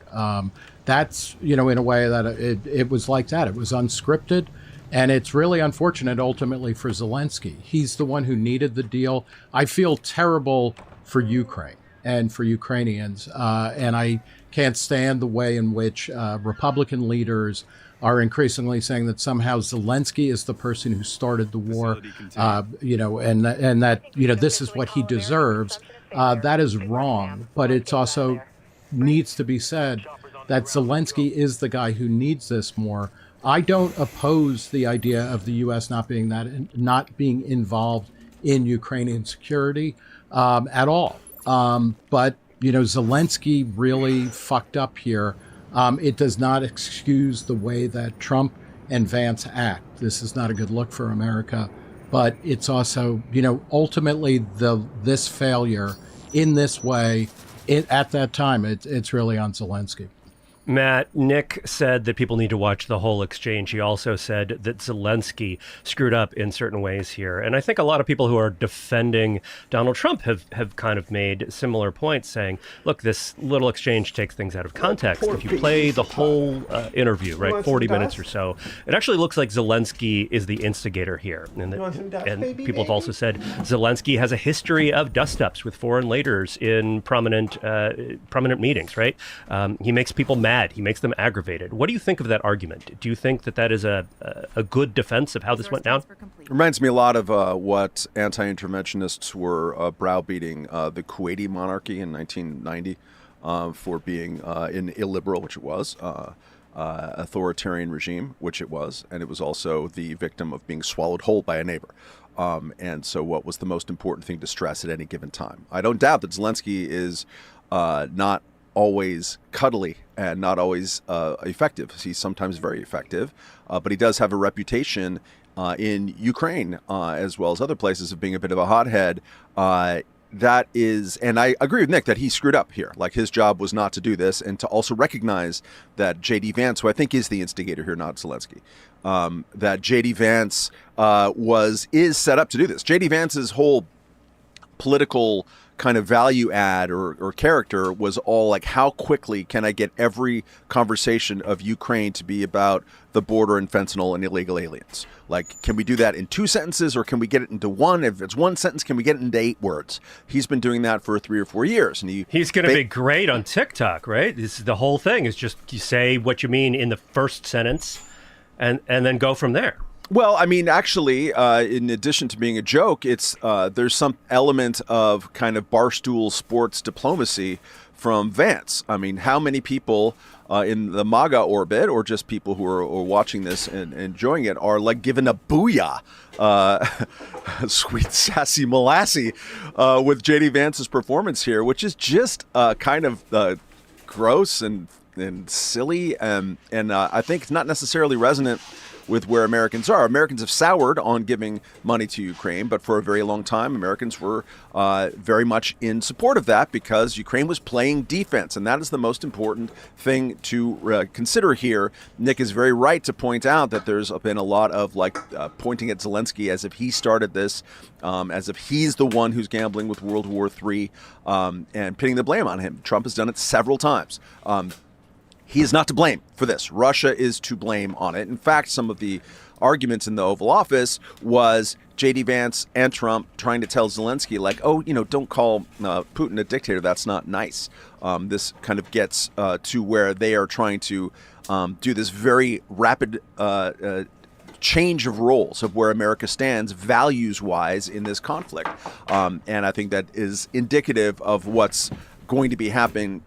That's, in a way that it was like that. It was unscripted. And it's really unfortunate ultimately for Zelenskyy. He's the one who needed the deal. I feel terrible for Ukraine and for Ukrainians. And I can't stand the way in which Republican leaders are increasingly saying that somehow Zelenskyy is the person who started the war, and that, this is what he deserves. That is wrong. But it's also needs to be said that Zelenskyy is the guy who needs this more. I don't oppose the idea of the U.S. not being involved in Ukrainian security at all. But, Zelenskyy really fucked up here. It does not excuse the way that Trump and Vance act. This is not a good look for America. But it's also, ultimately this failure in this way, at that time, it's really on Zelenskyy. Matt, Nick said that people need to watch the whole exchange. He also said that Zelenskyy screwed up in certain ways here. And I think a lot of people who are defending Donald Trump have kind of made similar points, saying, look, this little exchange takes things out of context. If you play the whole interview, right, 40 minutes or so, it actually looks like Zelenskyy is the instigator here. And people have also said Zelenskyy has a history of dust-ups with foreign leaders in prominent meetings, right? He makes people mad. He makes them aggravated. What do you think of that argument? Do you think that is a good defense of how this went down? Reminds me a lot of what anti-interventionists were browbeating the Kuwaiti monarchy in 1990 for being an illiberal, which it was, authoritarian regime, which it was, and it was also the victim of being swallowed whole by a neighbor. And so what was the most important thing to stress at any given time? I don't doubt that Zelenskyy is not always cuddly and not always effective. He's sometimes very effective, but he does have a reputation in Ukraine, as well as other places, of being a bit of a hothead. that is, and I agree with Nick that he screwed up here. Like, his job was not to do this, and to also recognize that J.D. Vance, who I think is the instigator here, not Zelenskyy, that J.D. Vance is set up to do this. J.D. Vance's whole political kind of value add or character was all like, how quickly can I get every conversation of Ukraine to be about the border and fentanyl and illegal aliens? Like, can we do that in 2 sentences, or can we get it into one? If it's 1 sentence, can we get it into 8 words? He's been doing that for 3 or 4 years. And he's going to be great on TikTok, right? This is the whole thing, is just you say what you mean in the first sentence and then go from there. Well, I mean, actually, in addition to being a joke, it's there's some element of kind of barstool sports diplomacy from Vance. I mean, how many people in the MAGA orbit, or just people who are watching this and enjoying it, are like given a booyah, sweet sassy molassy, with J.D. Vance's performance here, which is just kind of gross and silly, and I think it's not necessarily resonant with where Americans are. Americans have soured on giving money to Ukraine, but for a very long time, Americans were very much in support of that because Ukraine was playing defense, and that is the most important thing to consider here. Nick is very right to point out that there's been a lot of pointing at Zelenskyy as if he started this, as if he's the one who's gambling with World War III, and pinning the blame on him. Trump has done it several times. He is not to blame for this. Russia is to blame on it. In fact, some of the arguments in the Oval Office was J.D. Vance and Trump trying to tell Zelenskyy, like, oh, don't call Putin a dictator. That's not nice. This kind of gets to where they are trying to do this very rapid change of roles of where America stands values-wise in this conflict. And I think that is indicative of what's going to be happening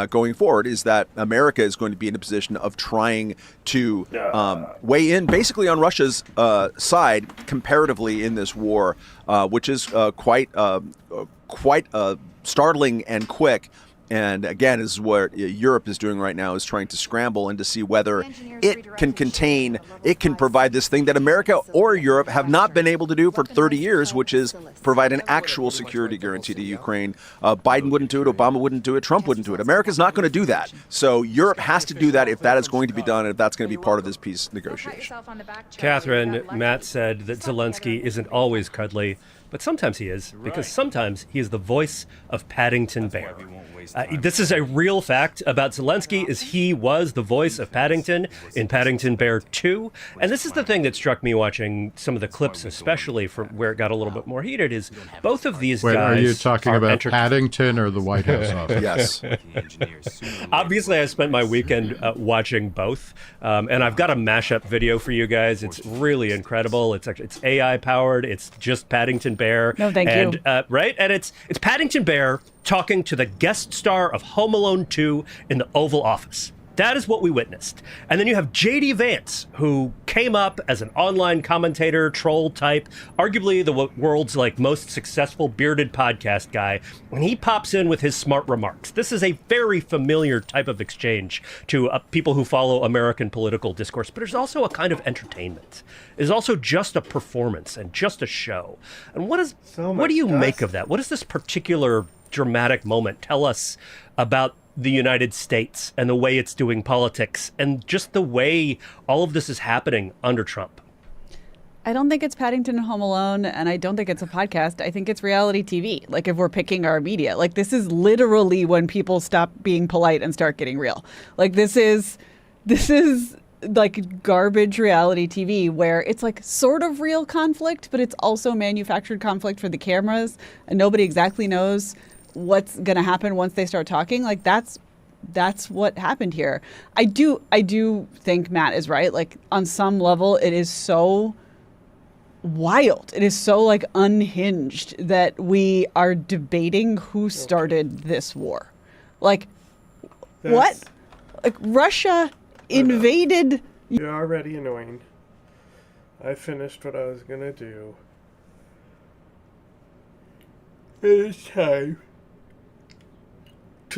going forward, is that America is going to be in a position of trying to weigh in basically on Russia's side comparatively in this war, which is quite startling and quick. And again, is what Europe is doing right now, is trying to scramble and to see whether it can provide this thing that America or Europe have not been able to do for 30 years, which is provide an actual security guarantee to Ukraine. Biden wouldn't do it, Obama wouldn't do it, Trump wouldn't do it. America's not going to do that. So Europe has to do that if that is going to be done, and if that's going to be part of this peace negotiation. Catherine, Matt said that Zelenskyy isn't always cuddly, but sometimes he is, because sometimes he is the voice of Paddington Bear. This is a real fact about Zelenskyy, is he was the voice of Paddington in Paddington Bear 2. And this is the thing that struck me watching some of the clips, especially from where it got a little bit more heated, is both of these guys are you talking about Paddington or the White House office? Yes. Obviously, I spent my weekend watching both, and I've got a mashup video for you guys. It's really incredible. It's AI powered. It's just Paddington Bear. No, thank you. Right, and it's Paddington Bear talking to the guest star of Home Alone 2 in the Oval Office. That is what we witnessed. And then you have J.D. Vance, who came up as an online commentator, troll type, arguably the world's most successful bearded podcast guy, and he pops in with his smart remarks. This is a very familiar type of exchange to people who follow American political discourse, but there's also a kind of entertainment. It's also just a performance and just a show. And what do you make of that? What does this particular dramatic moment tell us about the United States and the way it's doing politics and just the way all of this is happening under Trump? I don't think it's Paddington and Home Alone, and I don't think it's a podcast. I think it's reality TV. If we're picking our media, this is literally when people stop being polite and start getting real. This is garbage reality TV where it's sort of real conflict, but it's also manufactured conflict for the cameras, and nobody exactly knows what's going to happen once they start talking. That's what happened here. I do think Matt is right. On some level, it is so wild. It is so unhinged that we are debating who started this war. What? Russia invaded. You're already annoying. I finished what I was going to do. It is time